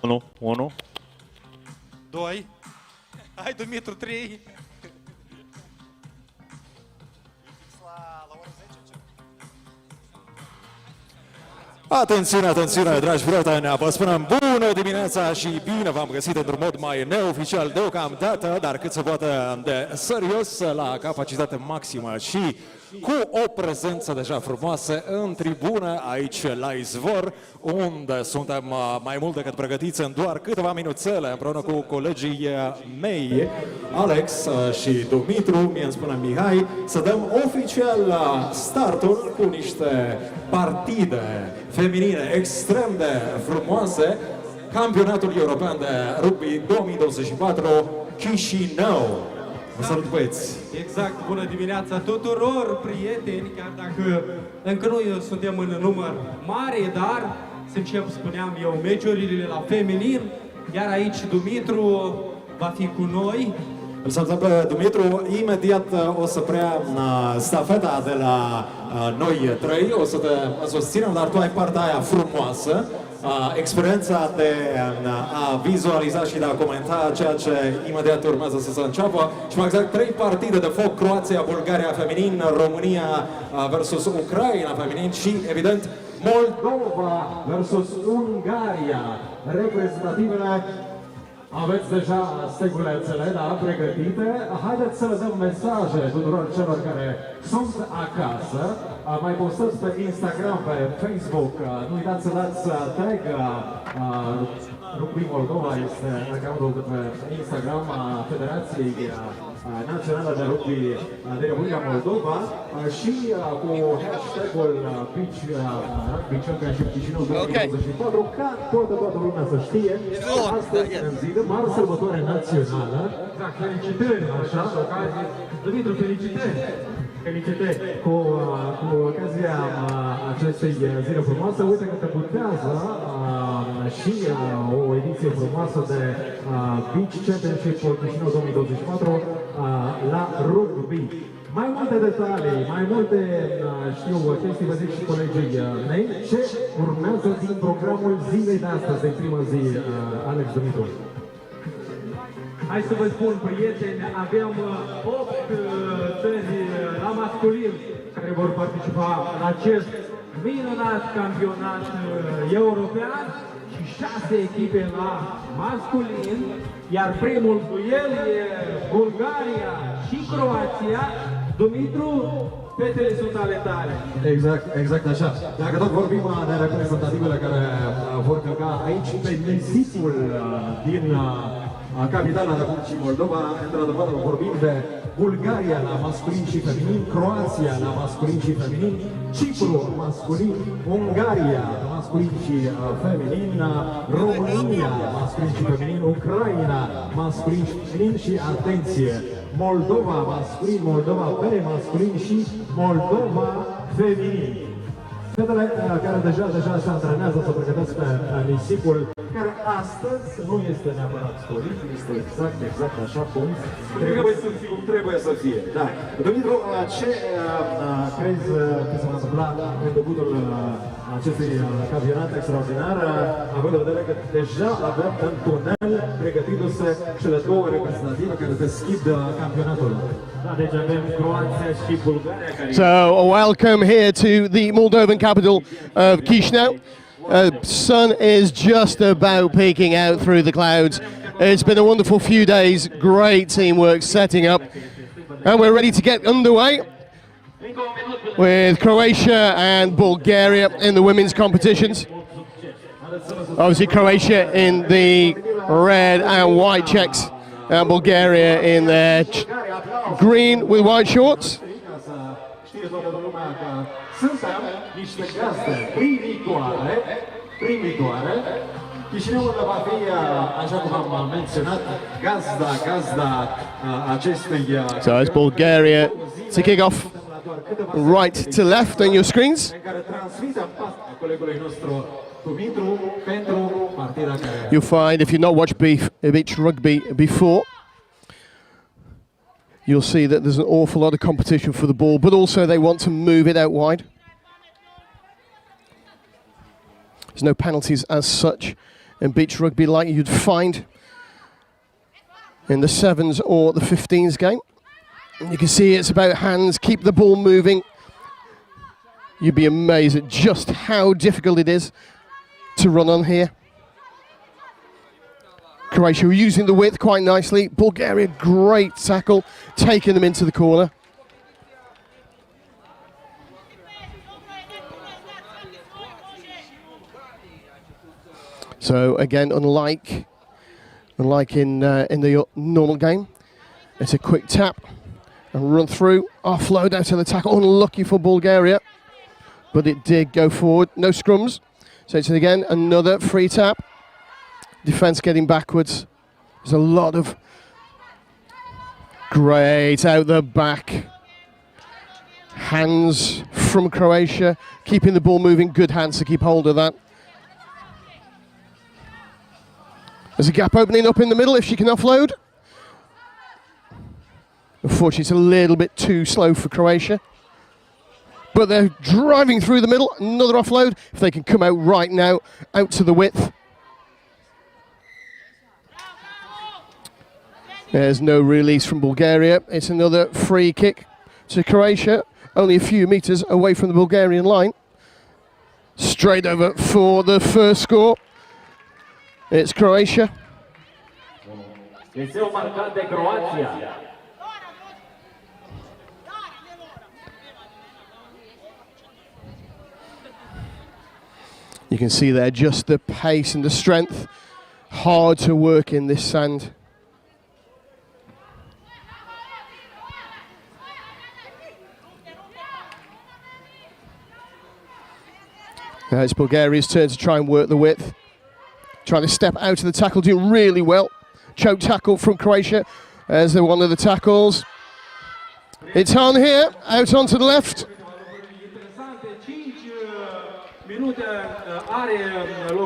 1. 2. Hai, Dumitru, 3. Atențiune, atențiune, dragi prieteni, vă spunem bună dimineața și bine v-am găsit într-un mod mai neoficial deocamdată, dar cât se poate de serios, la capacitate maximă și cu o prezență deja frumoasă în tribună, aici la Izvor, unde suntem mai mult decât pregătiți în doar câteva minuțele, împreună cu colegii mei, Alex și Dumitru, mie îmi spune Mihai, să dăm oficial startul cu niște partide feminine extrem de frumoase, campionatul european de rugby 2024, Chisinau. Vă salut, băieți! Exact, bună dimineața tuturor, prieteni, chiar dacă încă nu suntem în număr mare, dar să încep, spuneam eu, meciurile la feminin, iar aici Dumitru va fi cu noi. Îl salutăm pe Dumitru, imediat o să preia stafeta de la noi trei, o să te susținem, dar tu ai partea aia frumoasă, experiența de a vizualiza și de a comenta ceea ce imediat urmează să se înceapă. Și mai exact 3 partide de foc: Croația, Bulgaria feminin, România versus Ucraina feminin și, evident, Moldova versus Ungaria. Reprezentativele aveți deja stegulețele, da, pregătite. Haideți să le dăm mesaje tuturor celor care sunt acasă. Mai postați pe Instagram, pe Facebook. Nu uitați să dați tag. Rugby Moldova este accountul de pe Instagram a Federației Naționale de Rugby de Republica Moldova și cu hashtag-ul Beach Rugby Championship Chisinau 2024, ca toată lumea să știe, astăzi în zi de mare sărbătoare națională. Exact, felicitări, așa, ocazie. Dumitru, felicitări! Felicitări! Cu ocazia acestei zile frumoase, uite că debutează și o ediție frumoasă de Beach Championship Chisinau 2024 la rugby. Mai multe detalii, mai multe, chestii, vă zic și colegii mei, ce urmează din programul zilei de astăzi, de prima zi, Alex, Dumitru. Hai să vă spun, prieteni, avem 8 țări la masculin care vor participa la acest minunat campionat european și 6 echipe la masculin, iar primul duel e Bulgaria și Croația. Dumitru, fetele sunt ale tale. Exact așa. Dacă tot vorbim de reprezentativele care vor călca aici pe nisipul din capitala Republicii Moldova, într-adevăr vorbim de Bulgaria la masculin și feminin, Croația la masculin și feminin, Cipru masculin, Ungaria masculin și feminin, România masculin și feminin, Ucraina masculin și feminin și, atenție, Moldova masculin, Moldova B masculin și Moldova feminin. Fetele care deja se antrenează să pregătesc pe nisipul, care astăzi nu este neapărat sporit, este exact așa cum trebuie să fie. Da. Dumitru, ce crezi că se va întâmpla în debutul acestui campionat extraordinar, având în vedere că deja avem în tunel pregătindu-se cele 2 reprezentative care deschid campionatul? So, a welcome here to the Moldovan capital of Chisinau. Sun is just about peeking out through the clouds. It's been a wonderful few days, great teamwork setting up, and we're ready to get underway with Croatia and Bulgaria in the women's competitions. Obviously Croatia in the red and white checks, and Bulgaria in their green with white shorts. Chișinăul va fi, așa cum am menționat, gazda acestei... So it's Bulgaria to kick off right to left on your screens. You'll find, if you've not watched beach rugby before, you'll see that there's an awful lot of competition for the ball, but also they want to move it out wide. There's no penalties as such in beach rugby like you'd find in the 7s or the 15s game. And you can see it's about hands, keep the ball moving. You'd be amazed at just how difficult it is to run on here. Croatia were using the width quite nicely. Bulgaria, great tackle, taking them into the corner. So again, unlike in the normal game, it's a quick tap and run through, offload out of the tackle. Unlucky for Bulgaria, but it did go forward. No scrums. So it's again another free tap. Defence getting backwards. There's a lot of great out the back. Hands from Croatia, keeping the ball moving. Good hands to keep hold of that. There's a gap opening up in the middle if she can offload. Unfortunately, it's a little bit too slow for Croatia. But they're driving through the middle. Another offload. If they can come out right now, out to the width. There's no release from Bulgaria. It's another free kick to Croatia. Only a few metres away from the Bulgarian line. Straight over for the first score. It's Croatia. Este marcat de Croația. You can see there just the pace and the strength. Hard to work in this sand. Now it's Bulgaria's turn to try and work the width. Trying to step out of the tackle, doing really well. Choke tackle from Croatia as they're one of the tackles. It's on here, out onto the left.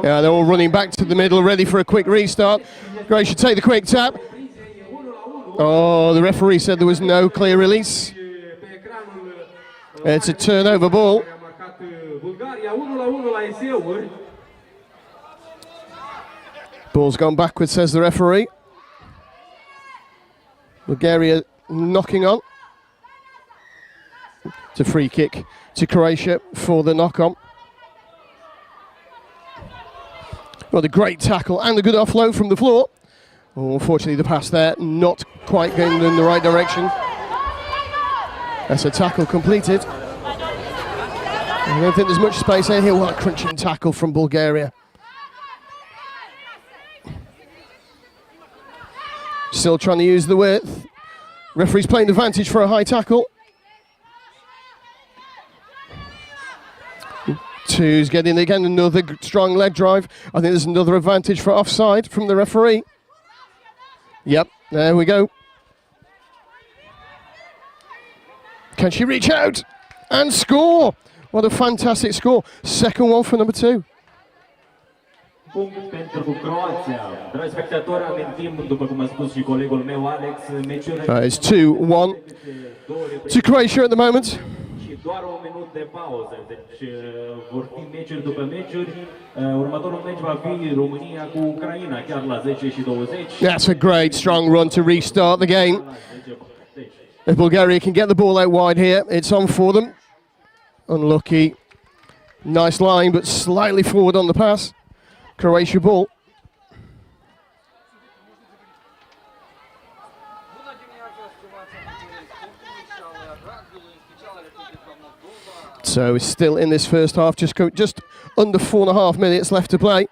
Yeah, they're all running back to the middle, ready for a quick restart. Croatia take the quick tap. Oh, the referee said there was no clear release. It's a turnover ball. Ball's gone backwards, says the referee. Bulgaria knocking on. It's a free kick to Croatia for the knock-on. Well, the great tackle and a good offload from the floor. Oh, unfortunately, the pass there not quite going in the right direction. That's a tackle completed. I don't think there's much space here. What a crunching tackle from Bulgaria. Still trying to use the width. Referee's playing advantage for a high tackle. Two's getting again another strong leg drive. I think there's another advantage for offside from the referee. Yep, there we go. Can she reach out and score? What a fantastic score. Second one for number 2. Punct pentru Croația. Dragi spectatori, amintim, după cum a spus și colegul meu Alex, meciul It's 2-1 to Croatia at the moment. și doar un minut de pauză. Deci vor fi meciuri după meciuri. Următorul meci va fi România cu Ucraina, chiar la 10:20. That's a great strong run to restart the game. If Bulgaria can get the ball out wide here, it's on for them. Unlucky. Nice line, but slightly forward on the pass. Croatia ball. So it's still in this first half, just under 4.5 minutes left to play.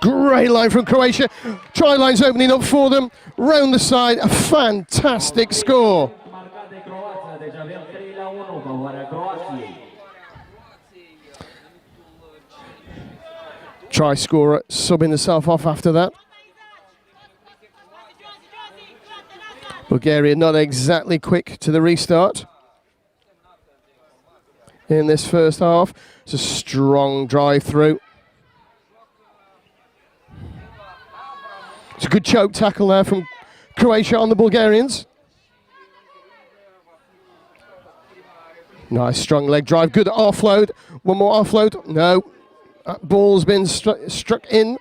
Great line from Croatia. Try line's opening up for them. Round the side, a fantastic score. Try scorer subbing herself off after that. Bulgaria not exactly quick to the restart in this first half. It's a strong drive through. It's a good choke tackle there from Croatia on the Bulgarians. Nice strong leg drive, good offload. One more offload. No, that ball's been struck in.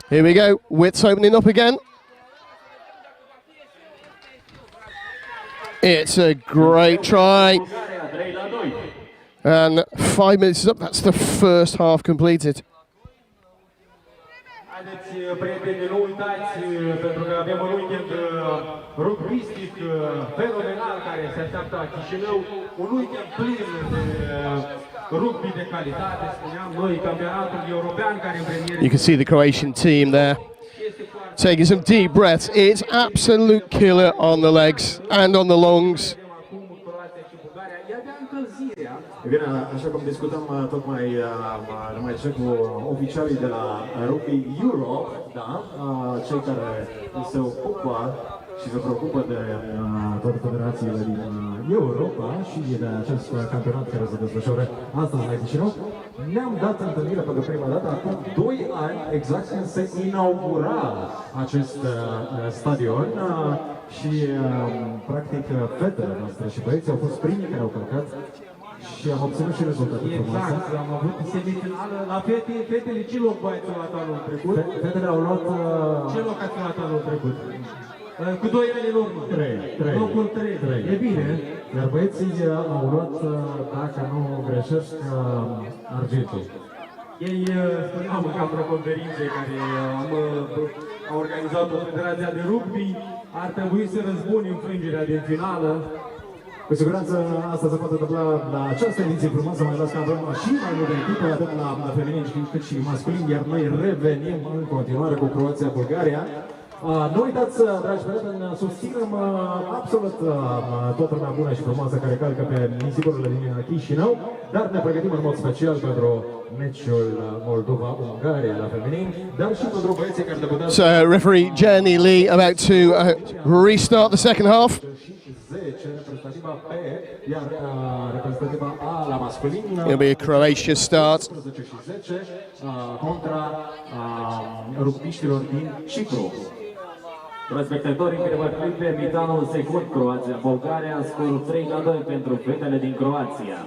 Here we go, width's opening up again. It's a great try. And 5 minutes is up, that's the first half completed. Haideți, prieteni, nu uitați, pentru că avem un weekend rugbistic fenomenal care se așteaptă la Chisinau. Un weekend plin de rugby de calitate, spuneam noi, campionatul european care în premieră. You can see the Croatian team there taking some deep breaths. It's absolute killer on the legs and on the longs. E bine, așa cum discutăm tocmai numai ce cu oficialii de la Rugby Europe, da, cei care se ocupă și se preocupă de toate federațiile din Europa și de acest campionat care se desfășoară astăzi la Chisinau, ne-am dat întâlnire pentru prima dată acum 2 ani, exact când se inaugura acest stadion și practic fetele noastre și băieții au fost primii care au călcat și am obținut și rezultate frumoase. Exact, am avut semifinală la fetele ce loc băieți au luat anul trecut? Fetele au luat... Ce loc ați luat anul trecut? Cu 2 ani în urmă. 3. Locul 3. E bine. Iar băieții au luat, dacă nu greșesc, argintul. Ei spuneau în cadrul conferinței care a organizat-o Federația de Rugby, ar trebui să răzbuni înfrângerea din finală. Cu siguranță asta se poate întâmpla la această ediție frumoasă, mai ales că avem și mai multe echipe, atât la feminin cât și masculin, iar noi revenim în continuare cu Croația, Bulgaria. Nu uitați, dragi prieteni, susținem absolut toată lumea bună și frumoasă care calcă pe nisipurile din Chisinau, dar ne pregătim în mod special pentru meciul Moldova-Bulgaria la feminin, dar și pentru băieții care debutează. So referee Jenny Lee about to restart the second half. It'll be a Croatia start. Contra rugbiștilor din Cipru. Spectatorii în câteva clipe, mitanul secund Croația, Bulgaria, scorul 3-2 pentru fetele din Croația.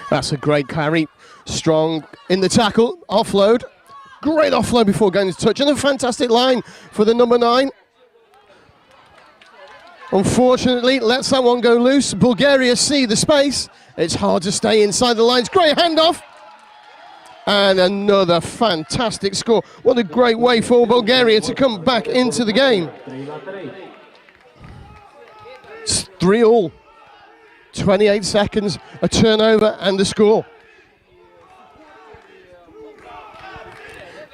That's a great carry, strong in the tackle, offload, great offload before going to touch, and a fantastic line for the number 9. Unfortunately, lets that one go loose. Bulgaria see the space. It's hard to stay inside the lines. Great handoff. And another fantastic score. What a great way for Bulgaria to come back into the game. It's 3-3. 28 seconds, a turnover and the score.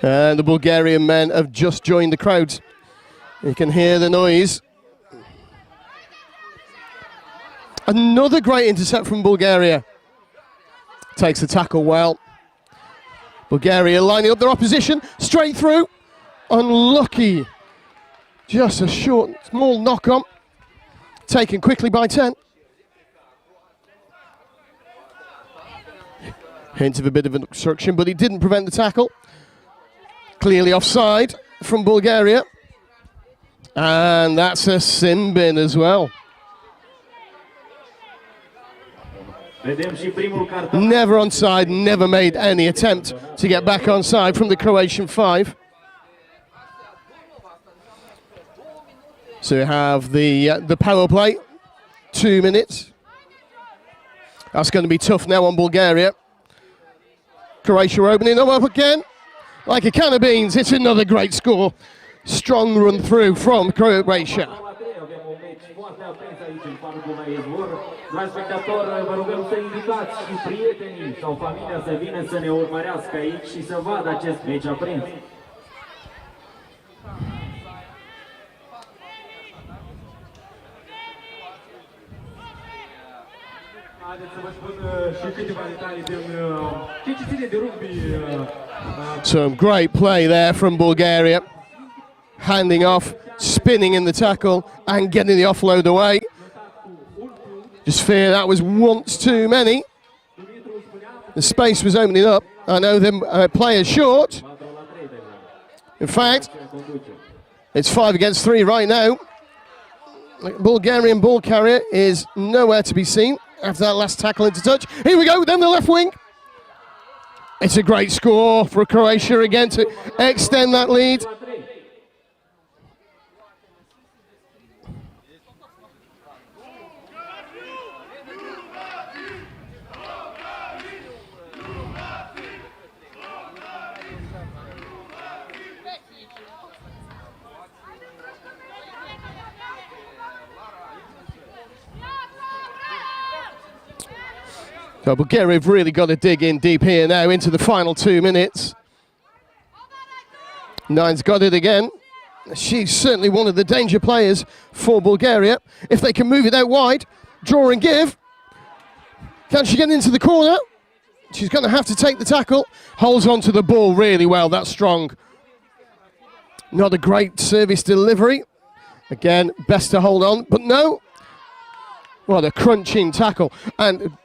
And the Bulgarian men have just joined the crowd. You can hear the noise. Another great intercept from Bulgaria. Takes the tackle well. Bulgaria lining up their opposition, straight through. Unlucky. Just a short, small knock-on. Taken quickly by 10. Hint of a bit of an obstruction, but he didn't prevent the tackle. Clearly offside from Bulgaria. And that's a sin bin as well. Never onside, never made any attempt to get back onside from the Croatian 5. So we have the power play, 2 minutes. That's going to be tough now on Bulgaria. Croatia opening them up again, like a can of beans. It's another great score. Strong run through from Croatia. La spectator, vă rugăm să invitați și prietenii sau familia să vină să ne urmărească aici și să vadă acest meci aprins. Haideți să vă spun și câteva detalii din ce ține de rugby. Some great play there from Bulgaria. Handing off, spinning in the tackle and getting the offload away. Just fear that was once too many. The space was opening up. I know them players short. In fact, It's 5 against 3 right now. The Bulgarian ball carrier is nowhere to be seen after that last tackle into touch. Here we go, then the left wing. It's a great score for Croatia again to extend that lead. So Bulgaria have really got to dig in deep here now into the final 2 minutes. Nine's got it again. She's certainly one of the danger players for Bulgaria. If they can move it out wide, draw and give. Can she get into the corner? She's going to have to take the tackle. Holds on to the ball really well, that's strong. Not a great service delivery. Again, best to hold on, but no. What a crunching tackle. And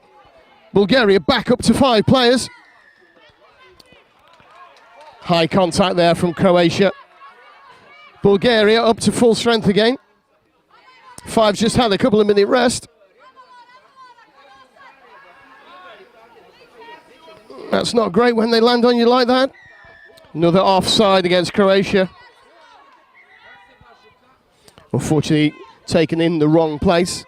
Bulgaria back up to 5 players. High contact there from Croatia. Bulgaria up to full strength again. 5's just had a couple of minute rest. That's not great when they land on you like that. Another offside against Croatia. Unfortunately, taken in the wrong place.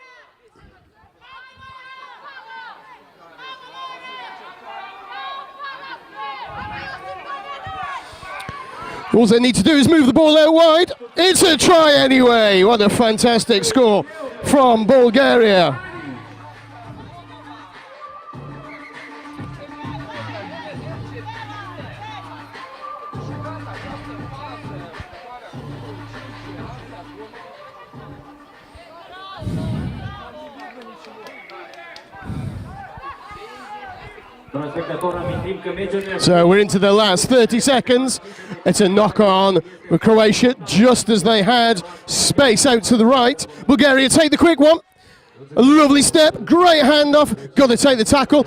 All they need to do is move the ball out wide. It's a try anyway. What a fantastic score from Bulgaria. So we're into the last 30 seconds. It's a knock on with Croatia, just as they had space out to the right. Bulgaria take the quick one. A lovely step, great handoff, got to take the tackle.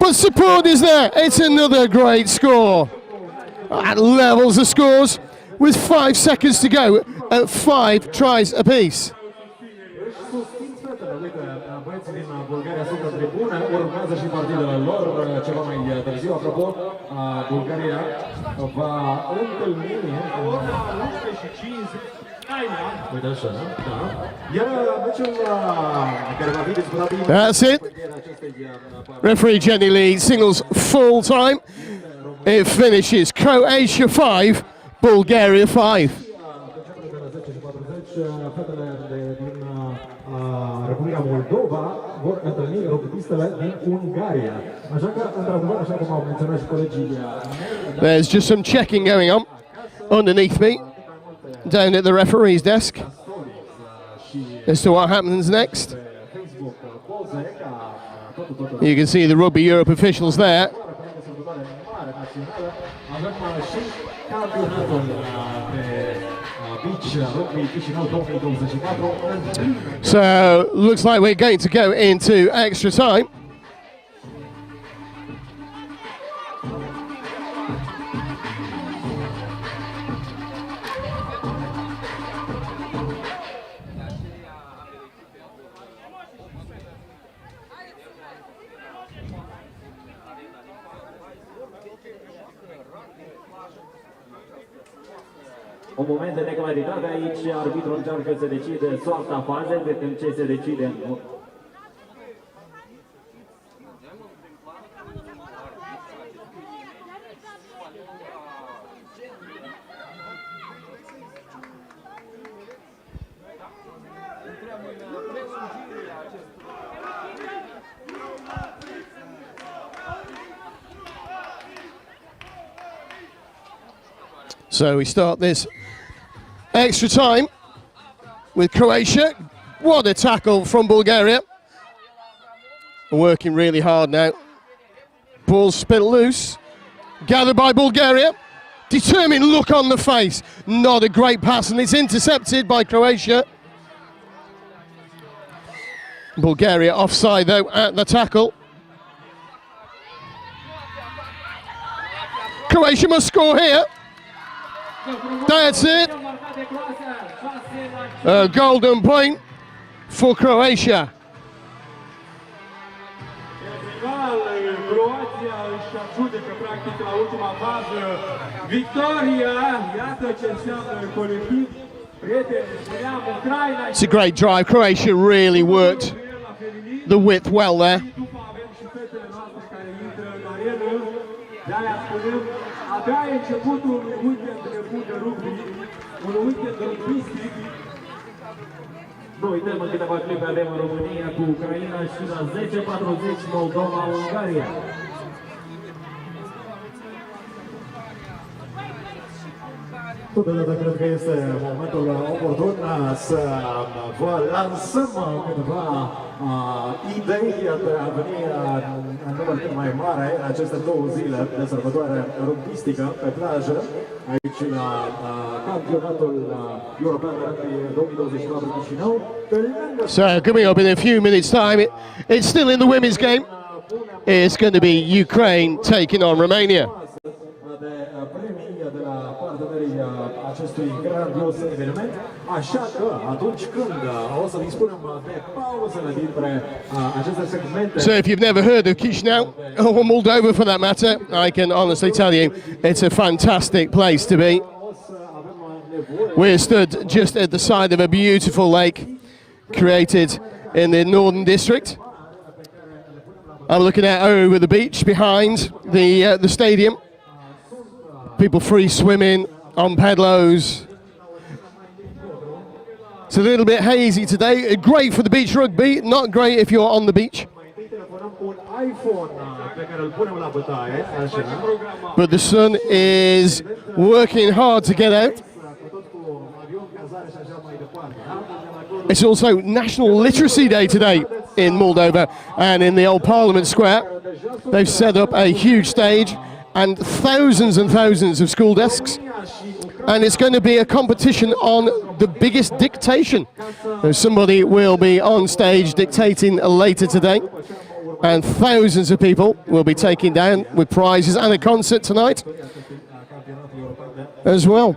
But support is there. It's another great score. That levels the scores with 5 seconds to go at 5 tries apiece. Bulgaria sunt în tribună, urmează și partidele lor ceva mai târziu. Apropo, Bulgaria va întâlni ora 11:50. Uite așa, da. Iar meciul care va fi disputat. That's it. Referee Jenny Lee signals full time. It finishes Croatia 5, Bulgaria 5. Republica Moldova vor întâlni rugbyistele din Ungaria. Așa că, într-adevăr, așa cum au menționat și colegii. There's just some checking going on underneath me, down at the referee's desk, as to what happens next. You can see the Rugby Europe officials there. So, looks like we're going to go into extra time. Un moment de neclaritate aici, arbitrul încearcă să decide soarta fazei, de când ce se decide în... So we start this extra time with Croatia. What a tackle from Bulgaria. Working really hard now. Ball spit loose. Gathered by Bulgaria. Determined look on the face. Not a great pass, and it's intercepted by Croatia. Bulgaria offside though at the tackle. Croatia must score here. That's it. A golden point for Croatia. Croația își adjudecă practic la ultima fază victoria. Iată ce înseamnă colectiv. It's a great drive. Croatia really worked the width well there. Abia e începutul unui weekend nebun de rugby, un weekend rugbistic. Nu uităm, în câteva clipe avem România cu Ucraina și la 10:40 Moldova, Bulgaria. Totodată cred că este momentul oportun să vă lansăm câteva idei de a veni în număr cât mai mare aceste 2 zile de sărbătoare rugbistică pe plajă, aici la campionatul european de rugby 2024 din Chisinau. So coming up in a few minutes time, it's still in the women's game. It's going to be Ukraine taking on Romania. De la partenerii acestui grandios eveniment, așa că atunci când o să dispunem de pauzele dintre aceste segmente. So if you've never heard of Chisinau, or Moldova for that matter, I can honestly tell you it's a fantastic place to be. We're stood just at the side of a beautiful lake created in the northern district. I'm looking out over the beach behind the stadium. People free swimming on pedlos. It's a little bit hazy today. Great for the beach rugby, not great if you're on the beach. But the sun is working hard to get out. It's also National Literacy Day today in Moldova, and in the old Parliament Square they've set up a huge stage and thousands of school desks, and it's going to be a competition on the biggest dictation. So somebody will be on stage dictating later today, and thousands of people will be taken down with prizes and a concert tonight as well.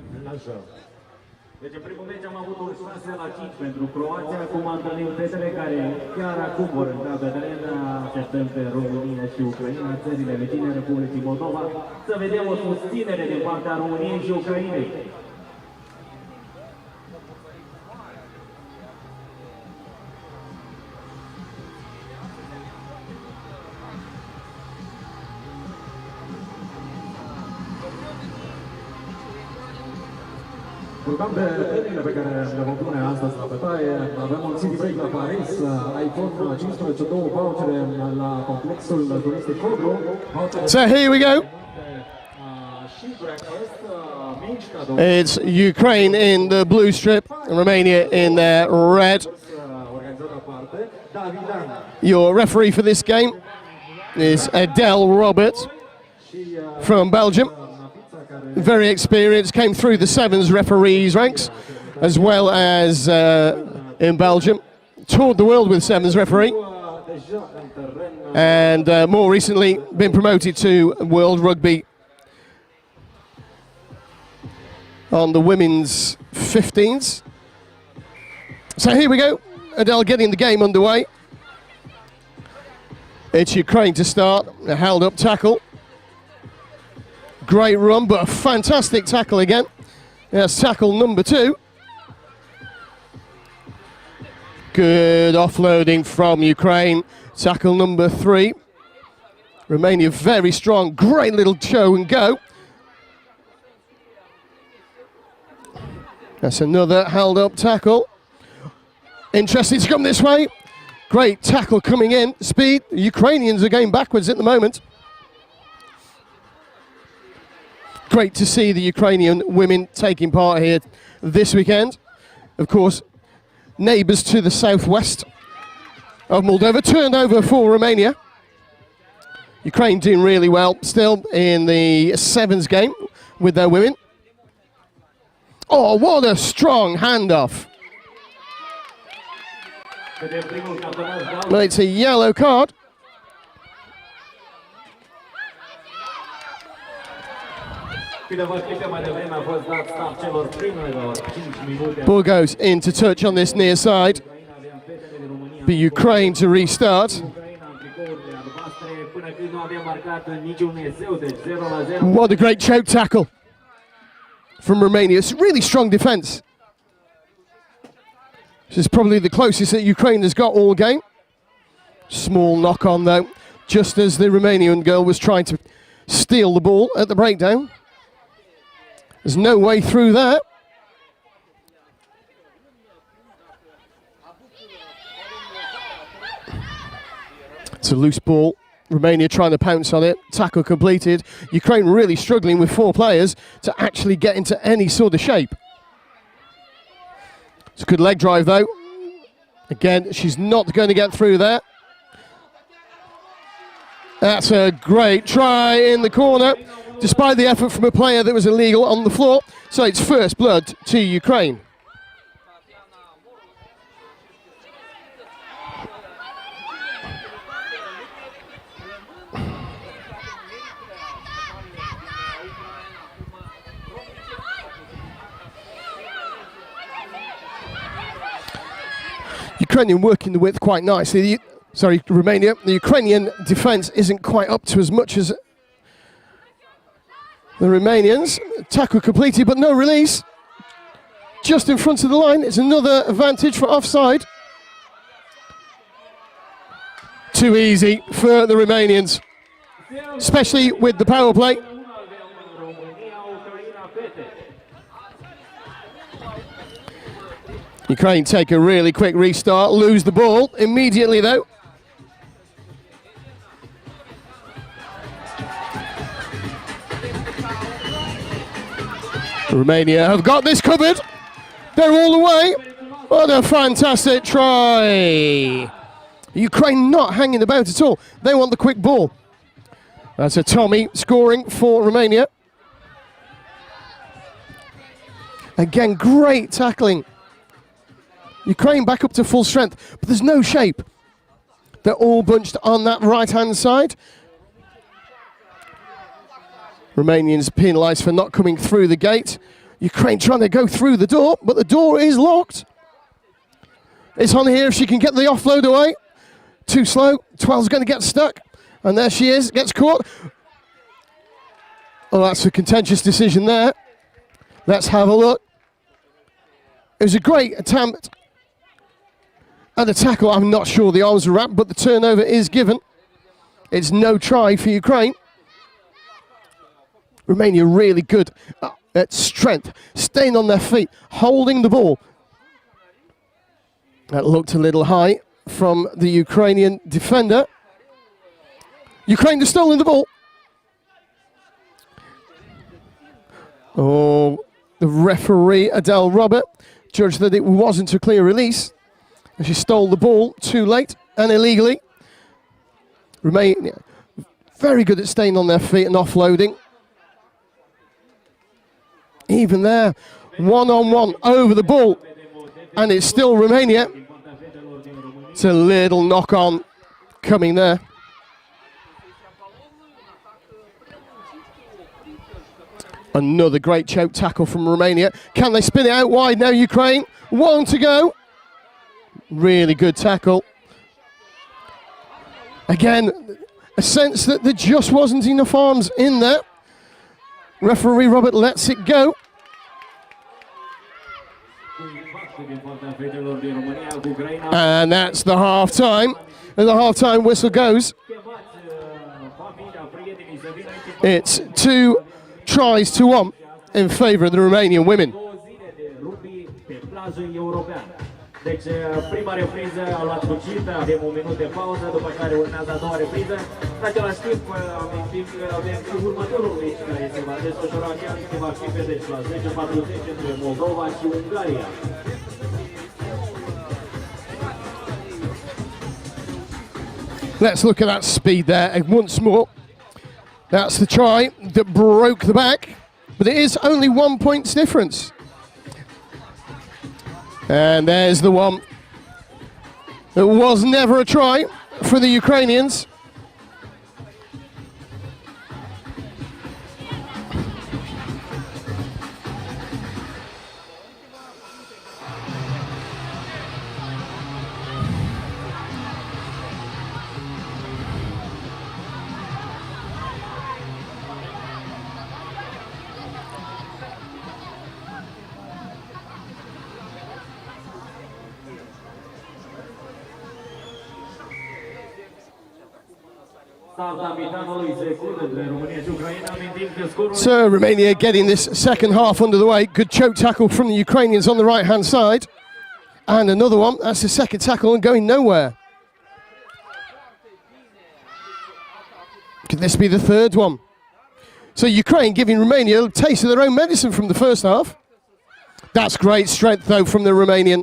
Deci în primul meci am avut un 6-5 pentru Croația, acum întâlnim fetele care chiar acum vor intra pe teren. Așteptăm pe România și Ucraina, țările vecine Republicii Moldova, să vedem o susținere din partea României și Ucrainei. Vorbeam de premiile pe care le vom pune astăzi la bătaie. Avem un city break la Paris, iPhone 15, 2 vouchere la complexul turistic Codru. So here we go. It's Ukraine in the blue strip and Romania in their red. Your referee for this game is Adele Roberts from Belgium. Very experienced, came through the sevens referees ranks as well as in Belgium, toured the world with sevens referee, and more recently been promoted to World Rugby on the women's 15s. So here we go, Adele getting the game underway. It's Ukraine to start, a held up tackle. Great run, but a fantastic tackle again. That's tackle number 2. Good offloading from Ukraine. Tackle number 3. Romania very strong. Great little show and go. That's another held up tackle. Interesting to come this way. Great tackle coming in. Speed. The Ukrainians are going backwards at the moment. Great to see the Ukrainian women taking part here this weekend. Of course, neighbours to the southwest of Moldova. Turned over for Romania. Ukraine doing really well still in the sevens game with their women. Oh, what a strong handoff. Well, it's a yellow card. Ball goes into touch on this near side. But Ukraine to restart. What a great choke tackle from Romania. It's really strong defence. This is probably the closest that Ukraine has got all game. Small knock on though, just as the Romanian girl was trying to steal the ball at the breakdown. There's no way through that. It's a loose ball. Romania trying to pounce on it. Tackle completed. Ukraine really struggling with 4 players to actually get into any sort of shape. It's a good leg drive though. Again, she's not going to get through there. That's a great try in the corner, despite the effort from a player that was illegal on the floor. So it's first blood to Ukraine. Ukrainian working the width quite nicely. Romania. The Ukrainian defence isn't quite up to as much as the Romanians. Tackle completed, but no release. Just in front of the line. It's another advantage for offside. Too easy for the Romanians, especially with the power play. Ukraine take a really quick restart, lose the ball immediately though. Romania have got this covered. They're all the way. What a fantastic try. Ukraine not hanging about at all. They want the quick ball. That's a Tommy scoring for Romania. Again, great tackling. Ukraine back up to full strength, but there's no shape. They're all bunched on that right-hand side. Romanians penalised for not coming through the gate. Ukraine trying to go through the door, but the door is locked. It's on here if she can get the offload away. Too slow. 12's going to get stuck. And there she is, gets caught. Oh, that's a contentious decision there. Let's have a look. It was a great attempt. And the tackle, I'm not sure the arms were wrapped, but the turnover is given. It's no try for Ukraine. Romania really good at strength, staying on their feet, holding the ball. That looked a little high from the Ukrainian defender. Ukraine has stolen the ball. Oh, the referee, Adele Robert, judged that it wasn't a clear release. And she stole the ball too late and illegally. Romania very good at staying on their feet and offloading. Even there, one-on-one over the ball. And it's still Romania. It's a little knock-on coming there. Another great choke tackle from Romania. Can they spin it out wide now, Ukraine? 1 to go. Really good tackle. Again, a sense that there just wasn't enough arms in there. Referee Robert lets it go. And that's the half-time. And the half-time whistle goes. It's 2 tries to 1 in favour of the Romanian women. Deci, prima repriză a luat sfârșit, avem un minut de pauză, după care urmează a doua repriză. În același timp, amintim că avem următorul meci care se va desfășura chiar câteva clipe, deci la 10:40 între Moldova și Ungaria. Let's look at that speed there, and once more, that's the try that broke the back, but it is only 1 point's difference. And there's the one. It was never a try for the So Romania getting this second half under the way. Good choke tackle from the Ukrainians on the right-hand side. And another one. That's the second tackle and going nowhere. Could this be the third one? So Ukraine giving Romania a taste of their own medicine from the first half. That's great strength, though, from the Romanian.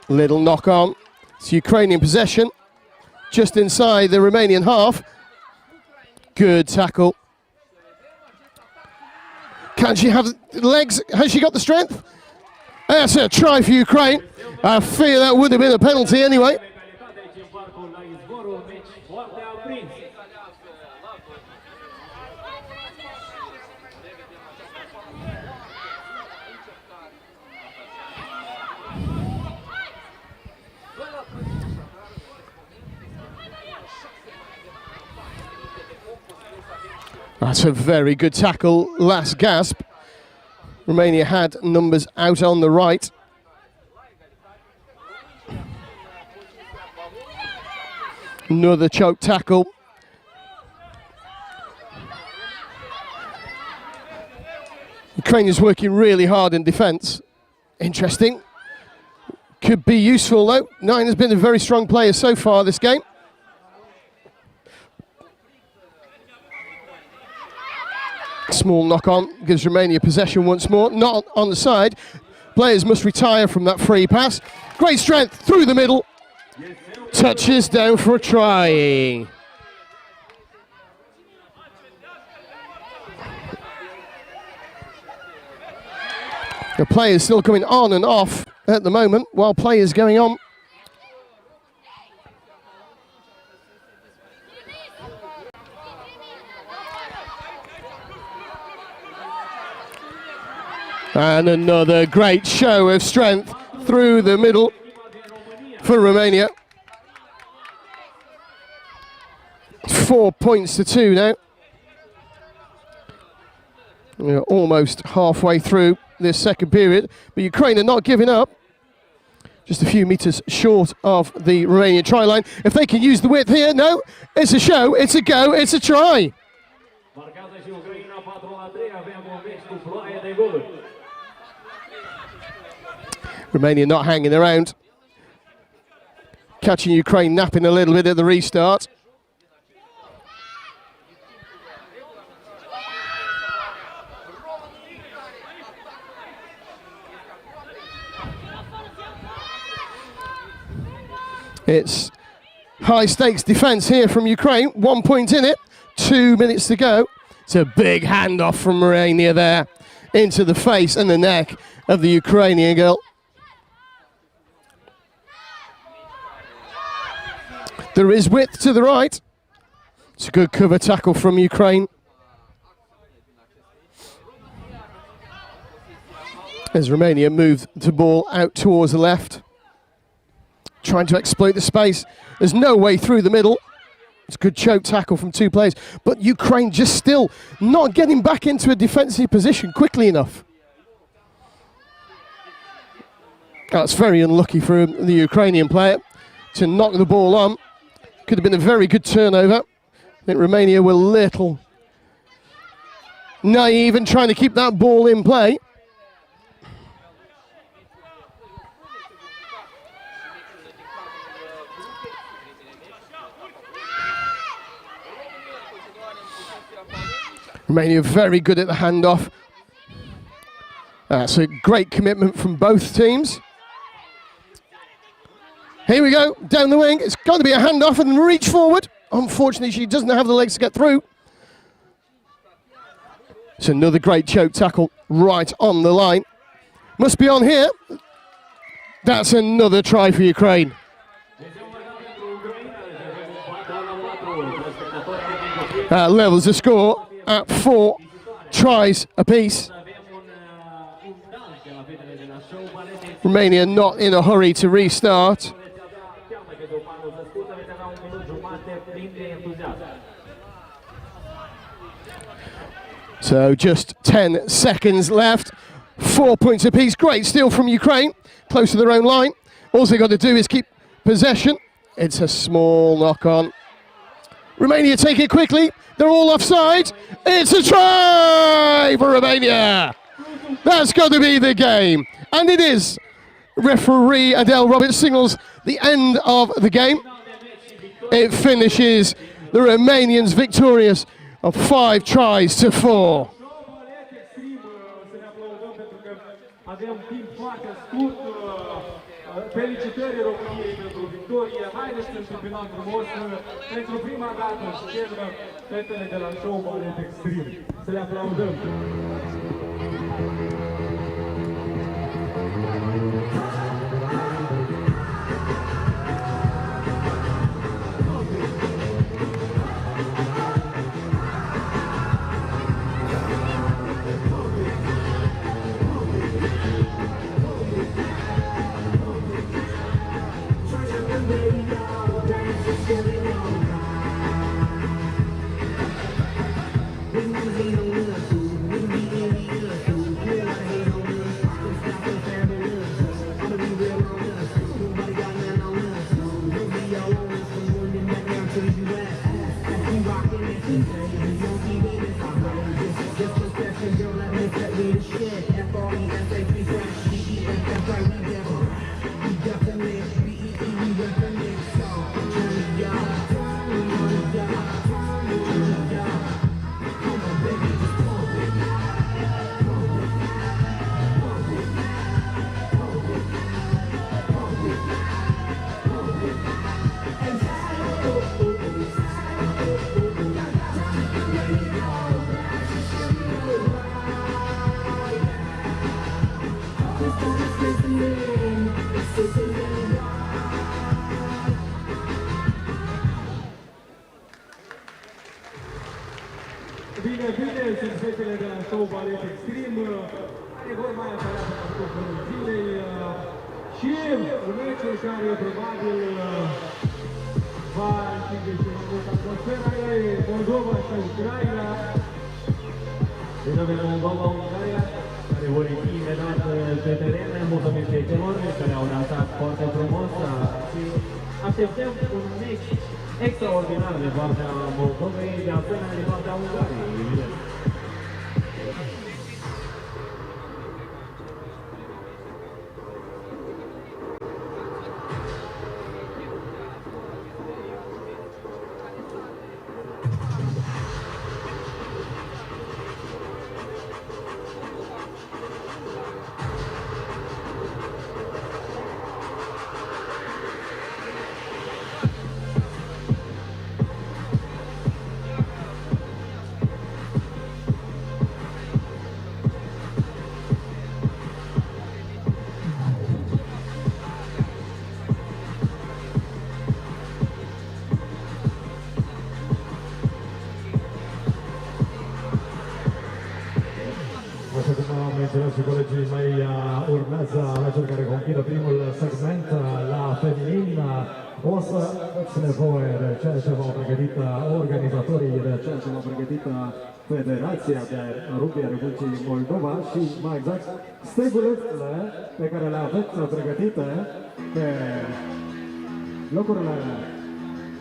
Little knock on. It's Ukrainian possession. Just inside the Romanian half. Good tackle. Can she have legs? Has she got the strength? That's a try for Ukraine. I fear that would have been a penalty anyway. That's a very good tackle, last gasp. Romania had numbers out on the right. Another choke tackle. Ukraine is working really hard in defence. Interesting. Could be useful though. Nine has been a very strong player so far this game. Small knock on, gives Romania possession once more. Not on the side. Players must retire from that free pass. Great strength through the middle. Touches down for a try. The players still coming on and off at the moment while play is going on. And another great show of strength through the middle for Romania. 4 points to 2 now. We're almost halfway through this second period, but Ukraine are not giving up. Just a few metres short of the Romanian try line. If they can use the width here, no, it's a show, it's a go, it's a try. Romania not hanging around. Catching Ukraine napping a little bit at the restart. It's high stakes defence here from Ukraine. 1 point in it, 2 minutes to go. It's a big handoff from Romania there into the face and the neck of the Ukrainian girl. There is width to the right. It's a good cover tackle from Ukraine. As Romania moved the ball out towards the left. Trying to exploit the space. There's no way through the middle. It's a good choke tackle from two players. But Ukraine just still not getting back into a defensive position quickly enough. That's very unlucky for the Ukrainian player to knock the ball on. Could have been a very good turnover. I think Romania were a little naive in trying to keep that ball in play. Romania very good at the handoff. That's a great commitment from both teams. Here we go, down the wing. It's got to be a handoff and reach forward. Unfortunately, she doesn't have the legs to get through. It's another great choke tackle right on the line. Must be on here. That's another try for Ukraine. Levels the score at 4 tries apiece. Romania not in a hurry to restart. So just 10 seconds left. 4 points apiece. Great steal from Ukraine. Close to their own line. All they've got to do is keep possession. It's a small knock on. Romania take it quickly. They're all offside. It's a try for Romania. That's got to be the game. And it is. Referee Adele Roberts signals the end of the game. It finishes the Romanians victorious of 5 tries to 4. Avem timp foarte scurt. Felicitări României pentru victorie. Haideți să întâmpinăm frumos pentru prima dată în scenă fetele de la show Balet Extreme. Să le aplaudăm. Bine, sunt fetele de la show Balet Extreme, care vor mai apărea pe parcursul zilei și un meci în care probabil va înținge și mai mult atmosfera Moldova și Ucraina. Deci Moldova, Ungaria, care vor ieși imediat pe teren, mulțumim fetelor care au dansat foarte frumos și așteptăm un meci extraordinar de partea Moldovei, de asemenea de partea Ungariei, evident. Și colegii mei, urmează meciul care conchidă primul segment la feminin. O să aveți nevoie de ceea ce v-au pregătit organizatorii, de ceea ce v-au pregătit Federația de Rugby a Republicii Moldova și, mai exact, stegulețele pe care le aveți pregătite pe locurile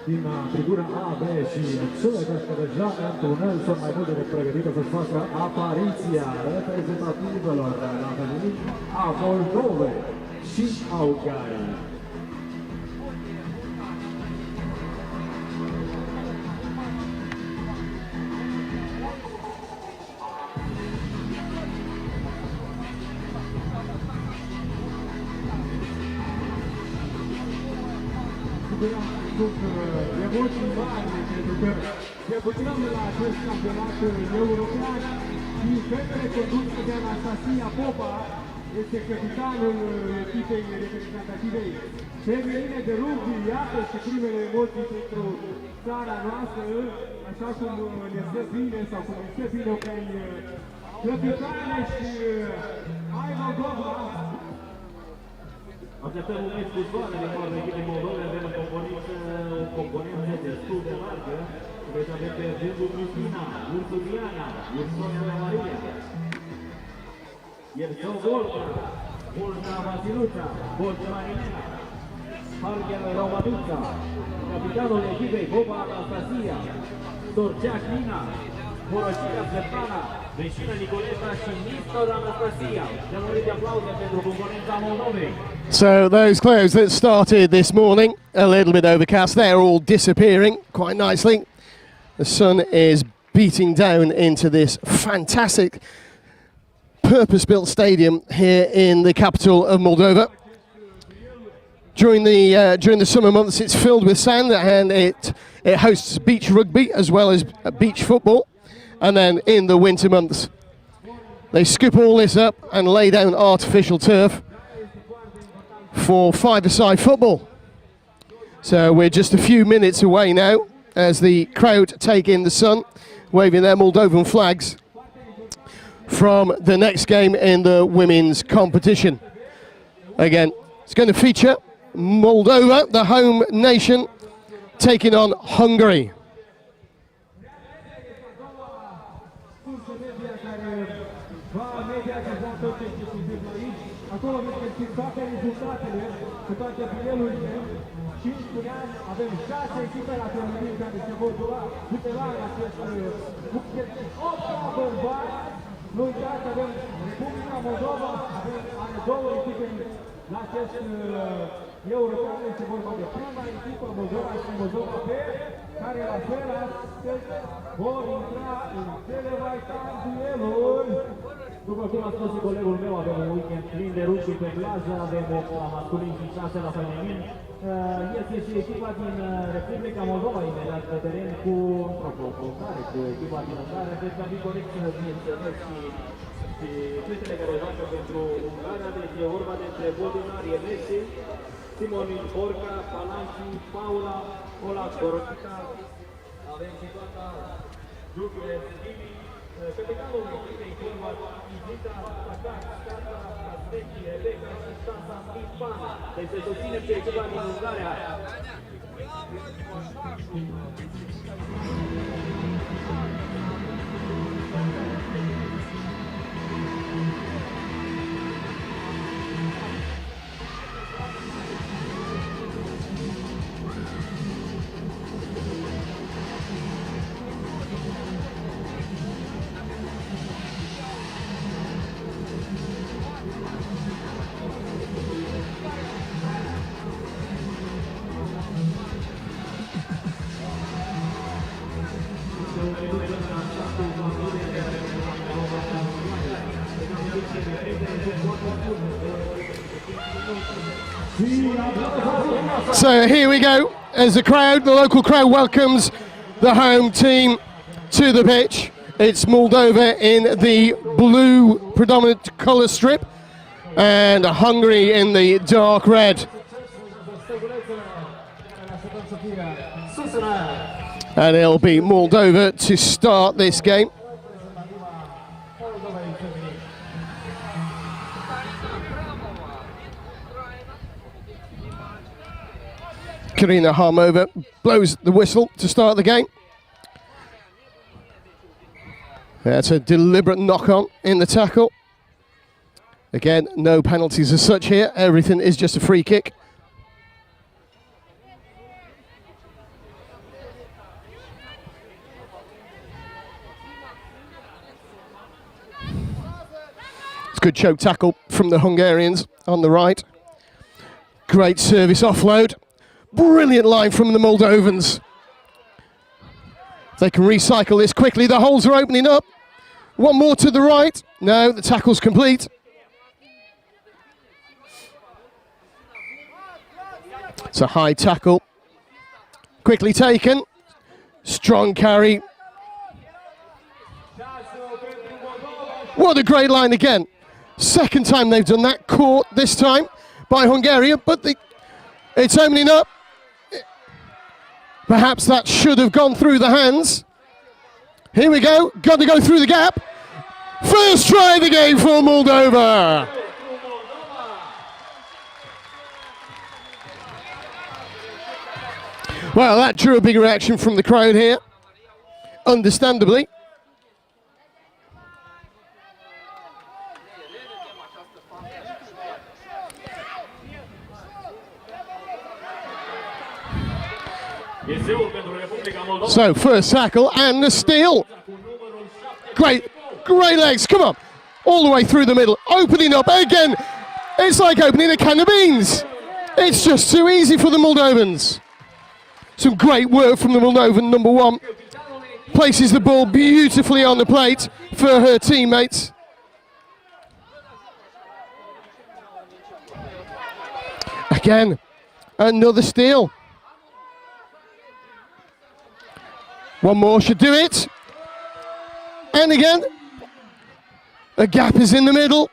din tribuna A, B și cele care deja în tunel sunt mai mult decât pregătite să-și facă apariția reprezentativelor la feminin a Moldovei și a Ungariei. Sunt emoții mari, pentru că debutăm la acest campionat european și fetele conduse de Anastasia Popa este capitanul echipei reprezentativei femeine de rugby. Iată și primele emoții pentru țara noastră, așa cum ne stă bine sau cum ne stă bine ca clăpitane și hai Moldova! Așteptăm un meci cu soare din partea echipei Moldove, avem o componență destul de largă. Deci avem pe Vându Cristina, Ursu Diana, Ursonia Maria, Ierțău Volca, Volca Vasiluța, Volca Marinela. Romania, capitanul echipei Boba Anastasia, Dorcea Clina, Borosica Svetlana, Veșină Nicoleta și Nistor Anastasia. Dăm un de aplauze pentru componența Moldovei. So those clouds that started this morning, a little bit overcast, they're all disappearing quite nicely. The sun is beating down into this fantastic purpose-built stadium here in the capital of Moldova. During the summer months, it's filled with sand, and it hosts beach rugby as well as beach football. And then in the winter months, they scoop all this up and lay down artificial turf for five-a-side football. So we're just a few minutes away now as the crowd take in the sun, waving their Moldovan flags from the next game in the women's competition. Again, it's going to feature Moldova, the home nation, taking on Hungary. Nu uitați, avem Republica Moldova, are două echipe la acest european, este vorba de prima echipă, Moldova și Moldova B, care la fel astfel vor intra în cele mai tari dueluri. După cum a spus și colegul meu, avem un weekend plin de rugby pe plajă, avem 8 la masculin și 6 la feminin. Este și echipa din Republica Moldova imediat pe teren cu provocare cu echipa din Ungaria. Cred că ar fi corect să menționez și fetele care joacă pentru Ungaria. Deci e vorba despre Boldunari Emesi, Simonin Borca, Palanci, Paula, Ola Corocica. Avem și toată Giulie Schimi, capitanul echipei Corvat, Izita, Atac, Scata, Castechi, Rebecca și Stasa Spana. Deci se susține pe echipa din Ungaria. So here we go, as the local crowd welcomes the home team to the pitch. It's Moldova in the blue predominant colour strip and Hungary in the dark red. And it'll be Moldova to start this game. Karina Harmova blows the whistle to start the game. That's a deliberate knock-on in the tackle. Again, no penalties as such here. Everything is just a free kick. It's a good choke tackle from the Hungarians on the right. Great service offload. Brilliant line from the Moldovans. They can recycle this quickly. The holes are opening up. One more to the right. No, the tackle's complete. It's a high tackle. Quickly taken. Strong carry. What a great line again. Second time they've done that. Caught this time by Hungary, but it's opening up. Perhaps that should have gone through the hands. Here we go. Got to go through the gap. First try of the game for Moldova. Well, that drew a big reaction from the crowd here, understandably. So first tackle and the steal. Great legs, come on. All the way through the middle, opening up again. It's like opening a can of beans. It's just too easy for the Moldovans. Some great work from the Moldovan number 1. Places the ball beautifully on the plate for her teammates. Again, another steal. One more should do it. And again, a gap is in the middle.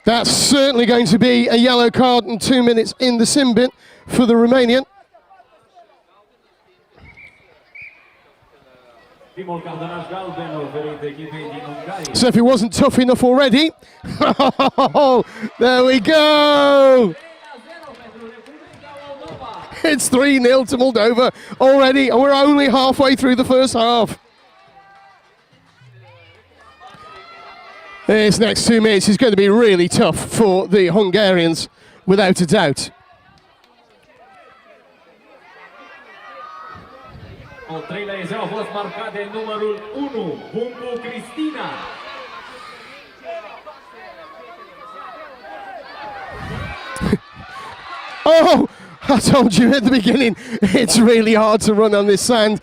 That's certainly going to be a yellow card and 2 minutes in the sin bin for the Romanian. So if it wasn't tough enough already, there we go. It's 3-0 to Moldova already, and we're only halfway through the first half. This next 2 minutes is going to be really tough for the Hungarians, without a doubt. Al treilea ezeu a fost marcat de numărul 1, Buncu Cristina. Oh, I told you at the beginning, it's really hard to run on this sand.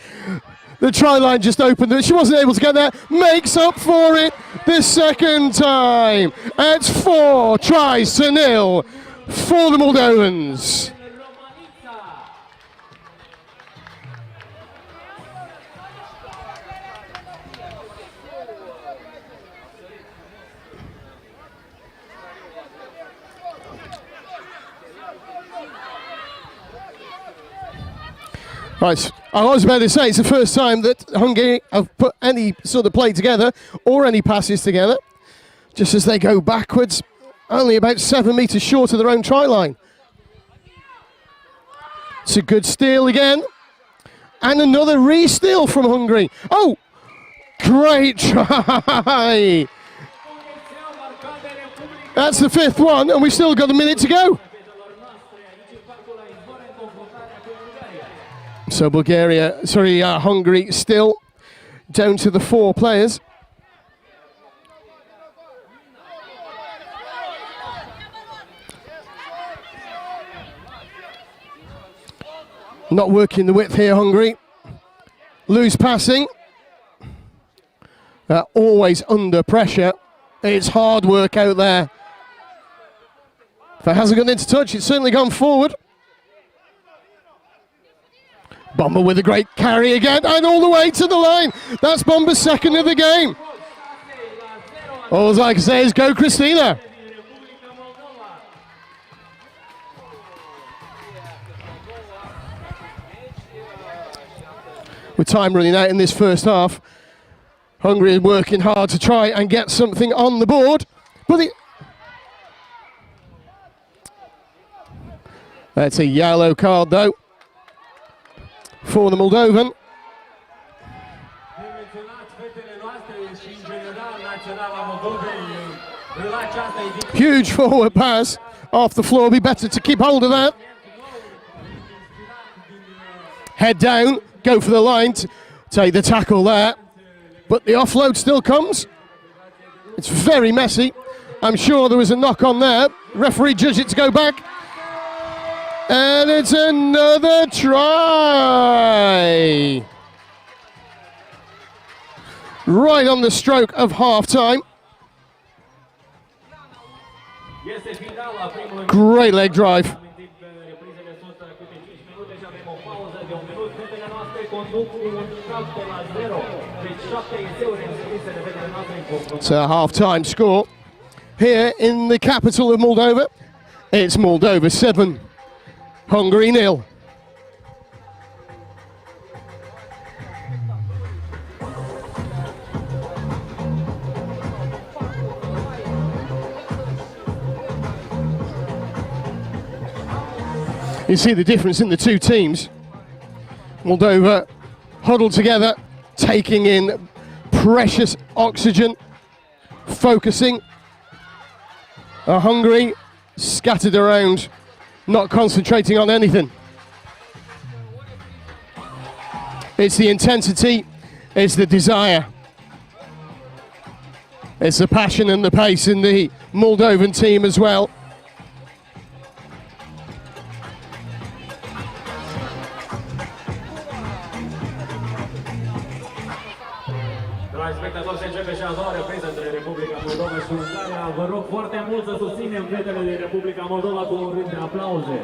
The try line just opened, she wasn't able to get there, makes up for it the second time. It's 4 tries to 0 for the Moldovans. Right, I was about to say it's the first time that Hungary have put any sort of play together or any passes together, just as they go backwards, only about 7 metres short of their own try line. It's a good steal again, and another re-steal from Hungary. Oh, great try! That's the 5th one, and we've still got a minute to go. So Hungary still down to the 4 players. Not working the width here, Hungary. Loose passing. They're always under pressure. It's hard work out there. If it hasn't gone into touch, it's certainly gone forward. Bomber with a great carry again, and all the way to the line. That's Bomber's 2nd of the game. All I can say is go Christina. With time running out in this first half, Hungary is working hard to try and get something on the board, but that's a yellow card though for the Moldovan. Huge forward pass off the floor. Be better to keep hold of that. Head down, go for the line to take the tackle there. But the offload still comes. It's very messy. I'm sure there was a knock on there. Referee judged it to go back. And it's another try. Right on the stroke of half-time. Great leg drive. It's a half-time score here in the capital of Moldova. It's Moldova 7, Hungary 0. You see the difference in the two teams. Moldova huddled together, taking in precious oxygen, focusing. Hungary scattered around, not concentrating on anything. It's the intensity, it's the desire. It's the passion and the pace in the Moldovan team as well. Dragi spectatori, se începe și a doua repriză între Republica Moldova și Ungaria. Vă rog foarte mult să susținem fetele din Republica Moldova cu un rând de aplauze.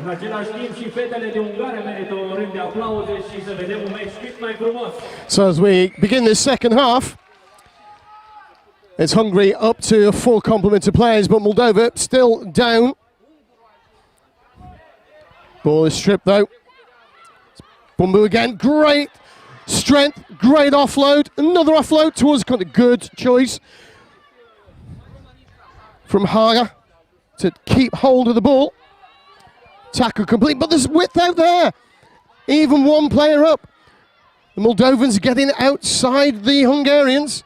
În același timp și fetele din Ungaria merită un rând de aplauze și să vedem un meci cât mai frumos. So as we begin this second half, it's Hungary up to a full complement of players, but Moldova still down. Ball is stripped though. Bumbu again, great strength, great offload, another offload towards kind of good choice from Haga to keep hold of the ball. Tackle complete, but there's width out there. Even one player up. The Moldovans getting outside the Hungarians.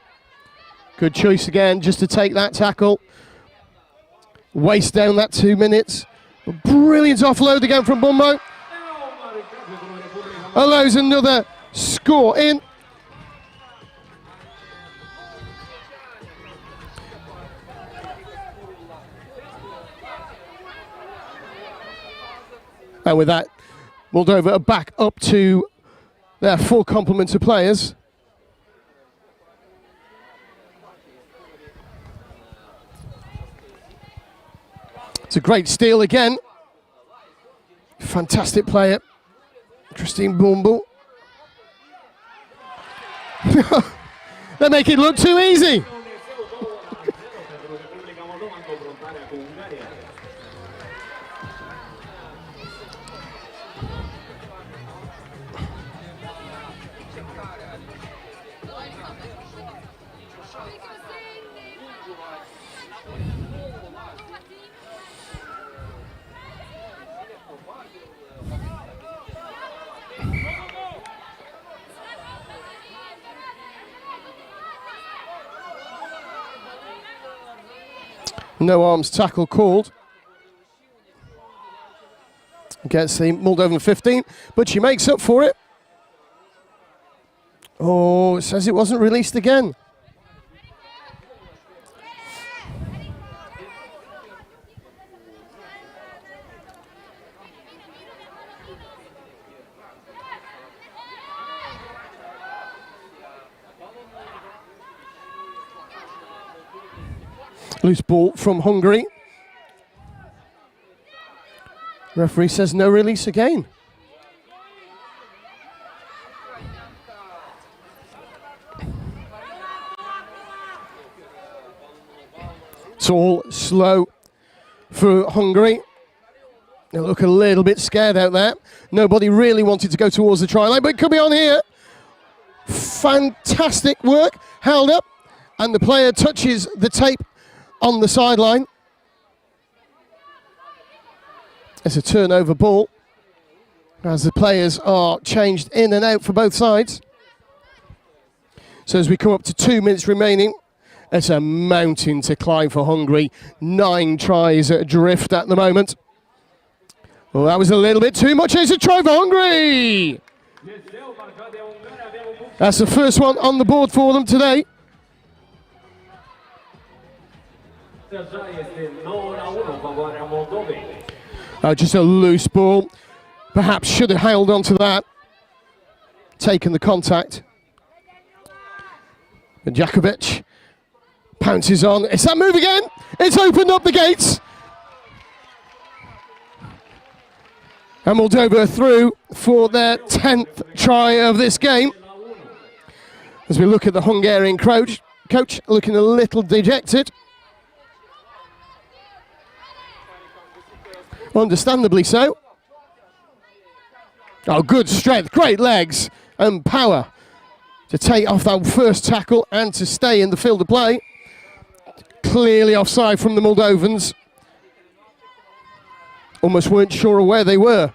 Good choice again just to take that tackle. Waste down that 2 minutes. A brilliant offload again from Bumbo. Allows another score in. And with that, Moldova are back up to their full complement of players. It's a great steal again. Fantastic player. Christine Bumbu. They make it look too easy. No arms tackle called against the Moldovan 15, but she makes up for it. Oh, it says it wasn't released again. Loose ball from Hungary. Referee says no release again. It's all slow for Hungary. They look a little bit scared out there. Nobody really wanted to go towards the try line, but it could be on here. Fantastic work, held up, and the player touches the tape on the sideline. It's a turnover ball as the players are changed in and out for both sides. So as we come up to 2 minutes remaining, it's a mountain to climb for Hungary. 9 tries adrift at the moment. Well, that was a little bit too much. It's a try for Hungary. That's the first one on the board for them today. Just a loose ball. Perhaps should have held on to that. Taken the contact. And Jakovic pounces on. It's that move again. It's opened up the gates. And Moldova through for their 10th try of this game. As we look at the Hungarian coach looking a little dejected. Understandably so. Oh, good strength, great legs and power to take off that first tackle and to stay in the field of play. Clearly offside from the Moldovans. Almost weren't sure of where they were.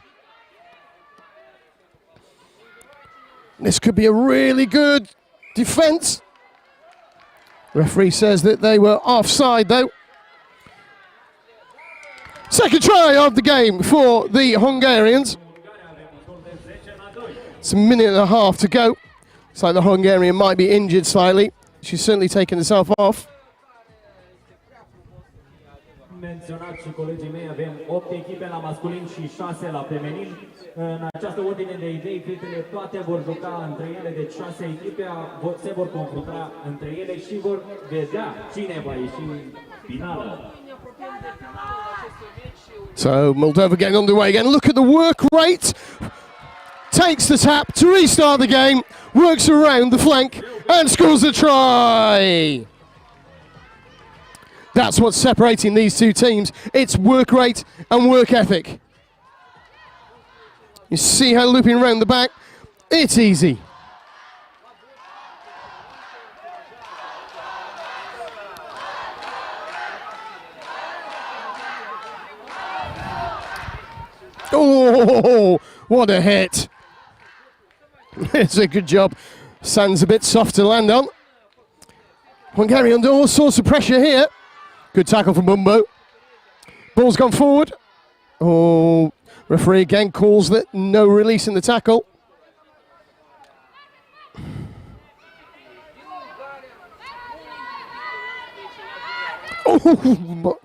This could be a really good defence. Referee says that they were offside though. Second try of the game for the Hungarians. It's a minute and a half to go. Looks like the Hungarian might be injured slightly. She's certainly taken herself off. Menționat și colegii mei, avem 8 echipe la masculin și 6 la feminin. În această ordine de idei, fetele toate vor juca între ele, deci 6 echipe se vor confrunta între ele și vor vedea cine va ieși în finală. So Moldova getting underway again. Look at the work rate. Takes the tap to restart the game, works around the flank and scores a try. That's what's separating these two teams. It's work rate and work ethic. You see her looping around the back. It's easy. Oh, what a hit. It's a good job. Sand's a bit soft to land on. Hungary under all sorts of pressure here. Good tackle from Bumbo. Ball's gone forward. Oh, referee again calls that no release in the tackle. Oh,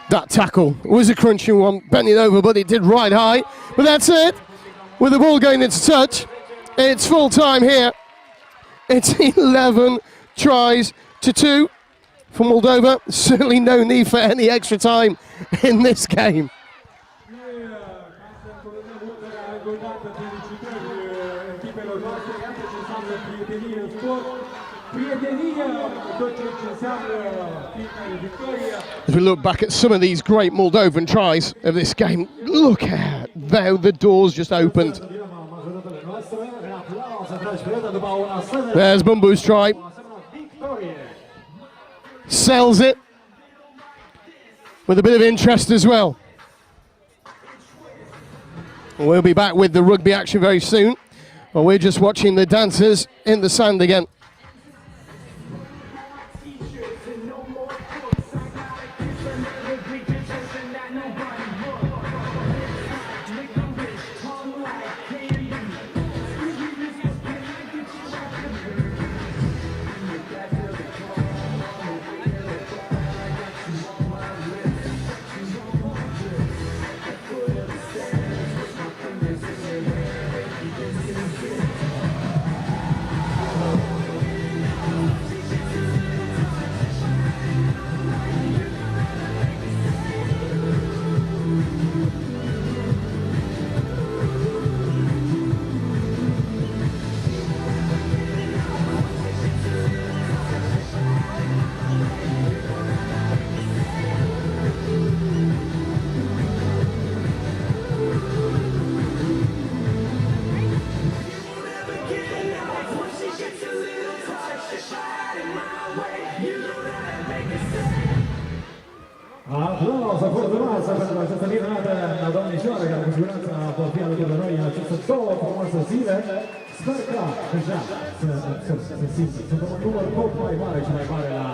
that tackle was a crunchy one, bending over, but it did ride high. But that's it. With the ball going into touch, it's full time here. It's 11 tries to 2 for Moldova. Certainly no need for any extra time in this game. As we look back at some of these great Moldovan tries of this game, look at how the doors just opened. There's Bumbu's try. Sells it with a bit of interest as well. We'll be back with the rugby action very soon. Well, we're just watching the dancers in the sand again. Aplauze fortunoase pentru această minunată domnișoară care cu siguranță vor fi alături de noi în aceste două frumoase zile. Sper că deja se simte. Suntem un număr tot mai mare și mai mare la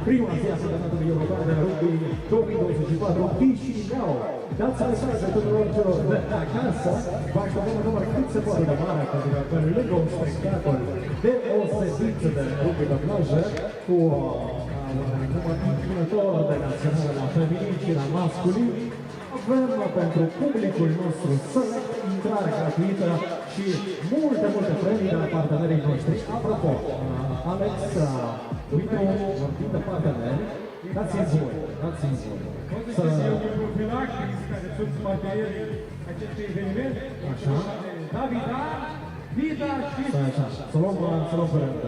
prima zi a Campionatului European de Rugby 2024 Chisinau. Dați mesaje tuturor celor de acasă. Vă așteptăm un număr cât se poate de mare, pentru că pe lângă un spectacol deosebit de rugby de plajă cu număr impunător de națională la feminin și la masculin, avem pentru publicul nostru select intrare gratuită și multe premii de la partenerii noștri. Apropo, Alex, Dumitru, vorbind de parteneri, dați-mi voi. Care sunt partenerii acestui eveniment. Așa. Davida, Vida și... Să luăm pe rând,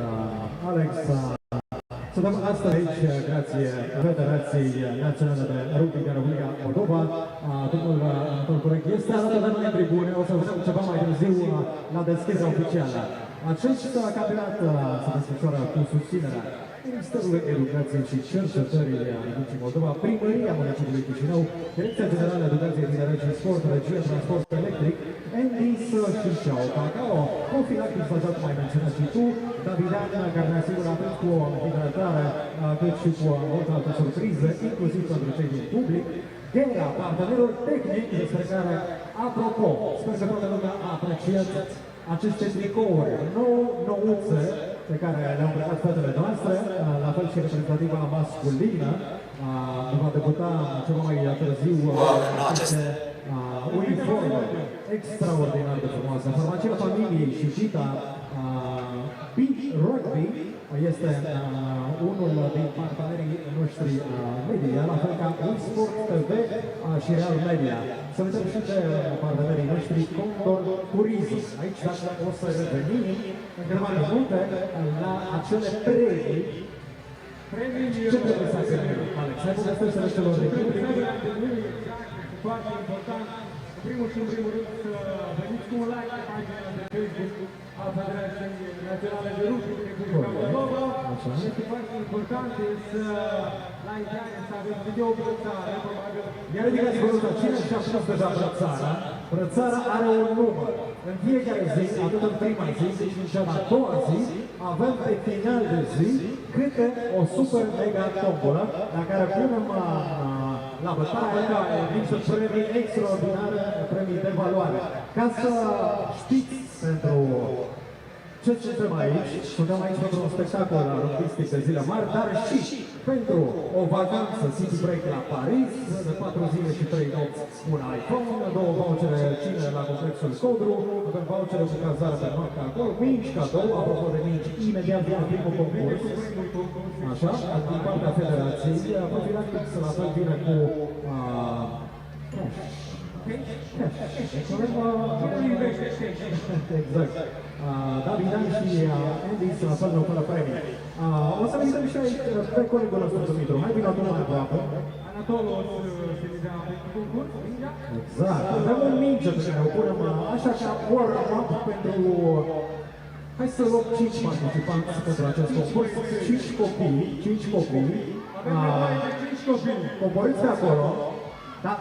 Alex. Suntem astăzi aici, grație Federației Naționale de Rugby din Republica Moldova. Totul corect este alături de noi în tribune. O să vedem ceva mai târziu la deschiderea oficială. Acest campionat se desfășoară cu susținerea Ministerul Educației și Cercetării a Republicii Moldova, Primăria Municipiului Chisinau, Direcția Generală de Educație, Tineret și Sport, Regie, Transport Electric, Endis și Șau Cacao, Confilactic Făzat, mai menționat și tu, Davidan, care ne asigură atât cu hidratare, cât și cu multă altă surpriză, inclusiv pentru cei din public, Ghera, partenerul tehnic, despre care, apropo, sper că toată lumea a apreciat aceste tricouri nouțe pe care le-au îmbrăcat fetele noastre, la fel și reprezentativa masculină, va debuta ceva mai târziu aceste uniforme extraordinar de frumoase. Farmacia familiei și Gita B Rugby este unul din partenerii noștri media, la fel ca Sport TV și Real Media. Să vedem și de partenerii noștri Condor Turism. Aici, dacă o să revenim în câteva minute la acele premii. Ce trebuie să avem, Alex? Hai povestește-le celor de public. Foarte important, în primul și în primul rând, să veniți cu un like pe pagina de Facebook a Federației Naționale de Rugby din Republica Moldova. Este foarte important să la intrare să aveți video brățară, probabil. Iar ridicați vă cine și-a pus deja brățara. Brățara are un număr. În fiecare zi, atât în prima zi, cât și în a doua zi, avem pe final de zi câte o super mega tombolă, la care punem la bătaie niște premii extraordinare, premii de valoare. Ca să știți pentru ce suntem aici pentru un spectacol rugbyistic de zile mari, dar și pentru o vacanță City Break la Paris, de 4 zile și 3 nopți, un iPhone, 2 vouchere cine la complexul Codru, avem vouchere cu cazare pe noapte acolo, minci cadou, apropo de minci, imediat vine primul concurs. Așa, din partea Federației, Profilactic la fel vine cu exact. Davidan și Andy la fel ne oferă premii. O să vedem și aici pe colegul nostru Dumitru. Hai vină tu mai aproape. Anatolul o să se dea concurs. Exact. Avem un minge pe care o punem așa ca warm-up pentru... Hai să luăm 5 participanți pentru acest concurs. 5 copii. 5 copii. Avem nevoie de 5 copii. Coborâți pe acolo. Da.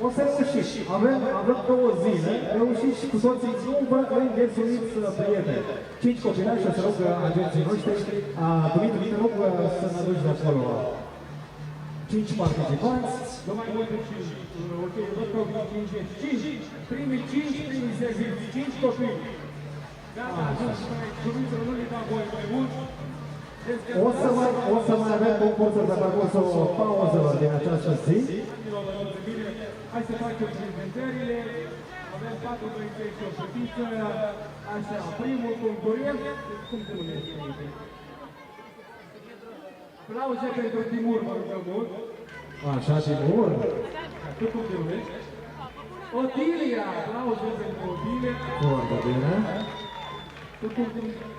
O să reușiți. Avem 2 zile. Reușiți cu toții. Nu vă înghesuiți prieteni. 5 copilași, o să rog agenții noștri. Dumitru, te rog să ne duci de acolo. 5 participanți. Nu mai multe 5. Ok, văd că 5. Primii 5, primii 5 copii. Gata, ajuns să mai Dumitru, nu ne da voie mai mult. O să mai avem concursuri pe parcursul pauzelor din această zi. Hai să facem prezentările. Avem 4 băieței și o fetiță. Așa, primul concurent. Cum se numește? Aplauze pentru Timur, vă rugăm mult. Așa, Timur. Tu cum te numești? Otilia, aplauze pentru Otilia. Foarte bine. Tu cum te numești?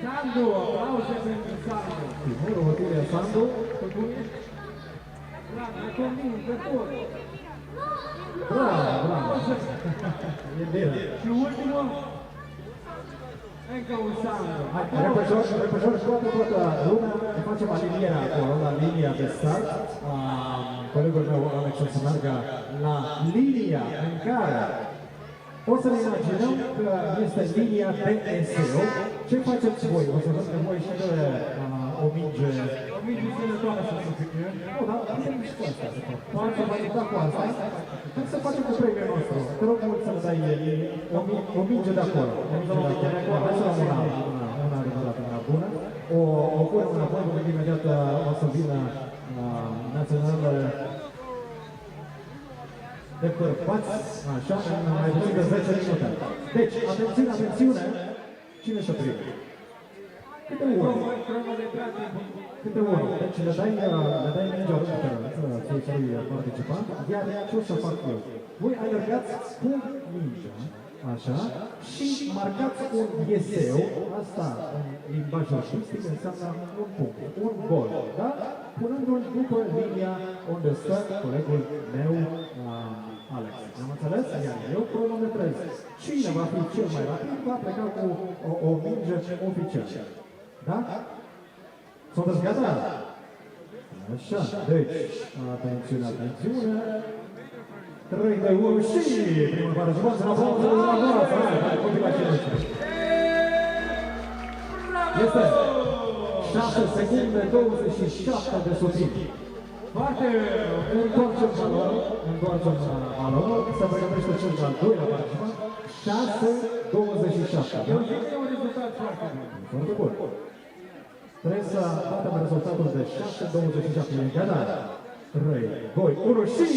Sandu, aplauze pentru Sandu. Timur, Otilia, Sandu. Tu cum ești? Bravo, Comin, pe tot. Bravo. E bine. Și ultimul? Încă un Sandu. Hai, repejor și toată lumea. Ne facem alinierea acolo, la linia de start. Colegul meu, Alex, o să meargă la linia în care o să ne imaginăm că este linia TSO. Ce faceți voi? O să văd că voi și de o minge... O minge sănătoasă să fie. Nu, dar putem și cu asta. Poate mai da cu asta. Hai să facem cu premiul nostru. Te rog mult să-mi dai o minge de acolo. O minge de acolo. Hai să luăm una adevărată, una bună. O punem înapoi, pentru că imediat o să vină naționalele de bărbați, așa, în mai puțin de 10 minute. Deci, atențiune, cine să prime? Câte unul. Câte unul. Deci le dai mingea rândă fiecărui participant, iar ce o să fac eu? Voi alergați cu mingea, așa, și marcați un eseu, asta în limbaj artistic înseamnă un punct, un gol, da? Punându-l după linia unde stă colegul meu, Alex. Am înțeles? Iar eu cronometrez. Cine va fi cel mai rapid va pleca cu o minge oficială. Da? Sunteți gata? Așa, deci, atențiune, atențiune. 3, 2, 1 și primul participat în aplauze la voastră. Hai, continua și noștri. Este 6 secunde 27 de sotini. Foarte... Întoarcem balonul, se pregătește cel de-al doilea participant. 6-27. Eu zic că e un rezultat foarte bun. Foarte bun. Trebuie să batem rezultatul de 6-27. Gata? 3, 2, 1 și...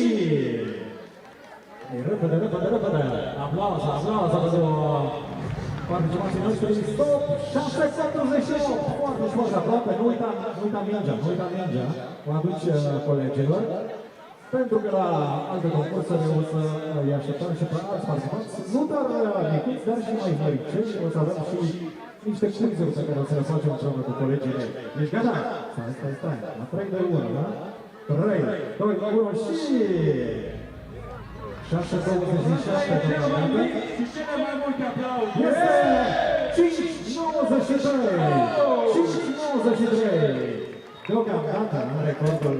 Repede, repede, repede! Aplauze, aplauze pentru participanții noștri. Stop! 6-48! Foarte, foarte aproape. Nu uita mingea, nu uita mingea. O aduci colegilor. Pentru că la alte concursuri o să îi așteptăm și pe alți participanți. Nu doar micuți, dar și mai măricei. O să avem și niște quizuri pe care o să le facem împreună cu colegii mei. Deci gata? Stai. La 3, 2, 1, da? 3, 2, 1 și... 6-27 deocamdată. Și cele mai multe aplauze. Este 5-93. Deocamdată, în recordul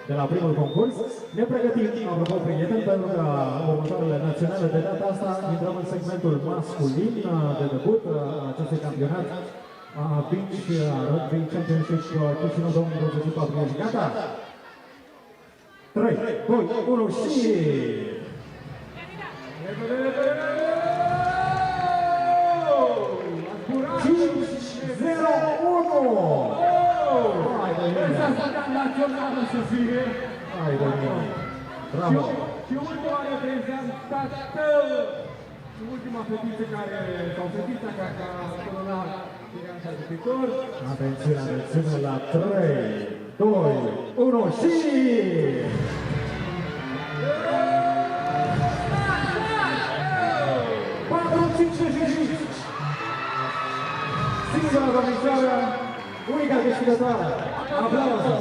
de la primul concurs. Ne pregătim, apropo, prieteni, pentru că următoarele naționale de data asta intrăm în segmentul masculin de debut acestui campionat Beach Rugby Championship Chisinau 2024. Ești gata? 3, 2, 1 și... 5-0-1! Hai de mine! Națională să fie! Hai de mine! Bravo! Și ultima reprezentantă, ultima fetiță care, sau fetița care a coronat giganta de picor. Atențiune, atențiune la 3, 2, 1 și... 4-5-5! Singura domnișoară, unica câștigătoare. Aplauze!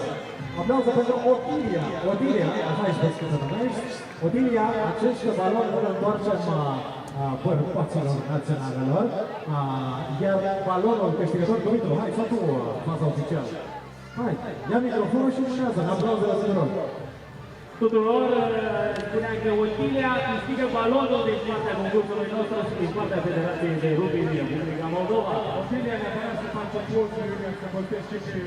Aplauze pentru Otilia. Otilia, așa îi spus că se numești. Otilia, acest balon îl întoarcem bărbaților naționalelor. Iar balonul câștigător, Dumitru, hai, fă tu faza oficială. Hai, ia microfonul și mânează, în aplauze la tuturor, spuneam că Otilia câștigă balonul din partea concursului nostru și din partea Federației de Rugby din Republica Moldova. Otilia ne-a să facem poză, să vorbește și...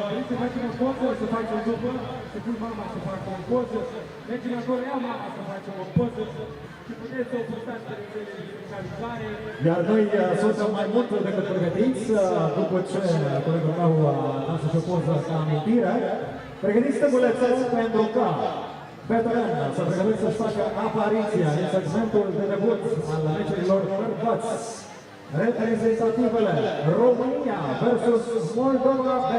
Vrei să facem o poză, să facem după, să pui mama să facă o poză, mergem acolo, ia mama să facem o poză și puteți să o pustați pe rețele de socializare. Iar noi suntem mai mult decât pregătiți, după ce colegul meu a să-și o poză ca amintire. Pregătiți stăgulețe pentru ca pe teren să pregătiți să-și facă apariția în segmentul de debut al meciurilor bărbați. Reprezentativele Romania versus Moldova B.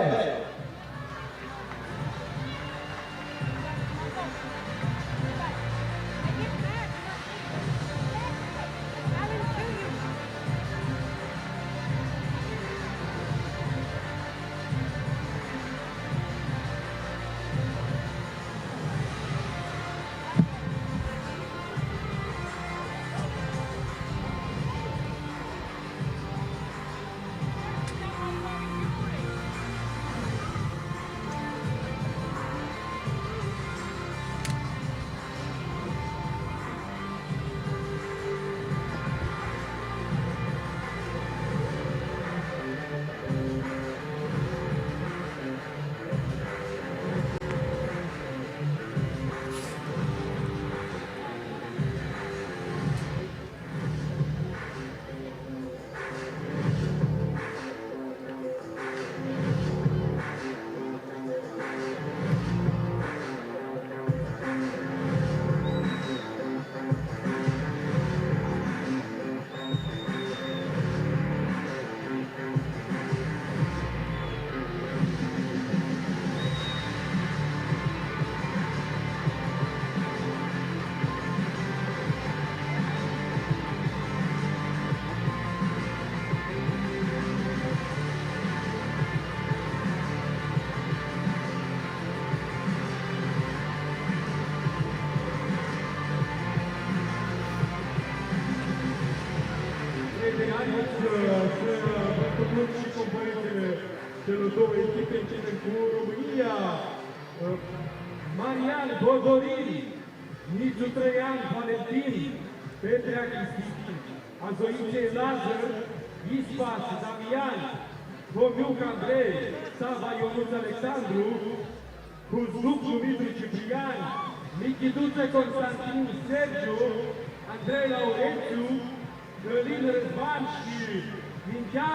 celor două echipe începem cu România. Marian Bodorin, Nițu Trăian Valentin, Petrea Cristi, Azoice Lazar, Ispas Damian, Vomiuc Andrei, Sava Ionuț Alexandru, Cuzluc Dumitru Ciprian, Nichituță Constantin Sergiu, Andrei Laurențiu, Călin Răzvan și Mintea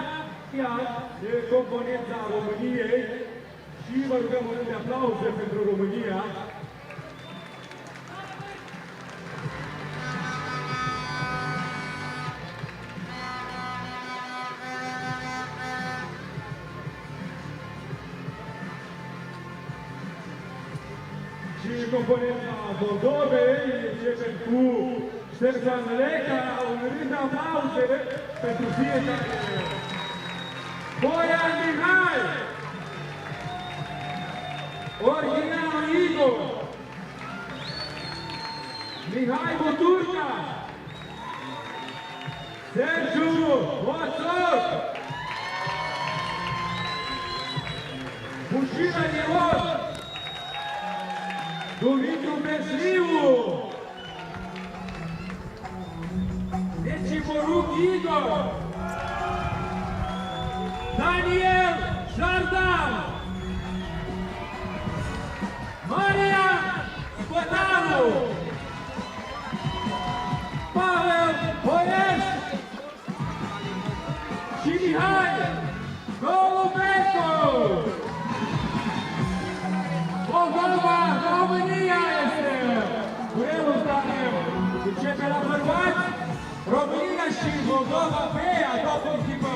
de componența României și vă rugăm un rând de aplauze pentru România. Și componența Moldovei, începem cu Ștefan Leca, un rând de aplauze pentru fiecare. Boian Mihai, Orgineanu Igor, Mihai Buturca, Sergiu Oțoc, Bușina Ion, Dumitru Besliu, Deciporuc Igor, Daniel Jardan, Marian Spătaru, Pavel Boiești și Mihai Golubenco. Moldova, România este duelul care începe la bărbați. România și Moldova B, a doua echipă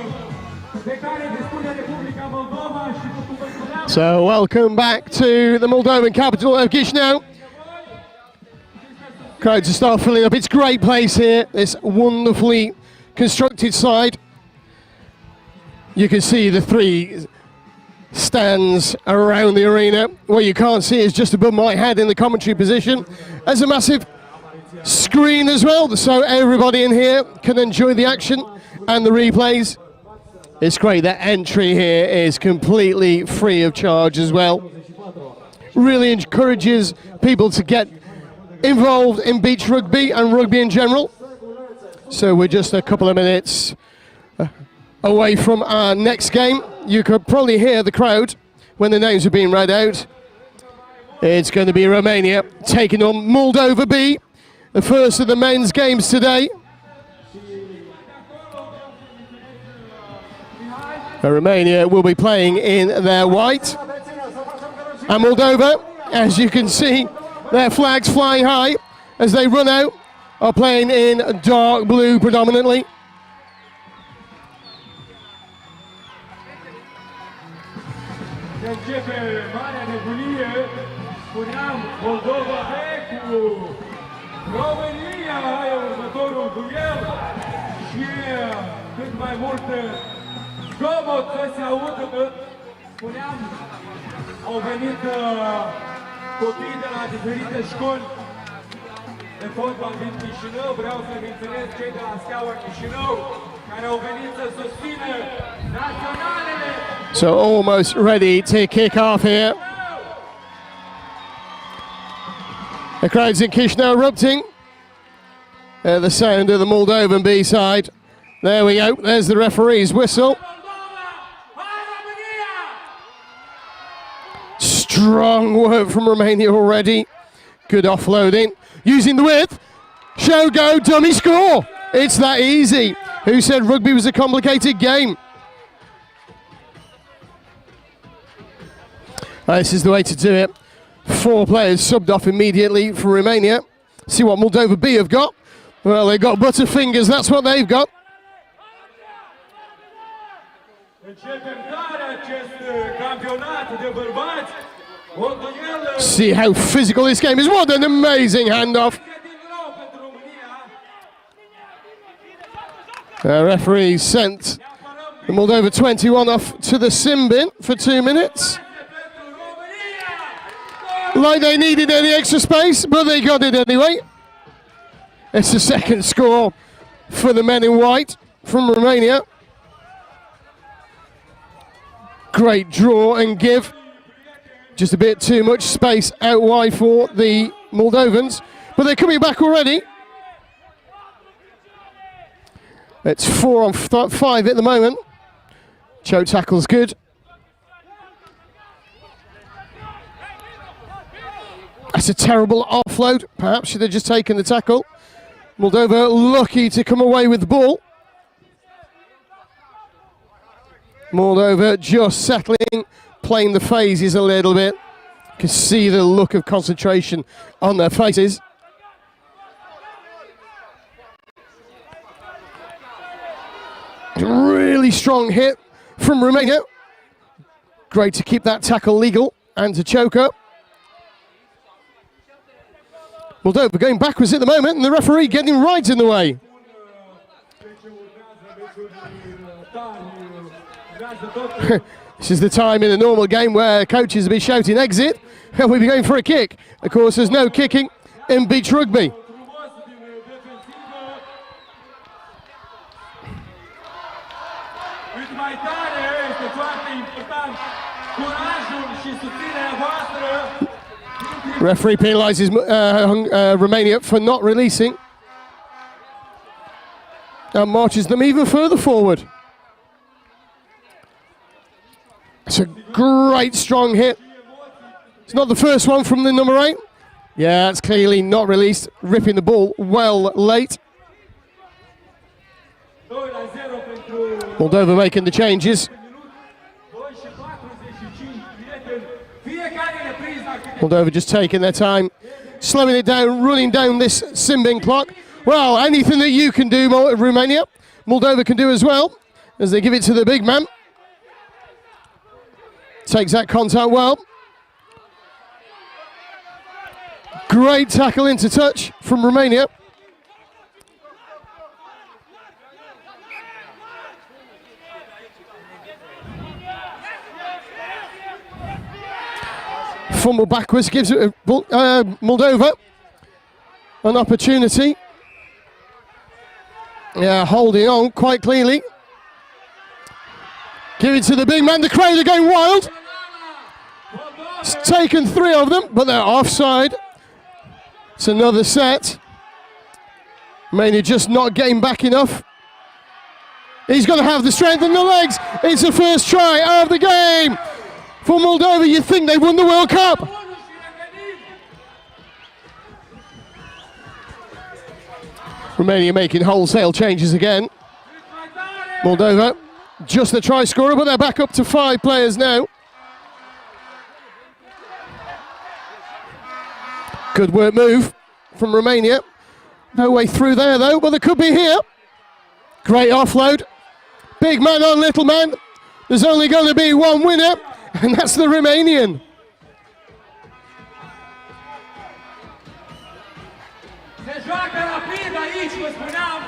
de care dispune Republica Moldova și după cum spuneam. So welcome back to the Moldovan capital of Chisinau. Crowds are start filling up. It's a great place here. This wonderfully constructed side. You can see the three stands around the arena. What you can't see is just above my head in the commentary position. There's a massive screen as well, so everybody in here can enjoy the action and the replays. It's great that entry here is completely free of charge as well. Really encourages people to get involved in beach rugby and rugby in general. So we're just a couple of minutes away from our next game. You could probably hear the crowd when the names are being read out. It's going to be Romania taking on Moldova B, the first of the men's games today. Romania will be playing in their white. And Moldova, as you can see, their flags flying high as they run out, are playing in dark blue predominantly. Începe marea nebunie, spuneam, Moldova B cu România, e următorul duel și cât mai mult zgomot să se audă, spuneam, au venit copii de la diferite școli de fotbal din Chisinau, vreau să menționez cei de la Steaua Chisinau, care au venit să susțină naționalele. So almost ready to kick off here. The crowds in Chisinau erupting at the sound of the Moldovan B side. There we go, there's the referee's whistle. Strong work from Romania already. Good offloading. Using the width. Show go, dummy score. It's that easy. Who said rugby was a complicated game? This is the way to do it. 4 players subbed off immediately for Romania. See what Moldova B have got. Well, they've got butterfingers, that's what they've got. See how physical this game is. What an amazing handoff. The referee sent the Moldova 21 off to the sin bin for 2 minutes. Like they needed any extra space, but they got it anyway. It's the second score for the men in white from Romania. Great draw and give. Just a bit too much space out wide for the Moldovans, but they're coming back already. It's 4 on 5 at the moment. Choke tackle's good. That's a terrible offload. Perhaps should have just taken the tackle. Moldova lucky to come away with the ball. Moldova just settling, playing the phases a little bit. You can see the look of concentration on their faces. Really strong hit from Romania. Great to keep that tackle legal and to choke up. Moldova going backwards at the moment, and the referee getting right in the way. This is the time in a normal game where coaches will be shouting exit, and we'll be going for a kick. Of course, there's no kicking in beach rugby. Referee penalises Romania for not releasing and marches them even further forward. It's a great strong hit. It's not the first one from the number 8. Yeah, it's clearly not released, ripping the ball well late. Moldova making the changes. Moldova just taking their time, slowing it down, running down this Simbin clock. Well, anything that you can do, Romania, Moldova can do as well, as they give it to the big man. Takes that contact well. Great tackle into touch from Romania. Fumble backwards gives Moldova an opportunity. Yeah, holding on quite clearly. Give it to the big man. The crowd are going wild. It's taken 3 of them, but they're offside. It's another set. Romania just not getting back enough. He's got to have the strength and the legs. It's the first try of the game. For Moldova, you'd think they won the World Cup. Romania making wholesale changes again. Moldova, just the try scorer, but they're back up to 5 players now. Good work move from Romania. No way through there though, but there could be here. Great offload. Big man on little man. There's only going to be one winner, and that's the Romanian.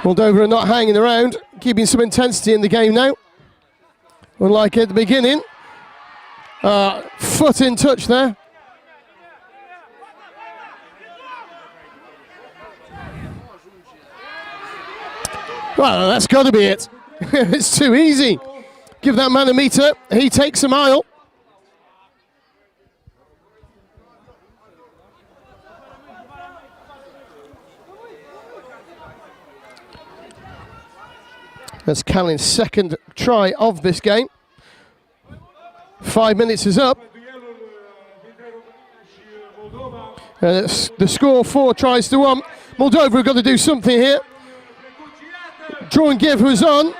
Moldova are not hanging around, keeping some intensity in the game now. Unlike at the beginning. Foot in touch there. Well, that's got to be it. It's too easy. Give that man a metre, he takes a mile. That's Callin's second try of this game. 5 minutes is up. The score 4 tries to 1. Moldova have got to do something here. Draw and give was on.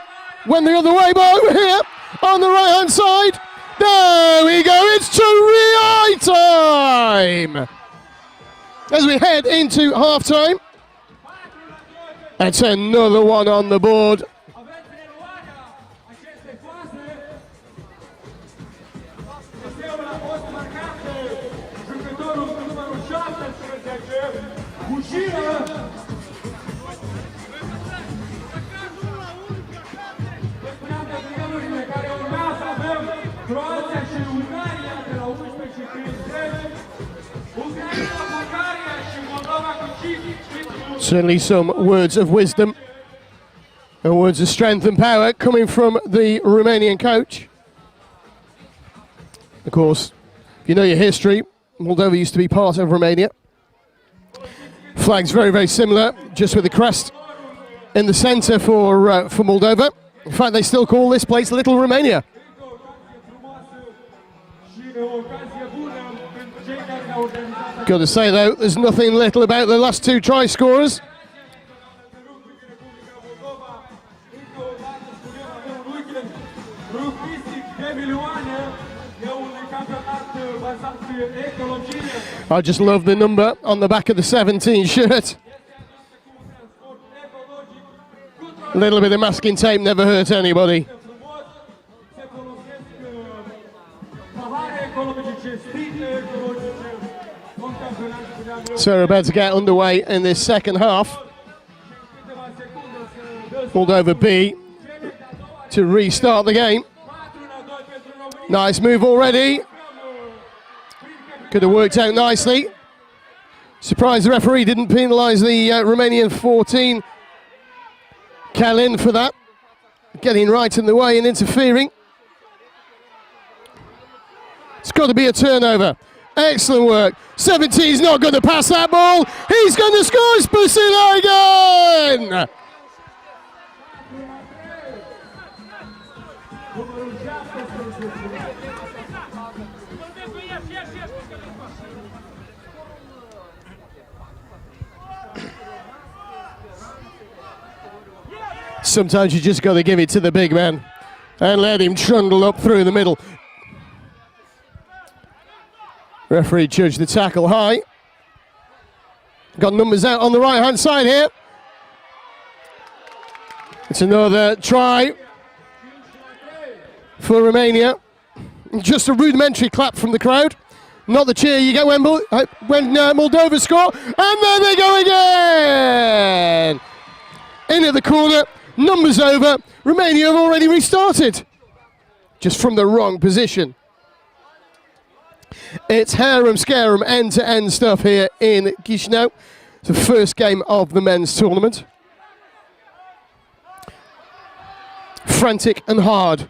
Went the other way, but over here on the right hand side. There we go, it's Chisinau time! As we head into half time. That's another one on the board. Croatia și Hungary de la 11:30, Bulgaria, Bulgaria și Moldova cu Cyprus. Certainly some words of wisdom and words of strength and power coming from the Romanian coach. Of course, if you know your history, Moldova used to be part of Romania. Flag's very, very similar, just with the crest in the centre for Moldova. In fact, they still call this place Little Romania. Got to say though, there's nothing little about the last two try scorers. I just love the number on the back of the 17 shirt. A little bit of masking tape never hurt anybody. So we're about to get underway in this second half. Moldova B to restart the game. Nice move already. Could have worked out nicely. Surprised the referee didn't penalise the Romanian 14 Kalin for that. Getting right in the way and interfering. It's got to be a turnover. Excellent work. 17's not going to pass that ball. He's going to score. It's Busila again. Sometimes you just got to give it to the big man and let him trundle up through the middle. Referee judged the tackle high. Got numbers out on the right-hand side here. It's another try for Romania. Just a rudimentary clap from the crowd. Not the cheer you get when Moldova score. And there they go again! In at the corner. Numbers over. Romania have already restarted. Just from the wrong position. It's harem scarum end-to-end stuff here in Chisinau. It's the first game of the men's tournament. Frantic and hard.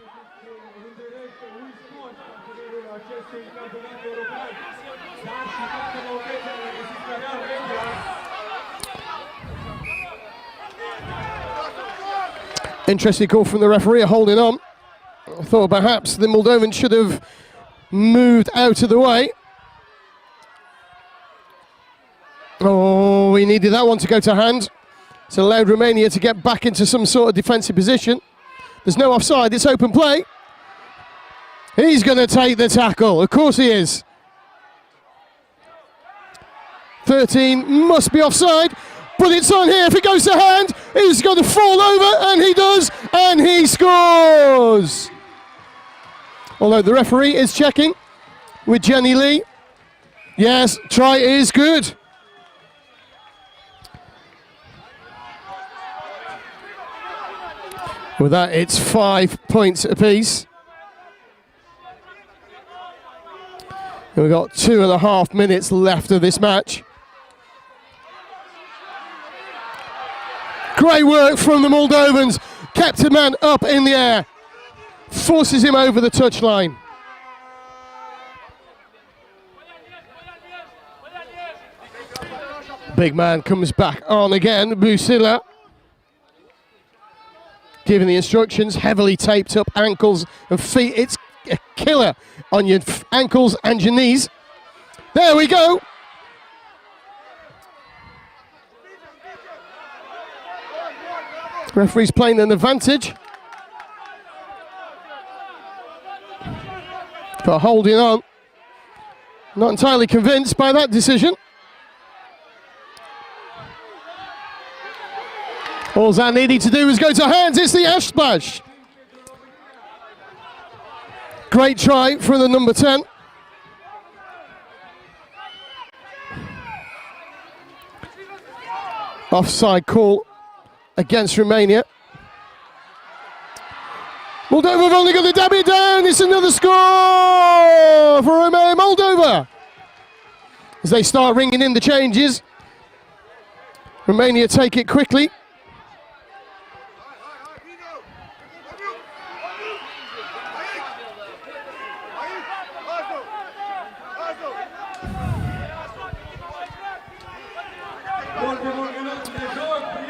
Interesting call from the referee, holding on. I thought perhaps the Moldovan should have moved out of the way. Oh, we needed that one to go to hand. It's allowed Romania to get back into some sort of defensive position. There's no offside, it's open play. He's going to take the tackle, of course he is. 13 must be offside. But it's on here. If it goes to hand, he's going to fall over, and he does, and he scores. Although the referee is checking with Jenny Lee. Yes, try is good. With that, it's 5 points apiece. We've got 2.5 minutes left of this match. Great work from the Moldovans. Kept a man up in the air. Forces him over the touchline. Big man comes back on again. Busila. Giving the instructions. Heavily taped up ankles and feet. It's a killer on your ankles and your knees. There we go. Referee's playing an advantage. But holding on. Not entirely convinced by that decision. All that needed to do was go to hands. It's the ash splash. Great try for the number 10. Offside call against Romania. Moldova have only got to dab it down. It's another score for Moldova. As they start ringing in the changes. Romania take it quickly.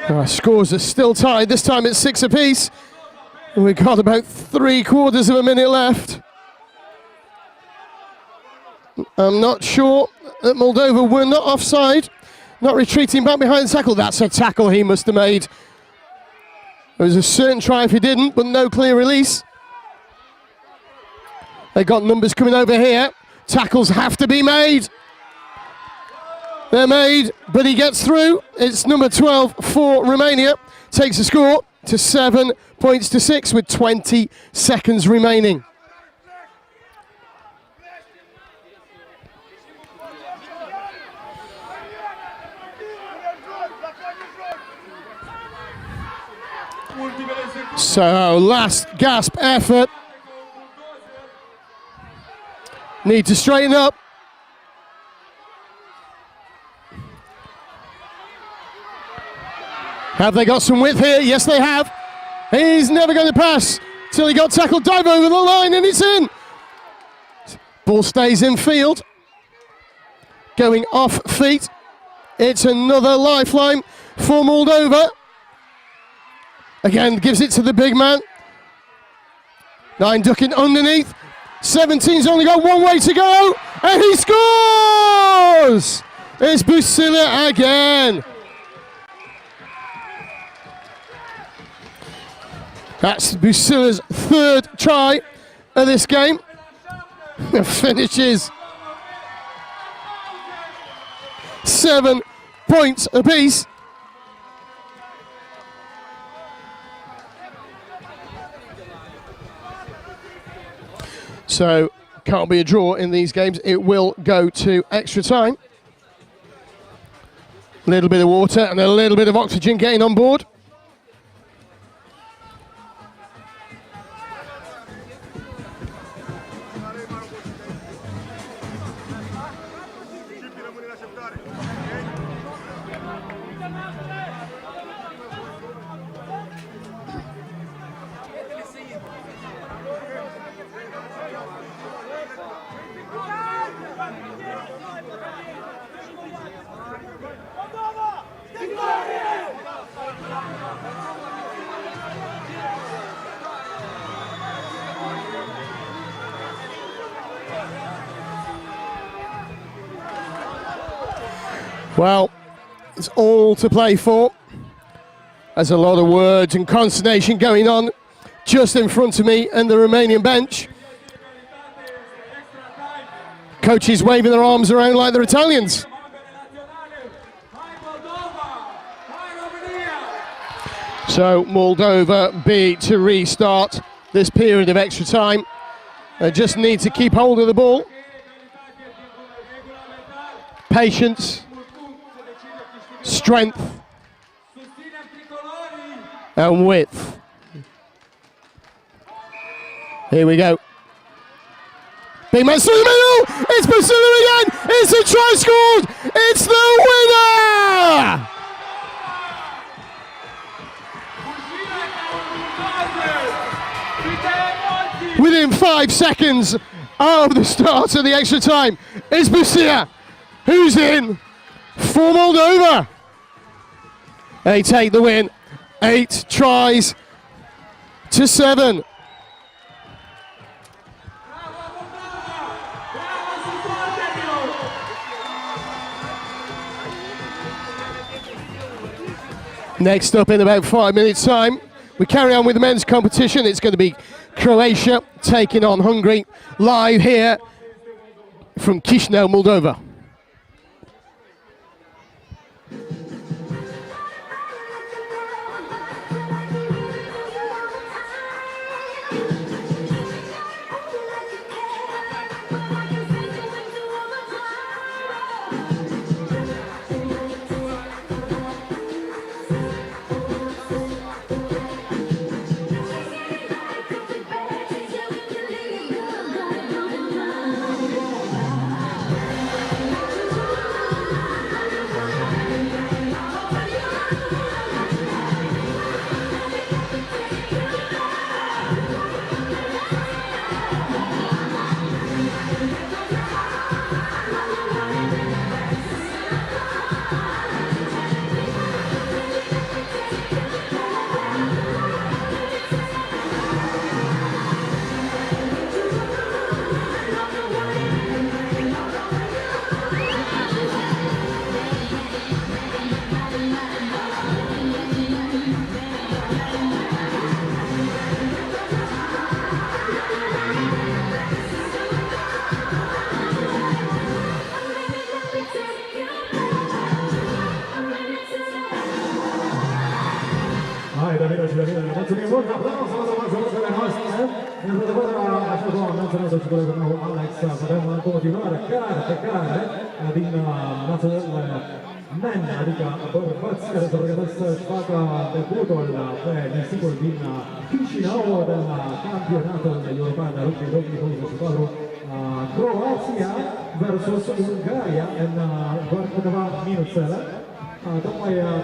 Our scores are still tied, this time it's 6 apiece. And we've got about 3/4 of a minute left. I'm not sure that Moldova were not offside, not retreating back behind the tackle. That's a tackle he must have made. There was a certain try if he didn't, but no clear release. They've got numbers coming over here. Tackles have to be made. They're made, but he gets through. It's number 12 for Romania. Takes the score to 7 points to 6 with 20 seconds remaining. So, last gasp effort. Need to straighten up. Have they got some width here? Yes, they have. He's never going to pass till he got tackled. Dive over the line and it's in. Ball stays in field. Going off feet. It's another lifeline for Moldova. Again, gives it to the big man. 9 ducking underneath. 17's only got one way to go. And he scores! It's Busila again. That's Busila's 3rd try of this game. Finishes 7 points apiece. So, can't be a draw in these games. It will go to extra time. A little bit of water and a little bit of oxygen getting on board. Well, it's all to play for. There's a lot of words and consternation going on just in front of me and the Romanian bench. Coaches waving their arms around like they're Italians. So Moldova B to restart this period of extra time. They just need to keep hold of the ball. Patience. Strength and width. Here we go. Big man through the middle. It's Busila again. It's a try scored. It's the winner. Within 5 seconds of the start of the extra time, it's Busila who's in for Moldova. They take the win. 8 tries to 7. Next up in about 5 minutes time, we carry on with the men's competition. It's going to be Croatia taking on Hungary, live here from Chisinau, Moldova. Într-adevăr, așa cum am menționat și colegul meu Alex, vedem în continuare care din naționalele men, adică bărbați care se pregătesc să-și facă debutul pe nisipul din Chisinau de la campionatul european de rugby 2024, Croatia versus Bulgaria în doar câteva minuțele. Tocmai de aia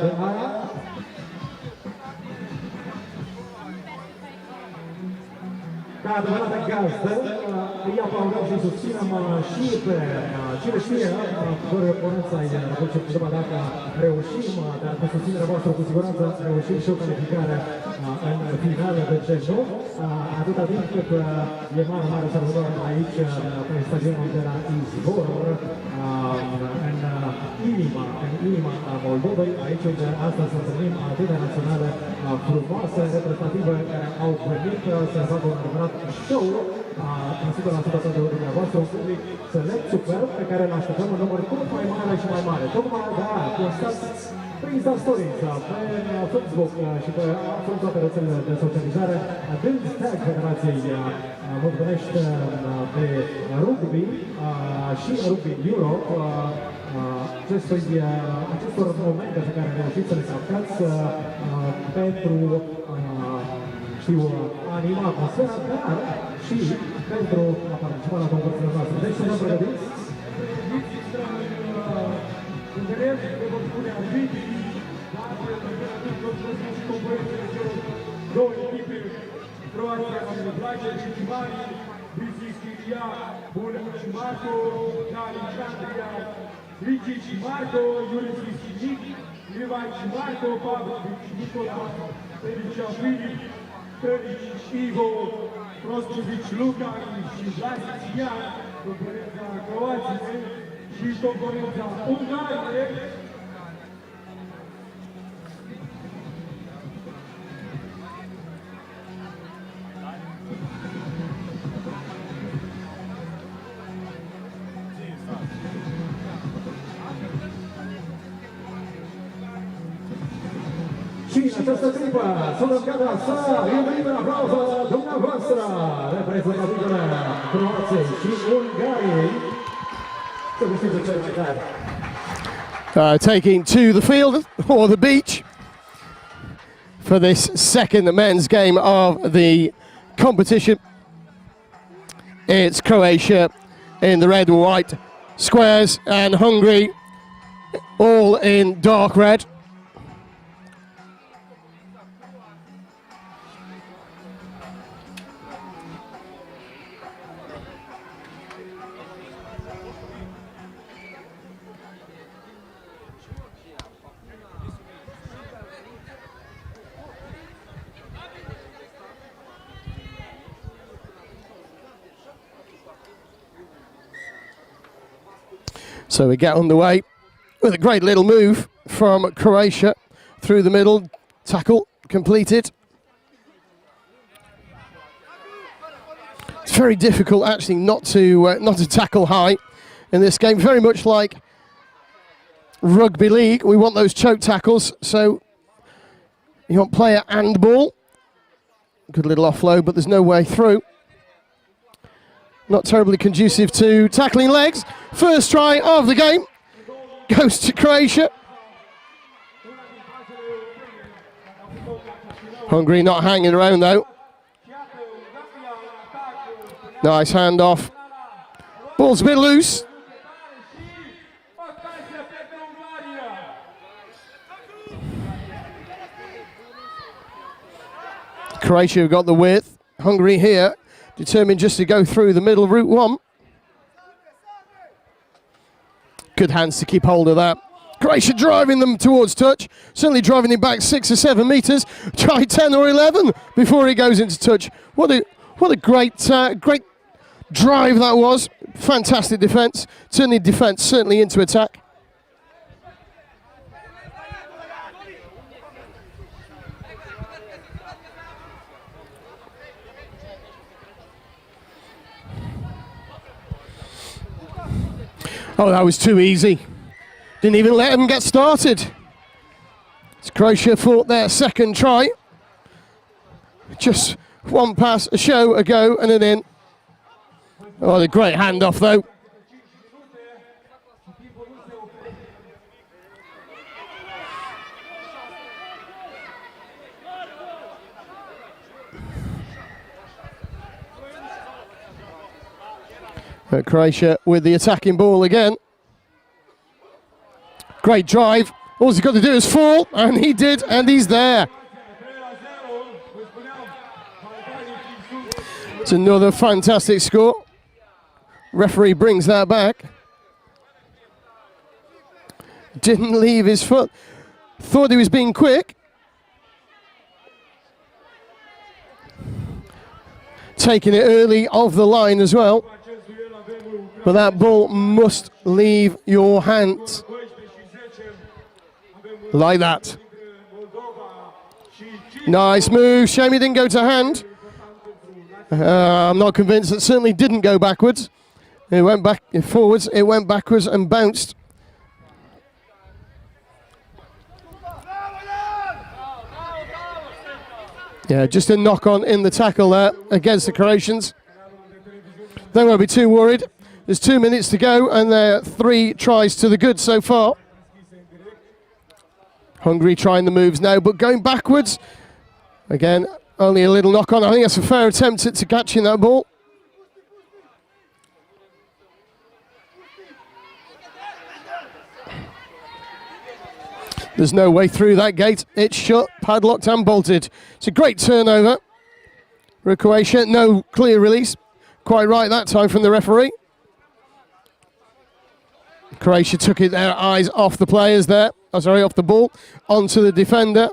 ca adevărată gazdă, îi aplaudăm și susținem și pe cine știe, fără oponența ai Republicii Moldova, dacă reușim, dar cu susținerea voastră cu siguranță reușim și o calificare în finală, de ce nu? Atâta timp cât e mare sărbătoare aici, pe stadionul de la Izvor, în inima Moldovei, aici unde astăzi să întâlnim atâtea naționale frumoase, reprezentative, care au venit să facă un adevărat show, în 100% pentru dumneavoastră, un public select, superb, pe care îl așteptăm în număr tot mai mare și mai mare. Tocmai, da, constați prin Insta Stories, pe Facebook și pe absolut toate rețelele de socializare, dând tag Federației Moldovenești de Rugby și Rugby Europe, acestor momente pe care reușiți să le captați pentru a anima atmosfera, dar și pentru a participa la concursurile noastre. Deci să ne pregătiți. Două echipe, Croația, Bulgaria, Chisinau, Brisilia, Bulgaria și Marco, Alexandria, Rici și Marco, Iuris Visinic, Levaj și Marco, Pavel și Nicola, Perici Filip, Perici Ivo, Prostovici Luca și Vlasic Ian, concurența Croației și concurența Ungariei. Și în această clipă suntem gata să iubim în aplauză dumneavoastră reprezentativele Croației și Ungariei. Să câștige cel mai tare. Taking to the field or the beach for this second men's game of the competition. It's Croatia in the red and white squares and Hungary all in dark red. So we get underway with a great little move from Croatia through the middle, tackle completed. It's very difficult actually not to tackle high in this game, very much like rugby league. We want those choke tackles, so you want player and ball. Good little offload, but there's no way through. Not terribly conducive to tackling legs. First try of the game goes to Croatia. Hungary not hanging around though. Nice handoff. Ball's a bit loose. Croatia have got the width. Hungary here, determined just to go through the middle, route one. Good hands to keep hold of that. Croatia driving them towards touch, certainly driving him back 6 or 7 metres. Try 10 or 11 before he goes into touch. What a great drive that was. Fantastic defence, turning defence certainly into attack. Oh, that was too easy. Didn't even let them get started. Croatia fought their second try. Just One pass, a show, a go, and an in. Oh, a great handoff though. Croatia with the attacking ball again. Great drive. All he's got to do is fall, and he did, and he's there. It's another fantastic score. Referee brings that back. Didn't leave his foot. Thought he was being quick. Taking it early off the line as well. But that ball must leave your hands. Like that. Nice move. Shame he didn't go to hand. I'm not convinced. It certainly didn't go backwards. It went back forwards. It went backwards and bounced. Yeah, just a knock on in the tackle there against the Croatians. They won't be too worried. There's 2 minutes to go, and they're 3 tries to the good so far. Hungary trying the moves now, but going backwards. Again, only a little knock on. I think that's a fair attempt at catching that ball. There's no way through that gate. It's shut, padlocked and bolted. It's a great turnover for Croatia. No clear release. Quite right that time from the referee. Croatia took their eyes off the players there. Oh, sorry, off the ball. Onto the defender.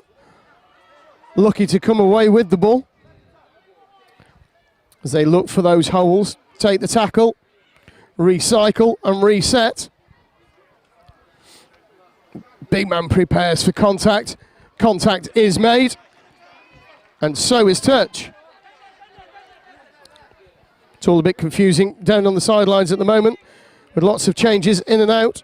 Lucky to come away with the ball. As they look for those holes. Take the tackle. Recycle and reset. Big man prepares for contact. Contact is made. And so is touch. It's all a bit confusing down on the sidelines at the moment, with lots of changes in and out.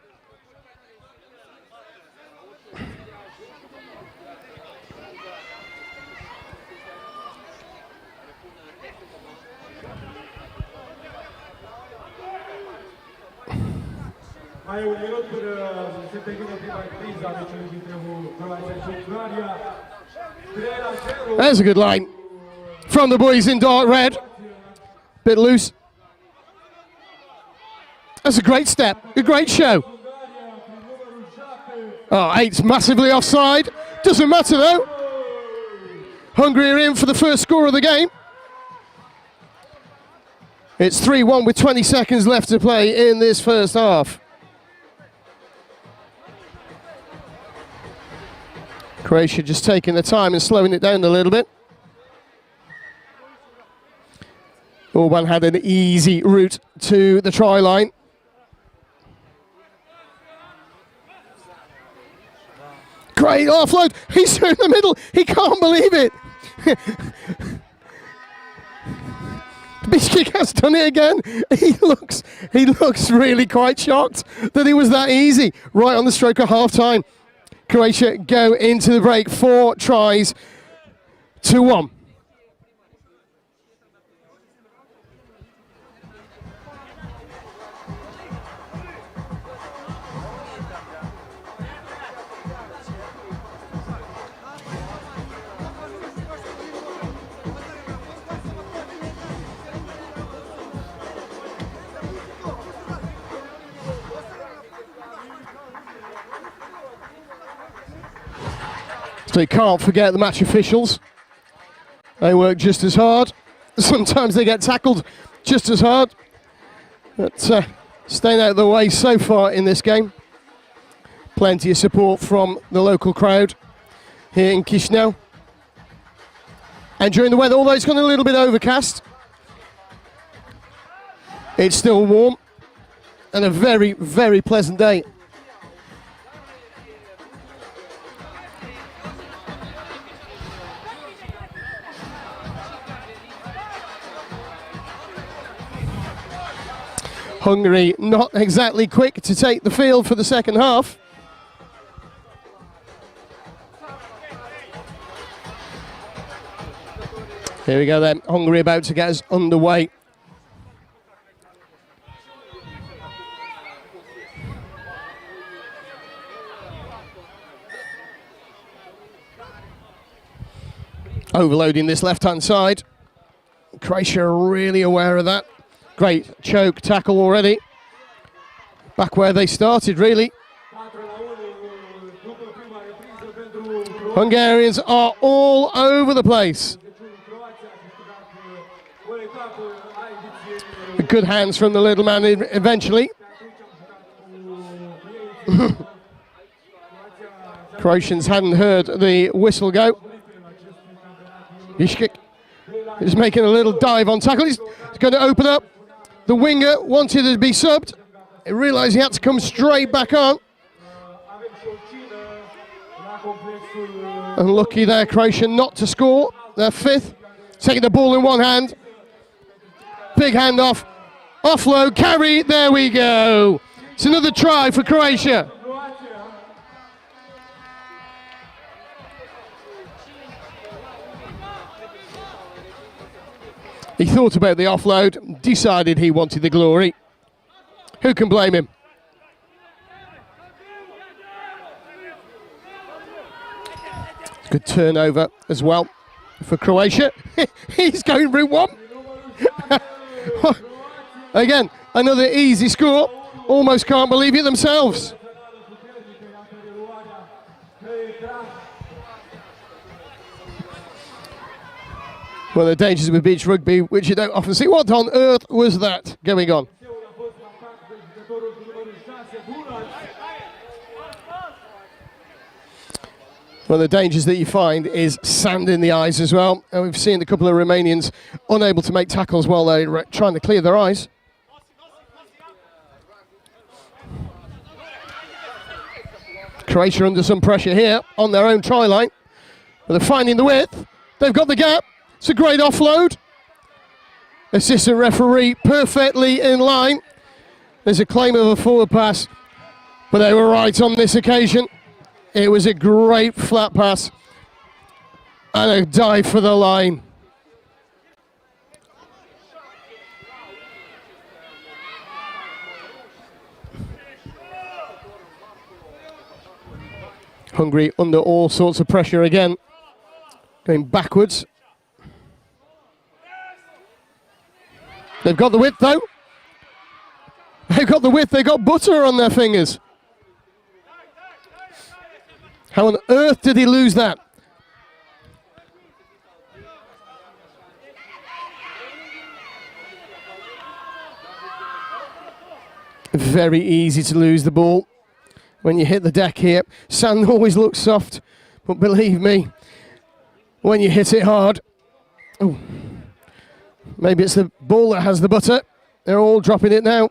Mai e un minut până se termină prima repriză a meciului dintre Croația și Bulgaria. 3-0. There's a good line from the boys in dark red. Bit loose. That's a great step, a great show. Oh, 8's massively offside. Doesn't matter though. Hungary are in for the first score of the game. It's 3-1 with 20 seconds left to play in this first half. Croatia just taking the time and slowing it down a little bit. Orban had an easy route to the try line. Great offload. He's in the middle. He can't believe it. Bishkek has done it again. He looks really quite shocked that it was that easy. Right on the stroke of half time. Croatia go into the break. 4 tries to 1. So you can't forget the match officials. They work just as hard. Sometimes they get tackled just as hard. But staying out of the way so far in this game. Plenty of support from the local crowd here in Chisinau. And during the weather, although it's gone a little bit overcast, it's still warm and a very, very pleasant day. Hungary not exactly quick to take the field for the second half. Here we go then, Hungary about to get us underway. Overloading this left-hand side. Croatia are really aware of that. Great choke tackle already. Back where they started, really. Hungarians are all over the place. Good hands from the little man eventually. Croatians hadn't heard the whistle go. Ishkik is making a little dive on tackle. He's going to open up. The winger wanted to be subbed. He realised he had to come straight back on. Unlucky there, Croatia, not to score. Their fifth. Taking the ball in one hand. Big hand off. Offload, carry, there we go. It's another try for Croatia. He thought about the offload, decided he wanted the glory. Who can blame him? Good turnover as well for Croatia. He's going route one. Again, another easy score. Almost can't believe it themselves. One of the dangers with beach rugby, which you don't often see. What on earth was that going on? One of the dangers that you find is sand in the eyes as well. And we've seen a couple of Romanians unable to make tackles while they're trying to clear their eyes. Croatia under some pressure here on their own try line. But they're finding the width. They've got the gap. It's a great offload. Assistant referee perfectly in line. There's a claim of a forward pass, but they were right on this occasion. It was a great flat pass and a dive for the line. Hungary under all sorts of pressure again, going backwards. They've got the width though. They've got the width, they've got butter on their fingers. How on earth did he lose that? Very easy to lose the ball when you hit the deck here. Sand always looks soft, but believe me, when you hit it hard, oh, maybe it's the ball that has the butter. They're all dropping it now.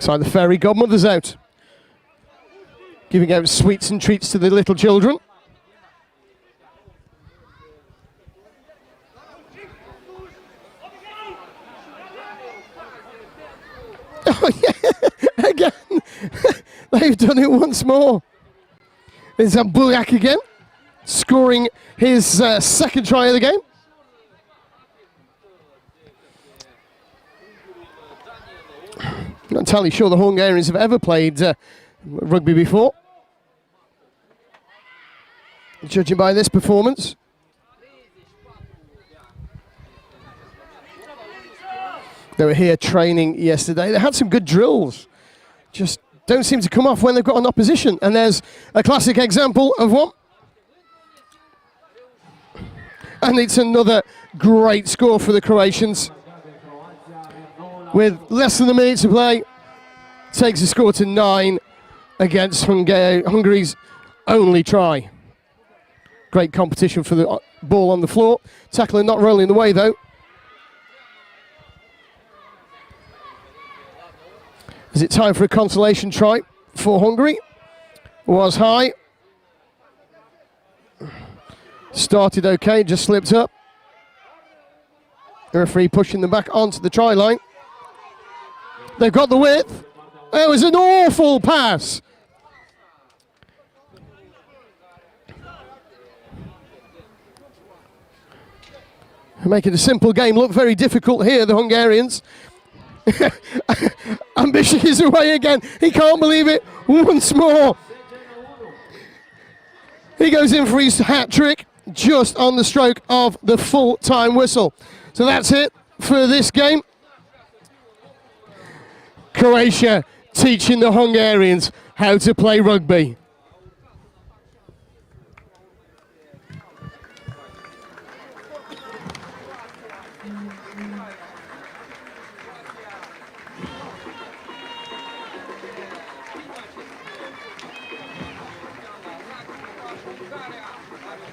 So the fairy godmother's out, giving out sweets and treats to the little children. Oh yeah, again, they've done it once more. There's Bulgaria again, scoring his second try of the game. I'm not entirely sure the Hungarians have ever played rugby before, judging by this performance. They were here training yesterday. They had some good drills, just don't seem to come off when they've got an opposition. And there's a classic example of one. And it's another great score for the Croatians. With less than a minute to play, takes the score to 9 against Hungary's only try. Great competition for the ball on the floor. Tackling not rolling away though. Is it time for a consolation try for Hungary? Was high. Started okay, just slipped up. The referee pushing them back onto the try line. They've got the width. It was an awful pass. Making a simple game look very difficult here, the Hungarians. Ambition is away again. He can't believe it. Once more. He goes in for his hat trick just on the stroke of the full-time whistle. So that's it for this game. Croatia teaching the Hungarians how to play rugby.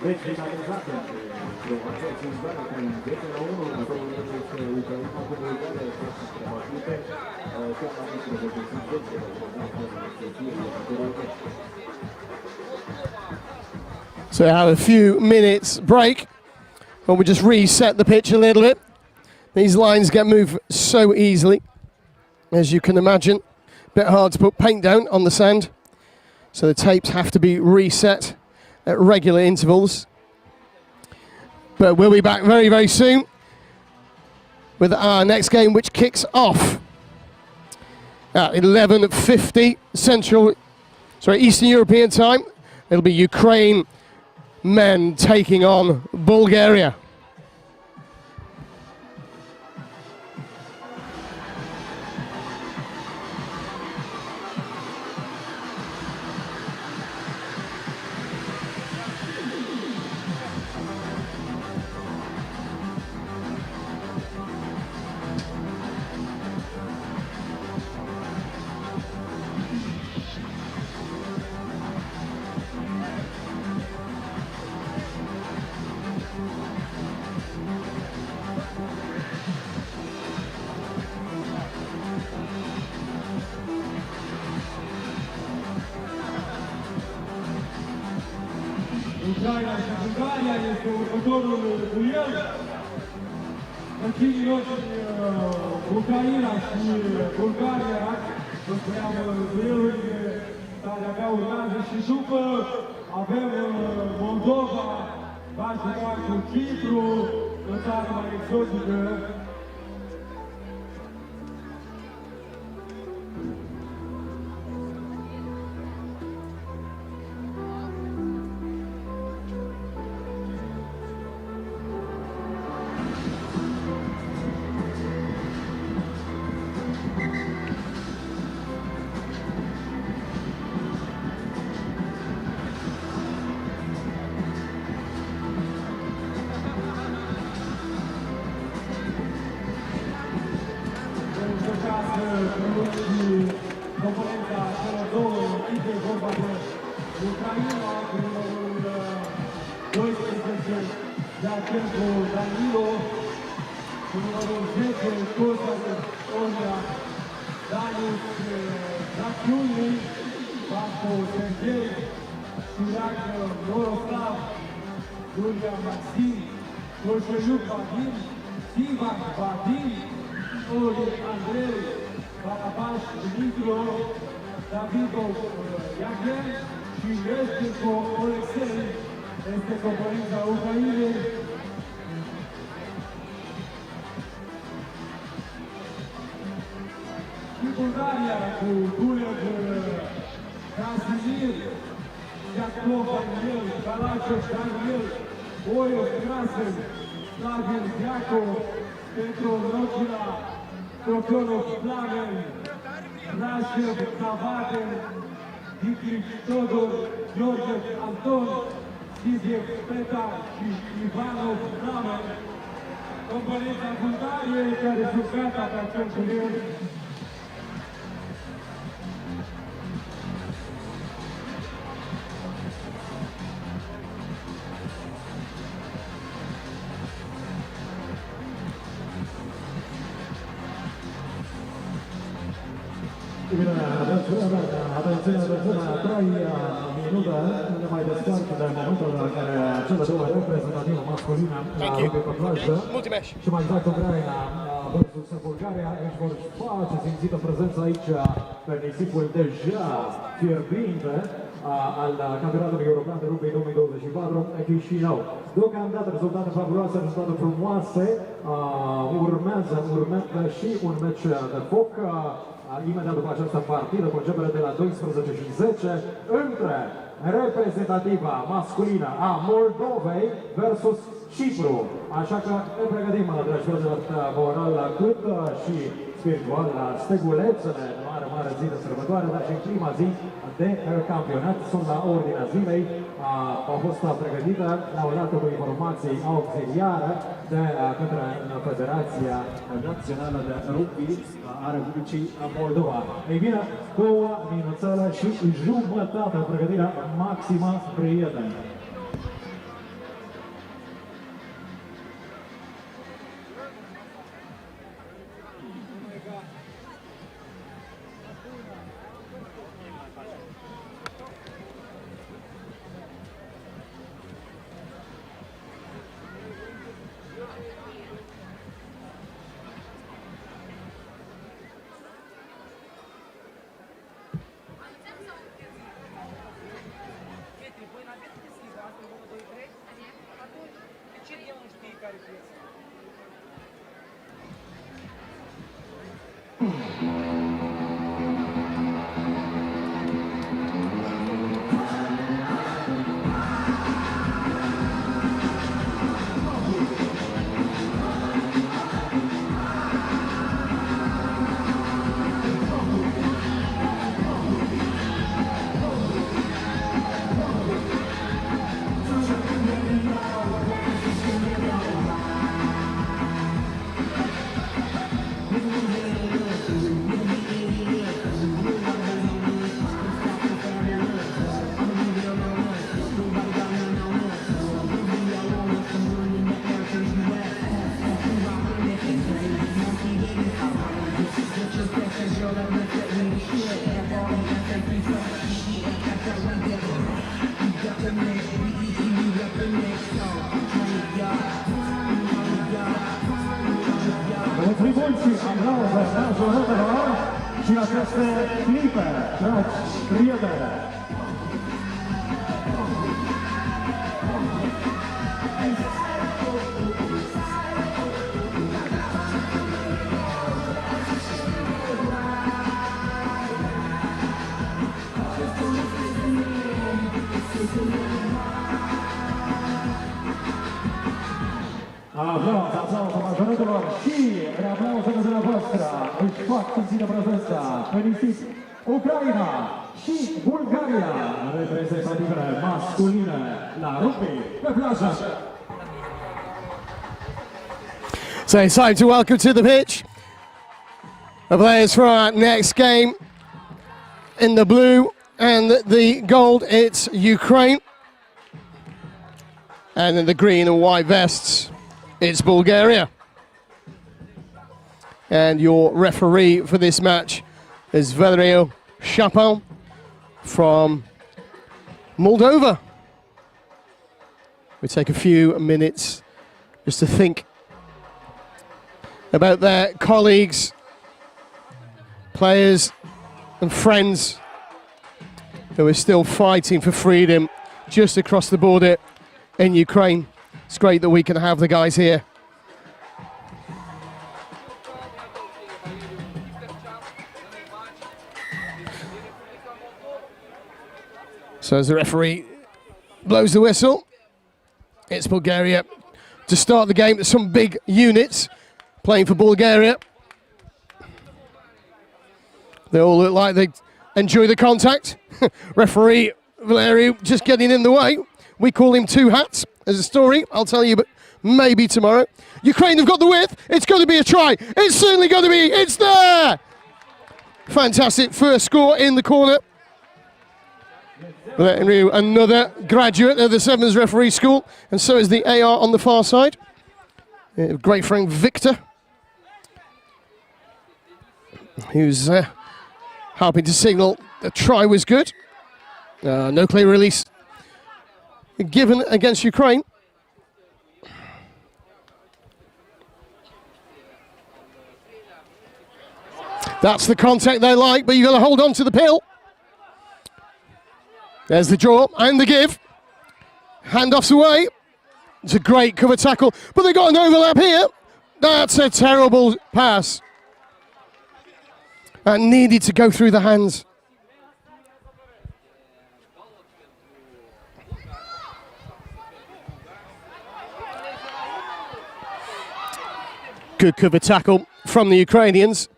Deci, finalizația Croația și Bulgaria, care 10-1, acolo este Ucraina cu Bulgaria, este străbătute, chiar la meciul de So we have a few minutes break, but we just reset the pitch a little bit. These lines get moved so easily, as you can imagine. Bit hard to put paint down on the sand, so the tapes have to be reset at regular intervals. But we'll be back very, very soon with our next game, which kicks off at 11:50 Eastern European time. It'll be Ukraine men taking on Bulgaria. Ucraina și Bulgaria este următorul duel. Copiii noștri Ucraina și Bulgaria spuneam dueluri care abia urmează și după avem Moldova, va juca cu Cipru, o țară mai exotică. Componenta celor două echipe, vorba de Ucraina, cu numărul 12, Iacenco Danilo, cu numărul 10, Costa de Olia, Danius Zaciuni, Vasco Sergei, Surac Noroslav, Iulia Maxim, Coșeliuc Vadim, Sivac Vadim, Oli Andrei, Barabaș Dimitro, Davidov Iaghen și Reștenco Olexei este componenta Ucrainei. Și Bulgaria cu Gulev Casimir, Iacov Daniel, Kalachov Daniel, Boios Krasen, Slavin Diacov, Petro Nocila, Prokhorov Plamen, Rashev Kavaden, Dietrich Todor, George Anton, Siziev Petar și Ivanov Plamen. Componenta Bulgariei care sunt gata pe acel duel. Atențiune, 3 minute, ne mai descarcă de momentul în care cele două reprezentative masculine pe comprised și mai exact Ucraina versus Bulgaria își vor face simțită prezența aici pe nisipul deja fierbinte al campionatului european de rugby 2024 Chisinau. Deocamdată rezultate fabuloase, rezultate frumoase. Urmează și un meci de foc. Imediat după această partidă, cu începere de la 12:10, între reprezentativa masculină a Moldovei versus Cipru. Așa că ne pregătim, dragi prieteni, moral cât și spiritual, la stegulețele în mare zi de sărbătoare, dar și în prima zi de campionat. Sunt la ordinea zilei, au fost pregătite la o dată cu informații auxiliare de către Federația Națională de Rugby a Republicii Moldova. Ei bine, 2 minuțele și jumătate pregătirea maximă, prieteni. Și aceste clipe, dragi prieteni. Aplauze majoretelor și reaplauzele dumneavoastră își fac simțită prezența pe nisip Ucraina și Bulgaria, reprezentativele masculine la rugby pe plajă. So it's time to welcome to the pitch the players for our next game. In the blue and the gold, it's Ukraine. And in the green and white vests, it's Bulgaria. And your referee for this match is Valerio Chapin from Moldova. We take a few minutes just to think about their colleagues, players and friends who are still fighting for freedom just across the border in Ukraine. It's great that we can have the guys here. So as the referee blows the whistle, it's Bulgaria to start the game. Some big units playing for Bulgaria. They all look like they enjoy the contact. Referee Valerio just getting in the way. We call him Two Hats. There's a story, I'll tell you, but maybe tomorrow. Ukraine have got the width. It's going to be a try. It's certainly going to be. It's there. Fantastic first score in the corner. Another graduate of the Sevens Referee School, and so is the AR on the far side. Great friend Victor, who's helping to signal the try was good. No clear release given against Ukraine. That's the contact they like, but you've got to hold on to the pill. There's the draw and the give. Handoffs away. It's a great cover tackle, but they got an overlap here. That's a terrible pass. That needed to go through the hands. Good cover tackle from the Ukrainians.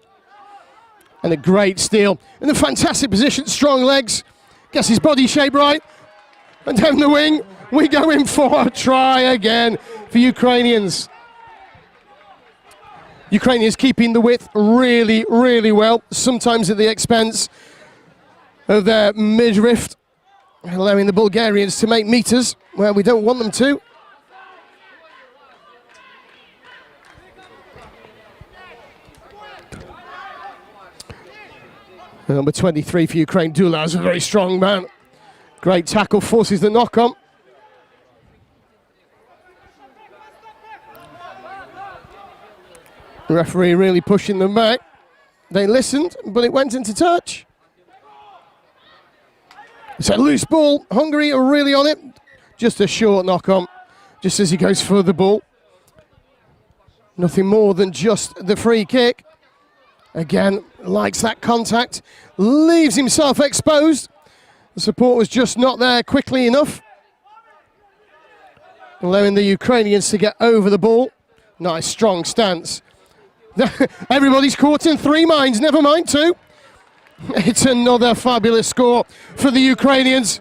And a great steal. In a fantastic position, strong legs. Gets his body shape right. And down the wing, we go in for a try again for Ukrainians. Ukrainians keeping the width really, really well, sometimes at the expense of their midriff, allowing the Bulgarians to make meters where we don't want them to. Number 23 for Ukraine, Dula is a very strong man. Great tackle, forces the knock-on. The referee really pushing them back. They listened, but it went into touch. It's a loose ball. Hungary are really on it. Just a short knock-on, just as he goes for the ball. Nothing more than just the free kick. Again, likes that contact. Leaves himself exposed. The support was just not there quickly enough. Allowing the Ukrainians to get over the ball. Nice, strong stance. Everybody's caught in three minds, never mind two. It's another fabulous score for the Ukrainians.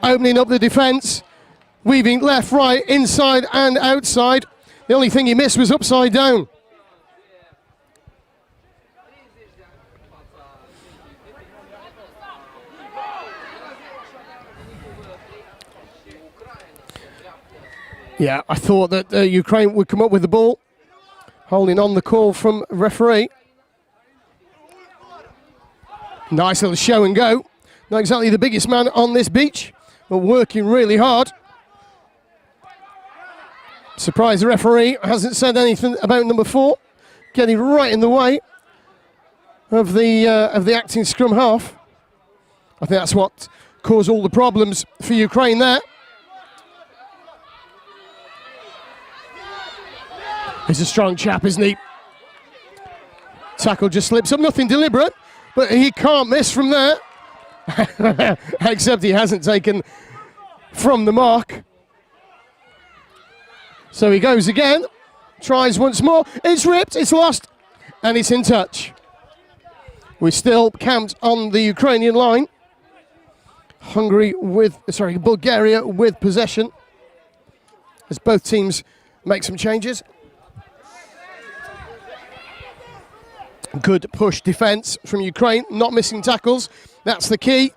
Opening up the defence, weaving left, right, inside and outside. The only thing he missed was upside down. Yeah, I thought that Ukraine would come up with the ball. Holding on the call from referee. Nice little show and go. Not exactly the biggest man on this beach, but working really hard. Surprised the referee hasn't said anything about number 4. Getting right in the way of the acting scrum half. I think that's what caused all the problems for Ukraine there. He's a strong chap, isn't he? Tackle just slips up, nothing deliberate, but he can't miss from there. Except he hasn't taken from the mark. So he goes again, tries once more, it's ripped, it's lost, and it's in touch. We still camped on the Ukrainian line. Bulgaria with possession. As both teams make some changes. Good push defence from Ukraine, not missing tackles. That's the key.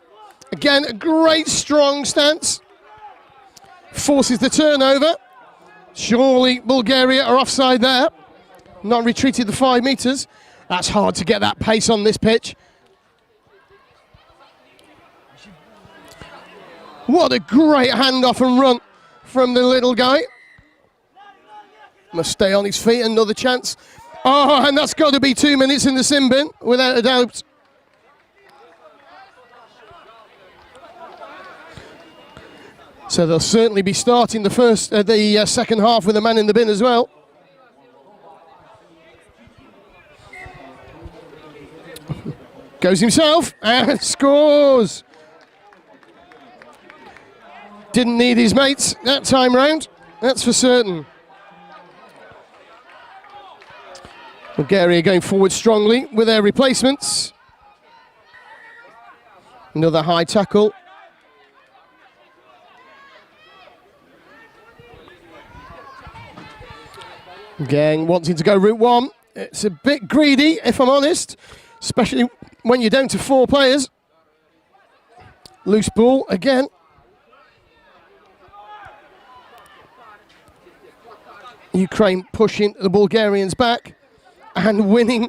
Again, a great strong stance. Forces the turnover. Surely Bulgaria are offside there. Not retreated the 5 metres. That's hard to get that pace on this pitch. What a great handoff and run from the little guy. Must stay on his feet, another chance. Oh, and that's got to be 2 minutes in the sin bin, without a doubt. So they'll certainly be starting the second half with a man in the bin as well. Goes himself and scores. Didn't need his mates that time round, that's for certain. Bulgaria going forward strongly with their replacements. Another high tackle. Gang wanting to go route 1. It's a bit greedy, if I'm honest, especially when you're down to 4 players. Loose ball again. Ukraine pushing the Bulgarians back and winning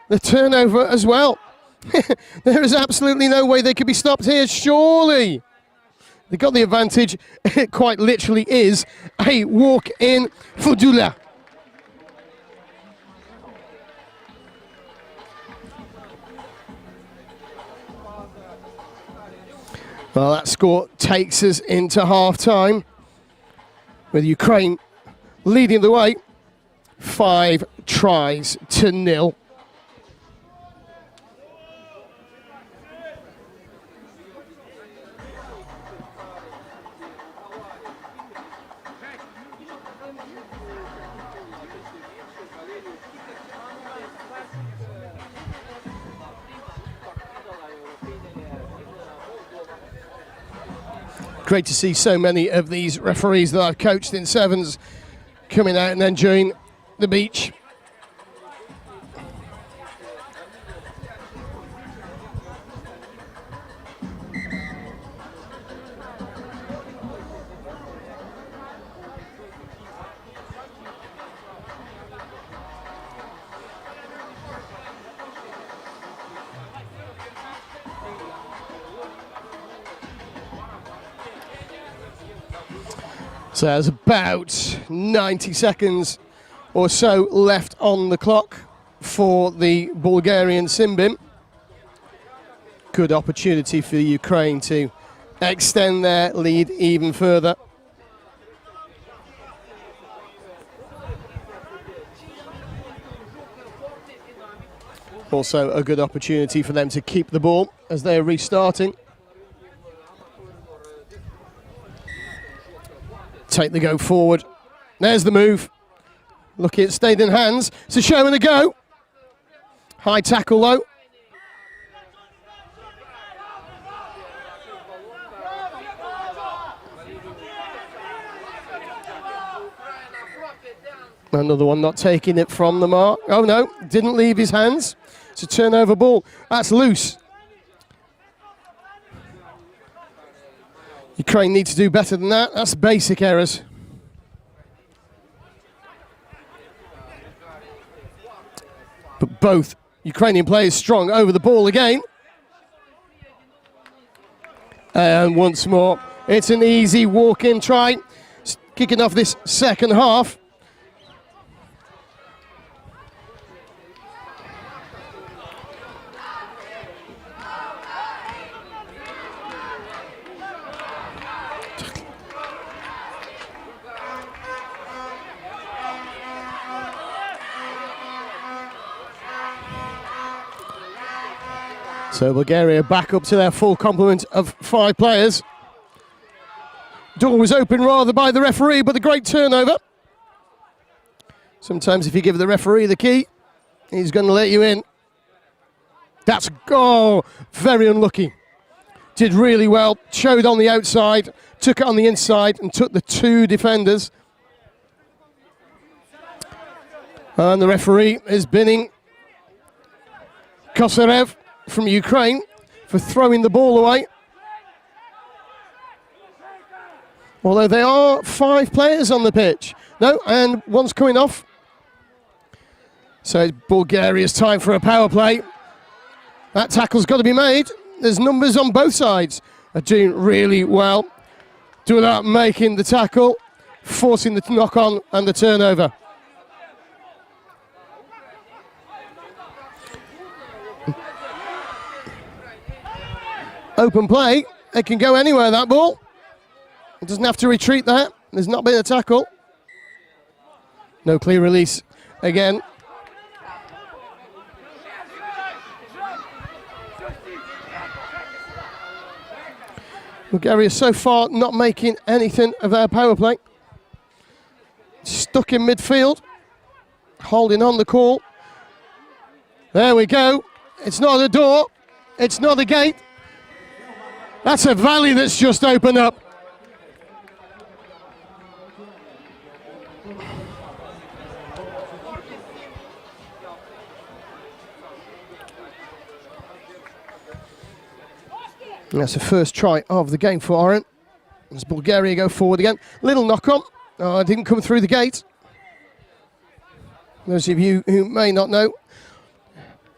the turnover as well. There is absolutely no way they could be stopped here, surely. They got the advantage. It quite literally is a walk in for Dula. Well, that score takes us into half-time. with Ukraine leading the way, 5-0. Great to see so many of these referees that I've coached in sevens coming out and enjoying the beach. So there's about 90 seconds or so left on the clock for the Bulgarian Simbin. Good opportunity for Ukraine to extend their lead even further. Also a good opportunity for them to keep the ball as they're restarting. Take the go forward. There's the move. Lucky it stayed in hands. It's a show and a go. High tackle though. Another one not taking it from the mark. Oh no, didn't leave his hands. It's a turnover ball. That's loose. Ukraine need to do better than that. That's basic errors. But both Ukrainian players strong over the ball again. And once more, it's an easy walk-in try. Kicking off this second half. So Bulgaria back up to their full complement of 5 players. Door was open rather by the referee, but a great turnover. Sometimes if you give the referee the key, he's going to let you in. That's very unlucky. Did really well, showed on the outside, took it on the inside and took the 2 defenders. And the referee is binning Kosarev from Ukraine for throwing the ball away. Although there are 5 players on the pitch. No, and one's coming off. So it's Bulgaria's time for a power play. That tackle's got to be made. There's numbers on both sides. They're doing really well. without making the tackle, forcing the knock-on and the turnover. Open play, it can go anywhere, that ball. It doesn't have to retreat that. There's not been a tackle. No clear release again. Bulgaria so far not making anything of their power play. Stuck in midfield, holding on the call. There we go. It's not a door, it's not a gate. That's a valley that's just opened up. And that's the first try of the game for Oren. As Bulgaria go forward again. Little knock-on. Oh, didn't come through the gate. Those of you who may not know,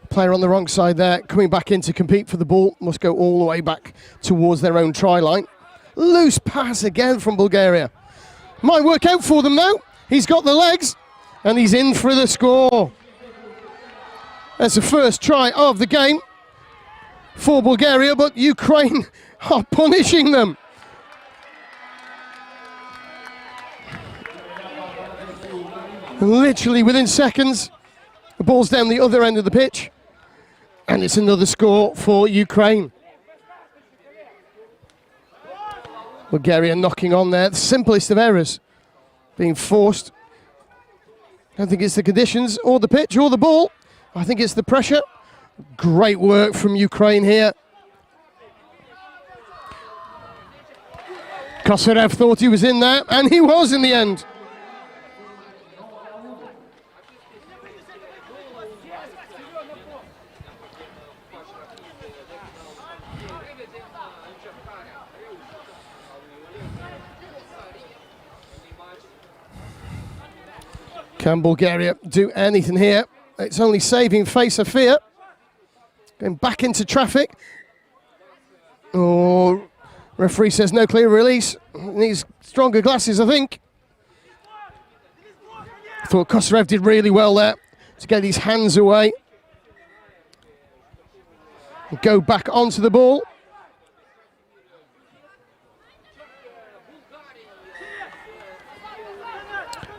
player on the wrong side there, coming back in to compete for the ball, must go all the way back towards their own try line. Loose pass again from Bulgaria. Might work out for them though. He's got the legs, and he's in for the score. That's the first try of the game for Bulgaria, but Ukraine are punishing them. And literally within seconds, the ball's down the other end of the pitch. And it's another score for Ukraine. Bulgaria knocking on there. The simplest of errors being forced. I don't think it's the conditions or the pitch or the ball. I think it's the pressure. Great work from Ukraine here. Kosarev thought he was in there, and he was in the end. Can Bulgaria do anything here? It's only saving face of fear. Going back into traffic. Oh, referee says no clear release. Needs stronger glasses, I think. Thought Kosarev did really well there to get his hands away. And go back onto the ball.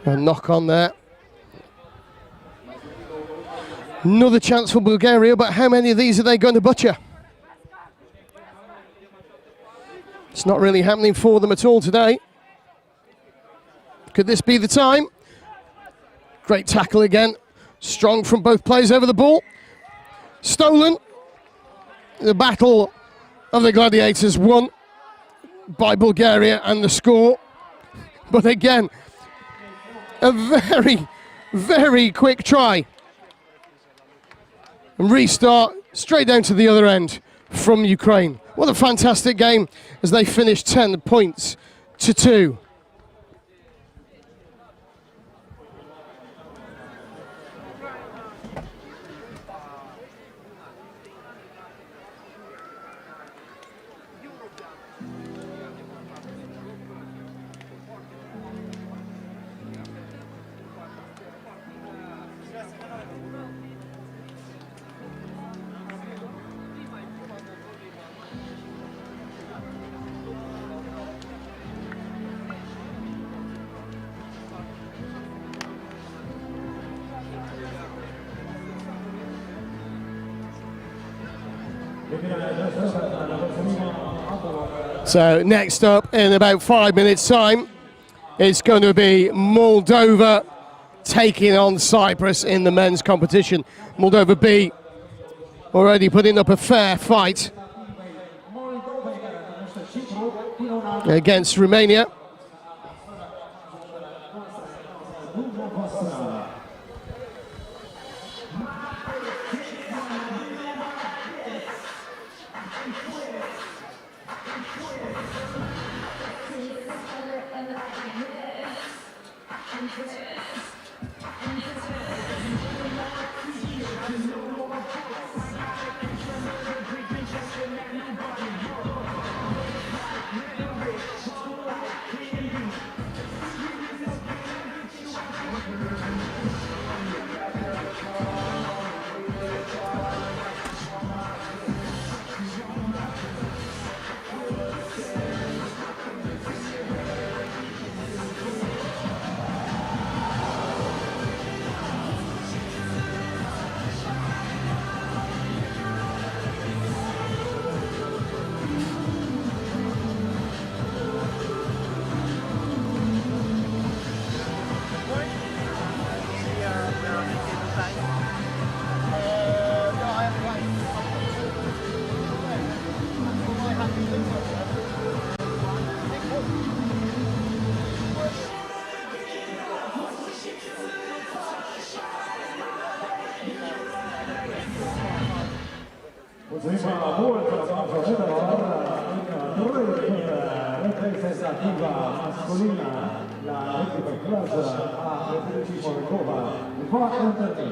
A knock on there. Another chance for Bulgaria, but how many of these are they going to butcher? It's not really happening for them at all today. Could this be the time? Great tackle again. Strong from both players over the ball. Stolen. The battle of the gladiators won by Bulgaria and the score. But again, a very, very quick try. And restart straight down to the other end from Ukraine. What a fantastic game as they finished 10 points to 2. So next up in about 5 minutes time, it's going to be Moldova taking on Cyprus in the men's competition. Moldova B already putting up a fair fight against Romania. rappresentativa mascolina, la Rugby Club a Republici Moldova va întâlni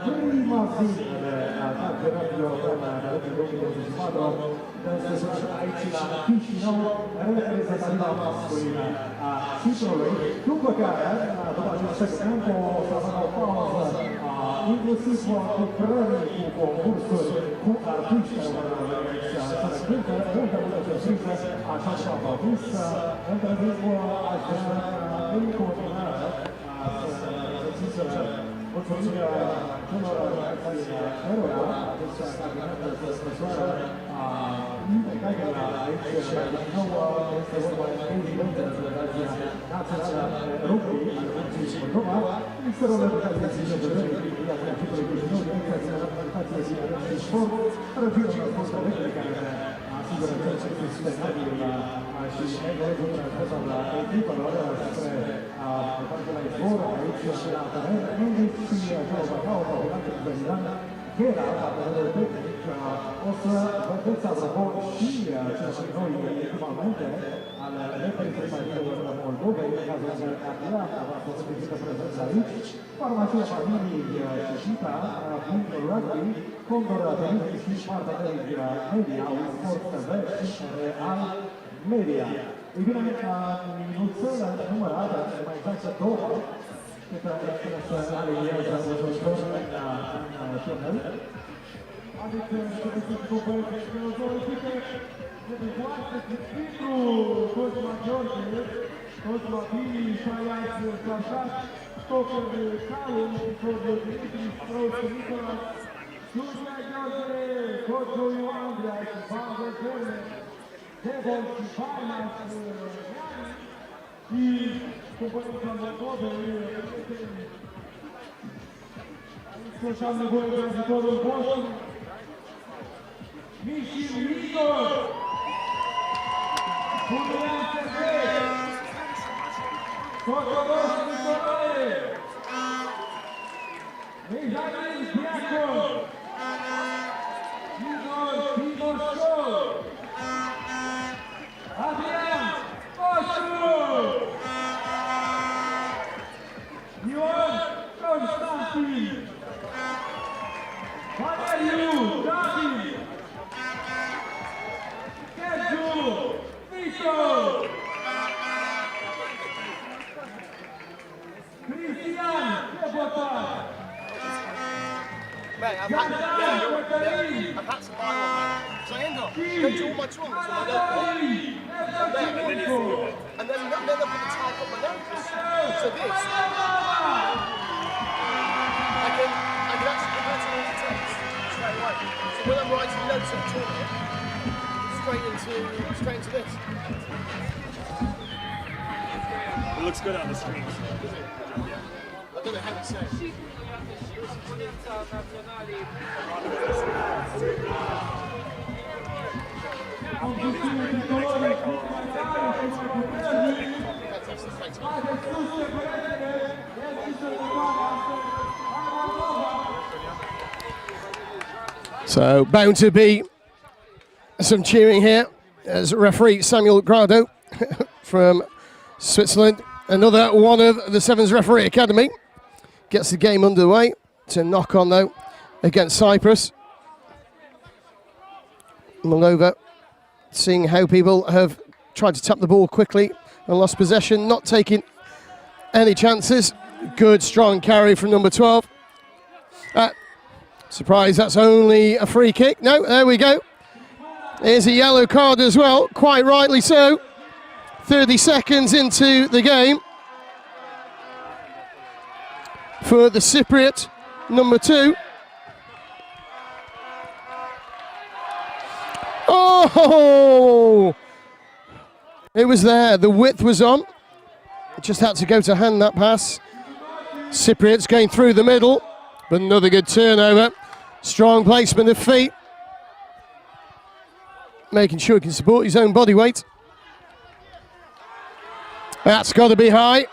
în prima zi de campionat european de Rugby 2024 desfășurat aici la Chisinau, reprezentativa masculină a Ciprului, după care, după acest segment, o să avem o pauză inclusiv cu prării, cu concursuri, cu artiști să ne cântă multe surprize, așa și am văzut. Între timp, aș vrea în continuare mulțumirea celor care erau adesea cabinetul de desfășoară integrarea aici, din nou este vorba de prezidentul de Federația Națională de Rugby al Republicii Moldova, Ministerul Educației și Cetățenii, iar principiul Chisinau, Direcția de Educație și Sport, revină la postul electric care asigură cel sustenabil și egalul transportul la echipelor spre partea la izvor, aici și la teren, unde și acolo Bacau, Paulatul Zăridan, Ghera, partenerul tehnic, o să vedeți apropo și cele noi echipamente ale reprezentativelor Moldovei, în cazul în care Adrian va posibilită prezența aici, farmacia familiei Chișita, Rugby, Condor Tenis și partenerii media, un sport TV și Real Media. Ei bine, nuțele numărate, mai exact două, câte să aliniază ușor în tunel. Adică, să comparați cu două echipe, de foarte Cipru, Cosma George, Cosma B, Șaiaț Sarșat, Stoker Calul, Cosma Dimitri, Strauss Nicolas, Iulia George, Cosmo Ioan Andrea și Pavel Verne, Devon și Barnas și compania Moldovei, aici am nevoie de ajutorul vostru, Miși Migor, Julian Sergei, Socoros Nicolae, Mihail Diacon, Igor Timoșov, Adrian Coșu, Ion Constantin, Valeriu David, Sergiu Vito, Cristian Cebotar, Mate, I've had to buy one, so I end up going to all my tournaments on my notebook, and then they'll put the type on my notebook. So this, I can actually convert it into text straight away. So when I'm writing notes of the tournament, straight into this. It looks good on the screen. I don't know how to say it. So bound to be some cheering here as referee Samuel Grado from Switzerland, another one of the Sevens Referee Academy, gets the game underway. To knock on though against Cyprus. Moldova seeing how people have tried to tap the ball quickly and lost possession, not taking any chances. Good strong carry from number 12. Surprise, that's only a free kick. No, there we go. Here's a yellow card as well, quite rightly so. 30 seconds into the game for the Cypriot, number 2. Oh! It was there, the width was on. Just had to go to hand that pass. Cypriot's going through the middle, but another good turnover. Strong placement of feet. Making sure he can support his own body weight. That's got to be high.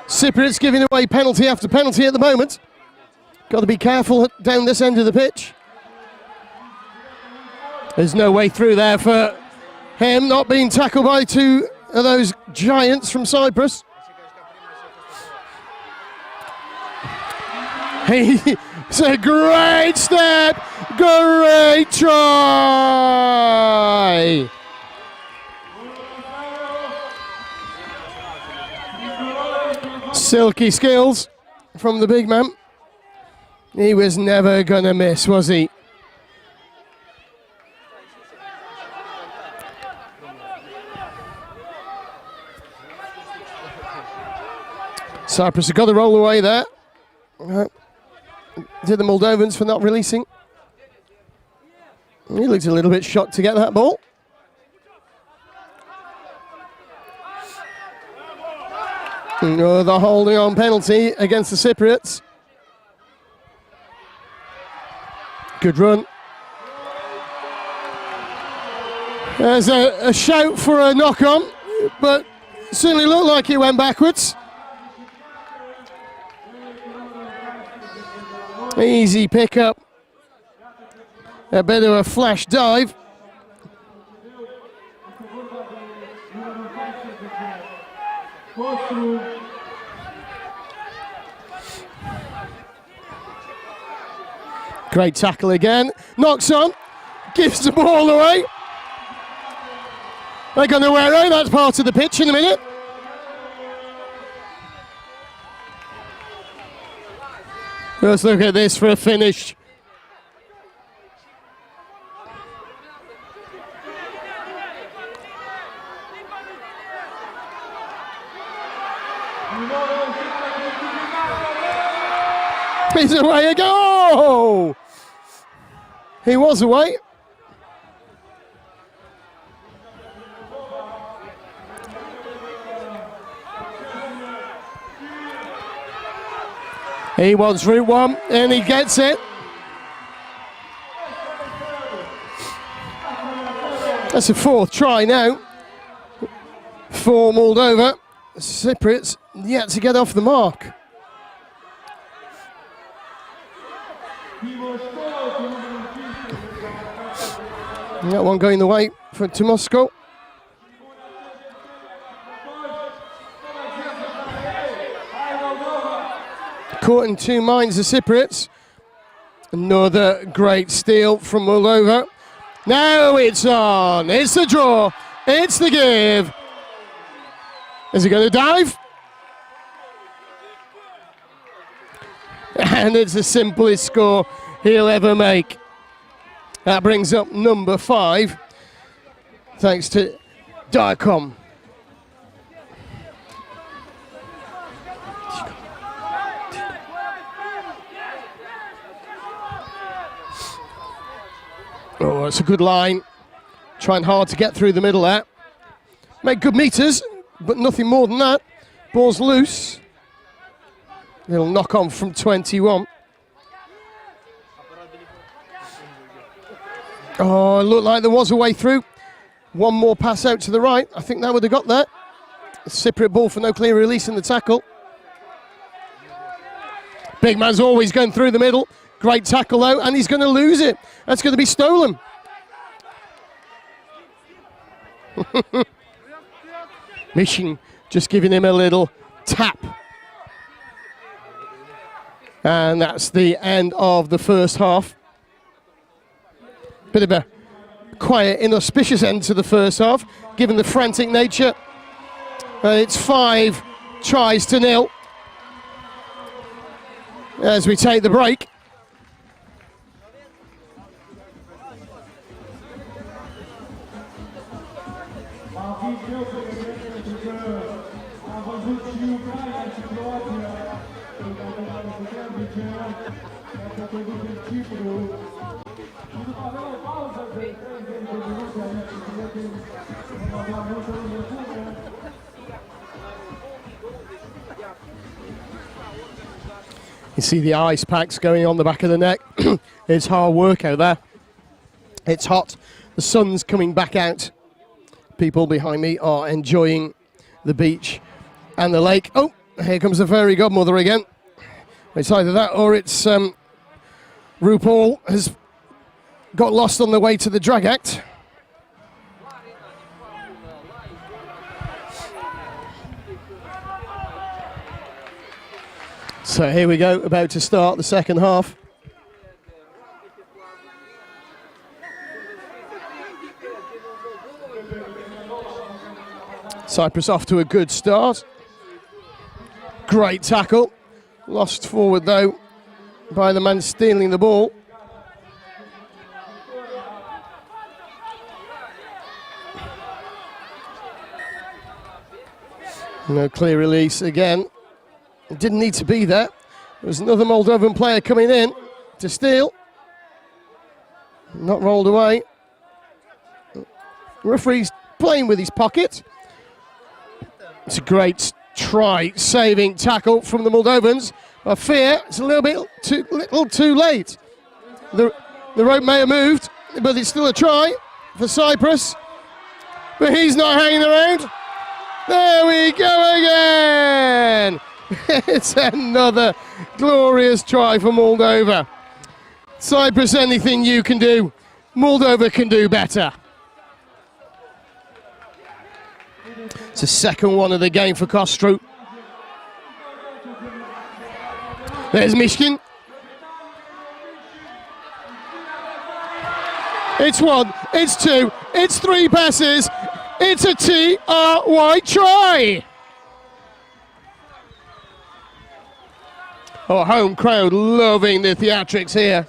Cypriot's giving away penalty after penalty at the moment. Got to be careful down this end of the pitch. There's no way through there for him, not being tackled by two of those giants from Cyprus. It's a great step, great try. Silky skills from the big man. He was never gonna miss, was he? Cyprus have got to roll away there. To the Moldovans for not releasing. He looked a little bit shocked to get that ball. The holding on penalty against the Cypriots. Good run. There's a shout for a knock on, but certainly looked like he went backwards. Easy pickup. A bit of a flash dive. Great tackle again. Knocks on. Gives the ball away. They're going to wear out that part of the pitch in a minute. Let's look at this for a finish. He's away again. Oh! He was away. He wants route one, and he gets it. That's a fourth try now for Moldova. Cypriots yet to get off the mark. That one going the way to Moscow. Caught in two minds, the Cypriots. Another great steal from Moldova. Now it's on. It's the draw. It's the give. Is he going to dive? And it's the simplest score he'll ever make. That brings up number 5, thanks to DAY1. Oh, it's a good line. Trying hard to get through the middle there. Make good meters, but nothing more than that. Ball's loose. Little knock on from 21. Oh, it looked like there was a way through. One more pass out to the right. I think that would have got there. A Cypriot ball for no clear release in the tackle. Big man's always going through the middle. Great tackle though, and he's going to lose it. That's going to be stolen. Mission just giving him a little tap. And that's the end of the first half. Bit of a quiet, inauspicious end to the first half, given the frantic nature. It's 5-0 as we take the break. You see the ice packs going on the back of the neck. It's hard work out there. It's hot. The sun's coming back out. People behind me are enjoying the beach and the lake. Oh, here comes the fairy godmother again. It's either that or it's RuPaul has got lost on the way to the drag act. So here we go, about to start the second half. Cyprus off to a good start. Great tackle. Lost forward though by the man stealing the ball. No clear release again. It didn't need to be there. There was another Moldovan player coming in to steal. Not rolled away. Referee's playing with his pocket. It's a great try-saving tackle from the Moldovans. I fear it's a little too late. The rope may have moved, but it's still a try for Cyprus. But he's not hanging around. There we go again. It's another glorious try for Moldova. Cyprus, anything you can do, Moldova can do better. It's the second one of the game for Kostru. There's Mishkin. It's one, it's two, it's three passes. It's a TRY try. Oh, home crowd loving the theatrics here.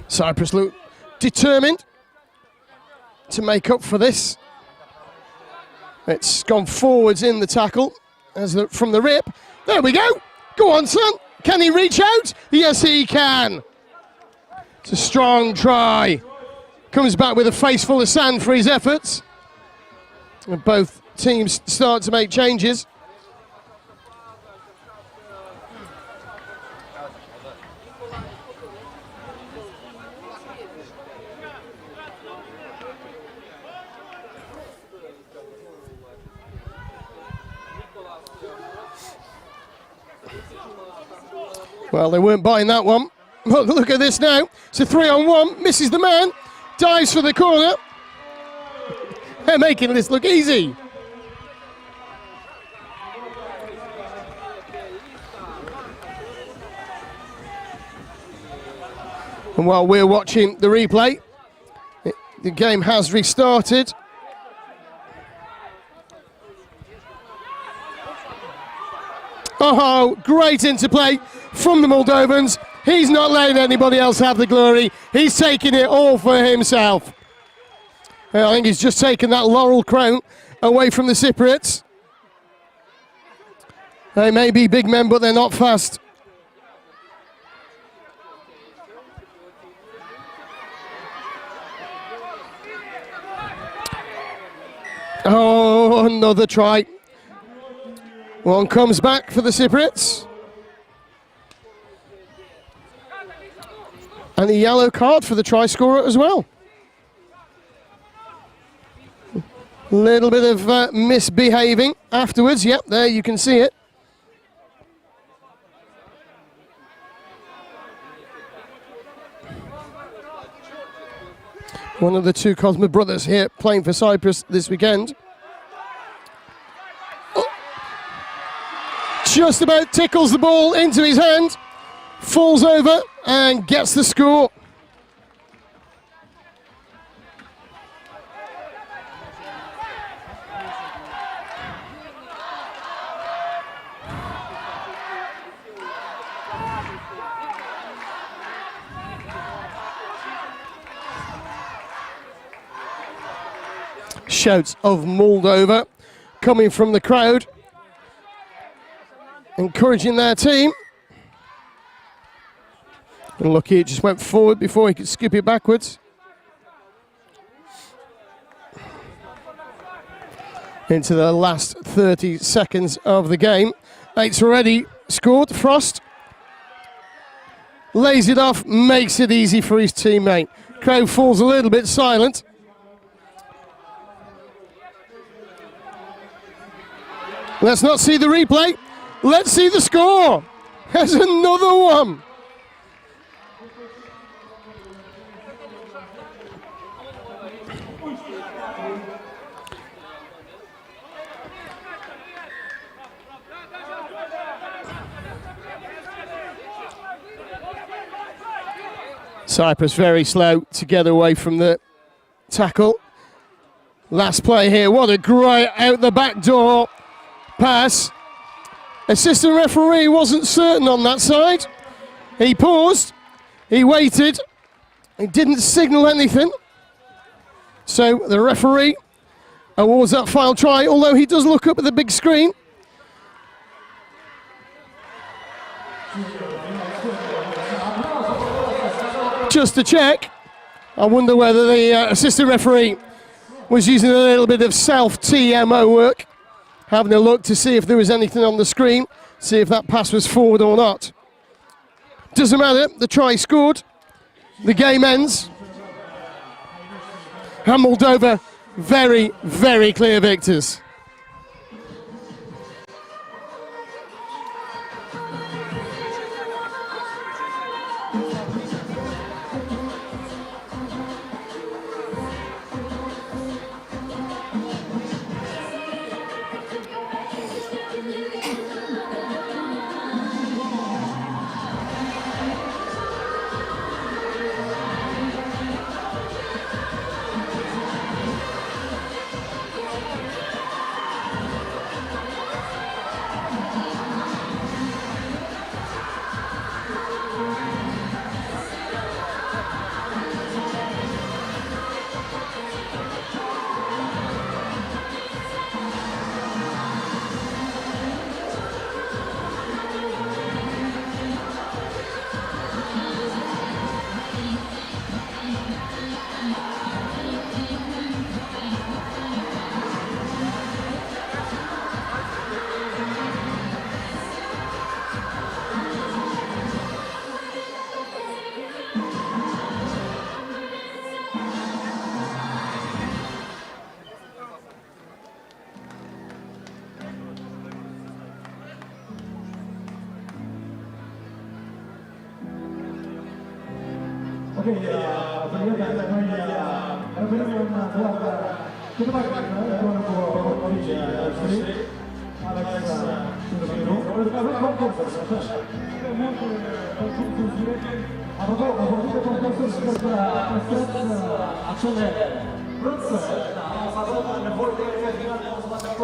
Cyprus look determined to make up for this. It's gone forwards in the tackle from the rip. There we go. Go on, son. Can he reach out? Yes, he can. It's a strong try. Comes back with a face full of sand for his efforts. And both teams start to make changes. Well, they weren't buying that one. But look at this now. It's a 3-on-1. Misses the man. Dives for the corner. They're making this look easy. And while we're watching the replay, the game has restarted. Oh, great interplay from the Moldovans. He's not letting anybody else have the glory. He's taking it all for himself. I think he's just taken that laurel crown away from the Cypriots. They may be big men, but they're not fast. Oh, another try. One comes back for the Cypriots. And a yellow card for the try scorer as well. A little bit of misbehaving afterwards. Yep, there you can see it. One of the two Cosma brothers here playing for Cyprus this weekend. Oh. Just about tickles the ball into his hand. Falls over and gets the score. Shouts of Moldova coming from the crowd, encouraging their team. And lucky it just went forward before he could skip it backwards. Into the last 30 seconds of the game. Eight's already scored. Frost lays it off, makes it easy for his teammate. Crowd falls a little bit silent. Let's not see the replay. Let's see the score. There's another one. Cyprus very slow to get away from the tackle. Last play here. What a great out the back door pass. Assistant referee wasn't certain on that side. He paused, He waited. He didn't signal anything. So the referee awards that final try, although he does look up at the big screen. Just to check, I wonder whether the assistant referee was using a little bit of self-TMO work, having a look to see if there was anything on the screen, see if that pass was forward or not. Doesn't matter, the try scored, the game ends, and Moldova very, very clear victors.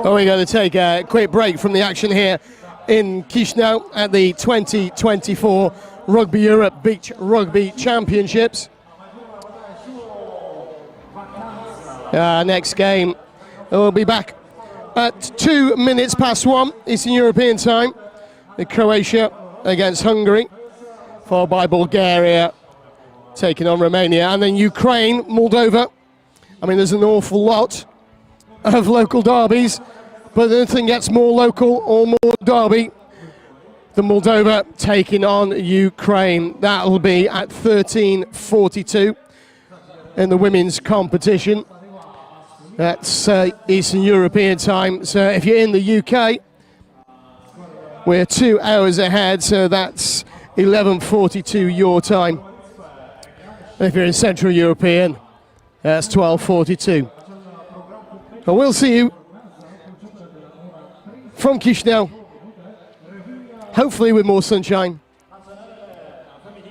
Well, we're going to take a quick break from the action here in Chisinau at the 2024 Rugby Europe Beach Rugby Championships. Next game, we'll be back at 2 minutes past 1 Eastern European time. Croatia against Hungary, followed by Bulgaria taking on Romania, and then Ukraine, Moldova. I mean, there's an awful lot of local derbies, but nothing gets more local or more derby than Moldova taking on Ukraine. That'll be at 13:42 in the women's competition. That's Eastern European time. So if you're in the UK, we're 2 hours ahead, so that's 11:42 your time. And if you're in Central European, that's 12:42. But we'll see you from Chisinau, hopefully with more sunshine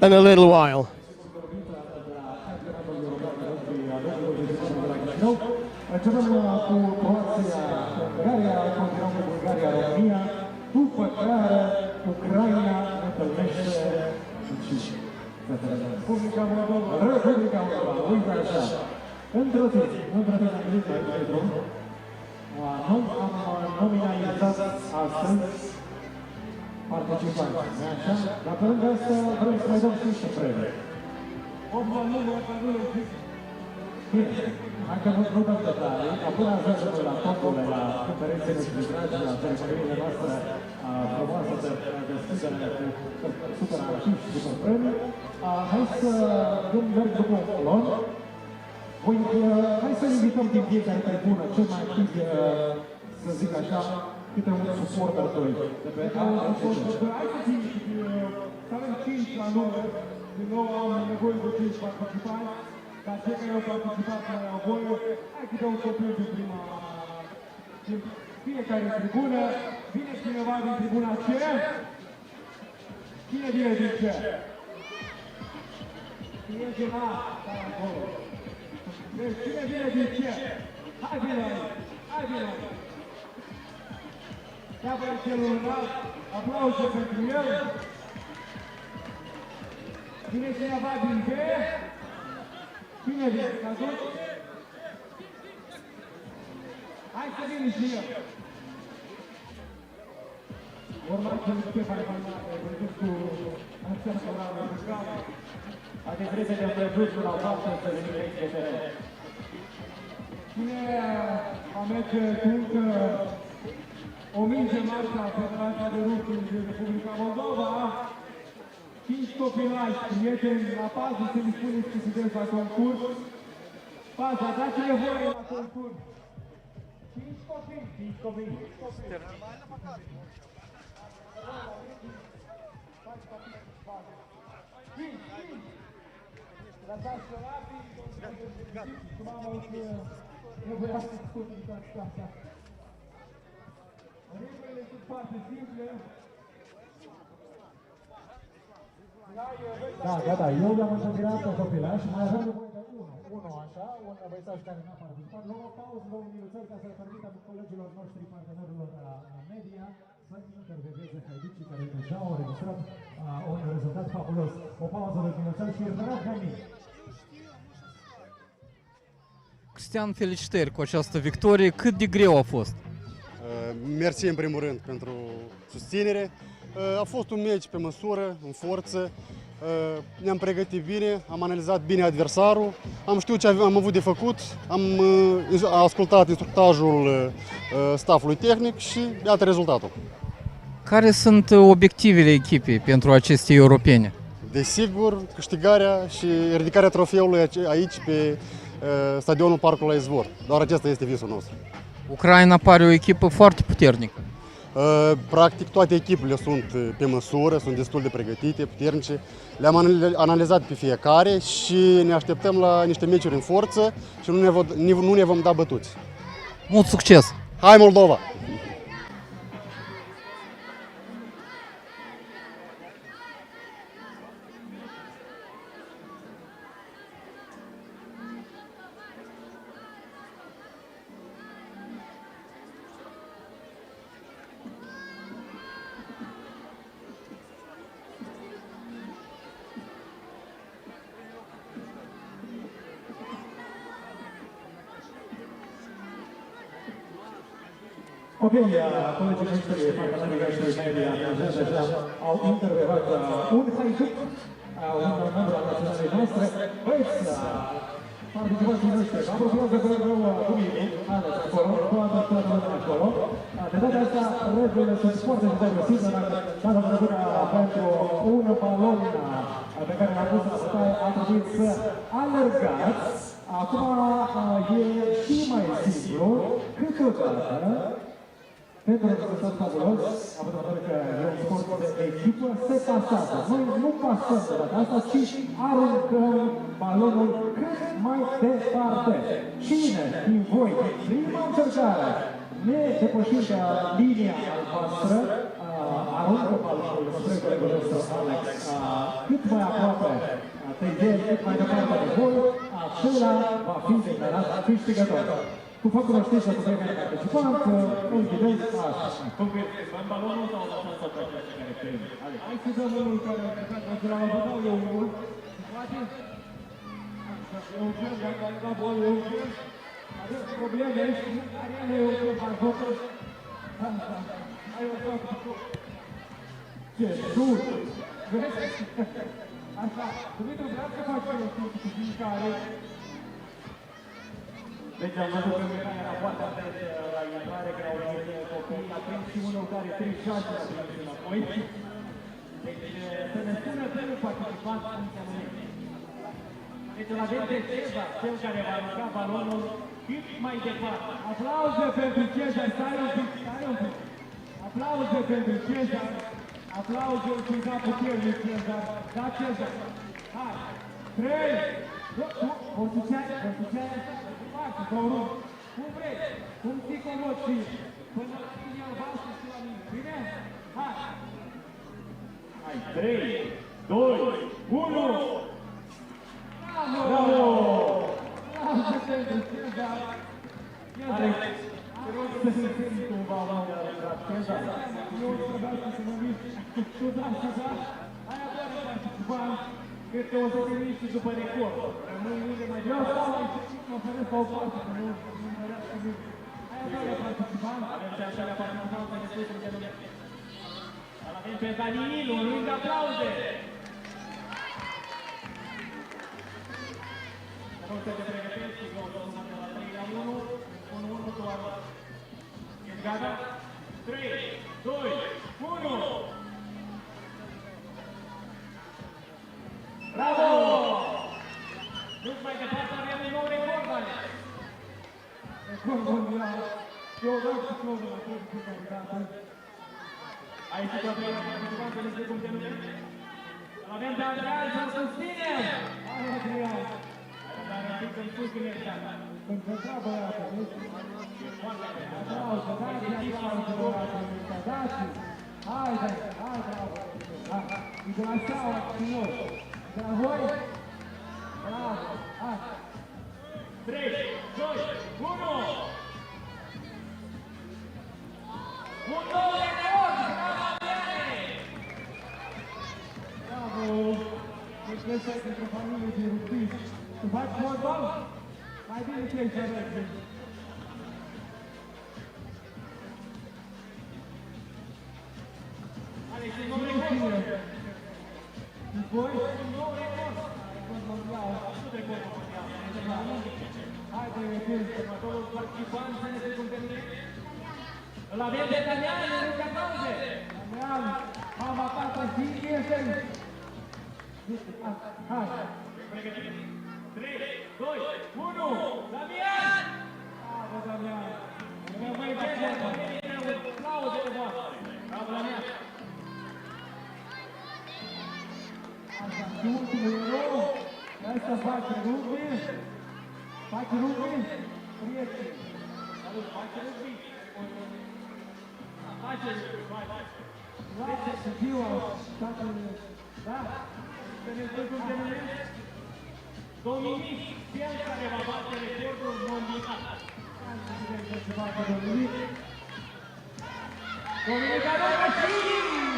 in a little while. Începem cu Croația, Bulgaria, continuăm cu Bulgaria, Romania, după care Ucraina ne întâlnește Republica Moldova, uite așa. Între timp am nominalizat astăzi participanți, așa? Dar pe lângă asta vrem să mai dăm și niște premii. Bine, hai că nu dăm detalii, apoi ajungem la toturile, la conferințele și dragi, la ceremoniile noastre frumoase de deschidere cu super arșivi și super premii. Hai să merg după un colon. Hai să invităm din fiecare tribună cel mai activ, să zic așa, câte un suporter de pe hai să avem 5 la număr, din nou am nevoie de 5 participanți. Ca cei care au participat mai au voie, hai că dau un copil din fiecare tribună. Vine cineva din tribuna C? Cine vine din C? Cine vine acolo? Deci cine vine din C? Hai vine aici! Hai vine aici! Ia-vă-i celul înalt, aplauze pentru el! Vine cineva din B? Cine vine? Cazut? Hai să vin și eu. Urmați-l pe care v-am văzut cu accesul la Rugby. Haideți repede în prejurul la față să venim aici pe teren. Cine va merge cu încă o minge în marca Federația de Rugby din Republica Moldova? 5 copilași, prieteni, la pază să-mi spuneți că sunteți la concurs. Paza, dați-le voie la concurs. 5 copii. 5 copii. Lăsați-o rapid, cum am auzit, nevoia să scuti toată asta. Regulile sunt foarte simple. Da, gata, eu le-am întâlnit pe copilași, mai avem nevoie de unul așa, un băiețaș care n-a participat. Luăm o pauză, luăm un minuțel ca să-l permitem colegilor noștri, partenerilor media, să intervieveze haidicii care deja au înregistrat un rezultat fabulos. O pauză de minuțel și drag Hami. Cristian, felicitări cu această victorie. Cât de greu a fost? Mersi în primul rând pentru susținere. A fost un meci pe măsură, în forță. Ne-am pregătit bine, am analizat bine adversarul, am știut ce am avut de făcut, am ascultat instructajul staffului tehnic și iată rezultatul. Care sunt obiectivele echipei pentru aceste europene? Desigur, câștigarea și ridicarea trofeului aici pe stadionul Parcul la Izvor. Doar acesta este visul nostru. Ucraina pare o echipă foarte puternică. Practic toate echipele sunt pe măsură, sunt destul de pregătite, puternice. Le-am analizat pe fiecare și ne așteptăm la niște meciuri în forță și nu ne vom da bătuți. Mult succes! Hai Moldova! Ok, colegii noștri, partenerii noștri media, deja au intervievat un haiduc, un membru al naționalei noastre. Băieți, participanții noștri, am apropiat de colegul Dumitru, ales acolo, toată lumea acolo. De data asta, regulile sunt foarte simple, data trecută pentru un balon pe care l-am pus la bătaie, a trebuit să alergați. Acum e și mai simplu, câteodată, pentru rezultat fabulos, având în vedere că e un sport de echipă, se pasează. Noi nu pasăm de data asta, ci aruncăm balonul cât mai departe. Cine din voi, prima încercare, nedepășind linia albastră, aruncă balonul spre colegul nostru Alex cât mai aproape, cât mai departe de voi, acela va fi declarat câștigător. Cu faptul știți cu fiecare participant, îl ghidez așa. În balonul sau lăsați să faceți care primi? Hai să dăm unul care a plecat la la vă dau eu unul. Poate? Eugen, dacă ai dat bol, Eugen. Aveți probleme aici? Ariane, Eugen, v-am făcut. Hai o fac. Ce dur! Vezi? Așa, Dumitru, vreau să faci eu cu fiecare. Deci am văzut că era foarte atent la intrare, că au venit copii, a prins și unul care 36 a prins înapoi. Deci să ne spună primul participant cum se numește. Deci îl avem pe Cezar, cel care va arunca balonul cât mai departe. Aplauze pentru Cezar, stai un pic. Aplauze pentru Cezar. Aplauze pentru da puternic Cezar. Da, Cezar. Hai. 3. Poți sau nu? Cum vrei? Cum ții comod și până la linia albastră și la mine. Bine? Hai! Hai, 3, 2, 1! Bravo! Bravo! Bravo pentru Cezar! Alex, te rog să se țin cumva la Cezar. Eu trebuia să se numiți Cezar. Hai apare participant. Cred că o să te miști după record. Rămâi unde mai vreau să mă oferesc la o parte, că nu mărească nimic. Hai doilea participant. Avem pe așa participant pe destul de nume. Îl avem pe Danilo, un rând de aplauze. Rog să te pregătești, eu o să mă de la 3-1, un următor. Ești gata? 3, 2, 1! Bravo! Dus mai departe avem un nou record, Ale! Record mondial. Eu dau și clovul la tot fiecare dată. Aici e doamna participant, să ne știu cum te numești. Îl avem pe Adrian să-l susținem! Hai, Adrian! Dar un pic să-mi spui cum ești, Ana. Sunt întreabă băiatul, nu? E foarte bine. Aplauze, dați aplauze, băiatul, dați! Haide, hai, bravo! E de la Steaua, Chisinau. De la voi? Bravo! Hai! 3, 2, 1! Un nou record! Bravo, Adriane! Bravo! Deci ăsta e pentru familie de rugby. Tu faci fotbal? Mai bine ce ai să rugby. Alex, un nou record! Și voi? Un nou record! Record mondial! Nu record mondial! Haide, următorul participant să ne se cumpere. Îl avem pe Damian, în rând 14! Damian, mama, tata, fiii, este aici! Hai! Pregătit! 3, 2, 1! Damian! Bravo, Damian! Vreau mai bine, aplauzele voastre! Bravo, Damian! Asta, și ultimul erou, asta face rugby, prieteni. Salut, face rugby. Face rugby. Lasă să ziua, tatăl, da? Să ne spui cum te numești? Dominic, cel care va bate recordul mondial. Hai să vedem ce se bate Dominic. Dominic, aruncă și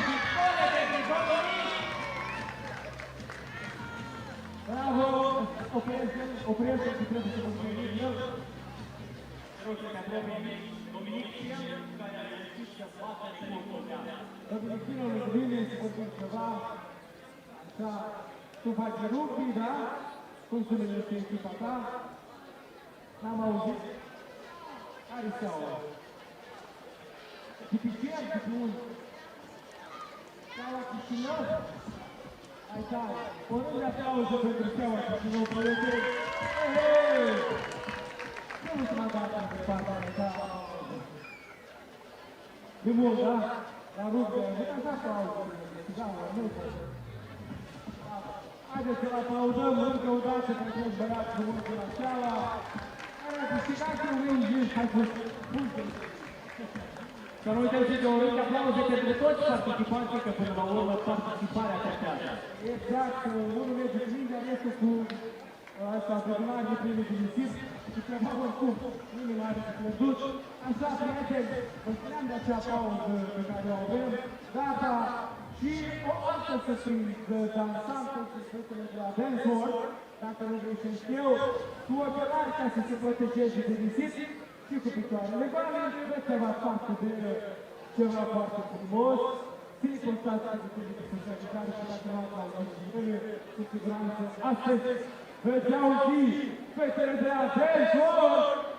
victorie pentru Dominic! Bravo! Oprește și trebuie să vă spune el. Rog să te apropie Dominic Cian, care a reușit să bată recordul mondial. Dominic Cian, lângă mine, să vorbim ceva. Așa, tu faci rugby, da? Cum se numește echipa ta? N-am auzit. Care Steaua? Tipicer, tipi 1. Steaua Chisinau? Hai tare! O rând de aplauze pentru Steaua Chisinau, prieteni! Hei! Ce nu se mai dată pe partea ta? E mult, da? La rugby, vă dați aplauze! Da, nu pot. Haideți să-l aplaudăm încă o dată pe acest băiat frumos de la Steaua. Hai, câștigați un win-win, hai să spun. Să nu uităm și de o rând de aplauze pentru toți participanții, că până la urmă participarea contează. Exact, unul merge cu mingea, restul cu asta, buzunarii primii din nisip și treba oricum, nimeni nu are să le duci. Așa, prieteni, vă spuneam de acea pauză pe care o avem, data și o altă surpriză dansantă și fetele de la DAY1, dacă nu greșești eu, cu ochelari ca să se protejeze de nisip și cu picioarele goale, ceva parte de ceva foarte frumos, circunstanțe de socializare și dacă nu au auzit cu siguranță. Astăzi vedeau și fetele de la DAY1!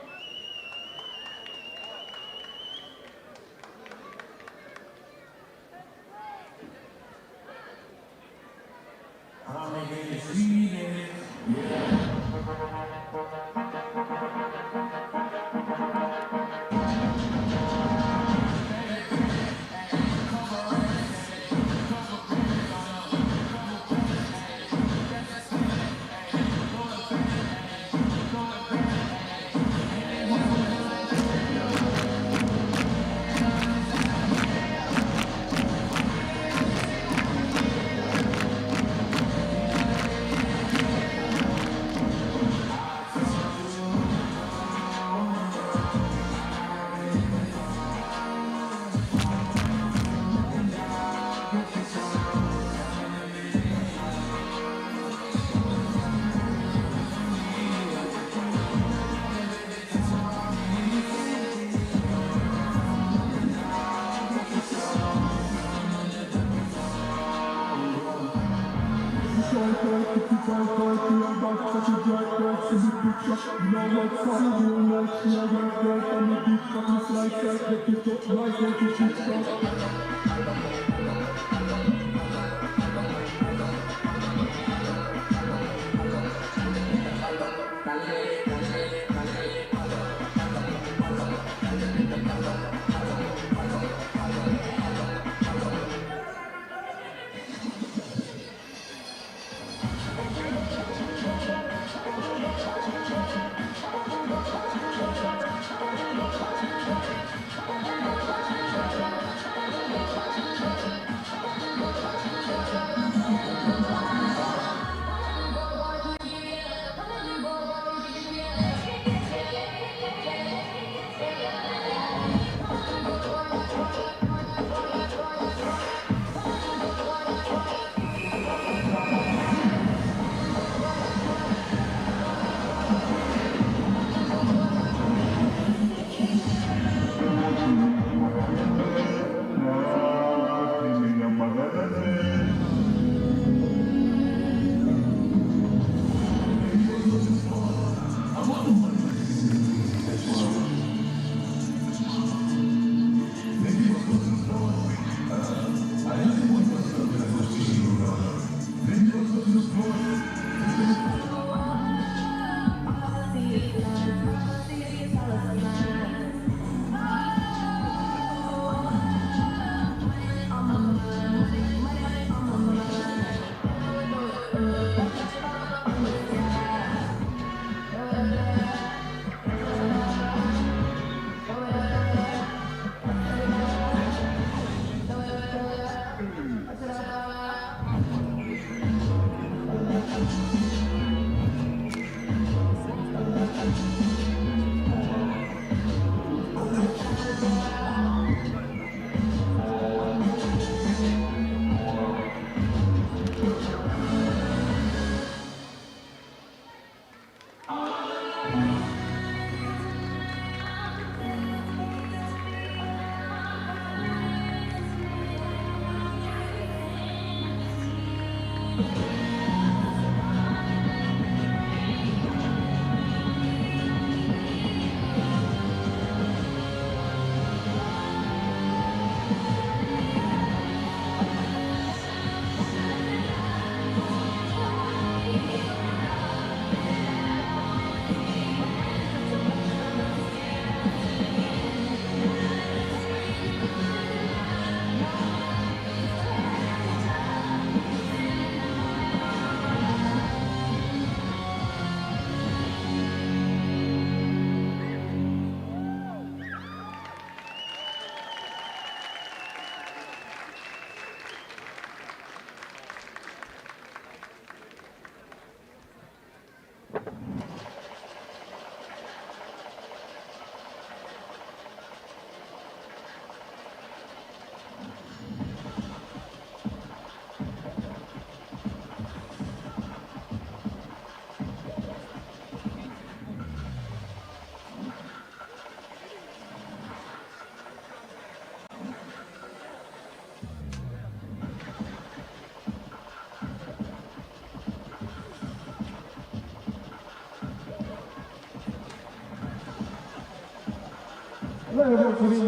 Le mulțumim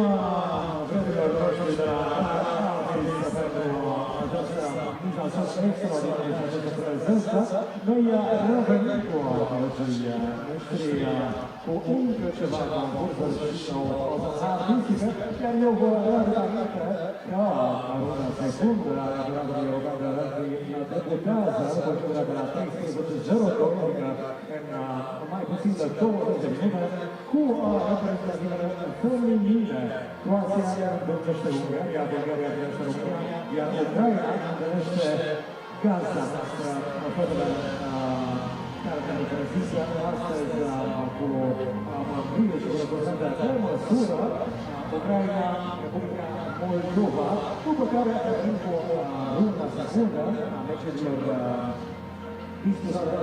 verilor noștri de la Artis pentru această extraordinară și această prezență. Noi revenim cu colegii noștri cu încă ceva concursuri și o artistică, iar eu vă arăt aminte că în secundă la Campionatul European de Rugby debutează răbăciunea de la 13.02, adică în mai puțin de 20 de minute, cu reprezentativele feminine. Croația întâlnește Ungaria, Bulgaria întâlnește România, iar Ucraina întâlnește gazda noastră, fetele care ne prezintă astăzi cu mândrie și cu reprezentare pe măsură, Ucraina, Republica Moldova, după care avem cu runda secundă a meciurilor disputate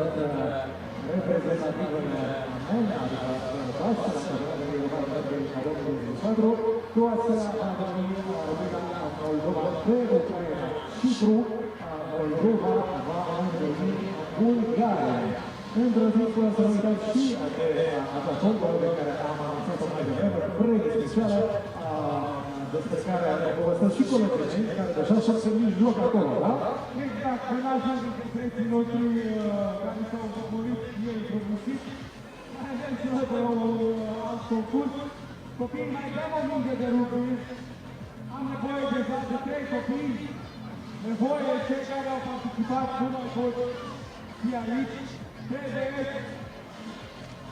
între reprezentativele mele, adică Croația, la Campionatul European de Rugby 2024, Croația, Republica Moldova B, Ucraina, Cipru, Moldova va întâlni Bulgaria. Îndrăzniți să uitați și de atacantul pe care am anunțat-o mai devreme, premii speciale, despre care ne povestesc și colegii mei, care deja și-au semnit joc acolo, da? Exact, în ajung dintre preții noștri care s-au făcurit ei progresiv. Mai avem și noi pe alt concurs. Copiii, mai dăm o mingă de rugby. Am nevoie deja de 3 copii. Nevoie cei care au participat, nu mai pot fi aici. Trebuie.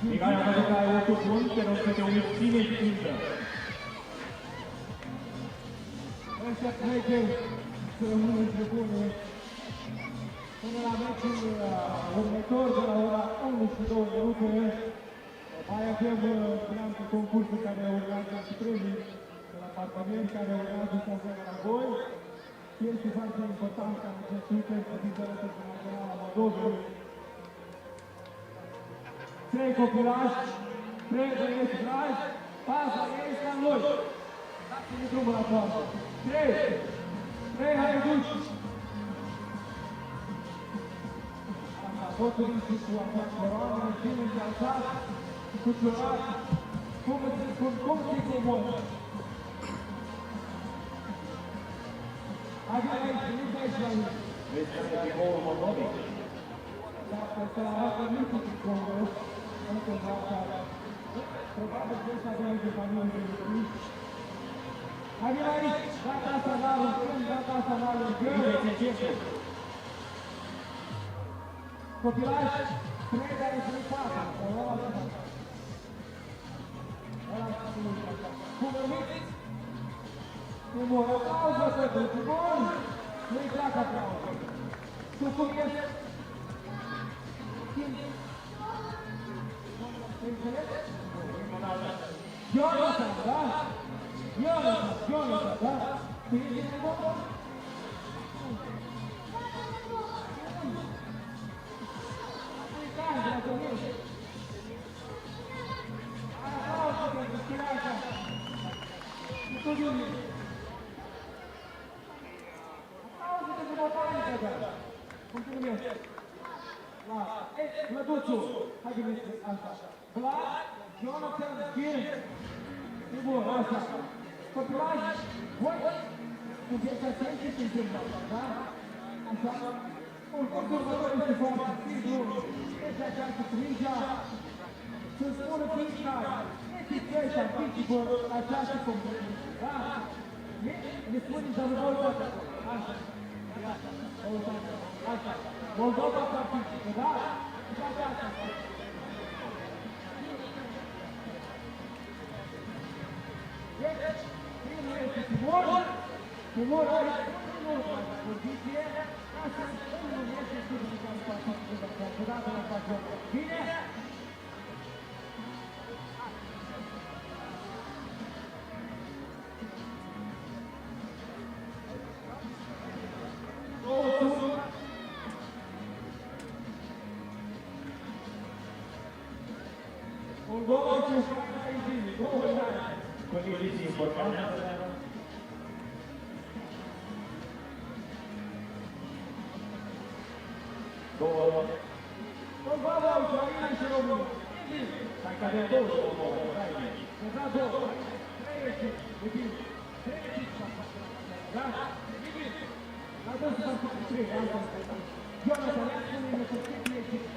Mihai, am văzut că ai ochiul bun, te rog să te uiți cine intră. Ăștia trece să rămână între bune până la meciul următor de la ora 1 și 2 minute. Mai avem grantul concursuri care urmează și premii de la parteneri care urmează să ajungă la voi. Este foarte important ca acest weekend să fiți alături de Naționala Moldovei. 3 copilași, 3 băieți dragi, paza ei este la noi. Dați-ne drumul la poartă. 3 haiduci. Asta, poturii și cu coroanele, bine încălțat, cu ciorat. Cum se comod? Haide aici, veniți aici la mine. Vezi că e bicoul Moldovei? Dacă se arată mitul bicoul, încă data, probabil că ăsta avea de familie de lucruri. Haide aici, data asta n-aruncăm, data asta n-aruncăm. Copilași, 3 de aici în față. Cum rămiți? Primul aplauză pentru bun. Nu-i plac aplauză. Tu cum ești? Înțelegi? Jonathan, da? Jonathan, da? Tu ești în bun? Aplauze pentru Chireașa. Tu Iulie. Aplauze pentru botanică, da. Cum te numești? Vladuțu. Hai gândiți asta. Vlad, Jonathan, Gil. E bun, asta. Copilași, voi puteți să țineți ce întâmplă, da? Așa? Concursul următor este foarte simplu. Este această frigea. Să-mi spună fiecare. Eticheta, participă această companie. Da? Ne spuneți de Moldova. Așa. Așa. Moldova participă, da? Așa. Deci, primul este Timur. Timur are primul poziție. Ca să nu este studiul care participă de acea la față. Bine? Moldova cu condiții importante. Moldova, Ucraina și România. Hai că avem 2 Moldova. Deja 2. 3 echipe. De bine. 3 echipe. Da? De bine. La 2 să facă 3. Jonathan, ia spune-ne să fie 3 echipe.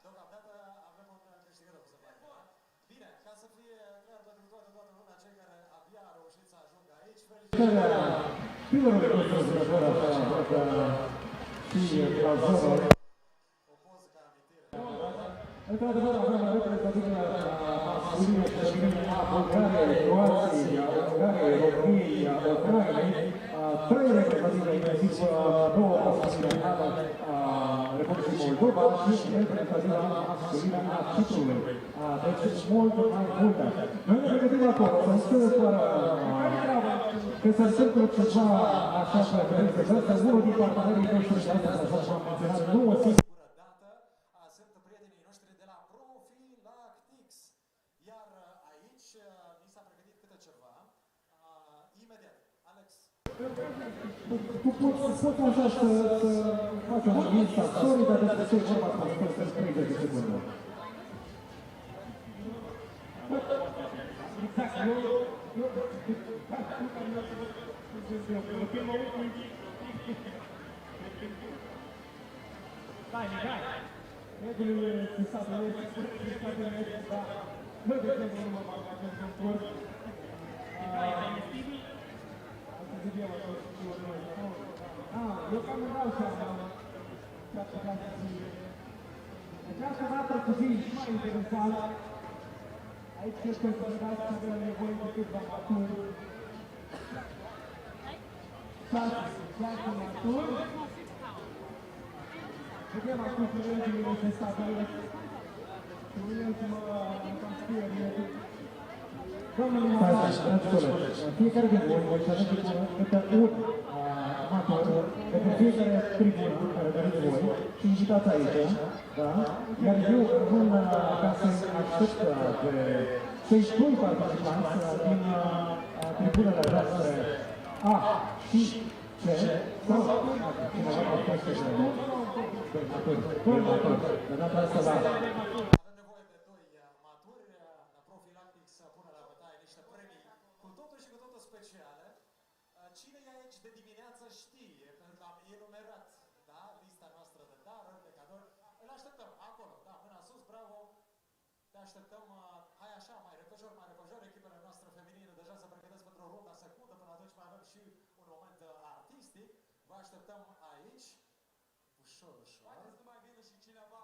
Deocamdată avem un câștigător, se pare. Bine, ca să fie clar pentru toată lumea, cei care abia au reușit să ajungă aici, felicitări! Tânărul nostru zburător așa, și la zonă. O poză ca amintire. Într-adevăr, avem reprezentativă masculină și feminină a Bulgariei, Croației, a Hungariei, României, a Ucrainei, trei reprezentative, inclusiv două masculine a Republicii Moldova și reprezentativa masculină a Ciprului. Deci, mult mai multă. Noi ne pregătim acolo, să știu că se întâmplă ceva așa pe vremea asta, unul din partenerii noștri de astăzi, așa cum am menționat, nu o simt. Sunt prietenii noștri de la Profilactics. Iar aici ni s-a pregătit câte ceva. Imediat, Alex. Tu poți așa să faci o Insta story, dar despre ce e vorba să-ți 30 de secunde. Exact, regulile se stabilesc, dar noi de exemplu nu mă fac acest concurs. Eu cam îmi dau seama ce ar putea să fie. Această dată cu zi și mai interesant, aici cred că considerați că avem nevoie de câțiva maturi. 6 maturi. Vedem acum că legile se stabilesc. Și uitați-mă în conspire. Domnul Maraș, dragi colegi, fiecare din voi să aveți câte un amator pentru fiecare tribună care doriți voi și invitați aici, da? Iar eu rămân ca să-i aștept să-i spui participanți din tribunele noastre A și C sau cineva poate să doi maturi. De data asta la... Avem nevoie de doi maturi. Profilactics pune la bătaie niște premii cu totul și cu totul speciale. Cine e aici de dimineață știe, pentru că am enumerat, da, lista noastră de daruri, de cadouri. Îl așteptăm acolo, da, mâna sus, bravo. Te așteptăm, hai așa, mai repejor, echipele noastre feminine deja se pregătesc pentru runda secundă, până atunci mai avem și un moment artistic. Vă așteptăm aici. Ușor, ușor. Haideți să mai vină și cineva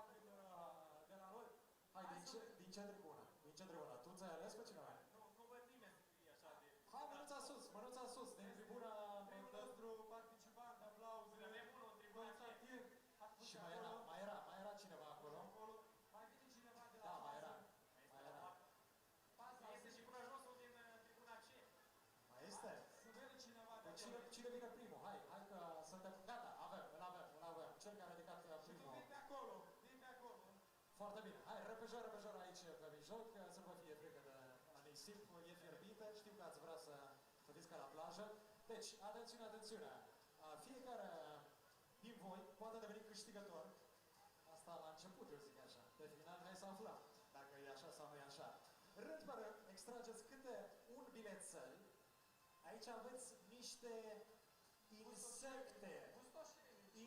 de la noi. Hai, din ce tribună? Din ce tribună? Tu ți-ai ales pe cineva? Nu văd nimeni să fie așa de... Hai, mânuța sus, din tribuna... Primul nostru participant, aplauzele. Avem unul în tribuna Constantin. Și mai era cineva acolo. Mai vine cineva de la... Da, mai era. Este și curajosul din tribuna C. Mai este? Să vede cineva de Cine vine primul? Hai că suntem... Gata, îl avem. Cel care a ridicat primul. Vin pe acolo. Foarte bine. Hai, repejor aici pe mijloc, să nu vă fie frică de nisip, e fierbinte, știu că ați vrea să fiți ca la plajă. Deci, atențiune! Fiecare din voi poate deveni câștigător. Asta la început, eu zic așa. Pe final, hai să aflăm dacă e așa sau nu e așa. Rând pe rând, extrageți câte un bilețel. Aici aveți niște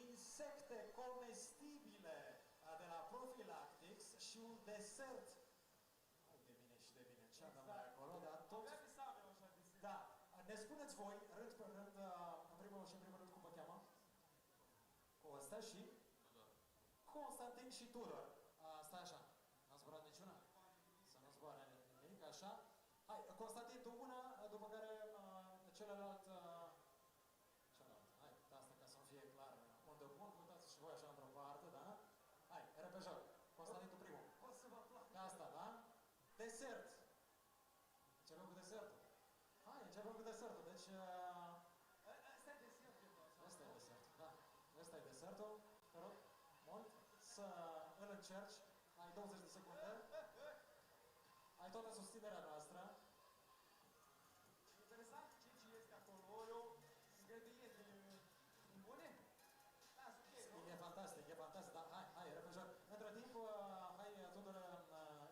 insecte comestibile de la Profilactics și un desert. Hai de bine, ce avem mai acolo, dar tot... Da, ne spuneți voi, rând pe rând, în primul rând, cum vă cheamă? Costea și? Constantin și Tudor. Stai așa, n-a zburat niciuna? Să nu zboare nimic, așa. Hai, Constantin, tu una, după care celălalt... Hai, asta ca să-mi fie clar. Unde bun, uitați și voi așa într-o parte, da? Hai, repejor. Constantin, tu primul. O să vă placă. Asta, da? Desert. Începem cu desertul. Hai, începem cu desertul. Deci... Ăsta e desertul, da. Ăsta e desertul. Te rog, mult, să îl încerci. Ai 20 de secunde. Ai toată susținerea noastră. Interesant ce este acolo. Ingrediente bune? E fantastic, dar hai, repejor. Între timp, hai, Tudor,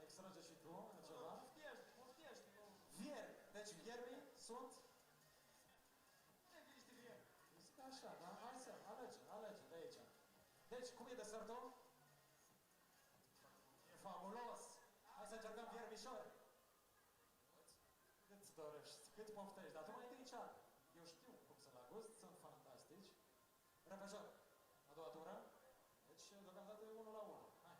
extrage și tu ceva. Poftește. Vieri. Deci vierii sunt... Niște vieri. Zic așa, da? Hai să alege de aici. Deci, cum e desertul? E fabulos. Hai să încercăm viermișori. Cât-ți dorești, cât poftești, dar tu mai întâi încearcă. Eu știu cum să la gust, sunt fantastici. Repejor, a doua tură. Deci, deocamdată e 1-1. Hai.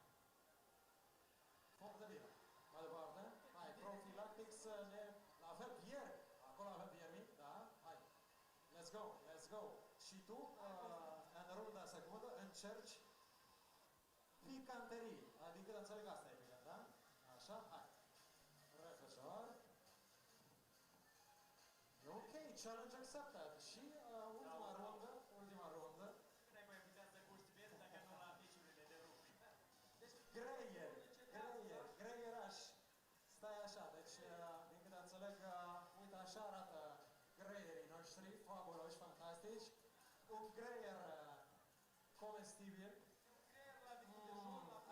tu, în runda secundă, încerci picanterii. Adică, înțeleg, asta e picant, da? Așa, hai. Repejor. Ok, challenge accepted. Și ultima rundă. N-ai mai putea să cultivezi dacă nu la meciurile de rugby. Deci, greieraș. Stai așa, deci, din câte înțeleg, uite, așa arată greierii noștri, fabuloși, fantastici. Un greier comestibil.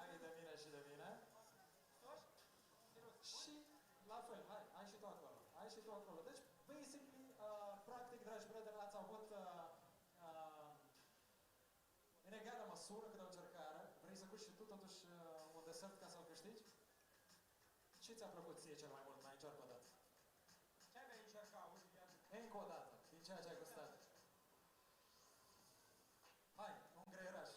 Ai de mine și de mine. Și la fel, hai, ai și tu acolo. Deci, basically, practic, dragi prieteni, ați avut în egală măsură câte o încercare. Vrei să cuci și tu totuși un desert ca să-l câștigi? Ce ți-a plăcut ție cel mai mult? Mai încearcă o dată. ce ai mai încercat? Încă o dată, din ceea ce ai gustat. Hai, un greieraș.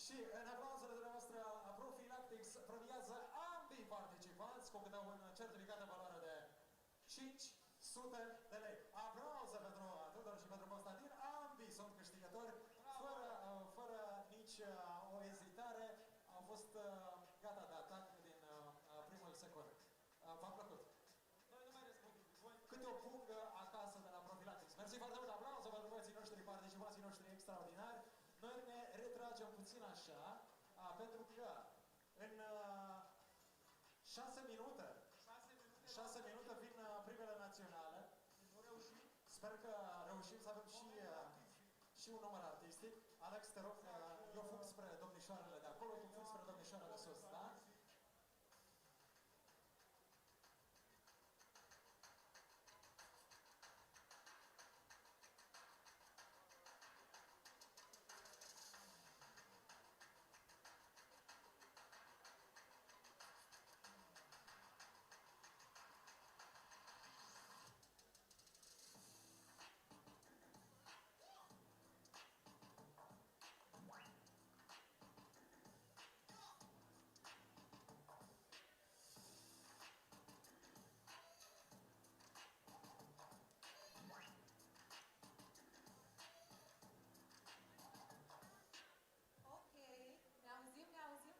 Și în aplauzele dumneavoastră, Profilactics premiază ambii participanți cu câte un certificat de valoare de 500 de lei. Aplauze pentru Tudor și pentru Constantin. Ambii sunt câștigători, fără nici o ezitare. Au fost gata de atac din primul secund. V-a plăcut? Noi nu mai răspundem. Câte o pungă acasă de la Profilactics. Mersi foarte mult, aplauze pentru băieții noștri, participanții noștri extraordinari. Noi ne retragem puțin așa, pentru că în 6 minute vin primele naționale. Sper că reușim să avem și un număr artistic. Alex, te rog, eu fug spre domnișoarele de acolo, tu fug spre domnișoarele de sus, da?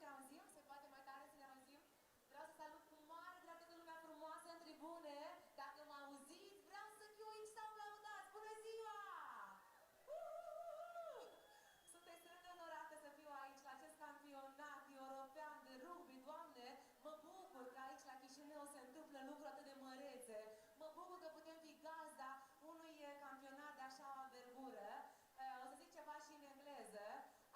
Ne auzim, se poate mai tare să ne auzim. Vreau să salut cu mare drag toată lumea frumoasă în tribune. Dacă mă auziți, vreau să QX sau aplaudați. Bună ziua! Sunteți extrem de onorată să fiu aici la acest campionat european de rugby. Doamne, mă bucur că aici la Chisinau se întâmplă lucruri atât de mărețe. Mă bucur că putem fi gazda unui campionat de așa vergură. O să zic ceva și în engleză.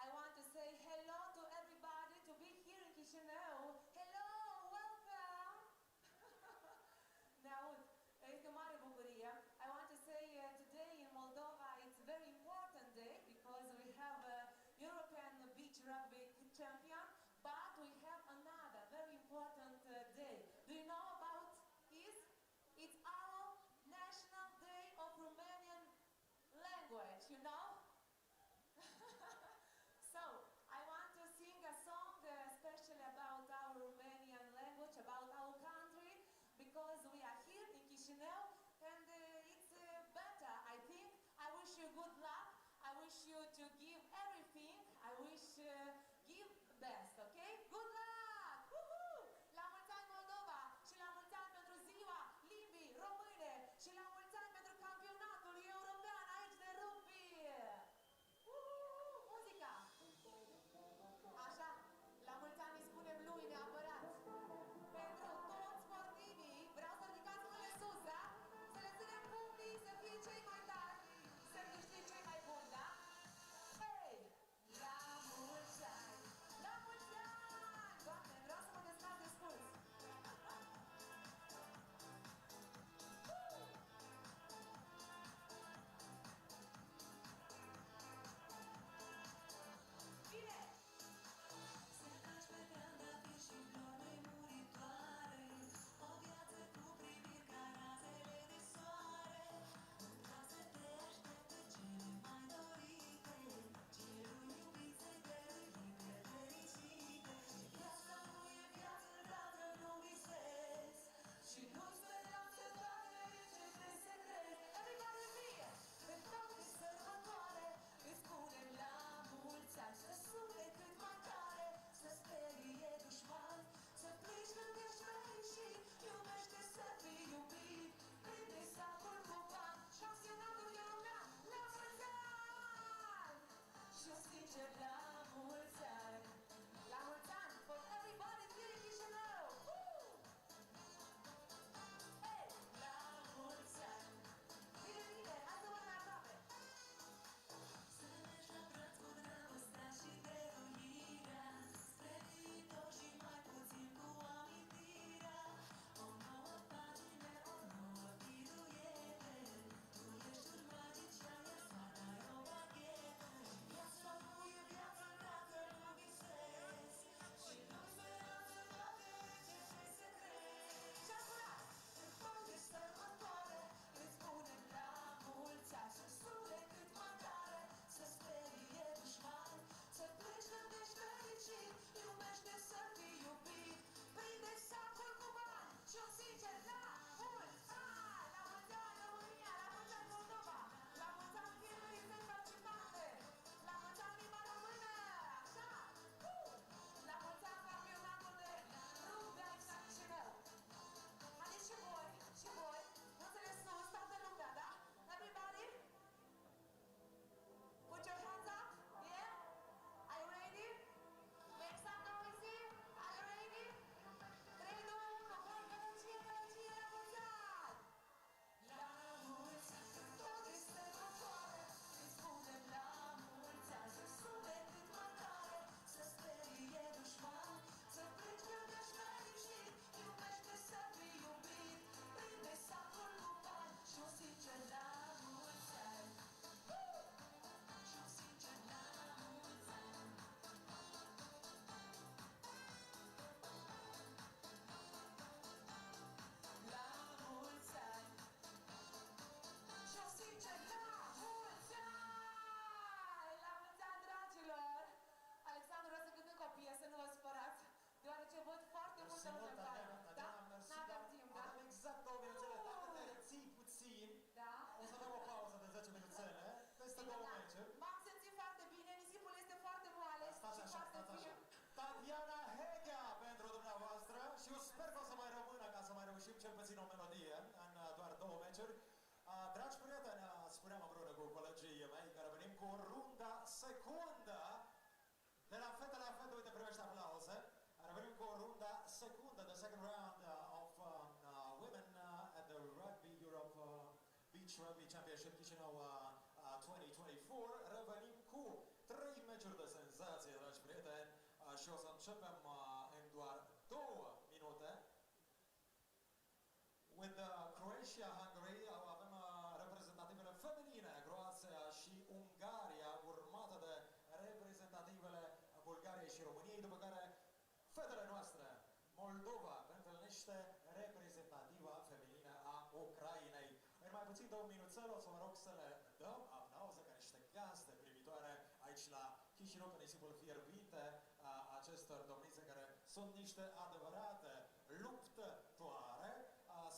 I want to say hello to everybody to be here in Chisinau. Hello, welcome! Ne aud. Este o mare bucurie. I want to say today in Moldova it's a very important day because we have a European beach rugby champion, but we have another very important day. Do you know about it? It's our National Day of Romanian Language, you know? So, I want to sing a song especially about our Romanian language, about our country, because we are here in Chisinau, and it's better, I think. I wish you good luck. I wish you to give everything. I wish give best, okay? Good luck! Woohoo! La mulți ani Moldova și la mulți ani pentru ziua limbii române și la mulți ani pentru campionatul european aici de rugby! Muzica! Așa, la mulți ani îi spunem lui neapărat. Pentru toți sportivii, vreau să ridicați mâinile sus, da? cel puțin o melodie în doar 2 meciuri. Dragi prieteni, spuneam împreună cu colegii mei că revenim cu runda secundă. De la fete la fete, uite, primește aplauze. Revenim cu runda secundă, the second round of women at the Rugby Europe Beach Rugby Championship Chisinau 2024. Revenim cu 3 meciuri de senzație, dragi prieteni, și o să începem în doar 2 minute. With Croatia, Hungary, avem reprezentativele feminine, Croatia și Ungaria, urmată de reprezentativele Bulgariei și României, după care fetele noastre, Moldova, întâlnește reprezentativa feminină a Ucrainei. În mai puțin 2 minuțele o să vă rog să le dăm aplauze ca niște gazde primitoare aici la Chisinau, pe nisipul fierbinte acestor domnițe care sunt niște adevărate luptătoare,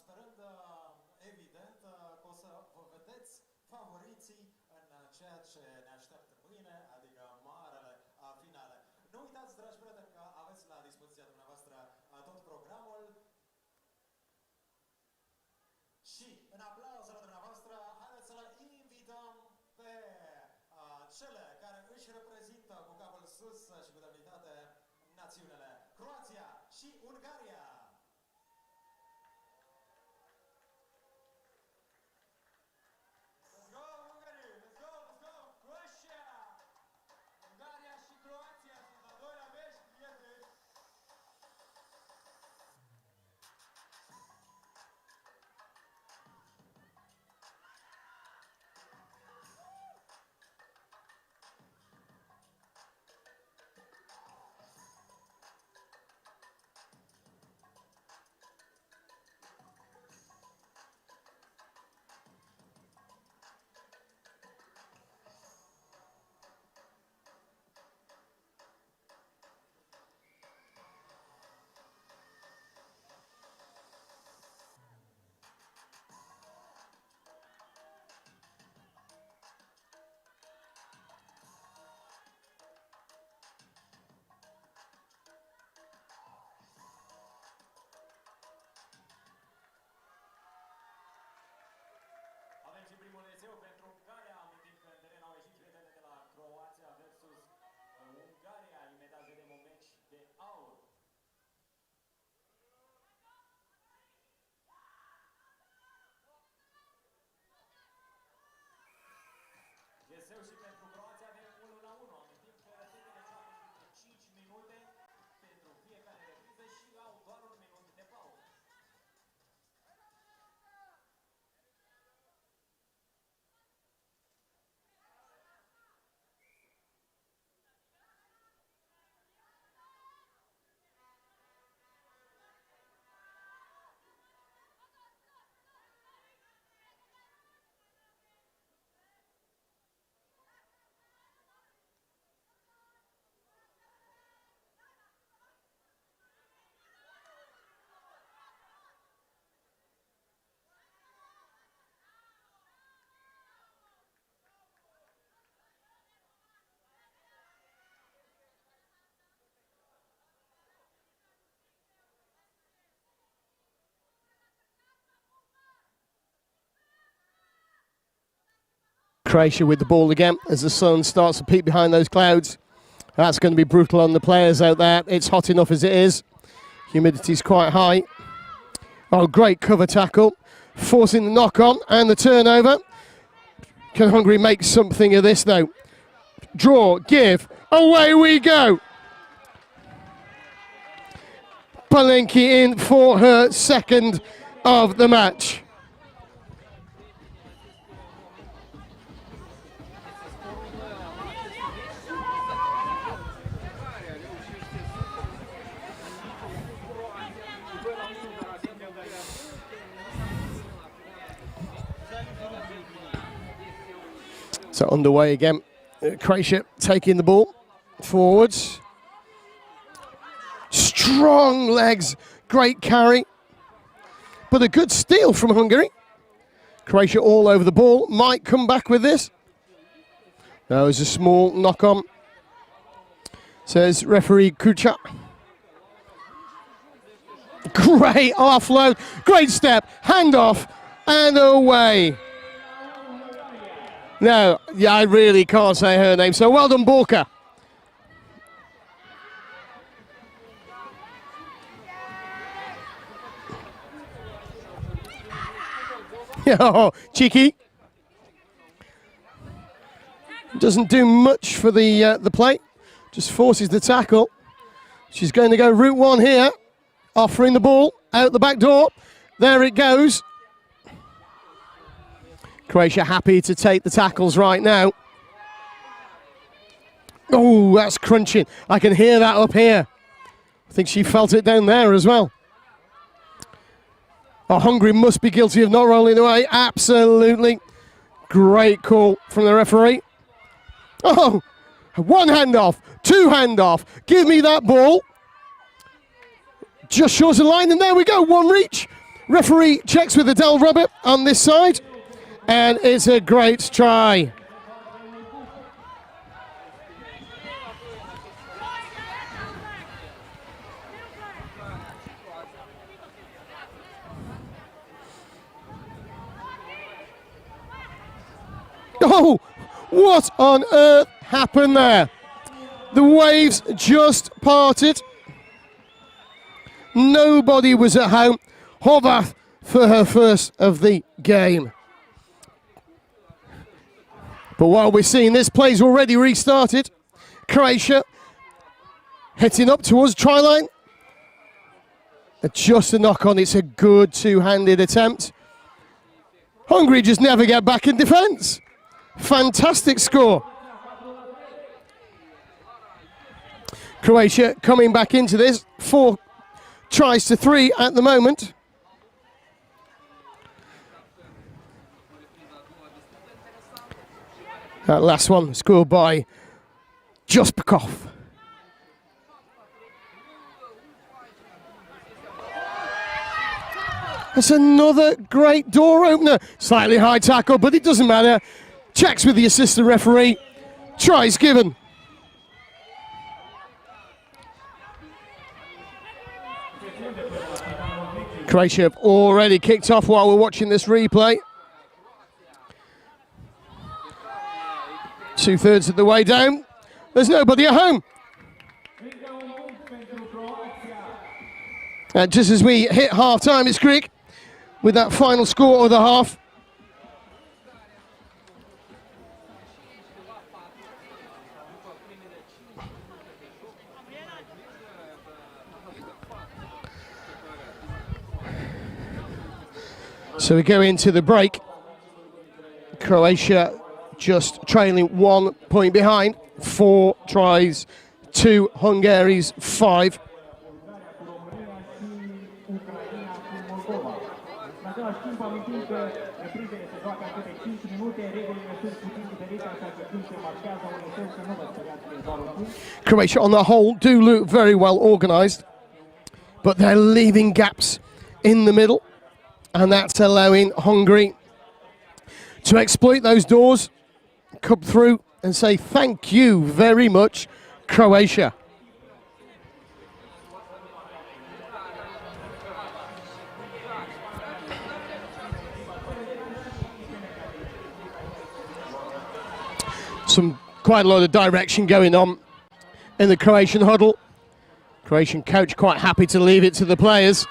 sperând evident că o să vă vedeți favoriții în ceea ce ne așteaptă mâine, adică marele finale. Nu uitați, dragi prieteni, că aveți la dispoziția dumneavoastră tot programul și în aplauzele dumneavoastră haideți să le invităm pe cele care își reprezintă cu capul sus și cu demnitate națiunile Croația și Ungaria. Let's go, Hungary! Let's go, let's go! Croatia! Ungaria și Croația sunt al doilea meci, prieteni! Avem și primul eseu pentru Bulgaria, amintim că în teren au ieșit prietenele de la Croația versus Ungaria, imediat vedem un meci de aur. Eseu și pentru Croația avem 1-1, amintim că fetele joacă câte 5 minute pentru fiecare repriză și au doar 1 minut de pauză. Croatia with the ball again as the sun starts to peek behind those clouds. That's going to be brutal on the players out there. It's hot enough as it is. Humidity's quite high. Oh, great cover tackle. Forcing the knock-on and the turnover. Can Hungary make something of this, though? Draw, give, away we go! Palenki in for her second of the match. So underway again. Croatia taking the ball forwards. Strong legs, great carry. But a good steal from Hungary. Croatia all over the ball. Might come back with this. No, it's a small knock-on, says referee Kucha. Great offload, great step, hand off, and away. No, yeah, I really can't say her name, so well done, Borka. Oh, cheeky. Doesn't do much for the play, just forces the tackle. She's going to go route one here, offering the ball out the back door. There it goes. Croatia happy to take the tackles right now. Oh, that's crunching. I can hear that up here. I think she felt it down there as well. Oh, Hungary must be guilty of not rolling away. Absolutely. Great call from the referee. Oh, one hand off, two hand off. Give me that ball. Just short of the line, and there we go, one reach. Referee checks with the Del rubber on this side, and it's a great try. Oh, what on earth happened there? The waves just parted. Nobody was at home. Horvath for her first of the game. But while we're seeing this, play's already restarted. Croatia hitting up towards try line. Just a knock on. It's a good two-handed attempt. Hungary just never get back in defence. Fantastic score. Croatia coming back into this. 4 tries to 3 at the moment. That last one scored by Jospakov. That's another great door opener. Slightly high tackle, but it doesn't matter. Checks with the assistant referee. Tries given. Croatia have already kicked off while we're watching this replay. 2/3 of the way down. There's nobody at home. And just as we hit half time, it's Greek with that final score of the half. So we go into the break. Croatia just trailing 1 point behind. 4 tries to Hungary's 5. Croatia on the whole do look very well organised, but they're leaving gaps in the middle, and that's allowing Hungary to exploit those doors, come through and say thank you very much, Croatia. Quite a lot of direction going on in the Croatian huddle. Croatian coach quite happy to leave it to the players.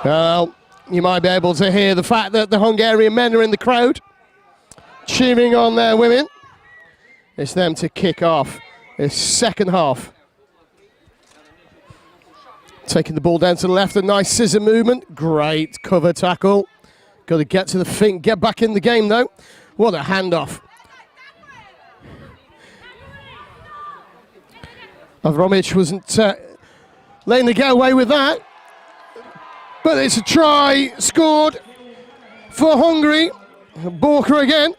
Well, you might be able to hear the fact that the Hungarian men are in the crowd, cheering on their women. It's them to kick off this second half. Taking the ball down to the left, a nice scissor movement. Great cover tackle. Got to get to the feet, get back in the game though. What a handoff. Avromic wasn't letting the get away with that. But it's a try scored for Hungary. Borka again.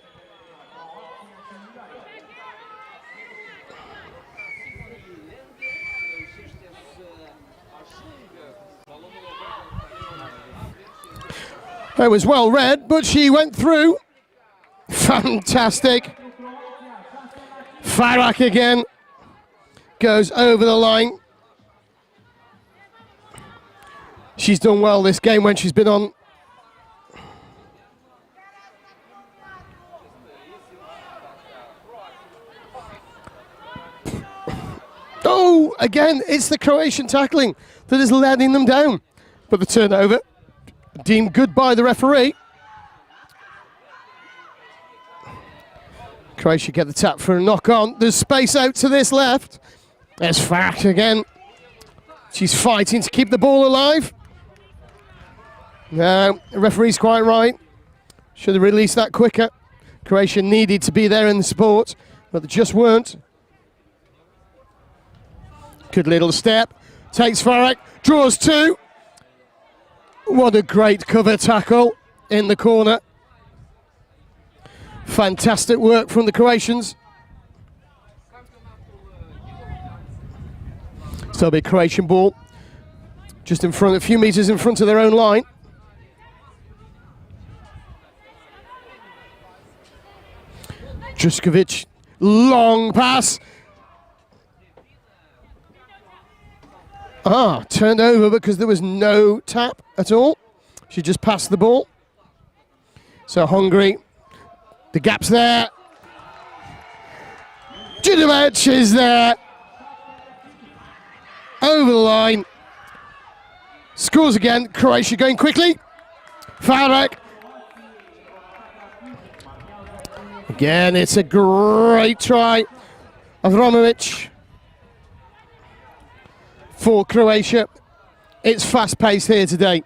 It was well read, but she went through. Fantastic. Farak again goes over the line. She's done well this game when she's been on. Oh, again, it's the Croatian tackling that is letting them down. But the turnover deemed good by the referee. Croatia get the tap for a knock on. There's space out to this left. There's Farak again. She's fighting to keep the ball alive. No, the referee's quite right. Should have released that quicker. Croatia needed to be there in the support, but they just weren't. Good little step. Takes Farak, draws two. What a great cover tackle in the corner. Fantastic work from the Croatians. So a big Croatian ball. Just in front, a few meters in front of their own line. Druskovic, long pass. Turned over because there was no tap at all. She just passed the ball. So Hungary, the gap's there. Judovic is there. Over the line. Scores again. Croatia going quickly. Farak. Again, it's a great try. Avramovic for Croatia. It's fast-paced here today.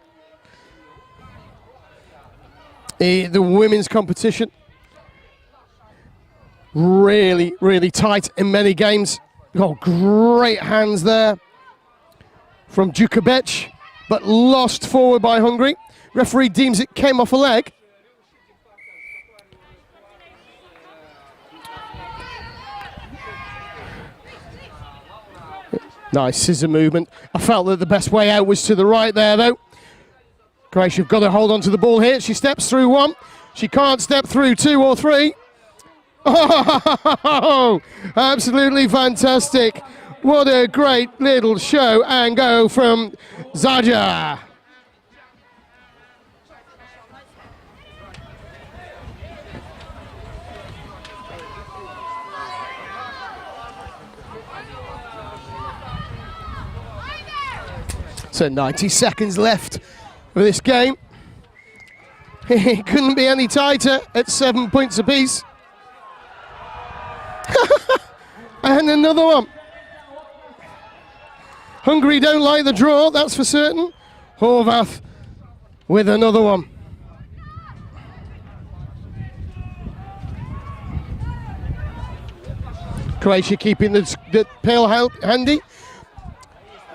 The women's competition, really, really tight in many games. Oh, great hands there from Djukovic, but lost forward by Hungary. Referee deems it came off a leg. Nice scissor movement. I felt that the best way out was to the right there, though. Croatia have got to hold on to the ball here. She steps through one. She can't step through two or three. Oh, absolutely fantastic. What a great little show and go from Zaja. So 90 seconds left of this game. It couldn't be any tighter at 7 points apiece. And another one. Hungary don't like the draw, that's for certain. Horvath with another one. Croatia keeping the pail handy.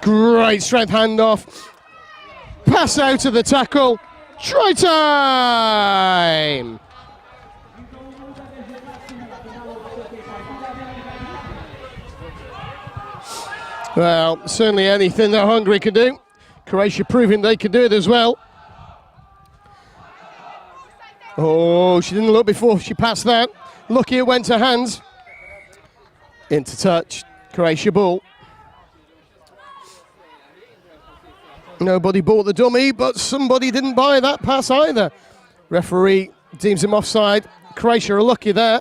Great strength handoff. Pass out of the tackle. Try time! Well, certainly anything that Hungary could do. Croatia proving they could do it as well. Oh, she didn't look before she passed that. Lucky it went to hands. Into touch. Croatia ball. Nobody bought the dummy, but somebody didn't buy that pass either. Referee deems him offside. Croatia are lucky there.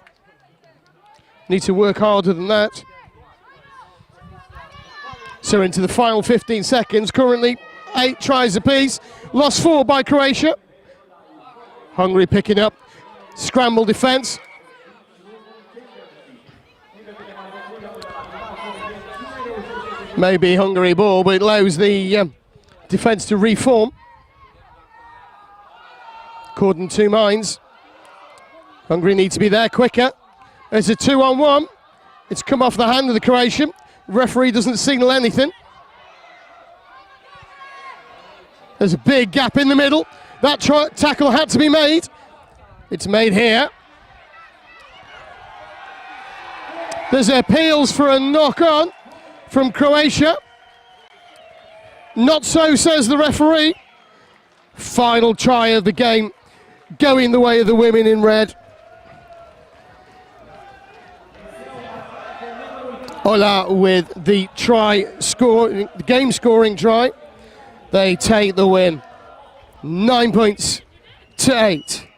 Need to work harder than that. So into the final 15 seconds. Currently 8 tries apiece. Lost 4 by Croatia. Hungary picking up. Scramble defence. Maybe Hungary ball, but it allows the defence to reform. Caught in two minds. Hungary need to be there quicker. There's a 2-on-1. It's come off the hand of the Croatian. Referee doesn't signal anything. There's a big gap in the middle. That tackle had to be made. It's made here. There's appeals for a knock-on from Croatia. Not so, says the referee. final try of the game, going the way of the women in red. Ola with the game scoring try. They take the win. 9 points to 8.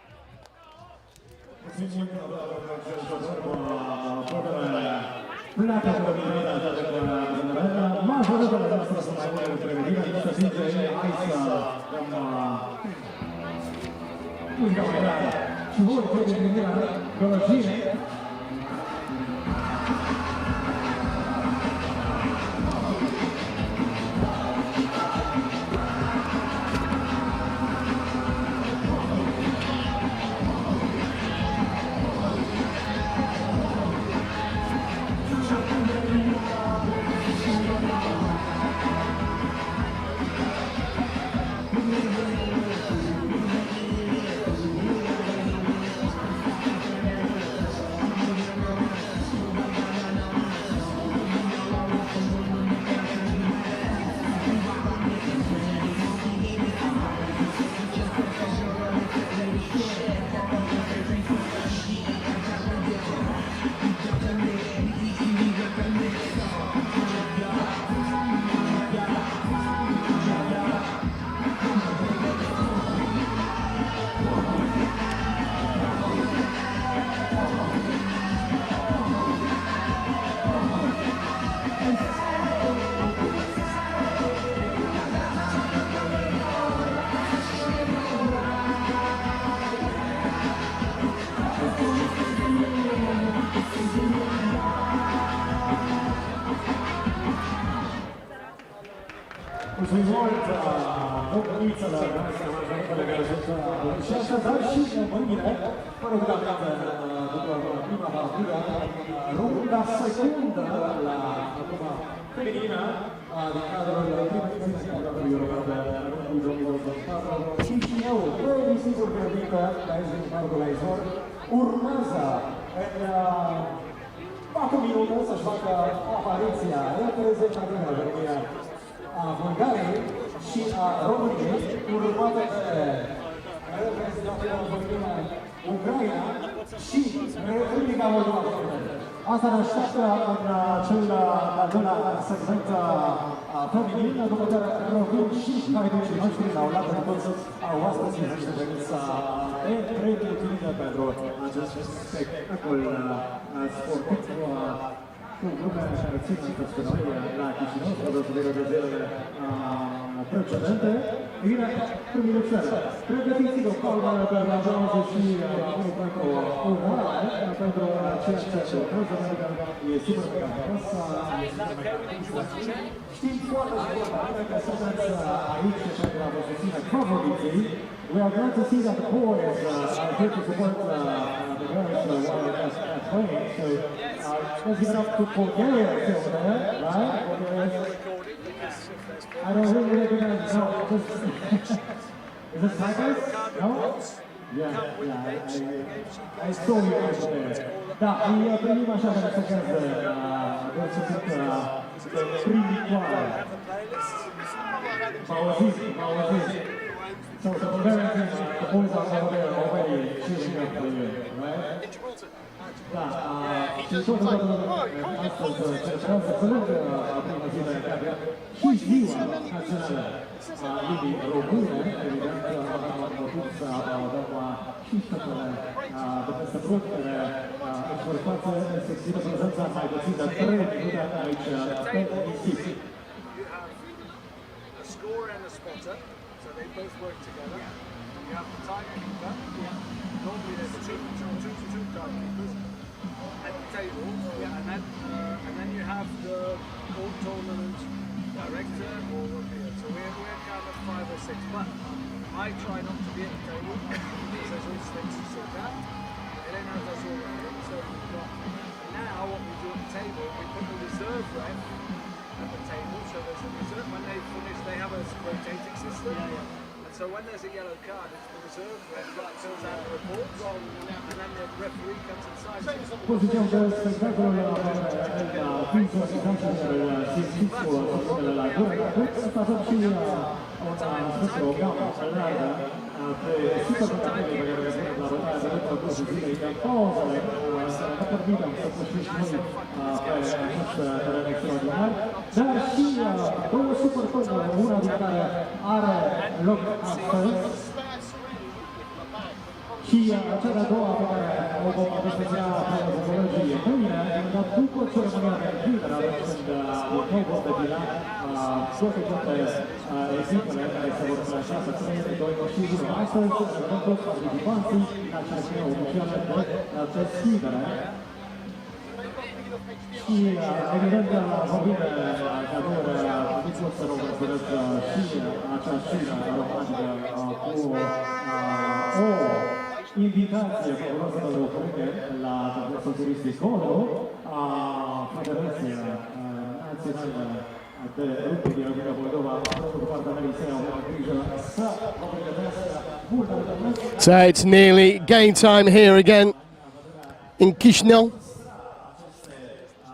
Runda secundă la feminina din cadrul primei ediții a Campionatului European de Rugby 2024. Chisinau, sigur perdită la Ezin Parcul Aizor, urmează în 4 minute să-și facă apariția reprezentativă a Bulgariei și a României, urmată de reprezentativa femină Ucraina și Republica Moldova. Asta ne așteaptă în cel al doilea segment feminin, după care rugăm și haidecii noștri la o lată de toți oaspeții noștri veniți să pregătită pentru acest spectacol sportiv cu glume care țin pe noi la Chisinau, spre deosebire de zilele precedente. E bine, primul seara. Pregătiți-vă palmele pe aplauze și pentru urmare, pentru ceea ce urmează, e sigur că știm foarte bine că sunteți aici și pentru a vă susține favoriții. We are glad to see that the boys are here to support the girls while they're playing. So let's give it up to Bulgaria over there, right? I don't really recognize is it Cyprus? No? Yeah, I saw you over there. Da, îi primim așa de secundă, de sucit de primitoare. Pauzit. So the Bulgarian team, the boys are over there already cheering up for you, right? Da, și tot astăzi celebrăm să lângă prima zi de care și ziua națională a limbii române, evident, am putut să aplaudăm și fetele de peste tot, care își vor face efectivă prezența mai puțin de 3 minute aici pe emisii. A scorer and a spotter, so they both work together. You have the timekeeper. Normally there's two timekeepers at the table, and then you have the all tournament director or reviewer. So we're kind of 5 or 6, but I try not to be at the table because there's always things to sort out. Elena does all of it, so we've got. Now what we do at the table, we put the reserve ref at the table, so there's a reserve. When they finish, they have a rotating system. And so when there's a yellow card, it's the reserve ref that fills out the report, and then the referee comes and signs it. Posițion de spectacol la ființă organizațiilor simțiți cu la gură. Asta a fost și spessero gamma salata per tutta la partita che era la rotata della cosa di cosa la partita un po' più per questa elezione dar și două super fonduri, una din care are loc astăzi și cea de-a doua pe care o vom desfășura pe Bulgaria mâine, după ceremonia de închidere, când din nou vom devila toate echipele care se vor clasa să trăie de 2-1. Astăzi avem toți participanții la ceremonia oficială de deschidere. Și evident vorbim de cadourile, nici nu să rog și acea șiră romantică cu o invitație fabuloasă de oferite la complesul turistic Colo, a Federației Naționale de Rugby din Republica Moldova, pentru partenerii săi au avut grijă să vă pregătească multă de. So it's nearly game time here again in Chisinau.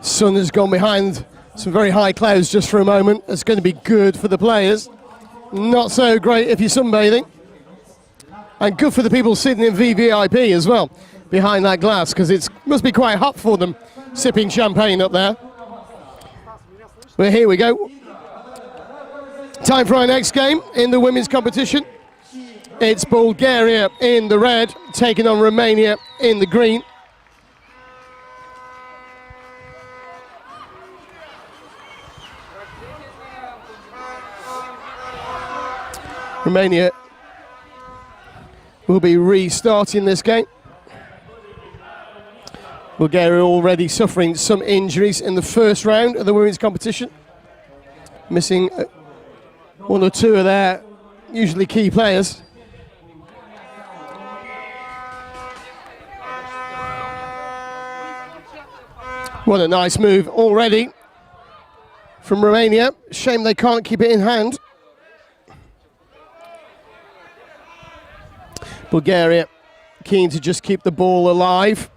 Sun has gone behind some very high clouds just for a moment. It's going to be good for the players. Not so great if you're sunbathing. And good for the people sitting in VVIP as well, behind that glass, because it must be quite hot for them, sipping champagne up there. But here we go. Time for our next game in the women's competition. It's Bulgaria in the red, taking on Romania in the green. Romania will be restarting this game. Bulgaria already suffering some injuries in the first round of the women's competition, missing one or two of their usually key players. What a nice move already from Romania. Shame they can't keep it in hand. Bulgaria keen to just keep the ball alive.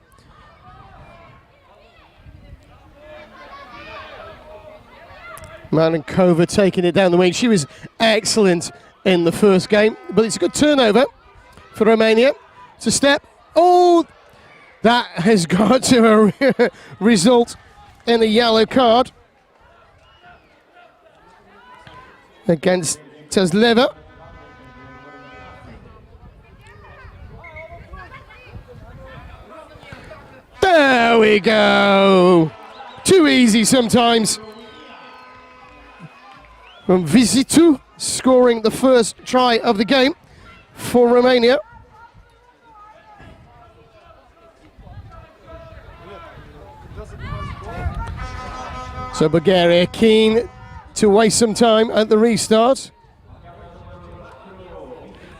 Marankova taking it down the wing. She was excellent in the first game, but it's a good turnover for Romania. It's a step. Oh, that has got to result in a yellow card against Tesleva. There we go. Too easy sometimes. From Visitu scoring the first try of the game for Romania. So Bulgaria keen to waste some time at the restart.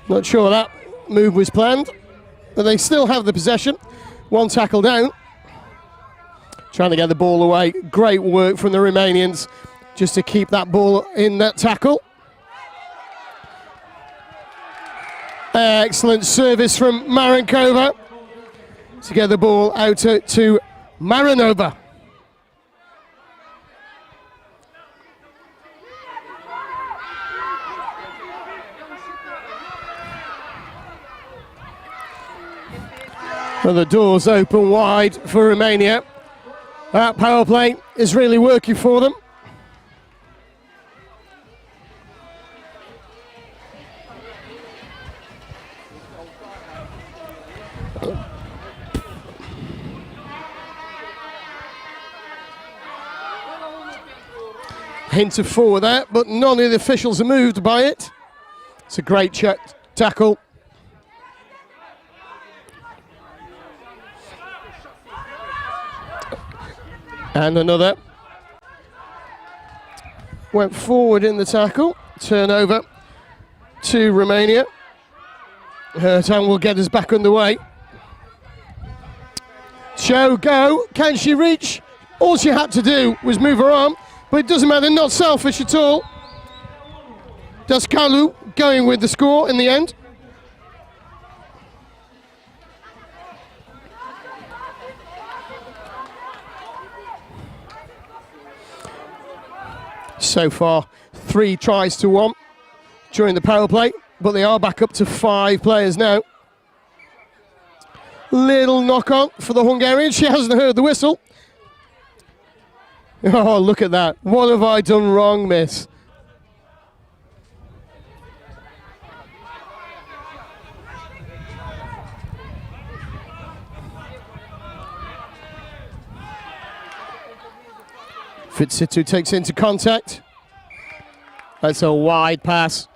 Not sure that move was planned, but they still have the possession. One tackle down. Trying to get the ball away. Great work from the Romanians just to keep that ball in that tackle. Excellent service from Marankova to get the ball out to Maranova. Well, the doors open wide for Romania. That power play is really working for them. Hint of forward there, but none of the officials are moved by it. It's a great check tackle. And another. Went forward in the tackle. Turnover to Romania. Hertan will get us back underway. Cho, go. Can she reach? All she had to do was move her arm, but it doesn't matter, not selfish at all. Daskalu going with the score in the end. So far, 3 tries to 1 during the power play, but they are back up to 5 players now. Little knock on for the Hungarian. She hasn't heard the whistle. Oh, look at that. What have I done wrong, miss? Fitsitu takes into contact. That's a wide pass.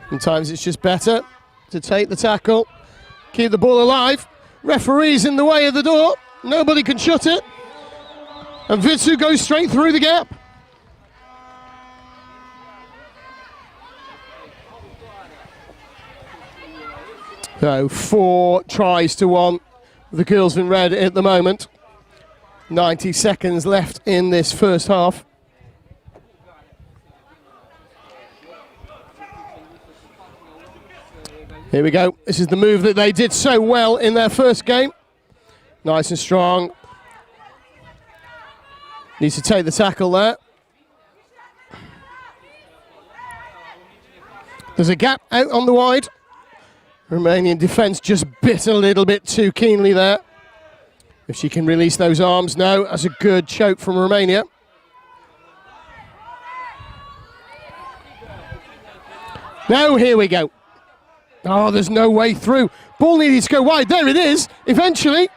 Sometimes it's just better to take the tackle, keep the ball alive. Referee's in the way of the door. Nobody can shut it. And Vitsu goes straight through the gap. So 4 tries to 1. The girls in red at the moment. 90 seconds left in this first half. Here we go. This is the move that they did so well in their first game. Nice and strong. Needs to take the tackle there. There's a gap out on the wide. Romanian defence just bit a little bit too keenly there. If she can release those arms now, that's a good choke from Romania. Now here we go. Oh, there's no way through. Ball needed to go wide. There it is, eventually.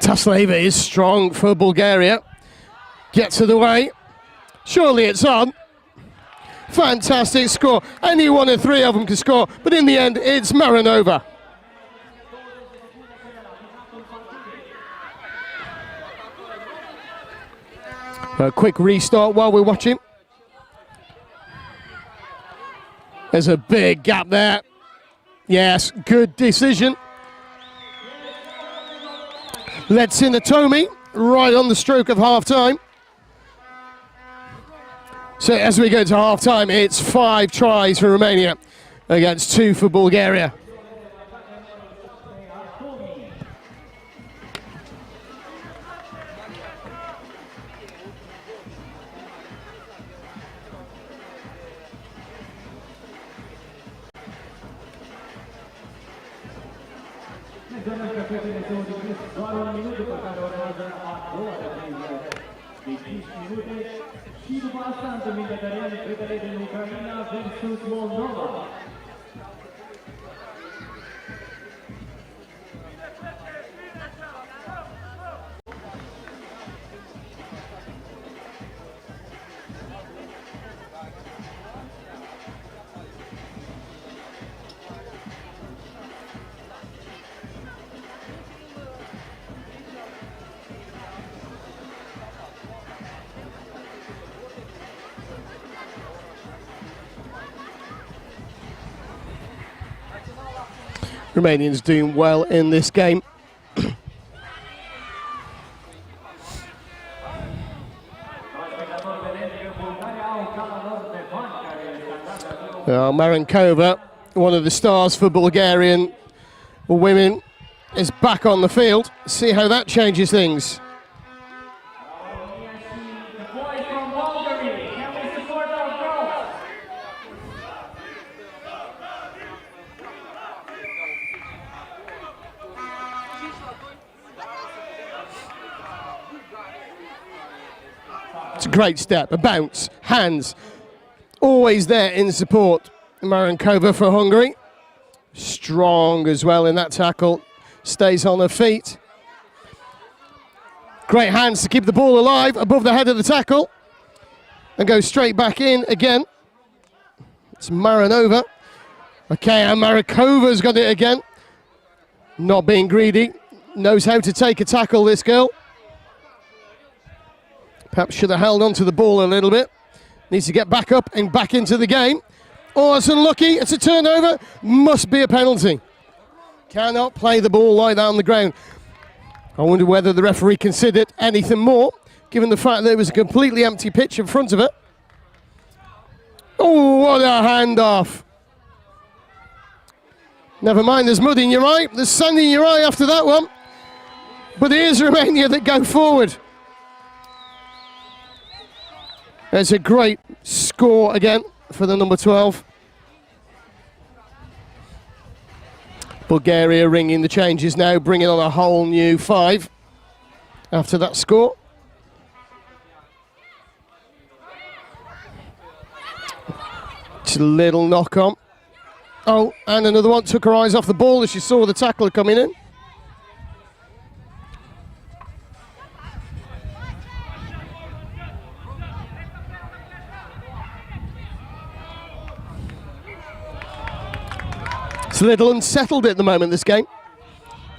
Tasleva is strong for Bulgaria. Gets it away. Surely it's on. Fantastic score. Any one of 3 of them can score, but in the end, it's Maranova. A quick restart while we're watching. There's a big gap there. Yes, good decision. Let's in the Tomi, right on the stroke of half-time. So as we go to half-time, it's 5 tries for Romania against 2 for Bulgaria. Doar un minut după care urmează a doua repriză de 5 minute și după asta întâlnim pe teren fetele din Ucraina versus Moldova. Romanians doing well in this game. Marenkova, one of the stars for Bulgarian women, is back on the field. See how that changes things. It's a great step, a bounce, hands, always there in support. Marenkova for Hungary. Strong as well in that tackle, stays on her feet. Great hands to keep the ball alive above the head of the tackle and go straight back in again. It's Maranova. Okay, and Marenkova's got it again. Not being greedy, knows how to take a tackle, this girl. Perhaps should have held on to the ball a little bit. Needs to get back up and back into the game. Oh, it's unlucky. It's a turnover. Must be a penalty. Cannot play the ball like that on the ground. I wonder whether the referee considered anything more, given the fact that it was a completely empty pitch in front of it. Oh, what a handoff. Never mind, there's mud in your eye. There's sand in your eye after that one. But here's Romania that go forward. There's a great score again for the number 12. Bulgaria ringing the changes now, bringing on a whole new 5 after that score. It's a little knock on. Oh, and another one took her eyes off the ball as she saw the tackler coming in. It's a little unsettled at the moment, this game.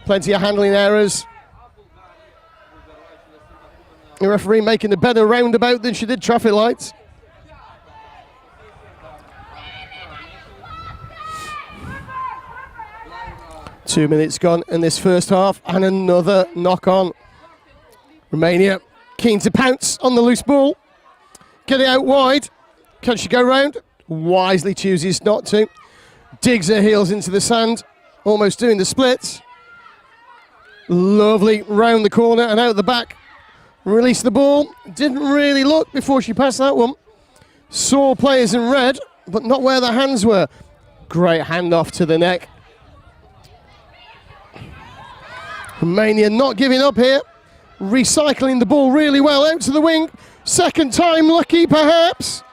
Plenty of handling errors. The referee making a better roundabout than she did traffic lights. Two minutes gone in this first half, and another knock on. Romania keen to pounce on the loose ball. Get it out wide. Can she go round? Wisely chooses not to. Digs her heels into the sand, almost doing the splits. Lovely round the corner and out the back. Release the ball. Didn't really look before she passed that one. Saw players in red, but not where the hands were. Great handoff to the neck. Romania not giving up here. Recycling the ball really well out to the wing. Second time lucky, perhaps.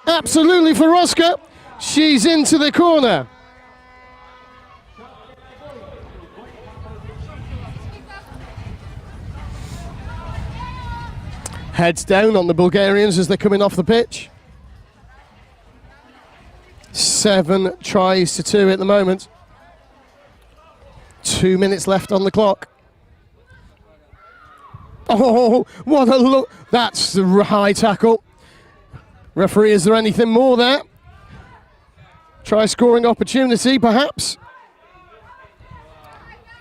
Absolutely for Oscar. She's into the corner. Heads down on the Bulgarians as they're coming off the pitch. 7 tries to 2 at the moment. 2 minutes left on the clock. Oh, what a look. That's the high tackle. Referee, is there anything more there? Try scoring opportunity, perhaps.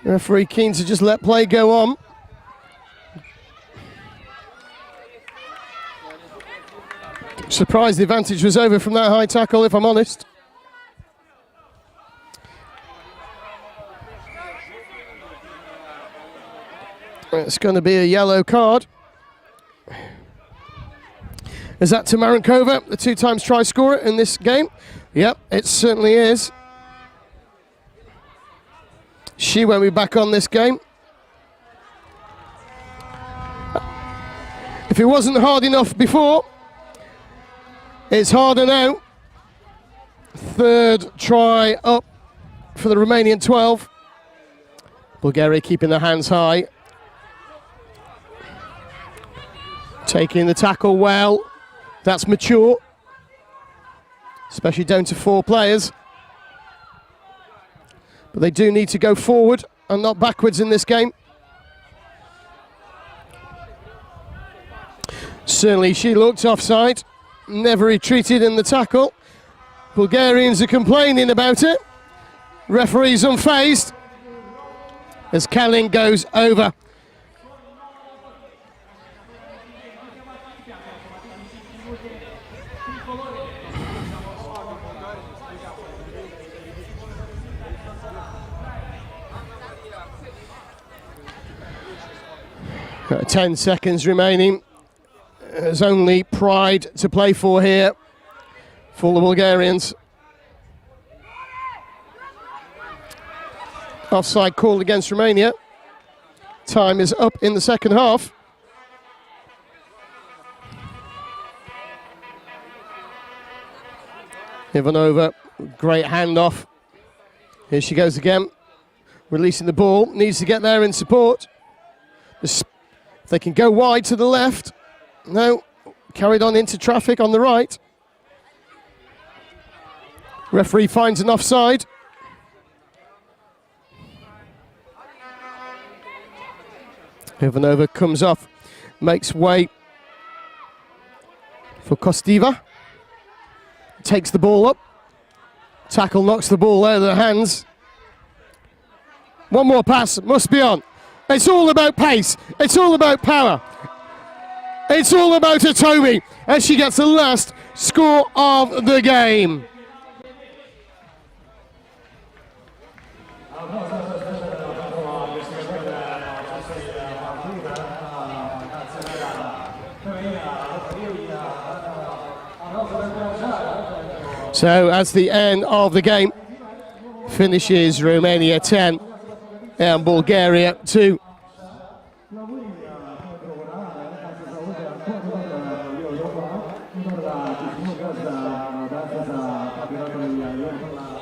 Referee keen to just let play go on. Surprised the advantage was over from that high tackle, if I'm honest. It's going to be a yellow card. Is that Tamarenkova, the 2 times try scorer in this game? Yep, it certainly is. She won't be back on this game. If it wasn't hard enough before, it's harder now. 3rd try up for the Romanian 12. Bulgaria keeping their hands high. Taking the tackle well. That's mature. Especially down to 4 players. But they do need to go forward and not backwards in this game. Certainly she looked offside. Never retreated in the tackle. Bulgarians are complaining about it. Referee's unfazed as Kalin goes over. Got 10 seconds remaining. There's only pride to play for here for the Bulgarians. Offside called against Romania. Time is up in the second half. Ivanova, great handoff. Here she goes again. Releasing the ball, needs to get there in support. If they can go wide to the left. No, carried on into traffic on the right. Referee finds an offside. Ivanova comes off, makes way for Kostiva. Takes the ball up. Tackle knocks the ball out of their hands. One more pass, must be on. It's all about pace. It's all about power. It's all about Atomi as she gets the last score of the game. So that's the end of the game. Finishes Romania 10 and Bulgaria 2.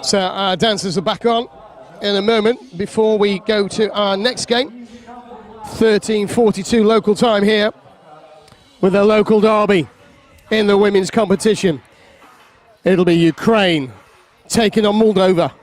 So our dancers are back on in a moment before we go to our next game. 13:42 local time here with a local derby in the women's competition. It'll be Ukraine taking on Moldova.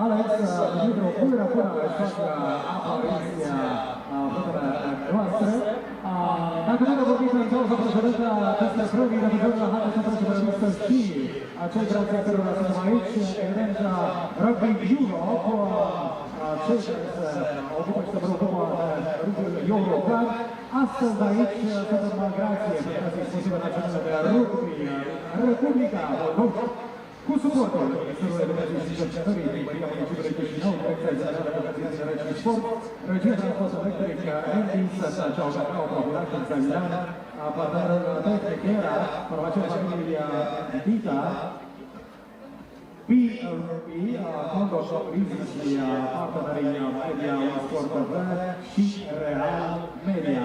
Alex, Dimitru, până își facă apariția noastră. Dacă nu ne vorbim în pauza precedentă, aceste premii reprezintă, haideți să trecem în listă și cei grație cărora suntem aici, evident, Rugby Europe, cei care se ocupă și se preocupă de rugby european. Astăzi aici suntem grație Federației Sportive Naționale de Rugby, Republica Moldova, cu suportul Ministerului Educației și Cercetării, Primăria Municipiului Chisinau, Direcția Generală de Educație, Tineret și Sport, Regia Transport Electric, Endis, Ciao Cacao, Provilașnița Milan, partenerul tehnic era Farmacia Familia Dita, Rugby, Condos Business, partenerii Media Sport TV și Real Media.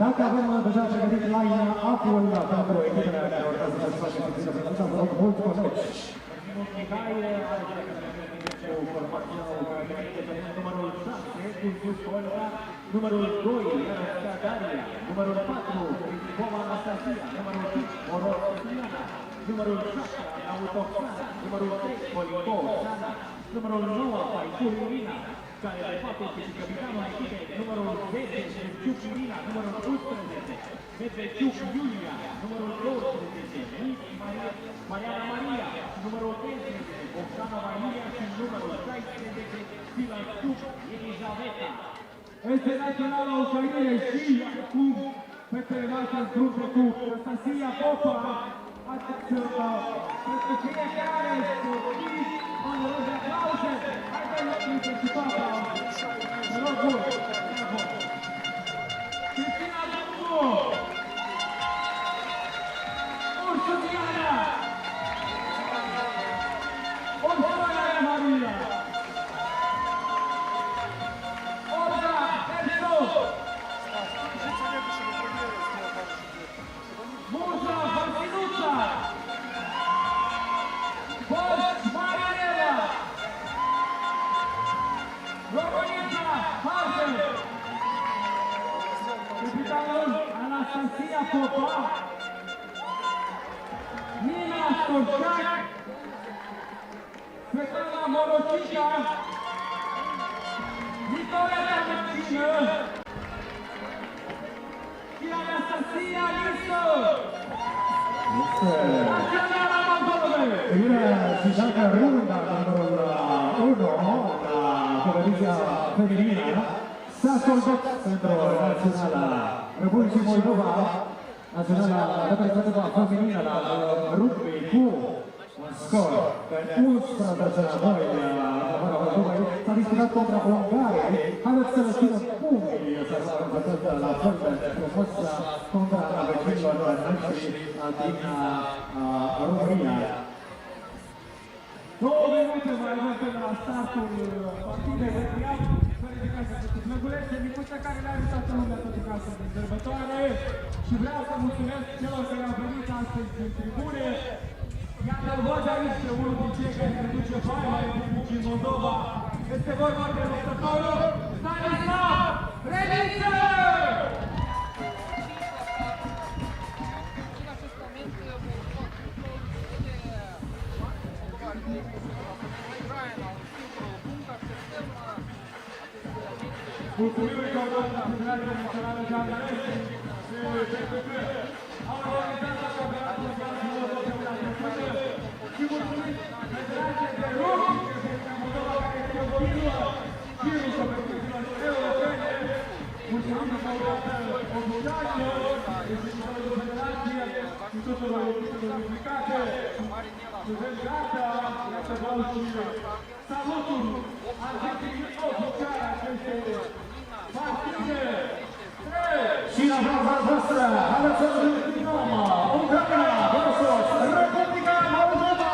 Dacă avem deja pregătit line-up-ul pentru echipele care urmează să se facă fizică prezența, vă rog mult colegi. Mihai are cu formația numărul 6, Cultus Olga, numărul 2, Iaroska Daria, numărul 4, Cristova Anastasia, numărul 5, Oroz Iana, numărul 7, Autoxana, numărul 3, Polico Sana, numărul 9, Paicul Irina, care de fapt este și capitanul echipei, numărul 10, Șerciuc Irina, numărul 11, Petreciuc Iulia, numărul 12, Mariana Maria, numărul 13, Bogdanova Iulia și numărul 16, Filaciuc Elizaveta. Este naționala Ucrainei și acum pe masă grupă cu Anastasia Popa, pentru fiecare sportiv, în rând de aplauze, haideți să participa! Vă rog mult! Cristina Ducu! Ursu Diana! Orsoia Maria! Olga Erso! Musa Vasiluța! Bosch Marianela! Romania Harper! Capitanul Anastasia Popa! Nina Storceac! Svetlana Morocica! Victoria Tămăcină! Și Anastasia Lisă! Naționala Moldovei! Bine, și dacă runda numărul 1 la competiția feminină s-a soldat pentru Naționala Republicii Moldova, Naționala reprezentativă feminină la rugby cu un scor de 11-2 la Moldovei. S-a disputat contra Bulgariei. Haideți să le ținem pumnii să reprezentăm la fel de frumos contra vecinilor noștri din România. 2 minute mai avem la startul partidei. Iau verificația acestui flăgulețe, micuță care le-a ajutat lumea toată casă din sărbătoare. Și vreau să mulțumesc celor care au venit astăzi din tribune. Iată-l văd aici pe unul din cei care reduce faima Republicii Moldova. Este vorba de luptătorul Chisinau! Redință! Mulțumim încă o dată la Federația Națională de Angalești și PPP. Au organizat la campionatul mondial și Moldova de la trecută și mulțumim Federației de Rugby de Moldova care continuă firul competițiilor europene. Mulțumim încă o dată oficialilor, instituțiilor de federație și tuturor echipelor implicate. Suntem gata, iată vreau și salutul argentinii oficiale acestei partide. Și la faza voastră, alături din nou, Bulgaria versus Republica Moldova.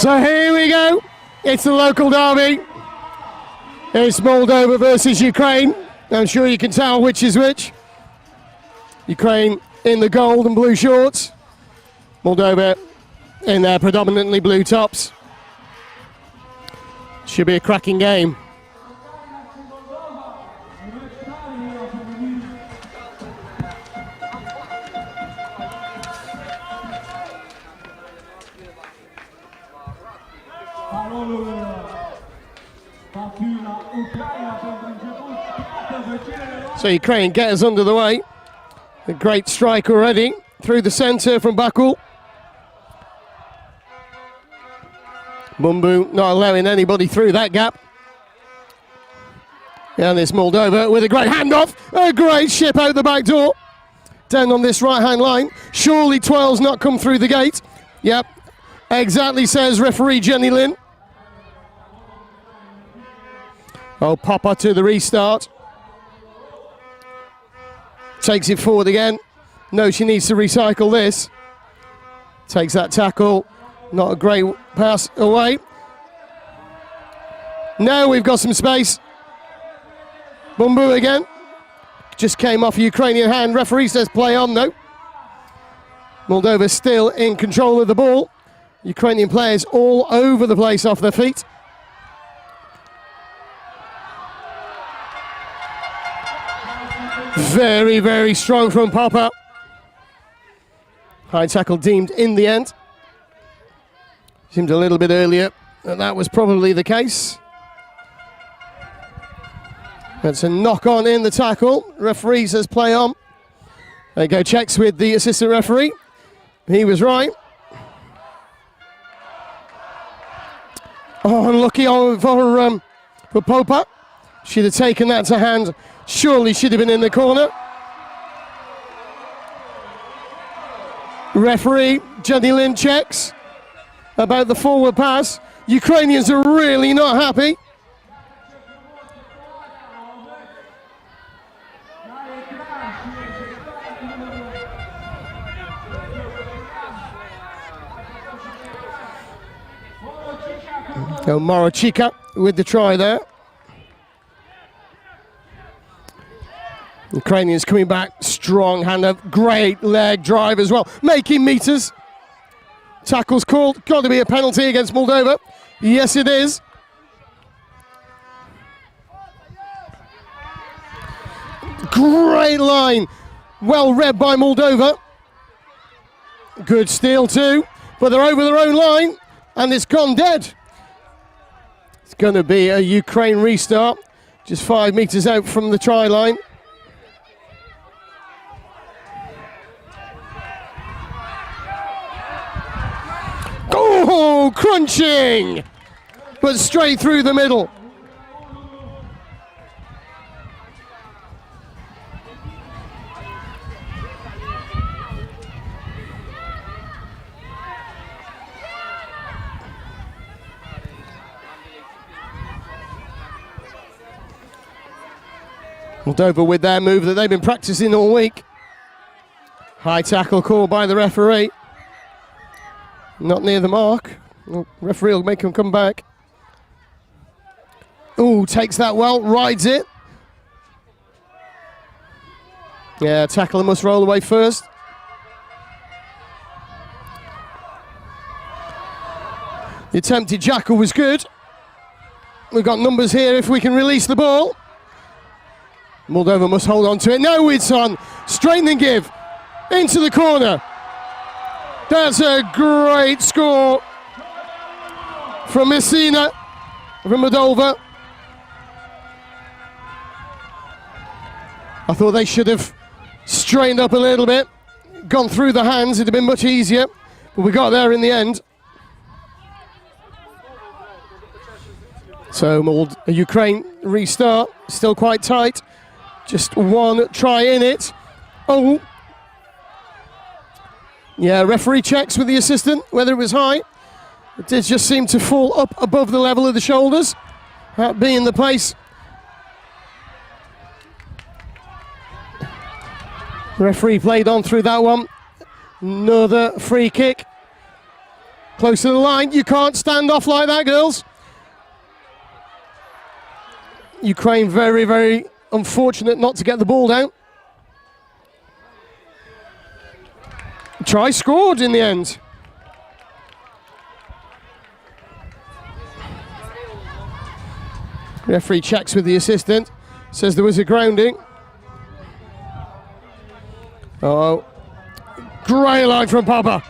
So here we go. It's the local derby. It's Moldova versus Ukraine. I'm sure you can tell which is which. Ukraine in the gold and blue shorts. Moldova in their predominantly blue tops. Should be a cracking game. So Ukraine get us under the way. A great strike already through the centre from Bakul. Bumbu not allowing anybody through that gap. And it's Moldova with a great handoff. A great ship out the back door. Down on this right-hand line. Surely 12's not come through the gate. Yep, exactly says referee Jenny Lynn. Oh, Papa to the restart. Takes it forward again. No, she needs to recycle this. Takes that tackle. Not a great pass away. Now we've got some space. Bumbu again. Just came off a Ukrainian hand. Referee says play on though. Moldova still in control of the ball. Ukrainian players all over the place off their feet. Very, very strong from Papa. High tackle deemed in the end. Seemed a little bit earlier that was probably the case. That's a knock on in the tackle. Referee says play on. There you go, checks with the assistant referee. He was right. Oh, unlucky for Popa. She'd have taken that to hand. Surely she'd have been in the corner. Referee Jenny Lynn checks about the forward pass. Ukrainians are really not happy. So Morochika with the try there. Ukrainians coming back, strong hand up, great leg drive as well, making meters. Tackle's called, got to be a penalty against Moldova. Yes, it is. Great line, well read by Moldova. Good steal too, but they're over their own line and it's gone dead. It's going to be a Ukraine restart, just 5 meters out from the try line. Oh, crunching, but straight through the middle. Moldova with their move that they've been practicing all week. High tackle called by the referee. Not near the mark. Oh, referee will make him come back. Oh, takes that well, rides it. Yeah, tackler must roll away first. The attempted jackal was good. We've got numbers here if we can release the ball. Moldova must hold on to it. No, it's on. Straighten and give. Into the corner. That's a great score from Messina, from Moldova. I thought they should have straightened up a little bit, gone through the hands, it'd have been much easier, but we got there in the end. So Ukraine restart, still quite tight, just one try in it. Oh, yeah, referee checks with the assistant whether it was high. It did just seem to fall up above the level of the shoulders, that being the place. The referee played on through that one. Another free kick. Close to the line. You can't stand off like that, girls. Ukraine very, very unfortunate not to get the ball down. Try scored in the end. Referee checks with the assistant. Says there was a grounding. Oh, great line from Papa.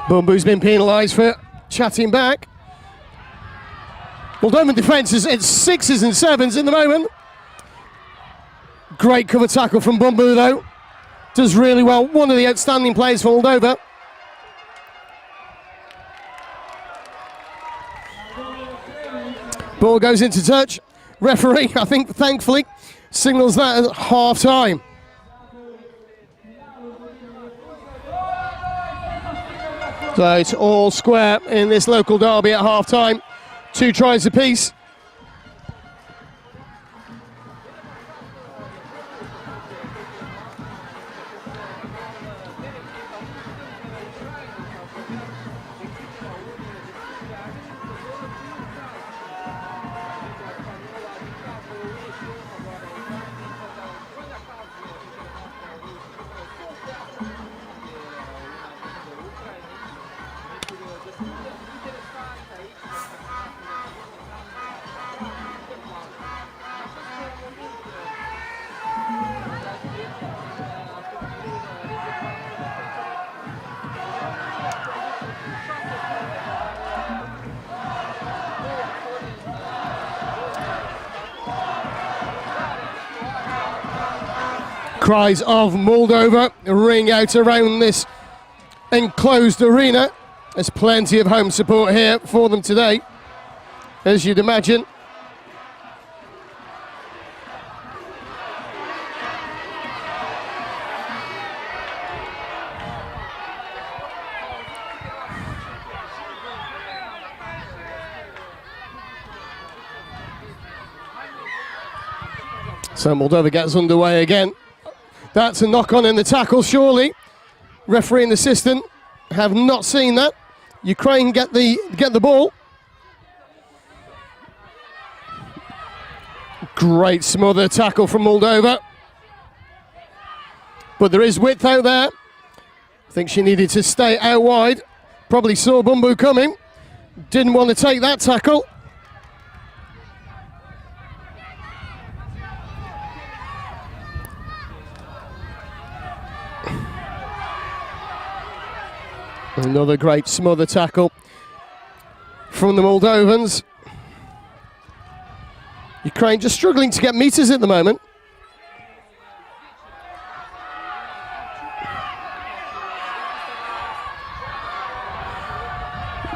Bumbu's been penalised for chatting back. Moldovan defence is at 6s and 7s in the moment. Great cover tackle from Bumbu though. Does really well. One of the outstanding players for Moldova. Ball goes into touch. Referee, I think, thankfully, signals that at half time. So it's all square in this local derby at half time. 2 tries apiece. Cries of Moldova ring out around this enclosed arena. There's plenty of home support here for them today, as you'd imagine. So Moldova gets underway again. That's a knock-on in the tackle, surely. Referee and assistant have not seen that. Ukraine get the ball. Great smother tackle from Moldova. But there is width out there. I think she needed to stay out wide. Probably saw Bumbu coming. Didn't want to take that tackle. Another great smother tackle from the Moldovans. Ukraine just struggling to get meters at the moment.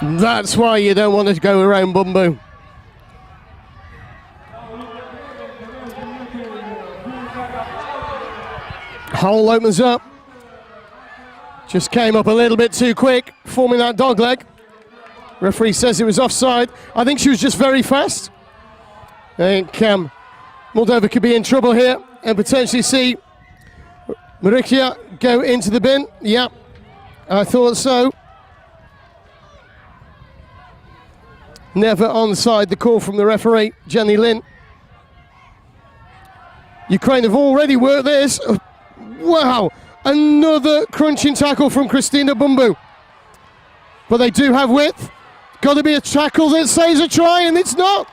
That's why you don't want to go around Bumbu. Hole opens up. Just came up a little bit too quick, forming that dog leg. Referee says it was offside. I think she was just very fast. I think Moldova could be in trouble here and potentially see Marikia go into the bin. Yep, I thought so. Never onside, the call from the referee, Jenny Lin. Ukraine have already worked this. Wow, another crunching tackle from Christina Bumbu. But they do have width. Got to be a tackle that saves a try, and it's not.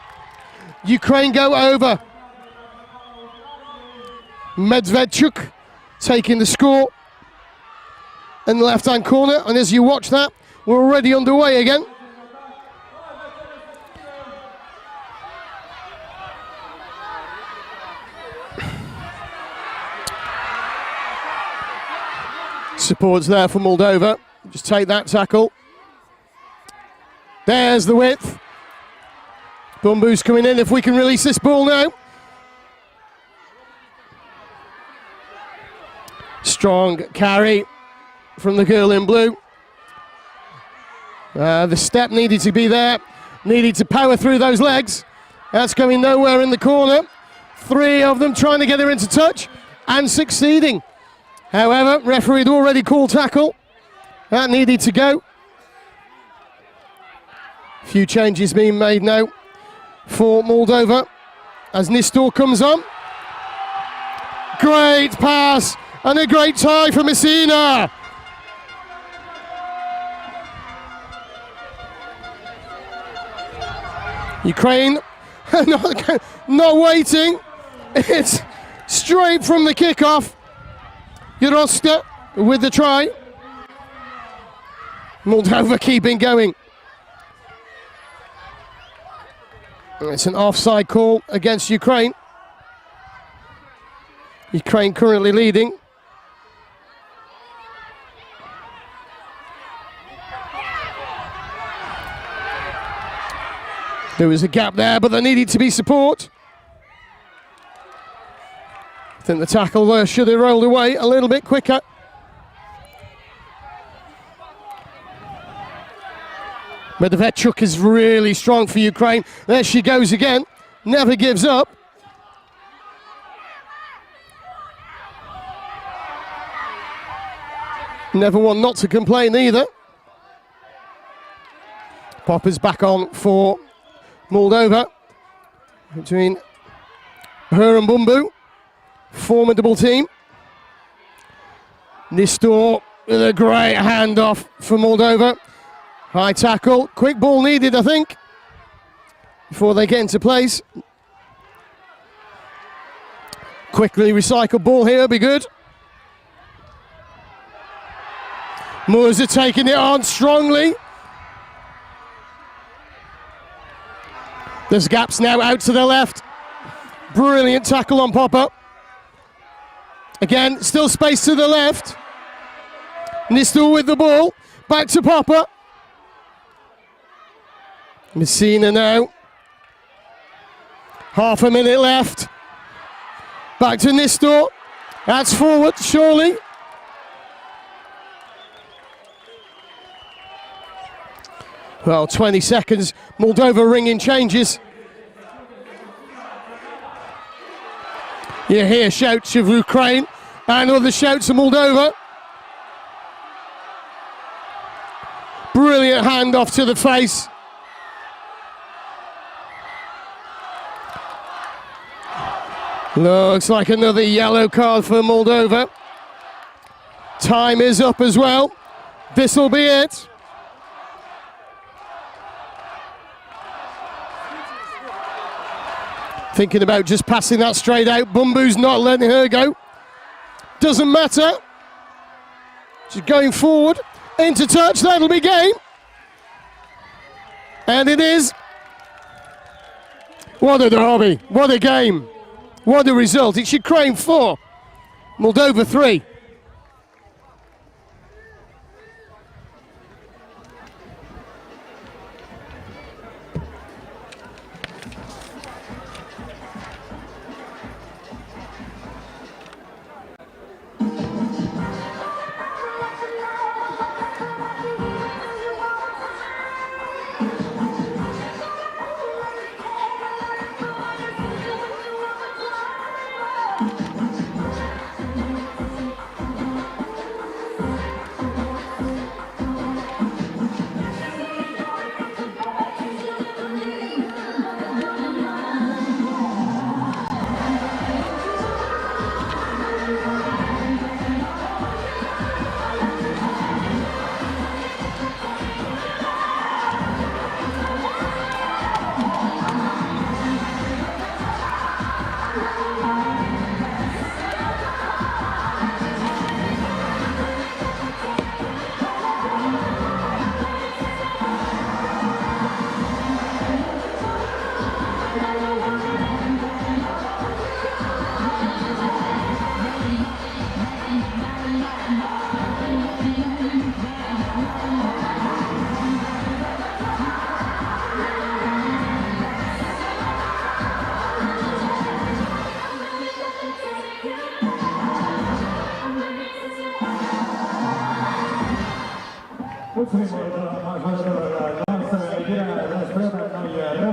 Ukraine go over. Medvedchuk taking the score in the left-hand corner, and as you watch that, we're already underway again. Supports there for Moldova. Just take that tackle. There's the width. Bumbu's coming in if we can release this ball now. Strong carry from the girl in blue. The step needed to be there. Needed to power through those legs. That's going nowhere in the corner. 3 of them trying to get her into touch and succeeding. However, referee had already called tackle. That needed to go. A few changes being made now for Moldova as Nistor comes on. Great pass and a great tie for Messina. Ukraine not waiting. It's straight from the kickoff. Juroska with the try. Moldova keeping going. It's an offside call against Ukraine. Ukraine currently leading. There was a gap there, but there needed to be support. I think the tackle there should have rolled away a little bit quicker. Medvedchuk is really strong for Ukraine. There she goes again. Never gives up. Never one not to complain either. Popper's back on for Moldova. Between her and Bumbu. Formidable team. Nistor with a great handoff for Moldova. High tackle, quick ball needed, I think, before they get into place. Quickly recycled ball here, be good. Moors are taking it on strongly. There's gaps now out to the left. Brilliant tackle on Popper. Again, still space to the left. Nistor with the ball. Back to Popper. Messina now. Half a minute left. Back to Nistor. That's forward, surely. Well, 20 seconds. Moldova ringing changes. You hear shouts of Ukraine and other shouts of Moldova. Brilliant handoff to the face. Looks like another yellow card for Moldova. Time is up as well. This will be it. Thinking about just passing that straight out. Bumbu's not letting her go. Doesn't matter. She's going forward. Into touch. That'll be game. And it is. What a derby. What a game. What a result. It's Ukraine 4. Moldova 3.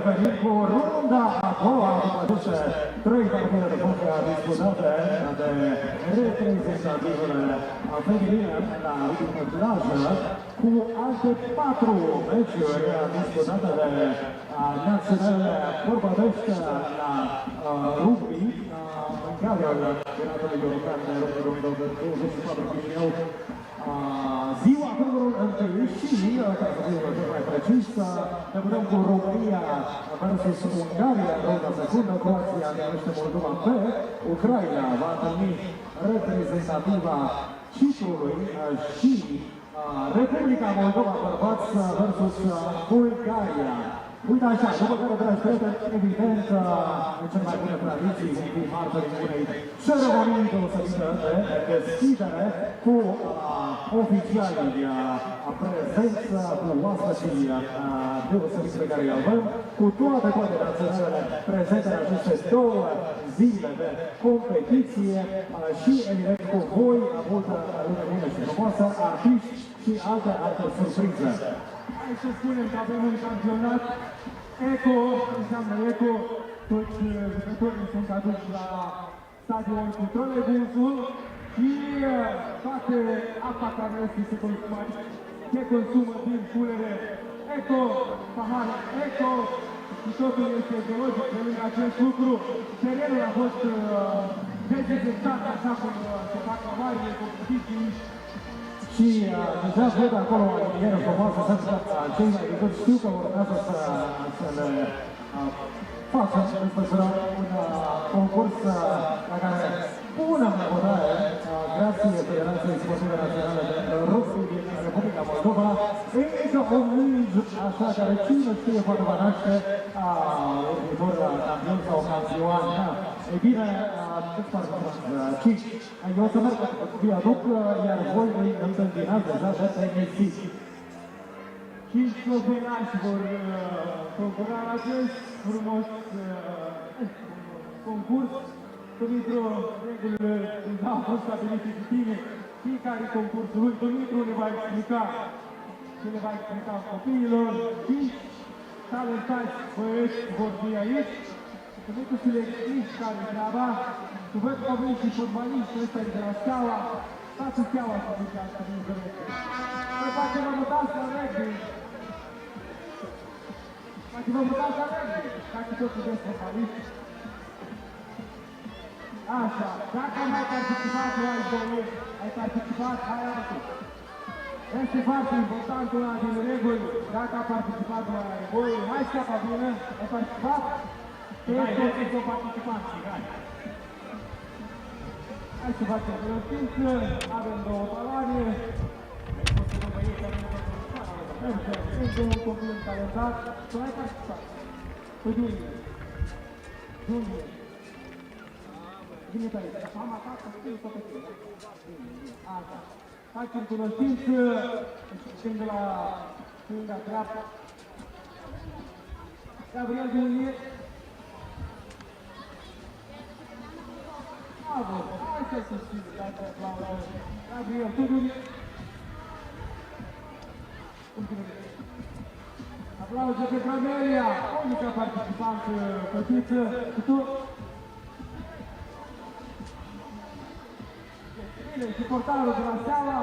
revenim cu runda a doua după aceste 3 partide de fotbal disputate de reprezentativele feminine la Rugby pe plajă, cu alte 4 meciuri disputate de naționale bărbatești la rugby în cadrul campionatului european de rugby 2024 Chisinau. Ziua numărul 1 și, ca să fim mai precis, debutăm cu Romania versus Bulgaria în runda secundă, Croația întâlnește Moldova B, Ucraina va întâlni reprezentativa Ciprului și Republica Moldova bărbați versus Bulgaria. Uite așa, după care, dragi prieteni, evident, în cele mai bune tradiții, vom fi martorii unei ceremonii deosebită de deschidere cu oficialii prezenți, cu oaspeții deosebiți pe care îi avem, cu toate naționalele prezente în aceste 2 zile de competiție și, evident, cu voi, multă lume bună și frumoasă, artiști și alte surprize. Hai să spunem că avem un campionat eco, înseamnă eco, toți jucătorii sunt aduși la stadion cu troleibusul și toate apa care se consumă, se consumă din culere eco, pahare eco și totul este ecologic. Pe lângă acest lucru, terenul a fost dezinfectat așa cum se fac la marile competiții. Și deja văd acolo o inginieră frumoasă, cei mai micuți știu că urmează să le facă și desfășurăm un concurs la care bună măbădare, grație Federației Sportive Naționale de Rugby din Republica Moldova, încă o mingi așa care cine știe poate va naște următor campion sau campioană. Ei bine, câți participanți? 5. Eu o să merg cu viaduc, iar voi îi întâmpinați deja de tenisist. 5 slovenași vor concura la acest frumos concurs. Dumitru, regulile au fost stabilite cu tine, fiecare concursul lui. Dumitru ne va explica ce le va explica copiilor. 5 talentați băieți vor fi aici. Dumitru să le explici care-i treaba. Tu văd că au venit și fotbaliști ăsta de la Steaua. Dați Steaua să zice asta din zărește. Să facem vă mutați la rugby. Dacă vă mutați la rugby, dacă tot puteți fotbaliști. Așa, dacă am mai participat la băieți, ai participat, hai altul. Este foarte important una din reguli, dacă a participat la băieți, hai scapa bine, ai participat? Toți au participat, hai să facem cunoștință, avem 2 baloane. Încă un copil talentat, tu ai participat. Păi Junior. Vine pe aici, mama ta, să știu tot pe tine. Așa. Facem cunoștință, când de la stânga dreapta. Gabriel Junior. Bravo, hai să susțin, dacă aplaudăm. Gabriel, tu Junior. Aplauze pentru Amelia, unica participantă fătiță. Tu? Bine, și portarul de la Steaua.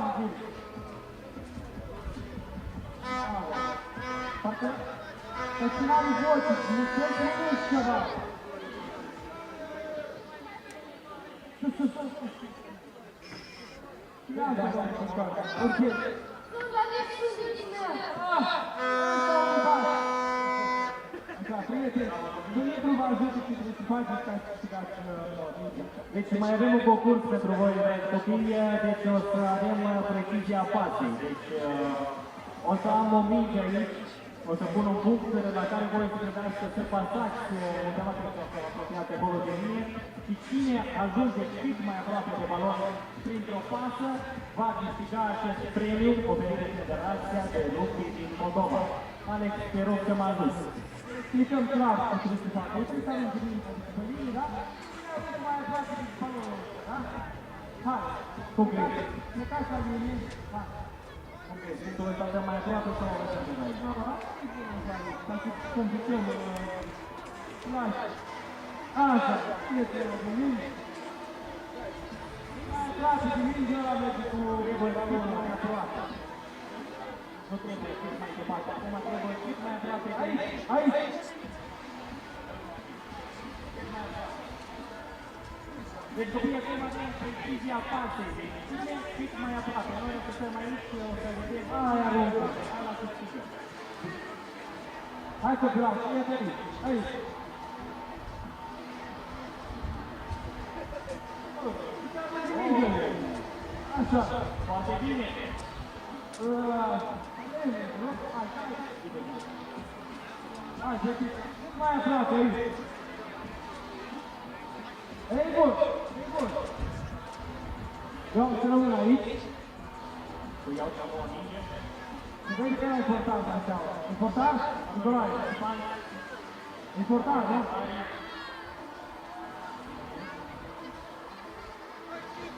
Parcă finalul vocii, nu trebuie să spui ceva. Iată, ok. Așa, prieteni, Dumitru vă ajută și trebuie să faceți ca să câștigați. Deci mai avem un concurs pentru voi, copii, deci o să avem precizia pasei. Deci o să am o minge aici, o să pun un punct la care voi trebuiască să pasați undeva apropiat de bolul de mine și cine ajunge cât mai aproape de balon printr-o pasă va câștiga acest premiu oferit de Federația de Rugby din Moldova. Alex, te rog să mă ajuți. Explicăm clar ce trebuie să facă. Ei trebuie să avem grijă pe linie, da? Cine mai aproape de balonul, da? Hai, concret. Plecați la linie, hai. Concret, punctul ăsta mai aproape sau o lăsăm de aici? complicăm lași. Așa, prietenul de mine. Mai aproape de mine, ăla merge cu băiatul mai aproape. Nu trebuie cât mai departe, acum trebuie cât mai aproape. Aici, aici! Deci copii acum avem precizia pasei. Cine cât mai aproape. Noi o să stăm aici, o să vedem. Aia aruncă, aia câștigă. Hai copilaj, ia pe aici, aici. Așa, foarte bine. Hai, cât mai aproape aici. Ei, bun, e bun. Eu am să rămân aici. Să iau cea nouă minge. Și vezi că e important așa. Important? Îndurare. Important, nu?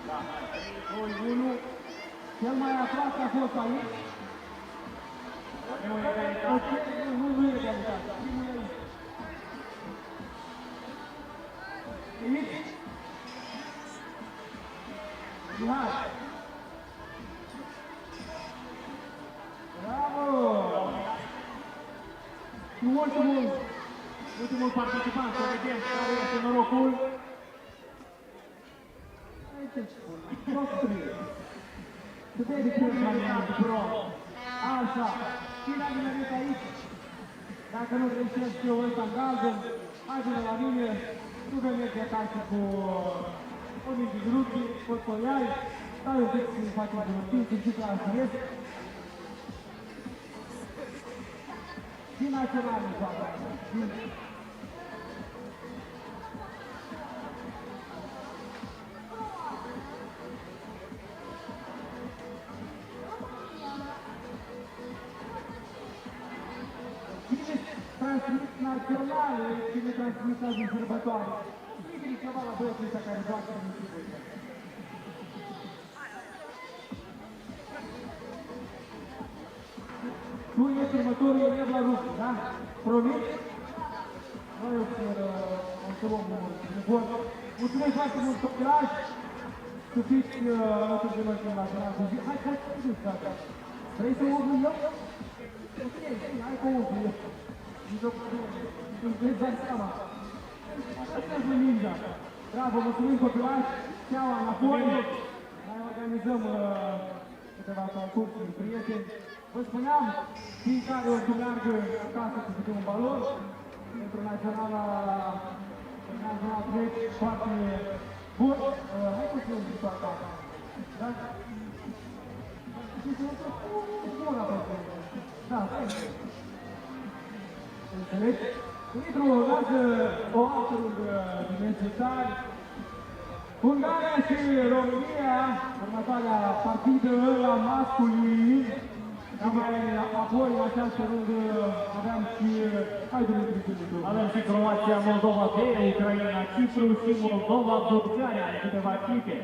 Da. 2-1. Cel mai aproape a fost aici. Nu e egalitate. Nu e egalitate. Primul e aici. Aici. Mihai. Bravo! Și ultimul participant, să vedem care este norocul. Aici îți spun, prostrie. Să vede cum mai pro. Așa, cine a nimerit aici? Dacă nu greșesc eu ăsta în galben, hai vine la mine. Nu vei merge acasă cu o mingi de rugby, poți să o iai, stai un pic să-i faci un timp, să știi că asta este. Și naționale joacă asta. Transmit naționale, cine transmit azi în sărbătoare. Strică-i ceva la băieții ăștia care joacă în echipul ăsta. Tu ești următorul elev la rugby, da? Promiți? Noi o să luăm bun. Mulțumesc foarte mult, copilaj. Să fiți alături de noi în național. Hai, să duci, tata. Vrei să urmă eu? Ok, hai că urmă eu. Îți vezi dai seama. Așa e mingea. Bravo, mulțumim copilaj. Ceaua înapoi. Mai organizăm câteva concursuri cu prieteni. Vă spuneam, fiecare o să meargă acasă cu câte un balon. Pentru naționala 3 foarte bun. Hai cu să zic toată asta. Da? Și să nu bună pentru da, hai. Înțelegi? Dumitru urmează o altă rundă dimensional. Bulgaria și România, următoarea partidă la masculin. Apoi, în această rundă, aveam și... Hai, Dumitru, avem și Croatia, Moldova B, Ucraina, Cyprus și Moldova, Bulgaria, în câteva echipe.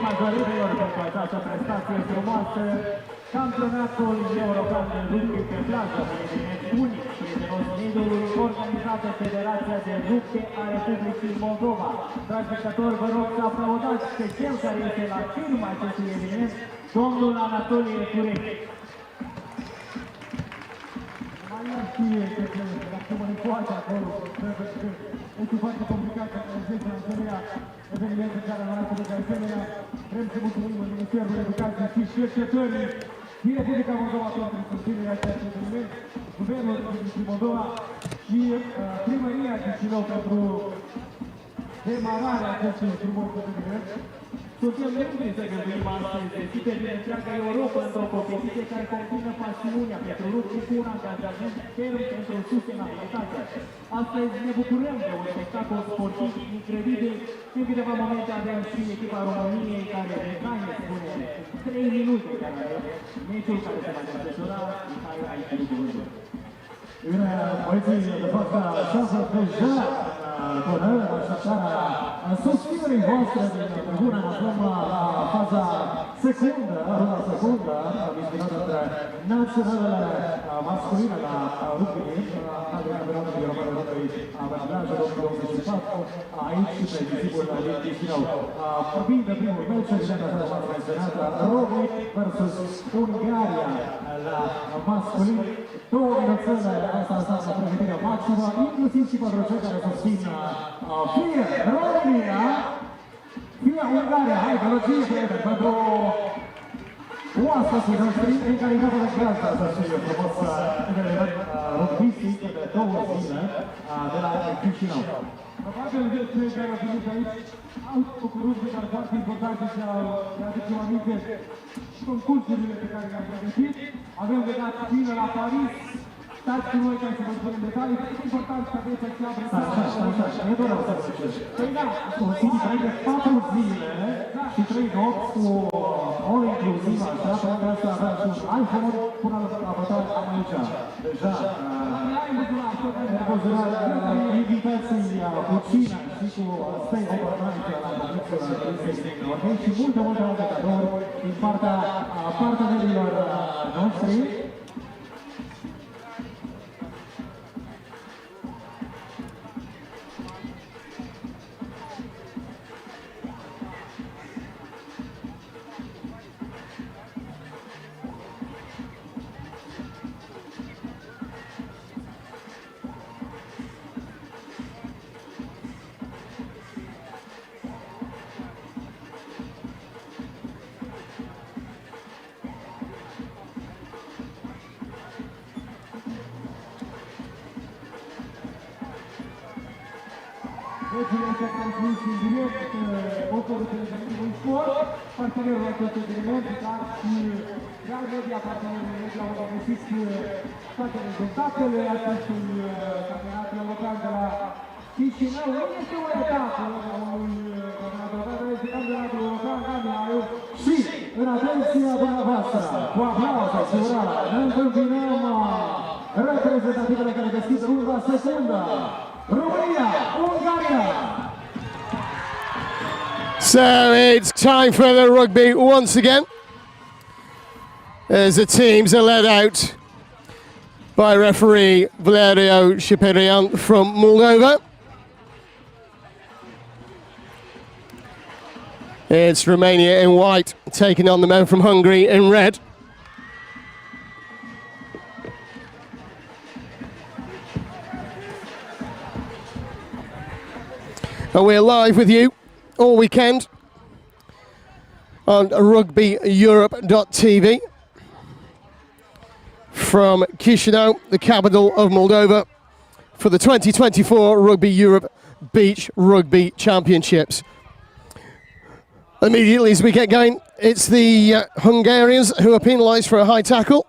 majorităților pentru această prestație frumoasă. Campionatul european de rugby pe plajă, un eveniment unic, prietenos mediului, organizat de Federația de Rugby a Republicii Moldova. Dragi spectatori, vă rog să aplaudați pe cel care este la firma acestui eveniment, domnul Anatolie Curechi. Maria știe că dacă mă încoace acolo, este foarte complicat să înțelegi în asemenea evenimente în care am de asemenea. Vrem să mulțumim în Ministerul Educației și cercetării din Republica Moldova pentru susținerea acestui eveniment, Guvernul Republicii Moldova și Primăria Chisinau pentru demararea acestui frumos eveniment. Suntem mândri să gândim astăzi deschide din întreaga Europa într-o competiție care combină pasiunea pentru rugby cu un angajament ferm pentru sustenabilitate. Astăzi ne bucurăm de un spectacol sportiv incredibil. În câteva momente avem și echipa României care ne spune 3 minute care meciul care se va desfășura în care ai fi cuvântul. Bine, băieții, de fapt, șansă deja bună, așteptarea susținerii voastre din tribună. Ne aflăm la faza secundă, runda secundă, disputată între naționalele masculine la rugby, campionatul european de rugby, avantajul 2024, aici pe discipul din Chisinau. Vorbim de primul meci, evident, așa cum ați menționat, România versus Bulgaria la masculin. 2 minuțele, asta înseamnă pregătirea maximă, inclusiv și pentru cei care susțin fie România, fie Ungaria. Hai, gălăgie, prieteni, pentru oaspeții noștri în calitate de gazdă acestui frumos eveniment rugbistic de 2 zile de la Chisinau. Probabil că cei care au venit aici au lucruri care foarte importante și ne aducem aminte concursurile pe care le-am pregătit. Avem vedat până la Paris. Stați cu noi ca să vă spunem detalii. E important să aveți acea prezență. Nu doreau să ziceți. Păi da, sunt pregătit 4 zile și 3 nopți cu all inclusiv, așa, pentru că asta avea și un iPhone până la bătaie am aici. Deja, invitații puține și cu stay overnight la Norvegi și multe alte cadouri din partea partenerilor noștri. Meciul este transmis în direct, Motorul Televiziunii Sport, partenerul acestui eveniment, dar și Real Media, partenerul media, unde găsiți toate rezultatele acestui campionat european de la Chisinau. Nu este o etapă a unui campionat european, este campionatul european Chisinau. Și, în atenția dumneavoastră, cu aplauze și urare, ne întâmpinăm reprezentativele care deschid runda secundă. Romania, Bulgaria. So it's time for the rugby once again, as the teams are led out by referee Valerio Shiperian from Moldova. It's Romania in white, taking on the men from Hungary in red. And we're live with you all weekend on rugbyeurope.tv from Chisinau, the capital of Moldova, for the 2024 Rugby Europe Beach Rugby Championships. Immediately as we get going, it's the Hungarians who are penalised for a high tackle.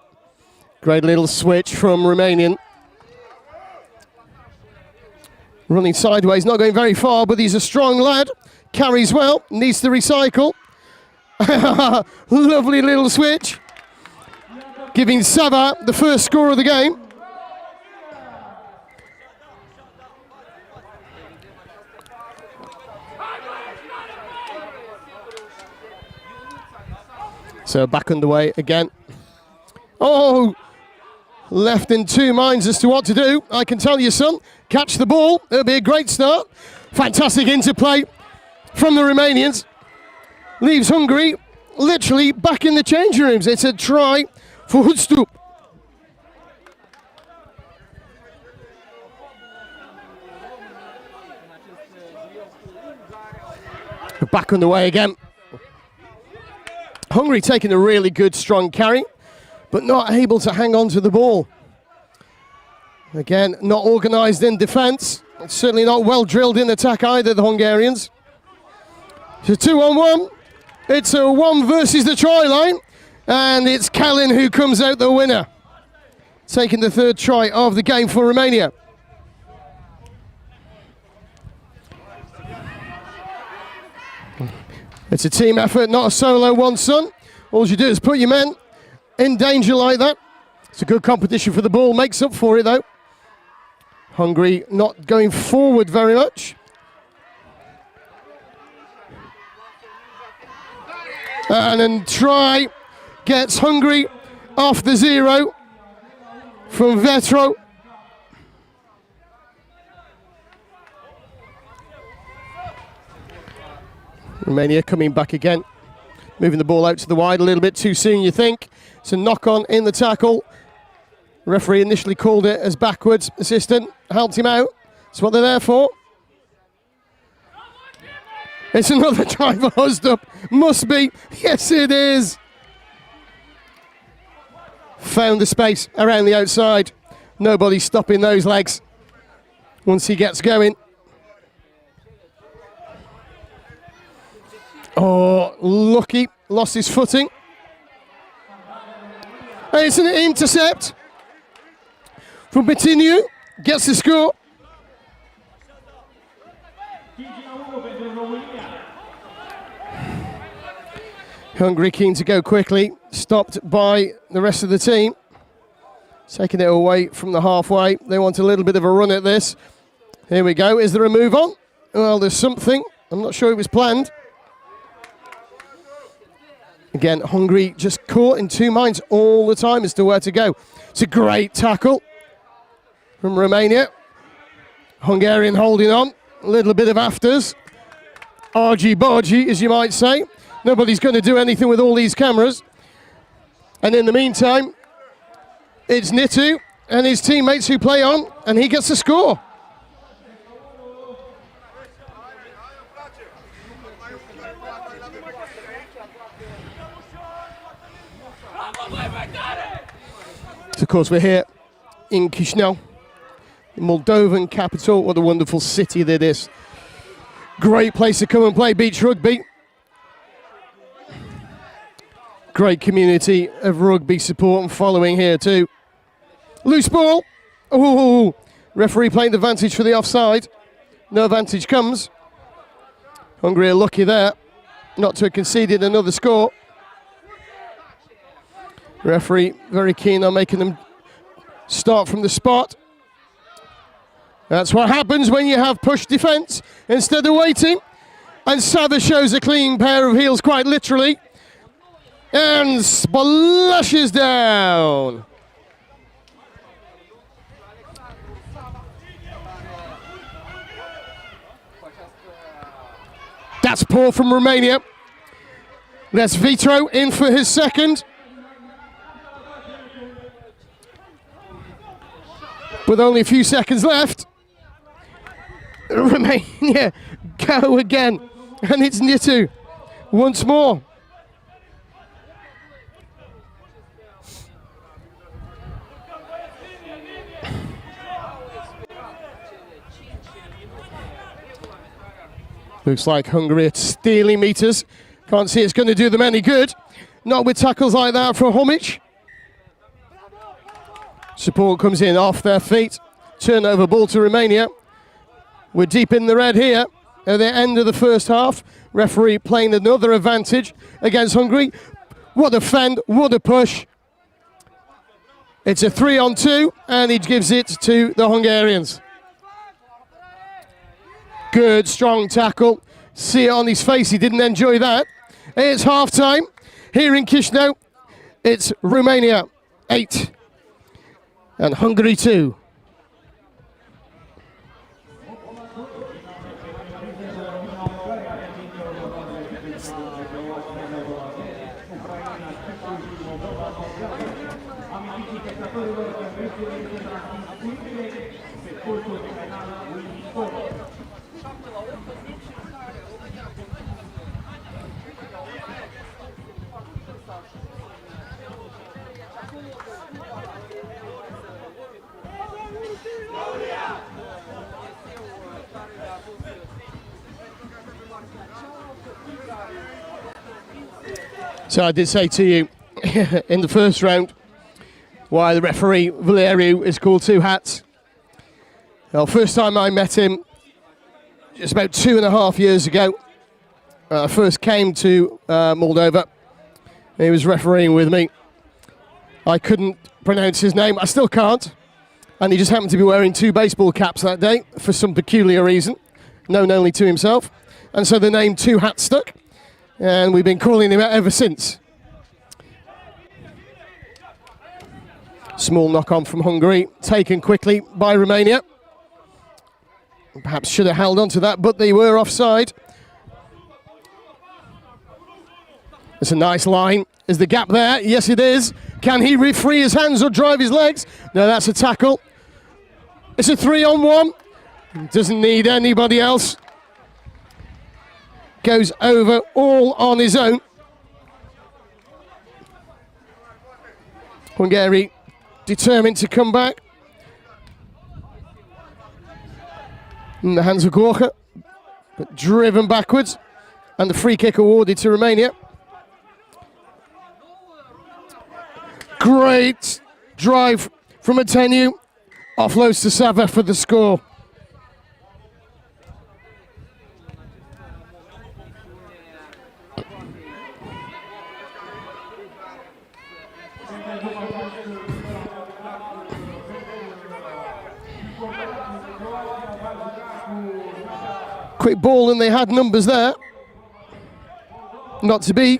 Great little switch from Romanian. Running sideways, not going very far, but he's a strong lad. Carries well, needs to recycle. Lovely little switch. Giving Sava the first score of the game. So back underway again. Oh, left in two minds as to what to do. I can tell you, son, catch the ball. It'll be a great start. Fantastic interplay from the Romanians. Leaves Hungary literally back in the changing rooms. It's a try for Hudstup. Back on the way again. Hungary taking a really good, strong carry, but not able to hang on to the ball. Again, not organised in defence. Certainly not well drilled in attack either, the Hungarians. It's a 2-on-1. It's a 1 versus the try line. And it's Kalin who comes out the winner, taking the third try of the game for Romania. It's a team effort, not a solo one, son. All you do is put your men in danger like that. It's a good competition for the ball, makes up for it though. Hungary not going forward very much. And then try gets Hungary off the 0 from Vetro. Romania coming back again, moving the ball out to the wide a little bit too soon, you think. It's a knock-on in the tackle. Referee initially called it as backwards. Assistant helped him out. That's what they're there for. It's another try for Hudstup. Must be. Yes, it is. Found the space around the outside. Nobody's stopping those legs once he gets going. Oh, lucky. Lost his footing. And it's an intercept from Betiniu. Gets the score. Hungary keen to go quickly. Stopped by the rest of the team. Taking it away from the halfway. They want a little bit of a run at this. Here we go. Is there a move on? Well, there's something. I'm not sure it was planned. Again, Hungary just caught in two minds all the time as to where to go. It's a great tackle from Romania. Hungarian holding on. A little bit of afters. Argy-bargy, as you might say. Nobody's going to do anything with all these cameras. And in the meantime, it's Nitu and his teammates who play on, and he gets the score. So of course, we're here in Chisinau, the Moldovan capital. What a wonderful city that is. Great place to come and play beach rugby. Great community of rugby support and following here too. Loose ball. Oh, referee playing the advantage for the offside. No advantage comes. Hungary are lucky there not to have conceded another score. Referee very keen on making them start from the spot. That's what happens when you have push defence instead of waiting. And Sava shows a clean pair of heels, quite literally. And splashes down. That's poor from Romania. That's Vitro in for his second. With only a few seconds left. Romania go again. And it's Nitu once more. Looks like Hungary at stealing meters. Can't see it's going to do them any good. Not with tackles like that from Homic. Support comes in off their feet. Turnover ball to Romania. We're deep in the red here at the end of the first half. Referee playing another advantage against Hungary. What a fend, what a push. It's a 3-on-2 and he gives it to the Hungarians. Good, strong tackle. See it on his face, he didn't enjoy that. It's half time. Here in Chisinau, it's Romania 8 and Hungary 2. So I did say to you in the first round why the referee Valeriu is called Two Hats. Well, first time I met him, just about 2.5 years ago, I first came to Moldova. He was refereeing with me. I couldn't pronounce his name, I still can't. And he just happened to be wearing 2 baseball caps that day for some peculiar reason, known only to himself. And so the name Two Hats stuck. And we've been calling him out ever since. Small knock-on from Hungary, taken quickly by Romania. Perhaps should have held on to that, but they were offside. It's a nice line. Is the gap there? Yes, it is. Can he free his hands or drive his legs? No, that's a tackle. It's a 3-on-1. Doesn't need anybody else. Goes over all on his own. Hungary determined to come back. In the hands of Gorka, but driven backwards. And the free kick awarded to Romania. Great drive from Ateniu. Offloads to Sava for the score. Quick ball, and they had numbers there. Not to be.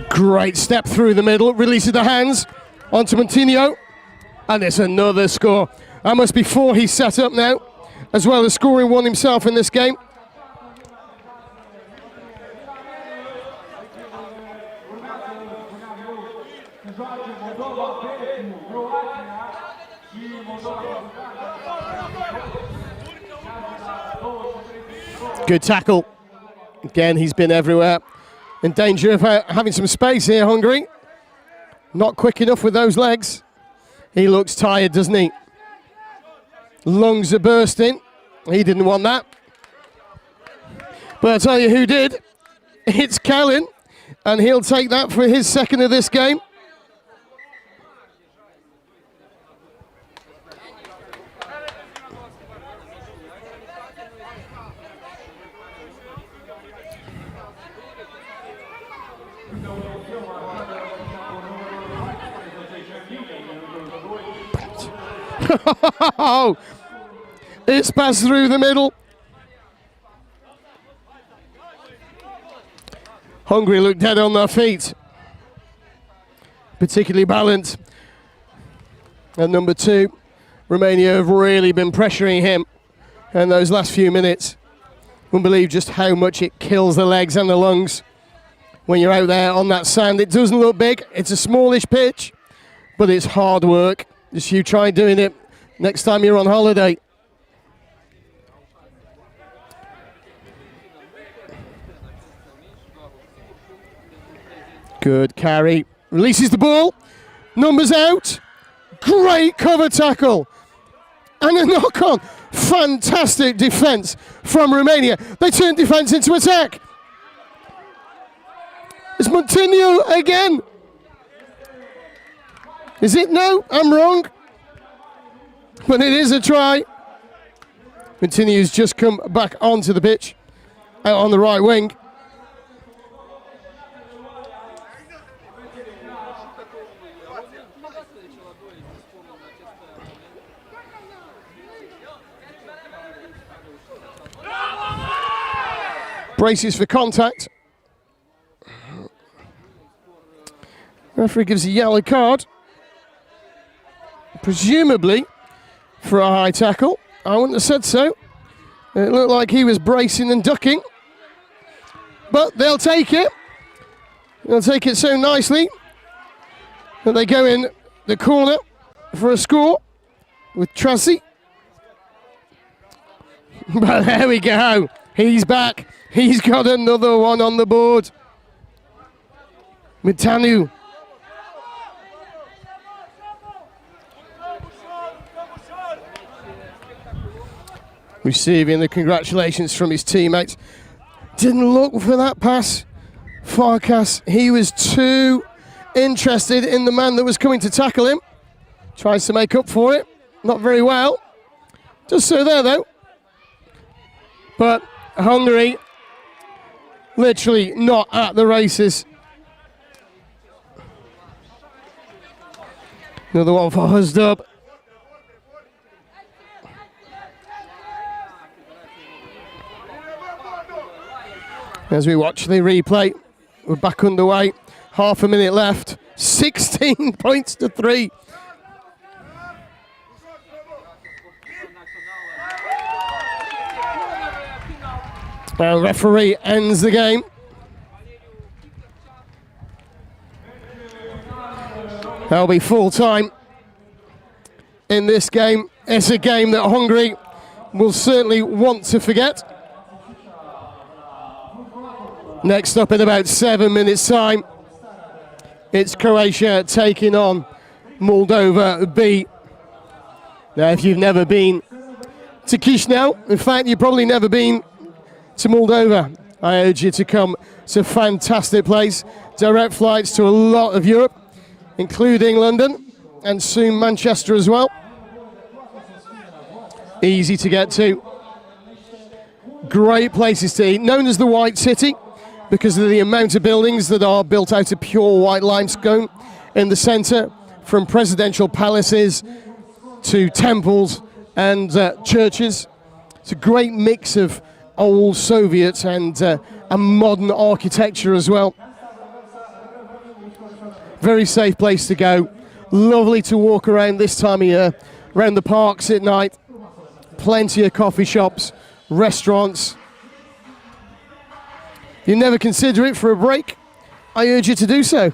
Great step through the middle, releases the hands onto Montinho, and it's another score. That must be 4 he's set up now, as well as scoring 1 himself in this game. Good tackle. Again, he's been everywhere. In danger of having some space here, Hungary. Not quick enough with those legs. He looks tired, doesn't he? Lungs are bursting. He didn't want that. But I'll tell you who did. It's Callan, and he'll take that for his second of this game. It's passed through the middle. Hungary look dead on their feet. Particularly balanced. And number 2, Romania have really been pressuring him in those last few minutes. Wouldn't believe just how much it kills the legs and the lungs when you're out there on that sand. It doesn't look big. It's a smallish pitch, but it's hard work. Just you try doing it next time you're on holiday. Good carry. Releases the ball. Numbers out. Great cover tackle. And a knock-on. Fantastic defence from Romania. They turn defence into attack. It's Montinho again. Is it? No, I'm wrong. But it is a try. Montinho's just come back onto the pitch, out on the right wing. Braces for contact. Referee gives a yellow card. Presumably for a high tackle. I wouldn't have said so. It looked like he was bracing and ducking. But they'll take it. They'll take it so nicely that they go in the corner for a score with Tracy. But there we go. He's back. He's got another one on the board. Mitanu. Receiving the congratulations from his teammates. Didn't look for that pass. Farkas, he was too interested in the man that was coming to tackle him. Tries to make up for it. Not very well. Just so there though. But Hungary, literally not at the races. Another one for Huzdub. As we watch the replay, we're back underway. Half a minute left. 16 points to 3. The referee ends the game. There'll be full time in this game. It's a game that Hungary will certainly want to forget. Next up in about 7 minutes' time, it's Croatia taking on Moldova B. Now, if you've never been to Chisinau, in fact, you've probably never been to Moldova, I urge you to come. It's a fantastic place. Direct flights to a lot of Europe, including London and soon Manchester as well. Easy to get to. Great places to eat. Known as the White City because of the amount of buildings that are built out of pure white limestone in the centre, from presidential palaces to temples and churches. It's a great mix of old Soviet and modern architecture as well. Very safe place to go. Lovely to walk around this time of year, around the parks at night. Plenty of coffee shops, restaurants. You never consider it for a break, I urge you to do so.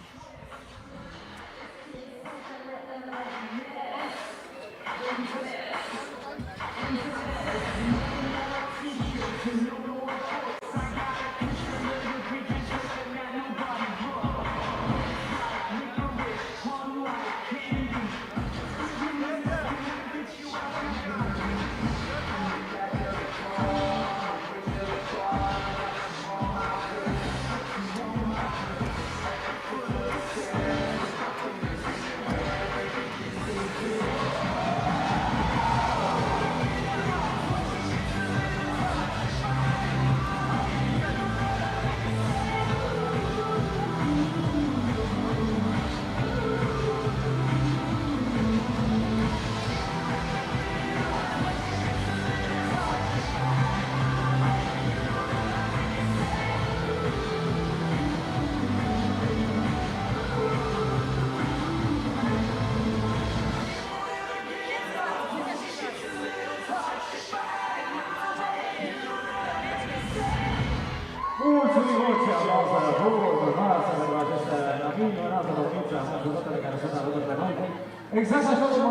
Exact așa cum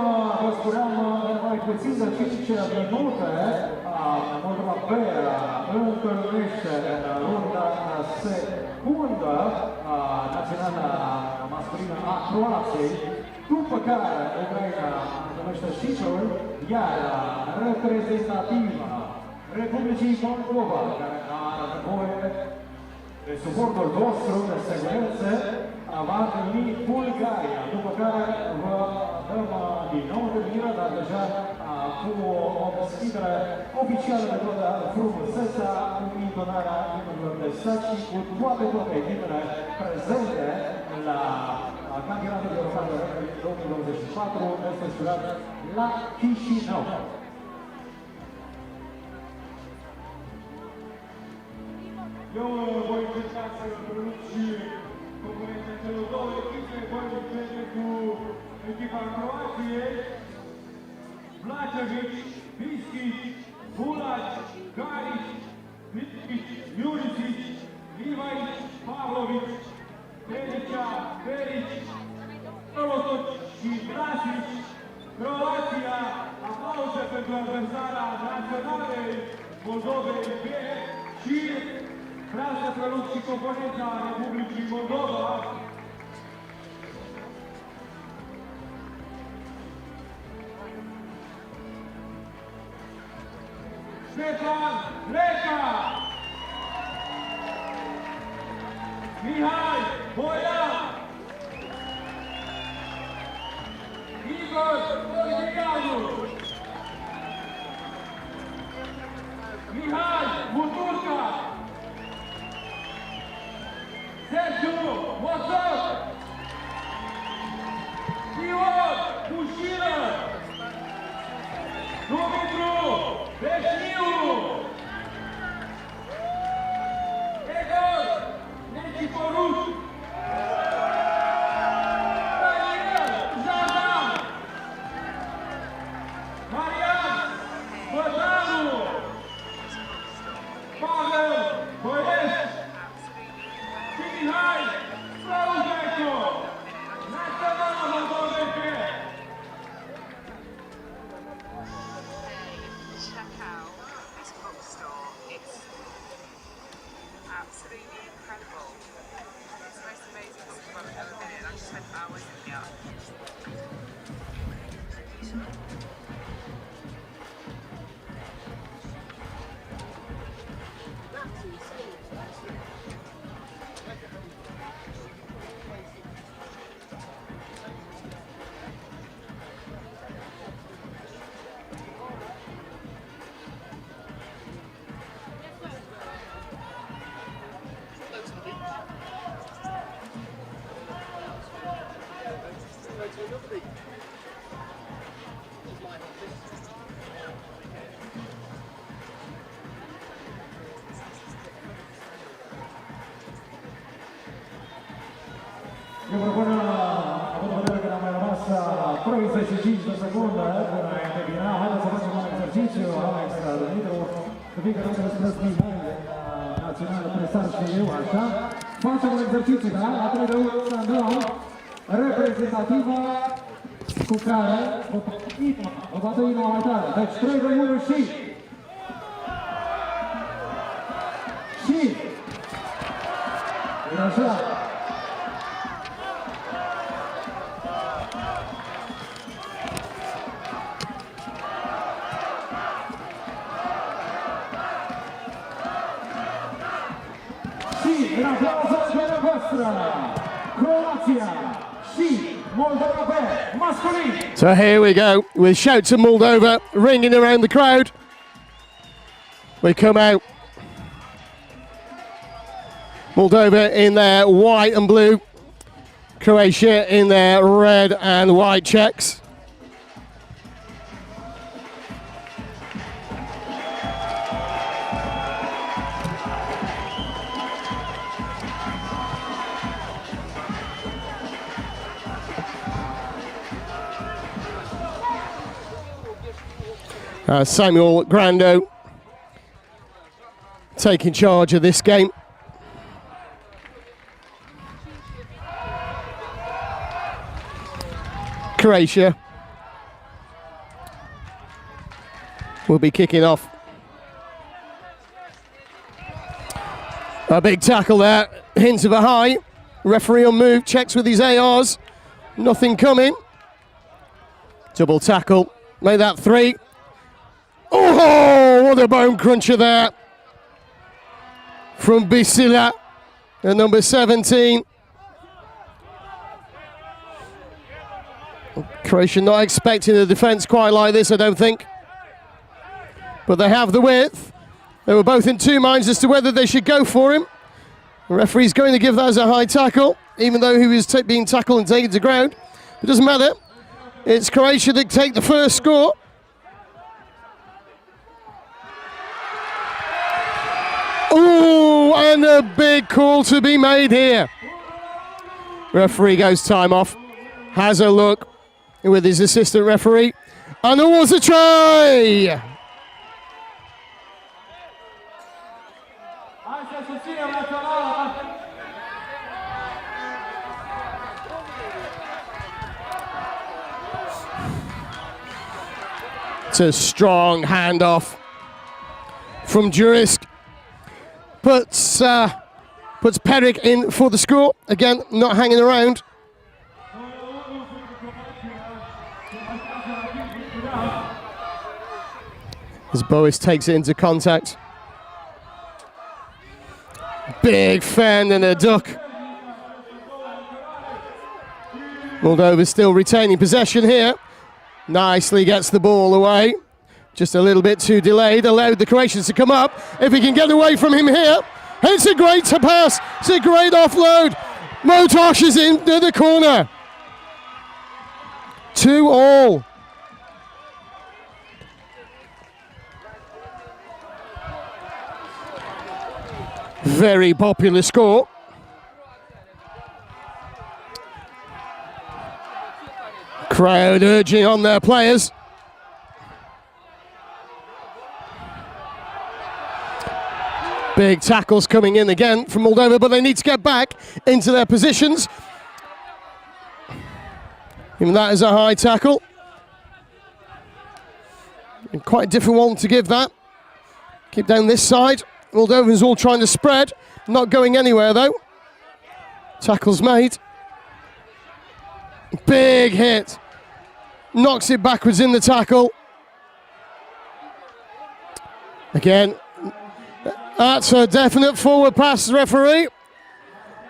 vă spuneam, mai puțin de 5 minute, Moldova B întâlnește în runda secundă națională masculină a Croației, după care Ucraina întâlnește Ciprul, iar reprezentativa Republicii Moldova, care are nevoie de suportul vostru de securitate, va întâlni Bulgaria, după care vă dăm din nou întâlnirea, dar deja cu o deschidere oficială de toată frumusețea, cu intonarea imnului de stat și cu toate echipele prezente la campionatul european de rugby 2024, desfășurat la Chisinau. Eu voi încerca să preluc și componența celor două echipe, voi începe cu echipa Croației, Vlacevic, Biskic, Bulac, Garic, Mitic, Juricic, Ivaic, Pavlovic, Pericea, Peric, Solotoc și Vlasic. Croația, aplauze pentru adversara naționalei Moldovei B și vreau să preluc și componența Republicii Moldova. Ștefan Leca, Mihai Boian, Igor Borgianu, Mihai Muturca, Sergiu Moțoc, Ion Mușilă, Dumitru Veșniu, Egor Neciporuș, Daniel Jadan, Marian Bădanu, Pavel Băiești și Mihai Slăuzeco, Naționala Moldovei B. Check out this book store. It's absolutely incredible. It's the most amazing bookstore I've ever been in. I just spent hours in here. Eu propun, având în vedere că ne-am mai rămas 35 de secunde până a termina, haideți să facem un exercițiu, Alex, Dumitru, că fiindcă nu trebuie să spuneți nimeni națională, presar și eu, așa. Facem un exercițiu, da? La 3 de 1 să îndrăm reprezentativă cu care o bată inima mai tare. Deci 3 de 1 și... E așa. Și în aplauze pe voastră, Croația și Moldova B, masculin. So here we go, with shouts of Moldova ringing around the crowd. We come out. Moldova in their white and blue, Croatia in their red and white checks. Samuel Grando taking charge of this game. Croatia will be kicking off. A big tackle there, hints of a high. Referee on move, checks with his ARs. Nothing coming. Double tackle, made that 3. Oh, what a bone cruncher there from Bisila at number 17. Croatia not expecting the defence quite like this, I don't think. But they have the width. They were both in two minds as to whether they should go for him. The referee's going to give that as a high tackle, even though he was being tackled and taken to ground. It doesn't matter. It's Croatia that take the first score. Ooh, And a big call to be made here. Referee goes time off, has a look with his assistant referee, and there was a try! It's a strong handoff from Jurisk. Puts Peric in for the score. Again, not hanging around. As Boas takes it into contact. Big fend and a duck. Moldova still retaining possession here. Nicely gets the ball away. Just a little bit too delayed. Allowed the Croatians to come up. If he can get away from him here. It's a great pass. It's a great offload. Motosh is into the corner. 2-2. Very popular score. Crowd urging on their players. Big tackles coming in again from Moldova, but they need to get back into their positions. Even that is a high tackle. And quite a different one to give that. Keep down this side. Moldovans all trying to spread. Not going anywhere though. Tackles made. Big hit. Knocks it backwards in the tackle. Again. That's a definite forward pass, referee.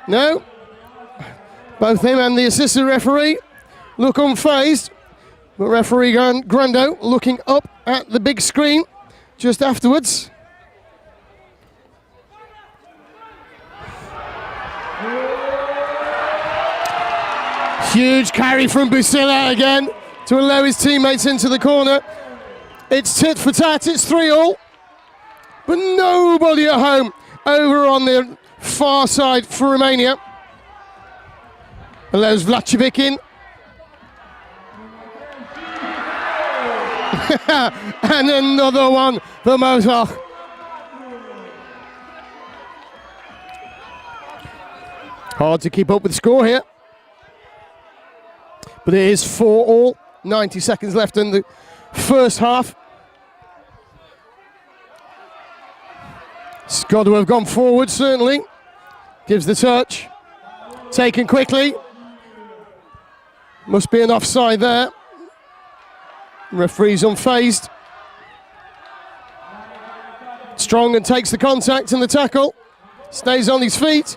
No. Both him and the assistant referee look unfazed. But referee Grando looking up at the big screen just afterwards. Huge carry from Busilla again to allow his teammates into the corner. It's tit for tat, it's 3-3. But nobody at home over on the far side for Romania. Allows Vlacevic in. And another one for Motoch. Hard to keep up with the score here. But it is 4-4. 90 seconds left in the first half. It's got to have gone forward, certainly. Gives the touch. Taken quickly. Must be an offside there. Referee's unfazed. Strong and takes the contact and the tackle. Stays on his feet.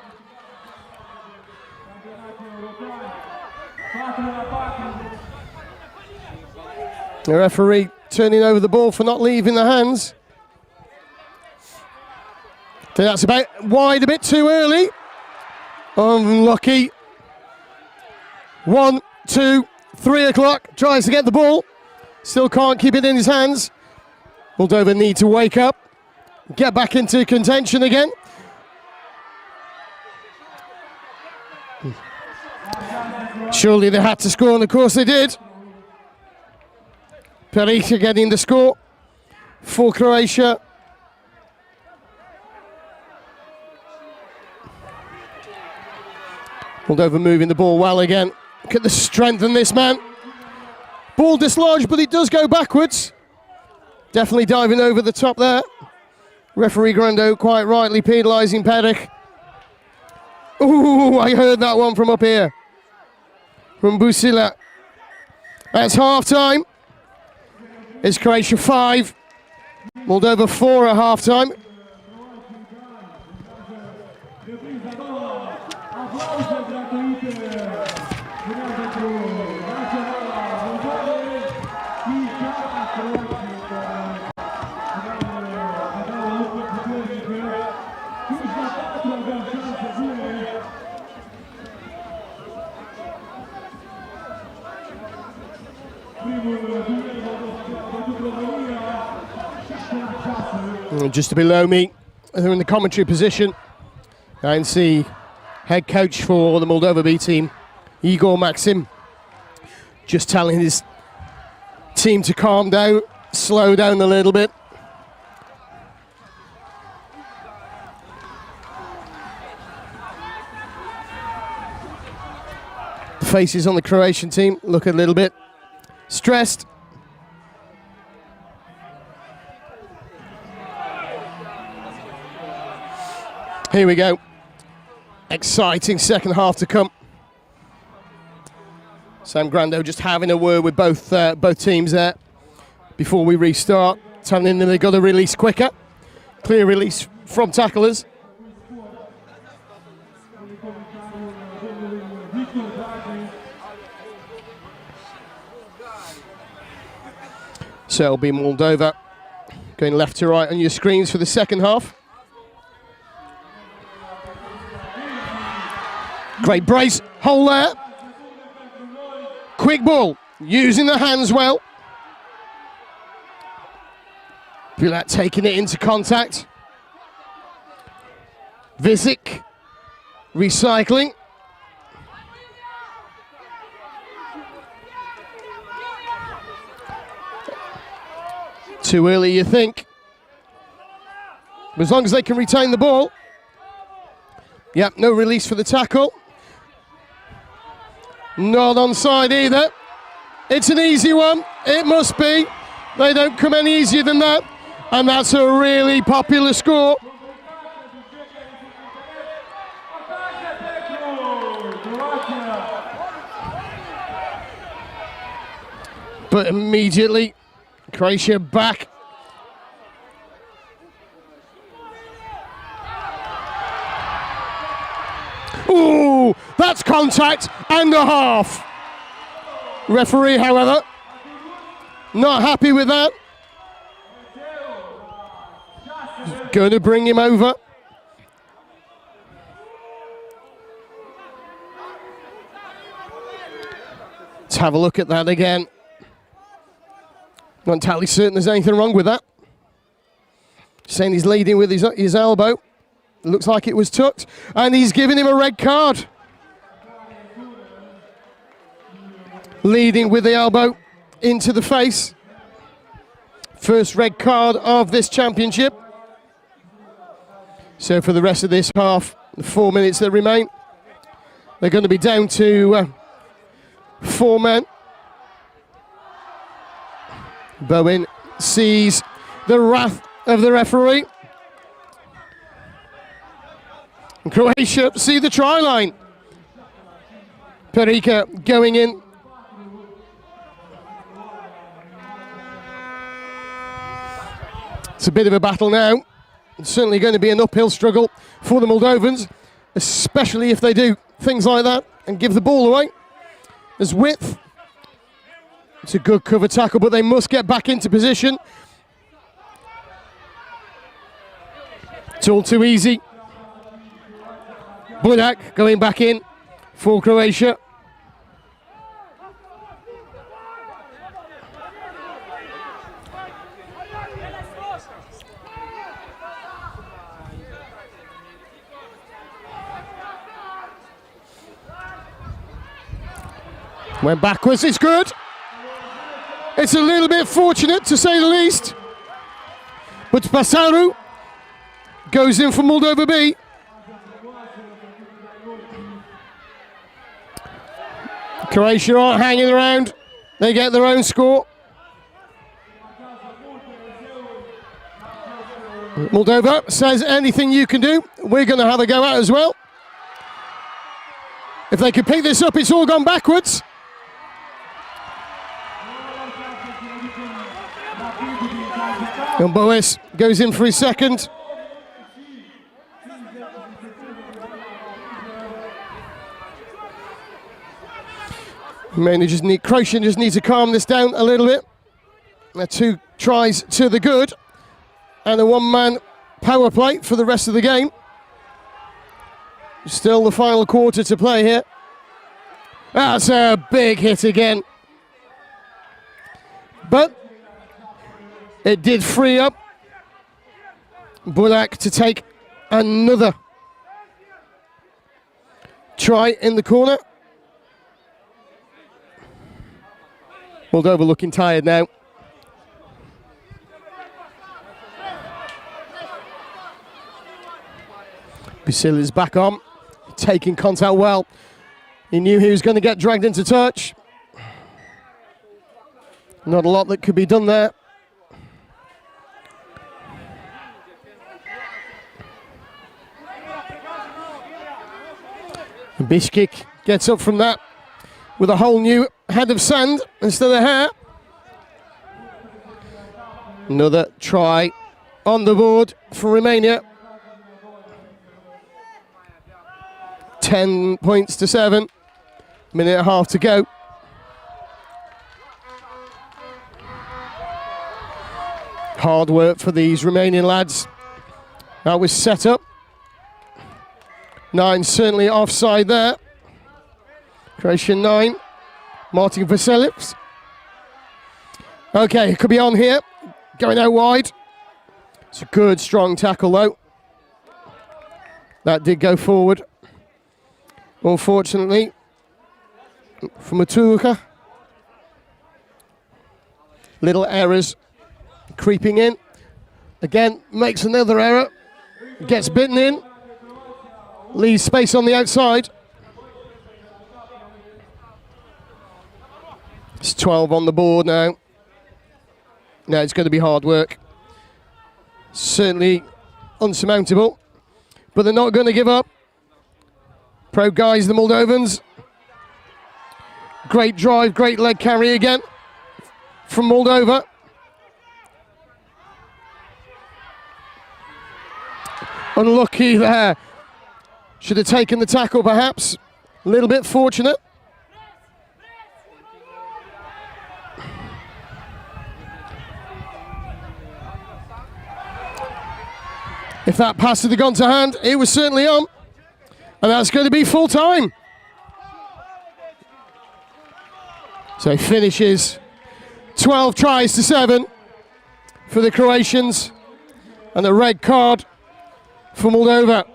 The referee turning over the ball for not leaving the hands. So that's about wide a bit too early. Unlucky. 1, 2, 3 o'clock. Tries to get the ball. Still can't keep it in his hands. Moldova need to wake up. Get back into contention again. Surely they had to score, and of course they did. Perica getting the score for Croatia. Moldova moving the ball well again. Look at the strength in this man. Ball dislodged, but it does go backwards. Definitely diving over the top there. Referee Grando quite rightly penalising Peric. Ooh, I heard that one from up here. From Busilla. That's half time. It's Croatia 5. Moldova 4 at half time. Just below me, they're in the commentary position. And see head coach for the Moldova B team, Igor Maxim, just telling his team to calm down, slow down a little bit. The faces on the Croatian team look a little bit stressed. Here we go. Exciting second half to come. Sam Grando just having a word with both teams there before we restart, telling them they've got to release quicker. Clear release from tacklers. So it'll be Moldova going left to right on your screens for the second half. Great brace, hole there. Quick ball, using the hands well. Bulak taking it into contact. Visic recycling. Too early, you think. But as long as they can retain the ball. Yep, no release for the tackle. Not onside either. It's an easy one. It must be. They don't come any easier than that. And that's a really popular score. But immediately, Croatia back. Ooh, that's contact and a half. Referee, however, not happy with that. Going to bring him over. Let's have a look at that again. Not entirely certain there's anything wrong with that. Saying he's leading with his elbow. Looks like it was tucked. And he's giving him a red card. Leading with the elbow into the face. First red card of this championship. So for the rest of this half, the 4 minutes that remain, they're going to be down to 4 men. Bowen sees the wrath of the referee. And Croatia see the try line. Perica going in. It's a bit of a battle now. It's certainly going to be an uphill struggle for the Moldovans, especially if they do things like that and give the ball away. There's width. It's a good cover tackle, but they must get back into position. It's all too easy. Bulak going back in for Croatia. Went backwards, it's good. It's a little bit fortunate, to say the least. But Pasaru goes in for Moldova B. Croatia aren't hanging around. They get their own score. Moldova says anything you can do, we're going to have a go at as well. If they can pick this up, it's all gone backwards. And Boas goes in for his second. Croatia just needs to calm this down a little bit. They're 2 tries to the good. And a 1-man power play for the rest of the game. Still the final quarter to play here. That's a big hit again. But it did free up Bulak to take another try in the corner. Moldova looking tired now. Basil is back on, taking contact well. He knew he was going to get dragged into touch. Not a lot that could be done there. Bishkek gets up from that with a whole new head of sand instead of hair. Another try on the board for Romania. 10 points to 7. Minute and a half to go. Hard work for these Romanian lads. That was set up. 9 certainly offside there. Croatia 9. Martin Vasilevs. Okay, could be on here. Going out wide. It's a good, strong tackle though. That did go forward. Unfortunately, for Matuka. Little errors creeping in. Again, makes another error. Gets bitten in. Leaves space on the outside. It's 12 on the board now. Now it's going to be hard work. Certainly unsurmountable. But they're not going to give up. Pro guys, the Moldovans. Great drive, great leg carry again from Moldova. Unlucky there. Should have taken the tackle perhaps. A little bit fortunate. If that pass had gone to hand, it was certainly on. And that's going to be full time. So he finishes 12 tries to 7 for the Croatians. And a red card for Moldova.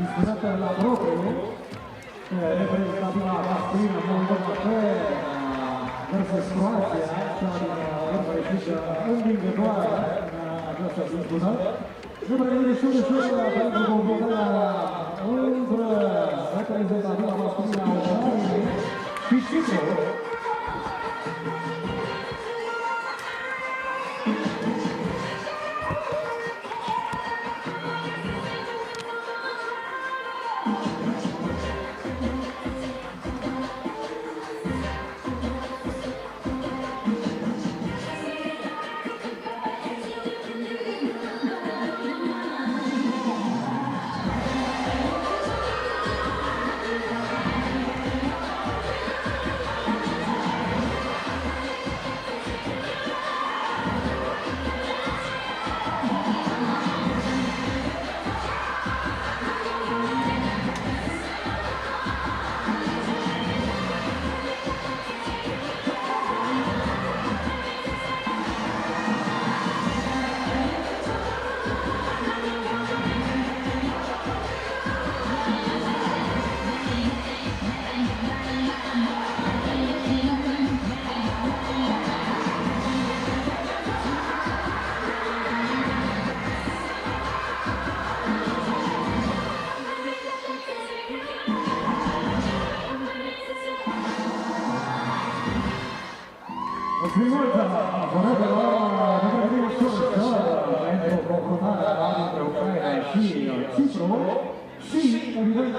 Disputată la propriu, reprezentativa masculină Moldova B versus Croația, cea din urmă ieșită învingătoare în această dispută. Se pregătește și ușor pentru completarea între reprezentativa masculină a Hungariei și Cyprus. Sviluța vorbeilor de ușor pentru confruntarea dintre Ucraina și Cipru și, evident,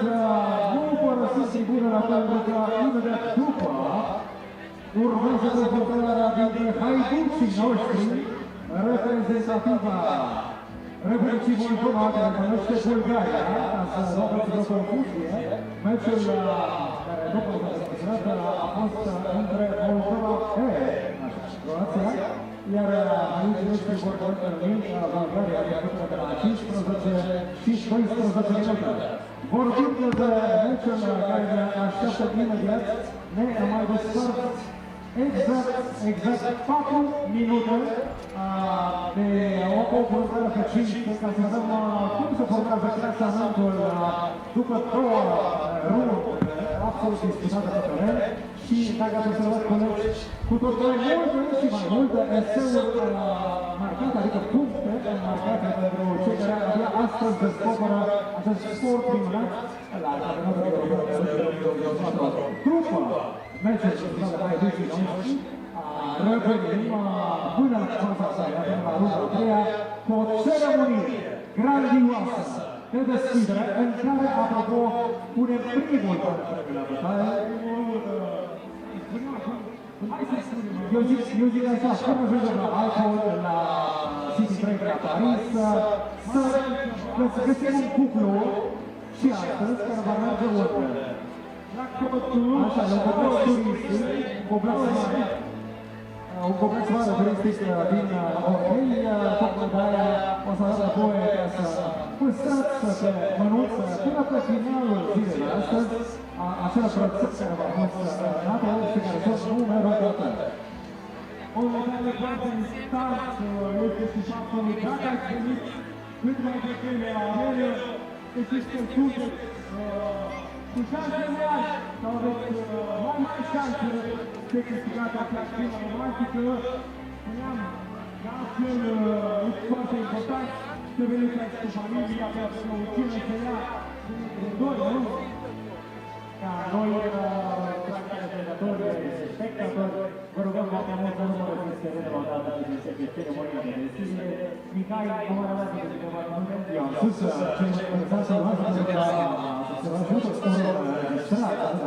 nu părăsiți tribunele pentru că imediat după urmează confruntarea dintre haiduții noștri, reprezentativa Republicii Moldova, care numește Bulgaria, ca să nu aveți o confuzie. Meciul care după desfășurat a fost între Moldova B, Croația, iar aici noștri vor întâlni Bulgaria, de la 15 și 12 minute. Vorbind de meciul care ne așteaptă imediat, ne mai despart exact 4 minute de o pulsare pe 5 ca să vedem cum se formează clasamentul după 2 runde absolut disputate pe teren. Și dacă ați observat, colegi, cu tot mai multe și mai multe eseuri marcate, adică puncte marcate pentru cei care abia astăzi descoperă acest sport minunat la Campionatul European de Rugby 2024. După meciul disputate mai ediții noștri, revenim până la faza a până la runda a treia, cu o ceremonie grandioasă de deschidere, în care, apropo, punem primul premiu la bătaie. Eu zic așa, până ajungem la alcool, la City 3 de la Paris, să găsim un cuplu și astăzi, care va merge unde? La Cotul, așa, la un complex turistic, un complex mare turistic din România, tocmai de-aia o să avem nevoie ca să păstrați pe mânuță până pe finalul zilei de astăzi, acela proces care va fost dată și care sunt numeroase. O metodă foarte instant este și faptul dacă ați venit cât mai devreme la arene, deci sunteți cu șanse mari sau aveți mai mari șanse de câștigat acea crimă romantică. Spuneam, de altfel, este foarte important să veniți aici cu familia, pentru că o cină se ia de 2, nu? Ca noi, telespectatori, spectatori, vă rugăm foarte mult să nu mă răpiți terenul la data de ceremonie de deschidere. Mihai, nu mă răpiți de câteva minute. I-am spus ce învățați să luați pentru ca să vă ajută scorul înregistrat în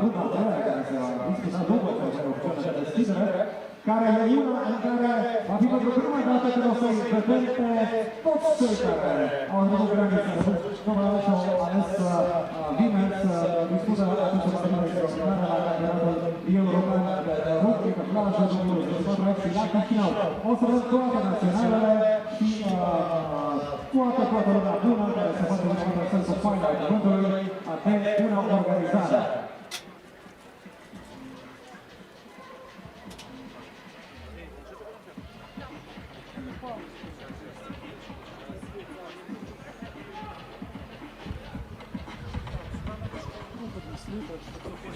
runda a treia care se va discuta după ceremonia de deschidere, care e una în care va fi pentru prima dată când o să-i vedem pe toți cei care au avut graniță. Domnul Aleșu a ales vineri să discută această partidă extraordinară la Campionatul European de Rugby pe plajă 2024 la Chisinau. O să vedem toate naționalele și toată lumea bună care se poate vedea în sensul fain al cuvântului de bună organizare.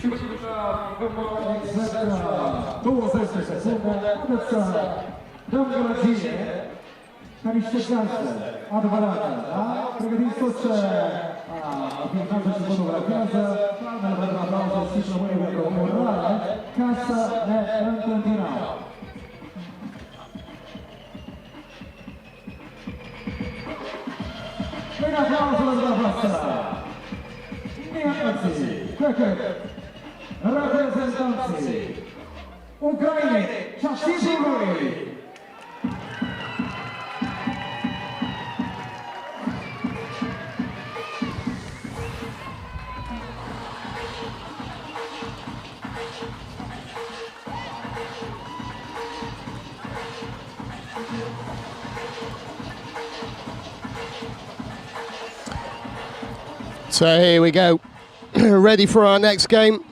Și pentru că avem exact 20 de secunde, haideți să dăm gălăgie ca niște gazde adevărate, da? Pregătiți toți ce filmează și fotografiază, palmele pentru aplauze și plămâni pentru urmare, ca să ne întâlnim. Bine aplauze pentru dumneavoastră! Nemții, reprezentanții Ucrainei, Chisinau. So here we go, ready for our next game.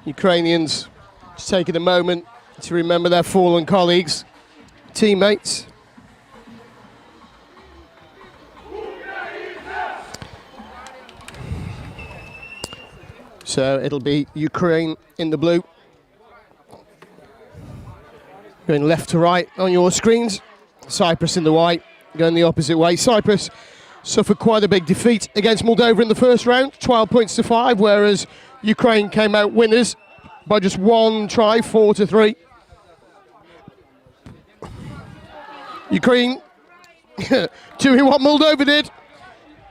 Ukrainians just taking a moment to remember their fallen colleagues, teammates. So it'll be Ukraine in the blue. Going left to right on your screens. Cyprus in the white, going the opposite way. Cyprus suffered quite a big defeat against Moldova in the first round, 12 points to 5, whereas Ukraine came out winners by just one try, 4-3. Ukraine doing what Moldova did,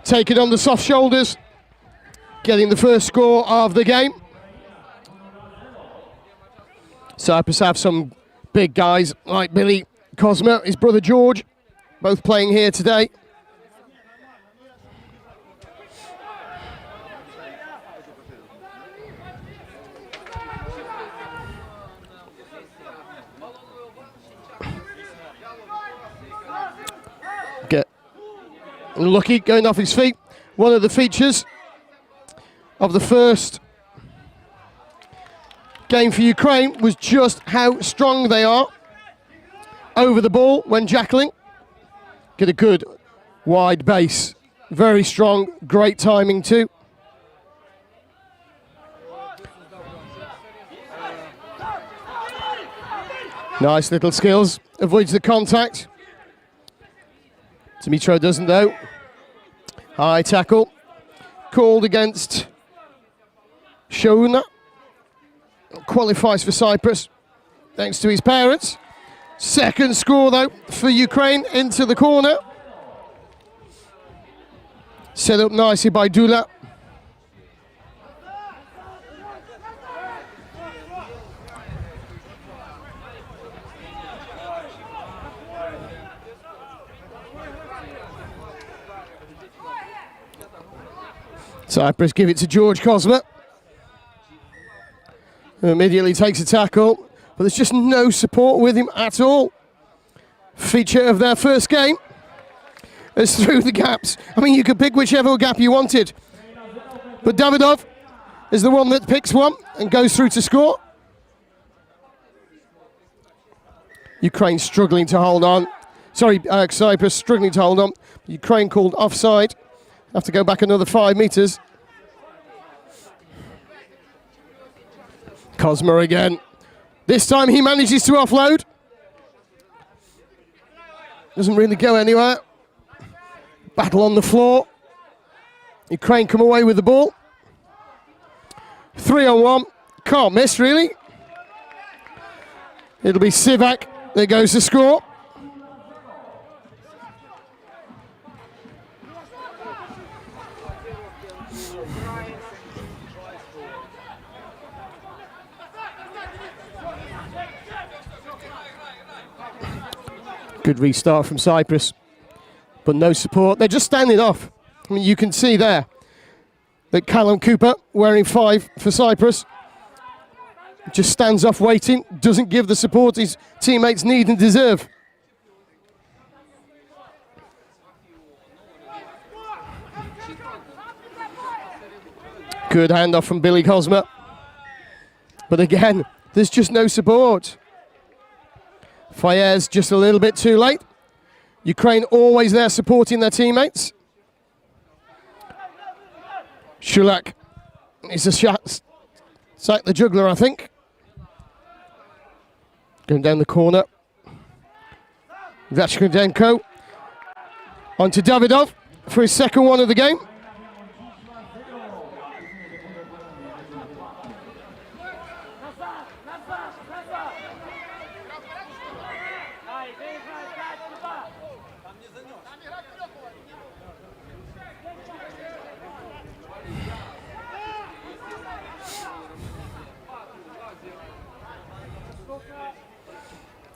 taking on the soft shoulders, getting the first score of the game. Cyprus have some big guys like Billy Cosma, his brother George, both playing here today. Lucky going off his feet. one of the features of the first game for Ukraine was just how strong they are over the ball when jackling. Get a good wide base. Very strong, great timing too. Nice little skills. Avoids the contact. Dimitro doesn't though. High tackle. Called against Shona. Qualifies for Cyprus thanks to his parents. Second score though for Ukraine into the corner. Set up nicely by Dula. Cyprus give it to George Cosma. Who immediately takes a tackle, but there's just no support with him at all. Feature of their first game is through the gaps. I mean, you could pick whichever gap you wanted, but Davidov is the one that picks one and goes through to score. Ukraine struggling to hold on. Sorry, Cyprus struggling to hold on. Ukraine called offside. Have to go back another 5 meters. Cosma again. This time he manages to offload. Doesn't really go anywhere. Battle on the floor. Ukraine come away with the ball. 3-on-1. Can't miss, really. It'll be Sivak that goes to score. Good restart from Cyprus, but no support. They're just standing off. I mean, you can see there that Callum Cooper, wearing 5 for Cyprus, just stands off waiting, doesn't give the support his teammates need and deserve. Good handoff from Billy Cosma. But again, there's just no support. Fayez just a little bit too late. Ukraine always there supporting their teammates. Shulak is a shot. Sack the juggler, I think. Going down the corner. Vachkodenko. On to Davidov for his second one of the game.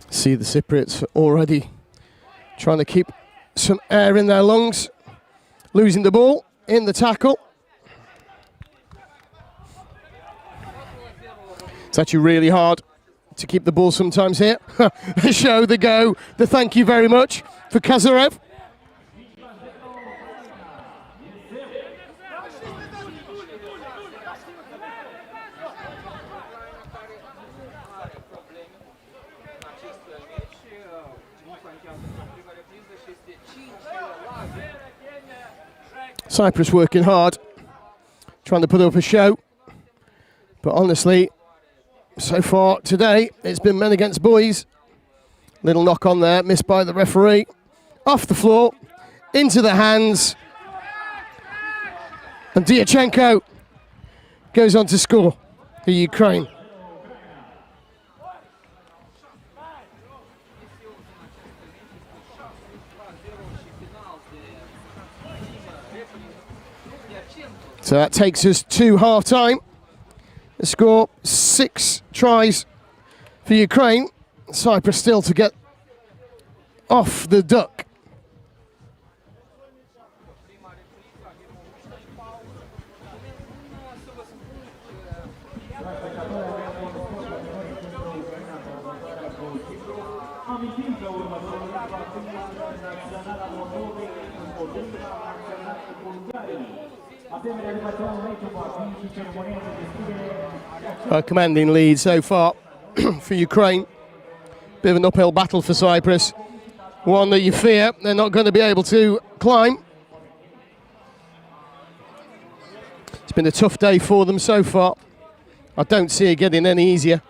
See the Cypriots already trying to keep some air in their lungs. Losing the ball in the tackle. It's actually really hard to keep the ball sometimes here. The show, the go, the thank you very much for Kazarev. Cyprus working hard, trying to put up a show, but honestly, so far today, it's been men against boys. Little knock on there, missed by the referee. Off the floor, into the hands, and Diachenko goes on to score for Ukraine. So that takes us to half-time. The score, 6 tries for Ukraine. Cyprus still to get off the duck. A commanding lead so far for Ukraine. Bit of an uphill battle for Cyprus. One that you fear they're not going to be able to climb. It's been a tough day for them so far. I don't see it getting any easier.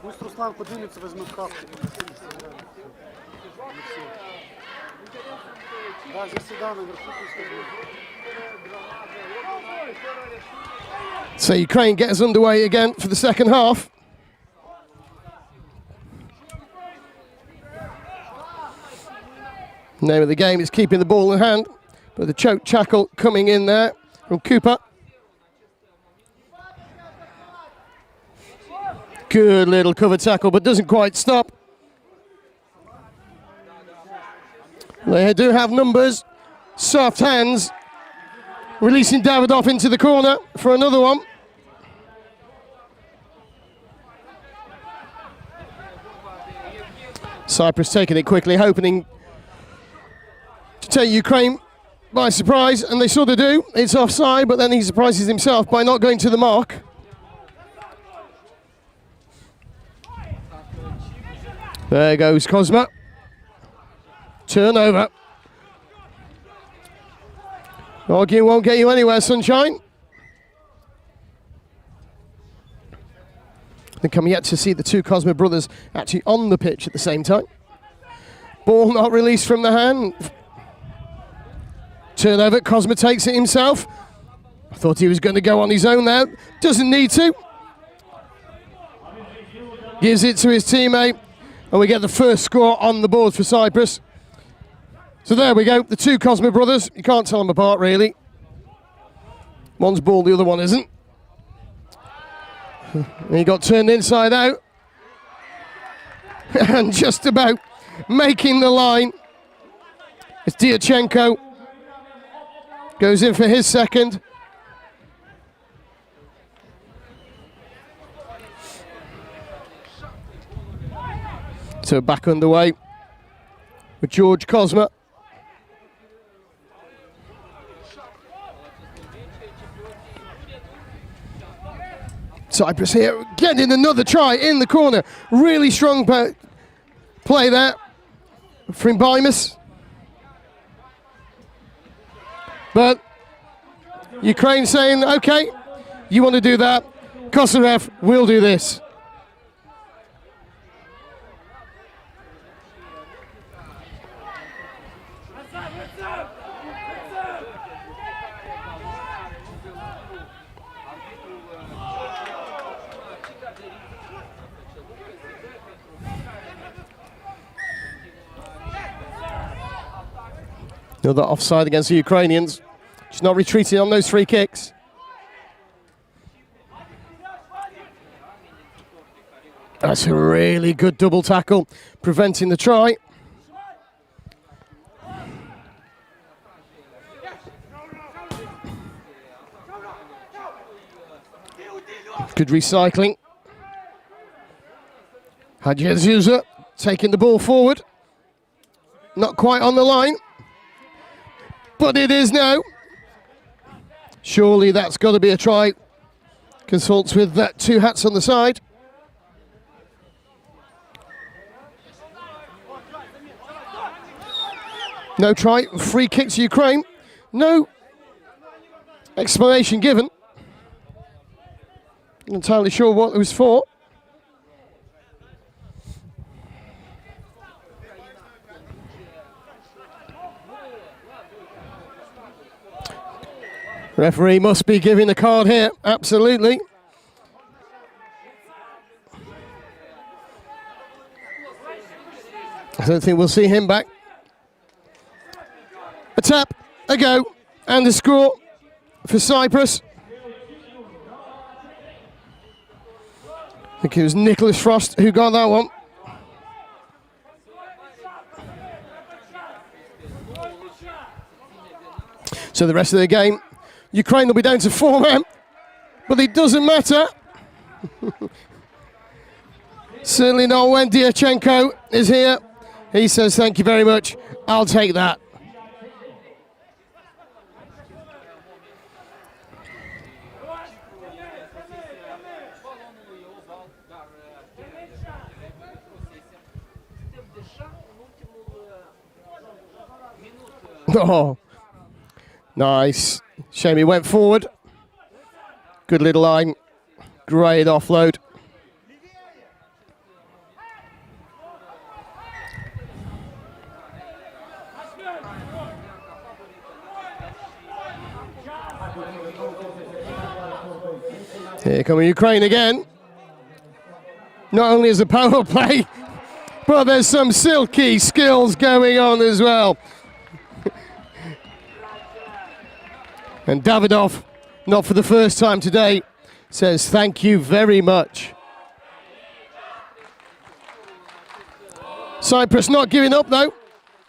Пусть Руслан поднимется, возьмет капку. Даже сюда наверху пусть. So Ukraine gets underway again for the second half. Name of the game is keeping the ball in hand, but the choke tackle coming in there from Cooper. Good little cover tackle, but doesn't quite stop. They do have numbers, soft hands, releasing Davidoff into the corner for another one. Cyprus taking it quickly, hoping to take Ukraine by surprise, and they sort of do. It's offside, but then he surprises himself by not going to the mark. There goes Cosma. Turnover. Arguing won't get you anywhere, sunshine. I think I'm yet to see the two Cosma brothers actually on the pitch at the same time. Ball not released from the hand. Turnover, Cosma takes it himself. I thought he was going to go on his own there. Doesn't need to. Gives it to his teammate. And we get the first score on the board for Cyprus. So there we go, the two Cosma brothers. You can't tell them apart, really. One's bald, the other one isn't. He got turned inside out. And just about making the line. It's Diachenko. Goes in for his second. So back underway with George Cosma. Cyprus here getting another try in the corner. Really strong play there from Bimus. But Ukraine saying, okay, you want to do that, Kosarev, we'll do this. Another offside against the Ukrainians. She's not retreating on those free kicks. That's a really good double tackle, preventing the try. Good recycling. Hadjezuza taking the ball forward. Not quite on the line. But it is now. Surely that's got to be a try. Consults with that two hats on the side. No try. Free kick to Ukraine. No explanation given. Not entirely sure what it was for. Referee must be giving a card here, absolutely. I don't think we'll see him back. A tap, a go, and a score for Cyprus. I think it was Nicholas Frost who got that one. So the rest of the game, Ukraine will be down to 4 men, but it doesn't matter. Certainly not when Diachenko is here. He says, thank you very much, I'll take that. Oh, nice. Shame he went forward. Good little line. Great offload. Here come Ukraine again. Not only is the power play, but there's some silky skills going on as well. And Davidov, not for the first time today, says thank you very much. Cyprus not giving up though,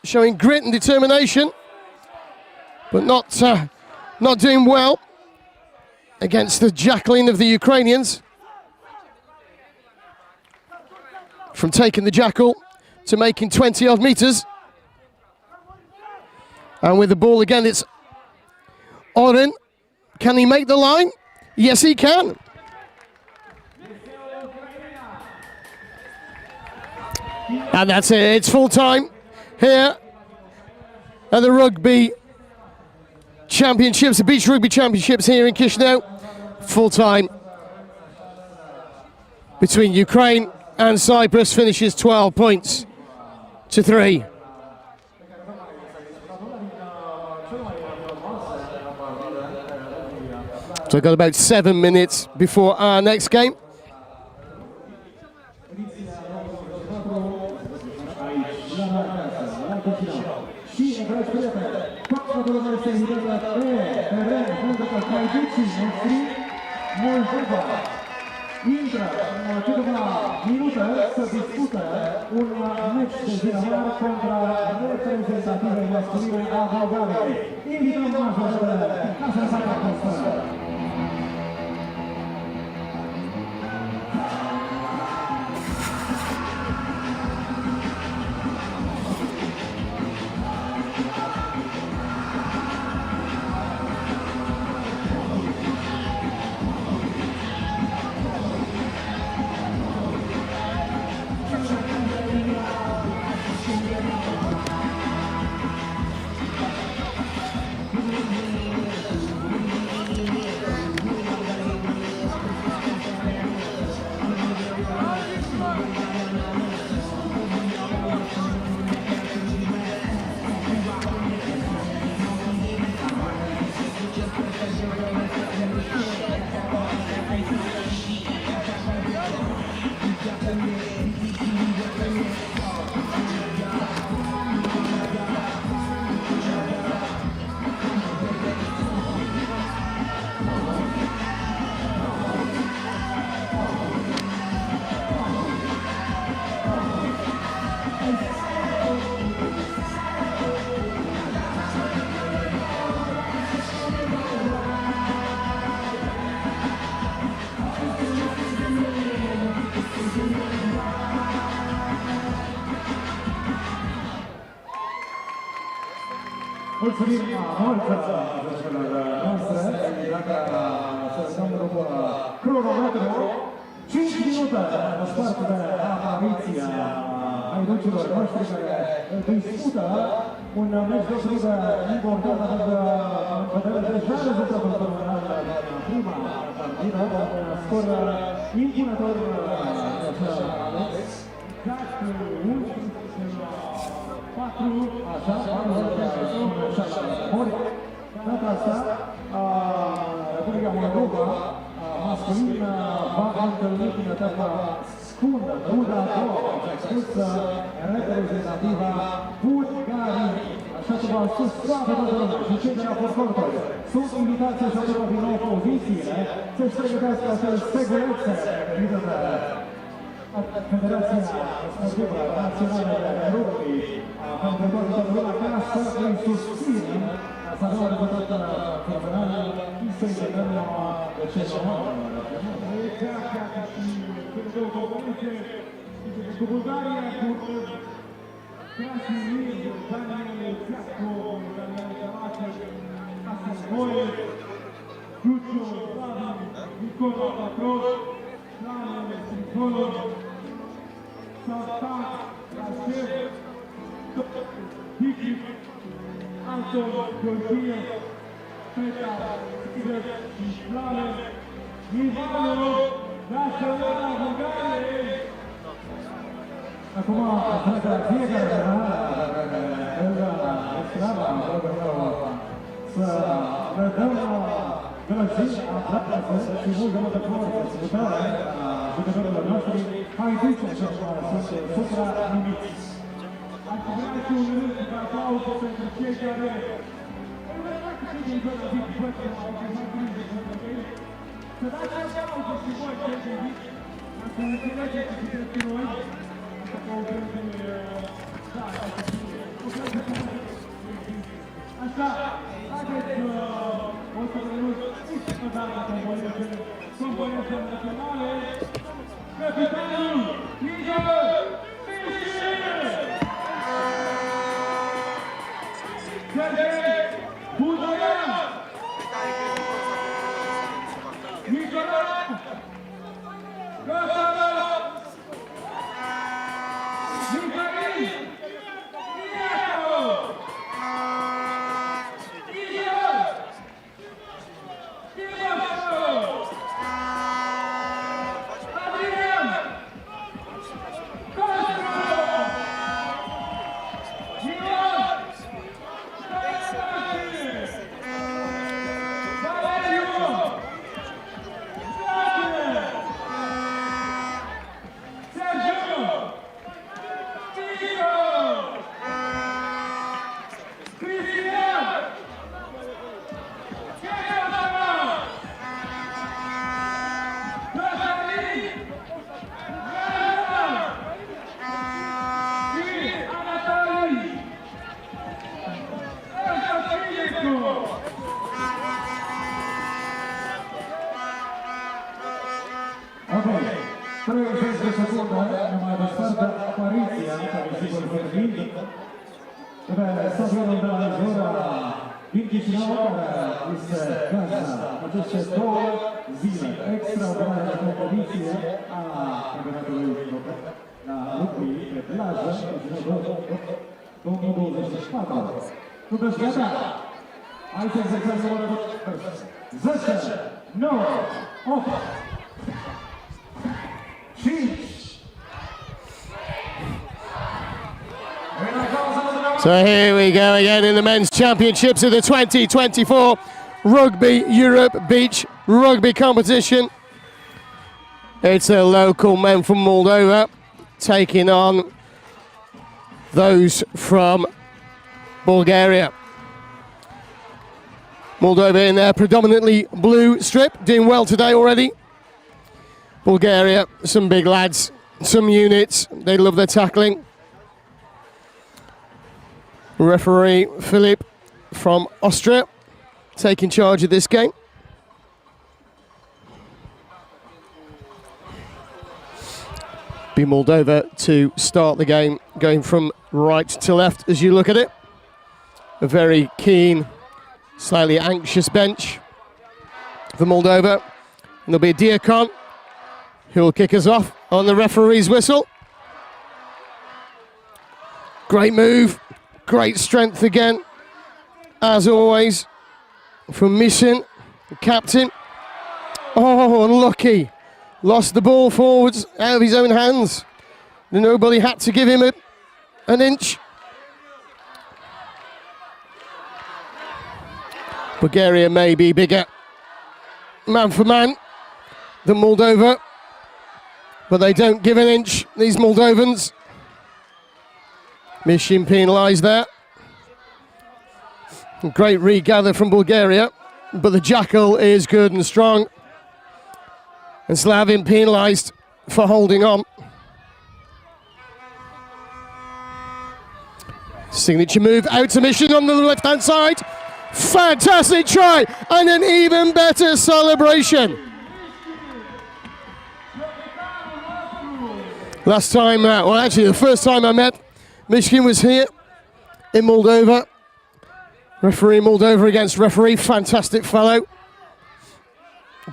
showing grit and determination, but not doing well against the jackling of the Ukrainians. From taking the jackal to making 20 odd meters. And with the ball again, it's Oren. Can he make the line? Yes, he can. And that's it. It's full time here at the Rugby Championships, the Beach Rugby Championships here in Chisinau. Full time between Ukraine and Cyprus, finishes 12 points to 3. So we've got about 7 minutes before our next game. Moldova intră în câteva minute să discută un meci de zinămânar contra reprezentativei masculine a Bulgariei. Invităm majorele ca să facă atmosferă. Mulțumim mult jocărilor noastre, dacă să stăm după cronometru, 5 minute spart de apariția aiducilor noștri care dispută un meci deosebit de important, având în vedere deja rezultatul fenomenal din prima partidă, un scor impunător de Alex, 4, așa, 4, ori. Data asta, Republica Moldova masculină va întâlni în etapa scundă, ruda a doua, reprezentativa Bulgariei. așa că vă sus toată lumea și cei de la portori sunt invitați să urmă din nou pozițiile, să-și pregătească acel stegulețe pregătită de Federația Sportivă Națională de Rugby, pentru toată lumea ca să îi susținem, să avem un rezultat fenomenal, să-i vedem de ce cu Bulgaria, cu Chisinau, Daniel Țiacu, Daniel Carace, Casascoie, Lucio, Slavi, Nicola Patros, Daniel Stricolo, Saltan, Rașev, Dici, Anton, Georgie, Petar, Sigurd, Mișlane, Ivanov, Naționala Bulgariei. Acum, cred că fiecare extrava, să le dăm gălății, aplauze și mult de multă forță, salutare jucătorilor noștri. Haiduți așa sunt supra-numiți. Aș vrea și un rând de aplauze pentru cei care să dați aplauze și voi cei de aici, ca să înțelegeți și pentru noi. Așa, haideți o să renunț încă dată componente naționale, capitanul Igor Mișin! Sergei Budoian! Nicola Găsălău! Stadionul de la Jura din Chisinau, care este gaza aceste 2 zile extraordinare de competiție a campionatului european la rugby pe plajă, Chisinau 2024. Sunteți gata? Hai să exercăm numărul 10, 9, 8, 5. So here we go again in the men's championships of the 2024 Rugby Europe Beach Rugby competition. It's a local men from Moldova taking on those from Bulgaria. Moldova in their predominantly blue strip, doing well today already. Bulgaria, some big lads, some units, they love their tackling. Referee Philip from Austria taking charge of this game. Be Moldova to start the game, going from right to left as you look at it. A very keen, slightly anxious bench for Moldova. And there'll be a Diakon who will kick us off on the referee's whistle. Great move. Great strength again, as always, from Misin, the captain. Oh, unlucky. Lost the ball forwards out of his own hands. Nobody had to give him an inch. Bulgaria may be bigger man for man than Moldova, but they don't give an inch, these Moldovans. Mishin penalised there. Great regather from Bulgaria, but the Jackal is good and strong. And Slavin penalised for holding on. Signature move out to mission on the left-hand side. Fantastic try and an even better celebration. Last time, well actually the first time I met Mishkin was here in Moldova. Referee Moldova against referee, fantastic fellow.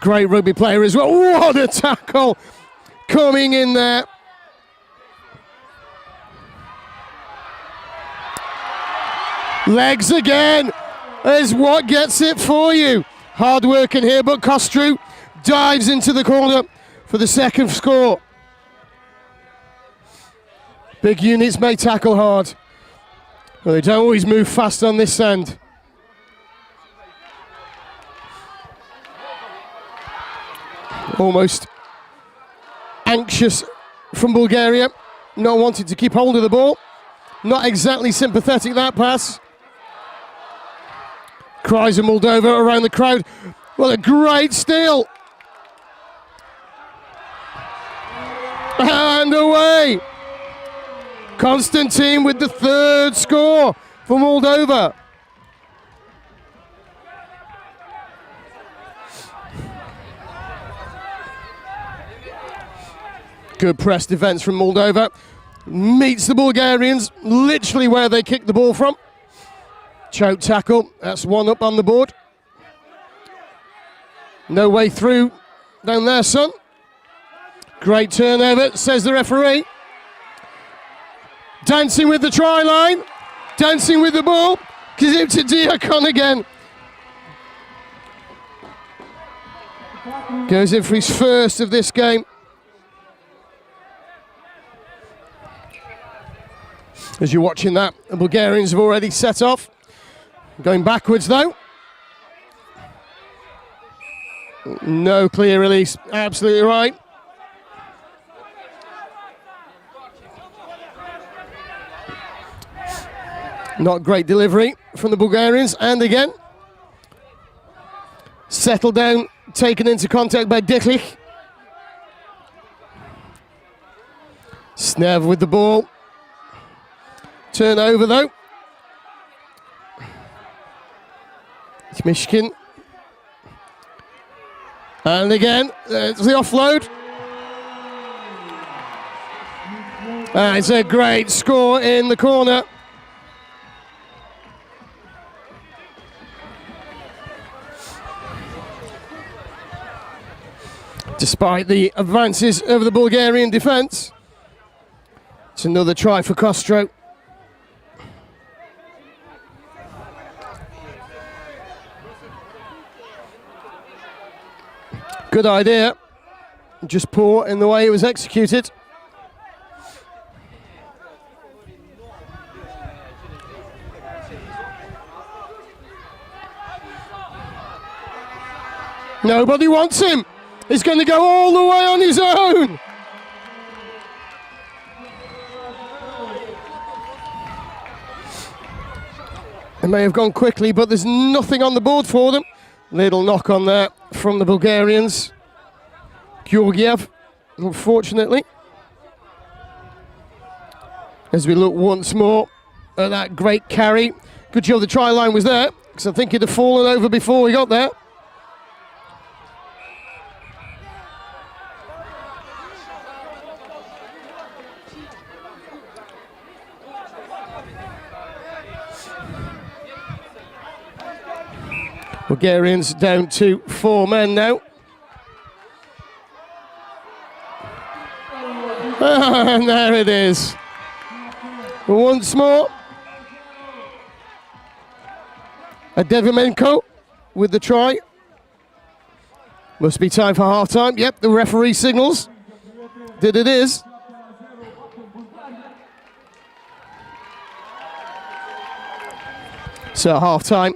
Great rugby player as well. What a tackle coming in there. Legs again is what gets it for you. Hard working here, but Kostru dives into the corner for the second score. Big units may tackle hard. Well, they don't always move fast on this end. Almost anxious from Bulgaria, not wanting to keep hold of the ball. Not exactly sympathetic, that pass. Cries of Moldova around the crowd. Well, a great steal. And away. Konstantin with the third score for Moldova. Good press defense from Moldova. Meets the Bulgarians literally where they kicked the ball from. Choke tackle, that's one up on the board. No way through down there, son. Great turnover, says the referee. Dancing with the try line, dancing with the ball. Gives it to Diakon again. Goes in for his first of this game. As you're watching that, the Bulgarians have already set off. Going backwards though. No clear release, absolutely right. Not great delivery from the Bulgarians, and again, settled down, taken into contact by Diklich. Snev with the ball. Turnover though. It's Mishkin. And again, it's the offload. It's a great score in the corner. Despite the advances of the Bulgarian defence, it's another try for Kostro. Good idea, just poor in the way it was executed. Nobody wants him. He's going to go all the way on his own. It may have gone quickly, but there's nothing on the board for them. Little knock on there from the Bulgarians. Georgiev, unfortunately. As we look once more at that great carry. Good job the try line was there, because I think he'd have fallen over before we got there. Bulgarians down to 4 men now. And there it is. Once more. Adevimenko with the try. Must be time for half-time. Yep, the referee signals that it is. So half-time.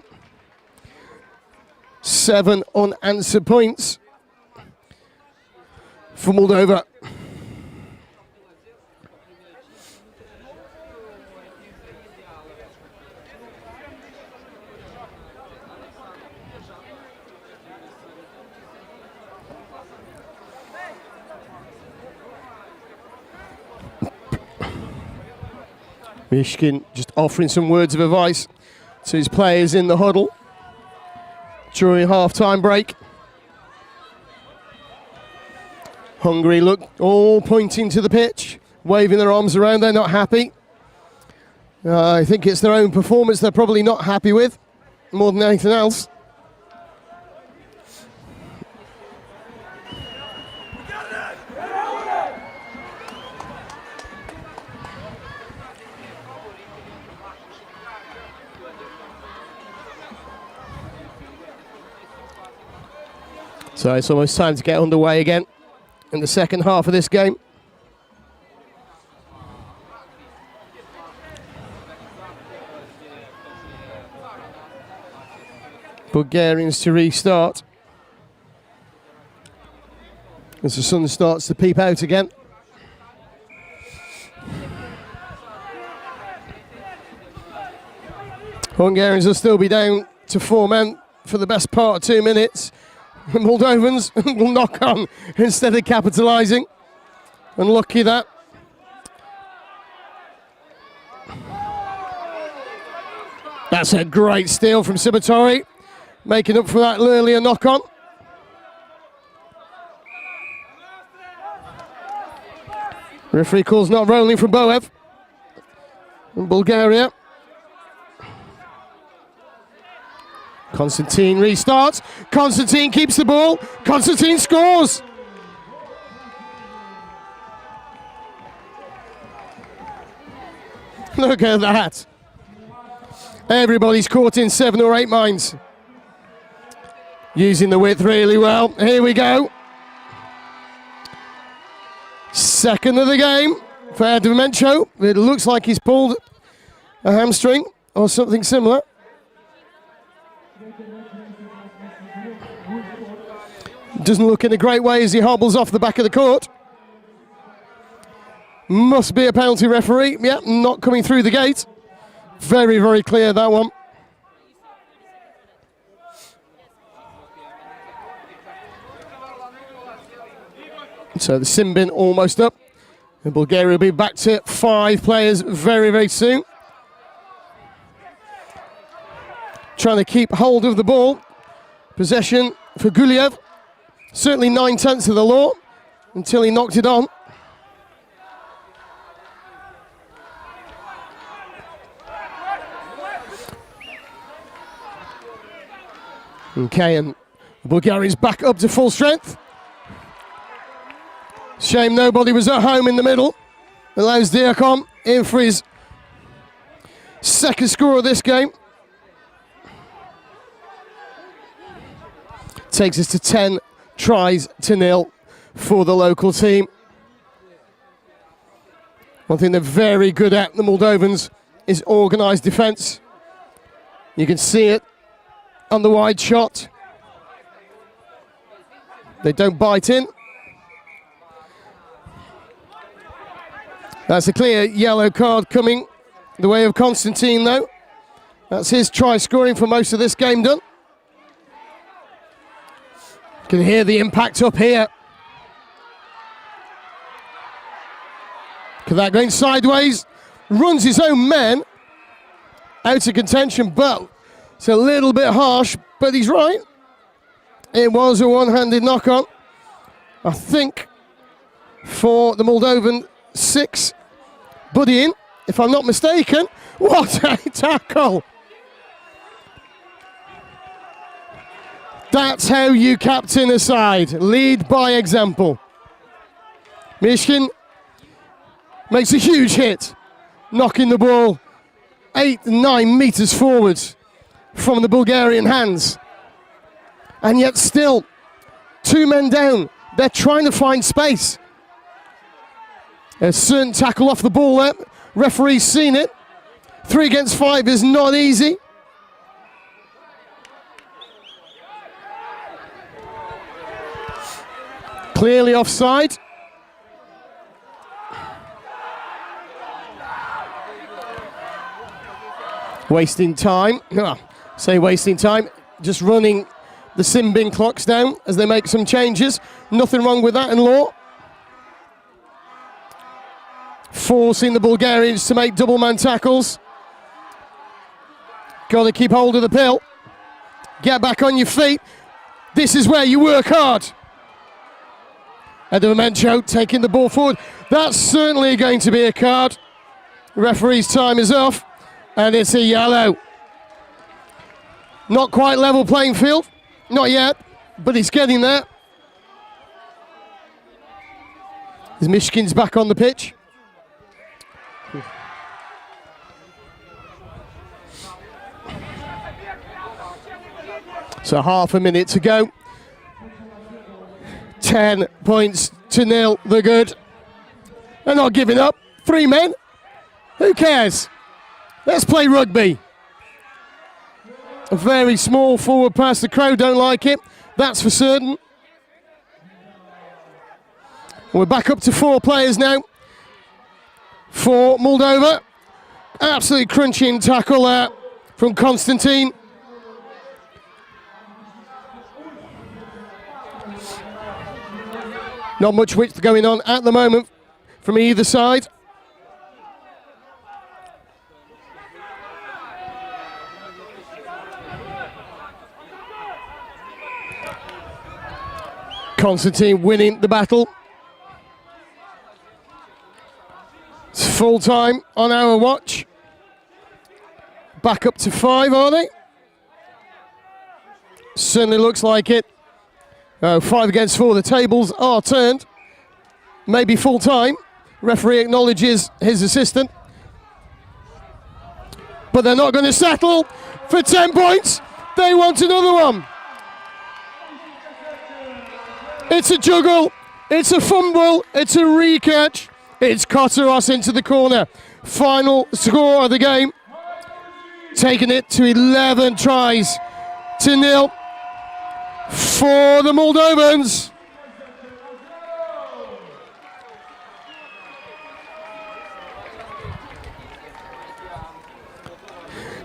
7 unanswered points for Moldova. Mishkin just offering some words of advice to his players in the huddle during half-time break. Hungary look all pointing to the pitch, waving their arms around. They're not happy. I think it's their own performance they're probably not happy with more than anything else. So it's almost time to get underway again in the second half of this game. Bulgarians to restart as the sun starts to peep out again. Hungarians will still be down to 4 men for the best part of 2 minutes. The Moldovans will knock on instead of capitalising. Unlucky that. That's a great steal from Sibatori, making up for that earlier knock-on. Referee calls not rolling from Boev in Bulgaria. Konstantin restarts. Konstantin keeps the ball. Konstantin scores. Look at that. Everybody's caught in 7 or 8 minds. Using the width really well. Here we go. Second of the game for Dimencho. It looks like he's pulled a hamstring or something similar. Doesn't look in a great way as he hobbles off the back of the court. Must be a penalty, referee. Yep, not coming through the gate. Very, very clear, that one. So the sin bin almost up. And Bulgaria will be back to 5 players very, very soon. Trying to keep hold of the ball. Possession for Guliev. Certainly 9/10 of the law until he knocked it on. Okay, and Bulgaria's back up to full strength. Shame nobody was at home in the middle. Allows Diakon in for his second score of this game. Takes us to 10 tries to 0 for the local team. One thing they're very good at, the Moldovans, is organised defence. You can see it on the wide shot. They don't bite in. That's a clear yellow card coming the way of Konstantin, though. That's his try scoring for most of this game done. You can hear the impact up here. Look at that going sideways. Runs his own men out of contention, but it's a little bit harsh, but he's right. It was a one-handed knock-on, I think, for the Moldovan 6. Buddy in, if I'm not mistaken. What a tackle! That's how you captain a side. Lead by example. Mishkin makes a huge hit, knocking the ball 8-9 meters forwards from the Bulgarian hands. And yet still, 2 men down. They're trying to find space. A certain tackle off the ball there. Referee's seen it. 3 against 5 is not easy. Clearly offside. Wasting time. Say wasting time. Just running the sin bin clocks down as they make some changes. Nothing wrong with that in law. forcing the Bulgarians to make double man tackles. Got to keep hold of the pill. Get back on your feet. This is where you work hard. Edovamencho taking the ball forward. That's certainly going to be a card. Referee's time is off, and it's a yellow. Not quite level playing field, not yet, but he's getting there. As Mishkin's back on the pitch. So half a minute to go. 10 points to 0, the good. They're not giving up. 3 men. Who cares? Let's play rugby. A very small forward pass. The crowd don't like it. That's for certain. We're back up to 4 players now for Moldova. Absolutely crunching tackle there from Constantine. Not much width going on at the moment from either side. Constantine winning the battle. It's full time on our watch. Back up to 5, are they? Certainly looks like it. 5 against 4, the tables are turned. Maybe full time. Referee acknowledges his assistant. But they're not going to settle for 10 points. They want another one. It's a juggle, it's a fumble, it's a re-catch. It's Kotaros into the corner. Final score of the game. Taking it to 11 tries to 0 for the Moldovans.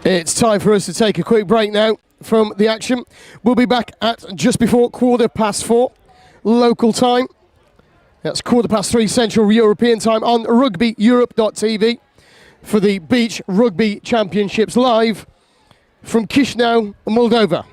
It's time for us to take a quick break now from the action. We'll be back at just before 4:15 local time. That's 3:15 Central European time on rugbyeurope.tv for the Beach Rugby Championships live from Chisinau, Moldova.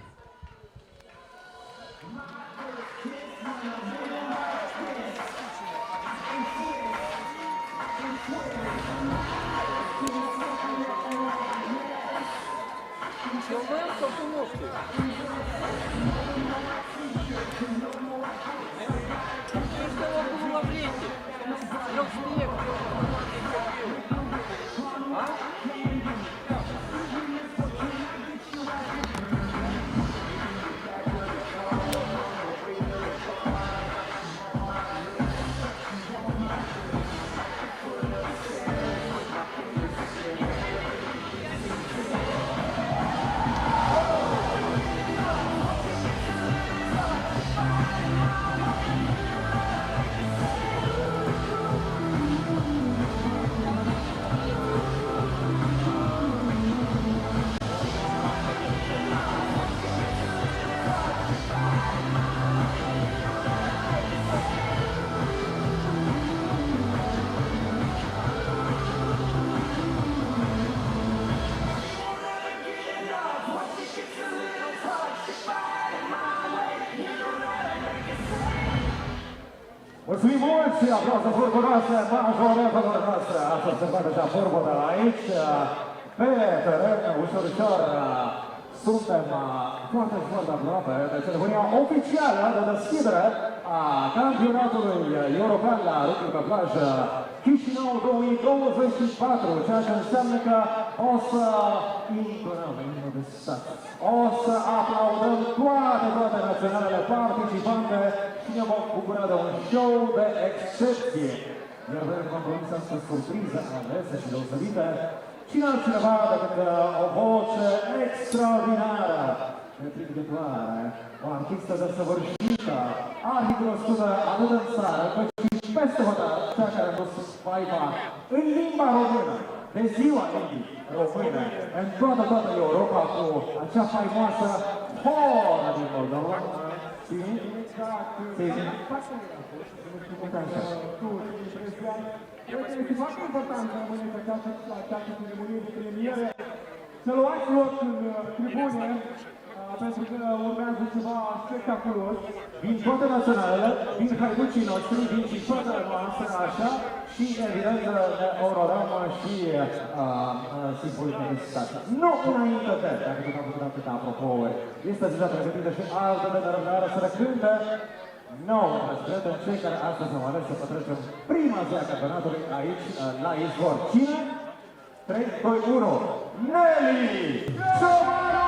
Mulțumim mult și aplauze furcuroase majoretelor noastre. Ați observat deja formula aici. Pe teren, ușor, suntem foarte aproape de ceremonia oficială de deschidere a campionatului european la rugby pe plajă Chisinau 2024, ceea ce înseamnă că o să intonăm imnul de stat. O să aplaudăm toate naționalele participante și ne vom bucura de un show de excepție. Iar avem compromis astăzi surpriză, alese și deosebită. Cine altcineva decât o voce extraordinară, neprihătoare, o artistă desăvârșită, arhicunoscută atât în țară, cât și peste hotără, cea care a dus faiba în limba română, de ziua limbii române, în toată Europa, cu acea faimoasă horă din Moldova. Cred că este foarte important să rămâneți la această ceremonie de premiere, să luați loc în tribune, pentru că urmează ceva spectaculos. Vin toate naționalele, vin haiducii noștri, vin și fetele noastre, așa, și evident ne ororăm și simbolic necesitatea. Nu înainte de, dacă tot am făcut atâta apropouri, este deja pregătită și altă de nerăbdare să le cânte nouă, prieteni, cei care astăzi am ales să petrecem prima zi a campionatului aici, la izvor. Cine? 3, 2, 1, Nelly Ciobanu!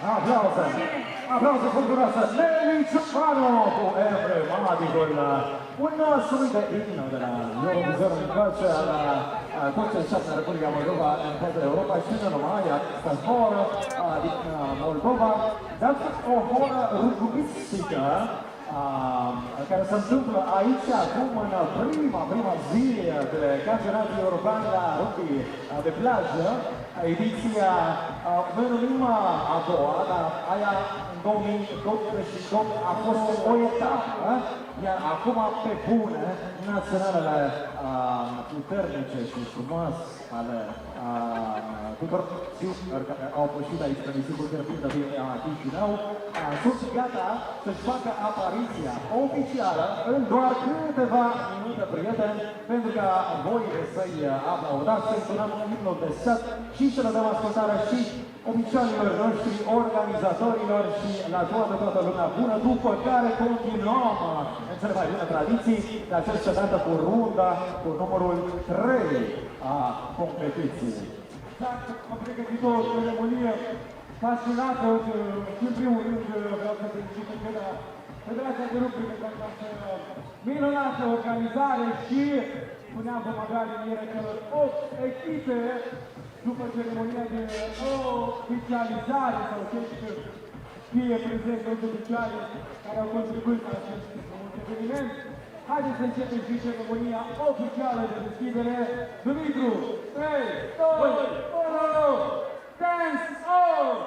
Applauze! Applauze fulguroase! Nelly Ciuffano cu emblematico un suono inno della Eurovision in calcio alla Croacia Repubblica Moldova în cadrul Europa și nu numai, asta zbor din Moldova, dar o horă rugbistică care se întâmplă aici acum în prima zi de campionatul european la rugby de plajă. Ediția, noi numim a doua, dar aia în 2022 a fost o etapă, iar acum pe bune, naționalele puternice și frumoase ale tuturor fiurilor care au pășit aici pe nisipul cărpintă din Chisinau, sunt gata să-și facă apariția oficială în doar câteva minute, prieteni, pentru ca voi să-i aplaudați, să-i sunăm imnul de stat și să le dăm ascultare și oficialilor noștri, organizatorilor și la toată lumea bună, după care continuăm în cele mai bune tradiții, de această dată cu runda, cu numărul 3 a competiției. Exact, am pregătit o ceremonie fascinată și în primul rând vreau să felicit Federația de Rugby pentru această minunată organizare și spuneam vom avea aliniere celor 8 echipe după ceremonia de oficializare sau ce fie prezenți oficiali care au contribuit la acest eveniment. Haideți să începem și ceremonia oficială de deschidere. Dumitru, 3, 2, 1, dance on!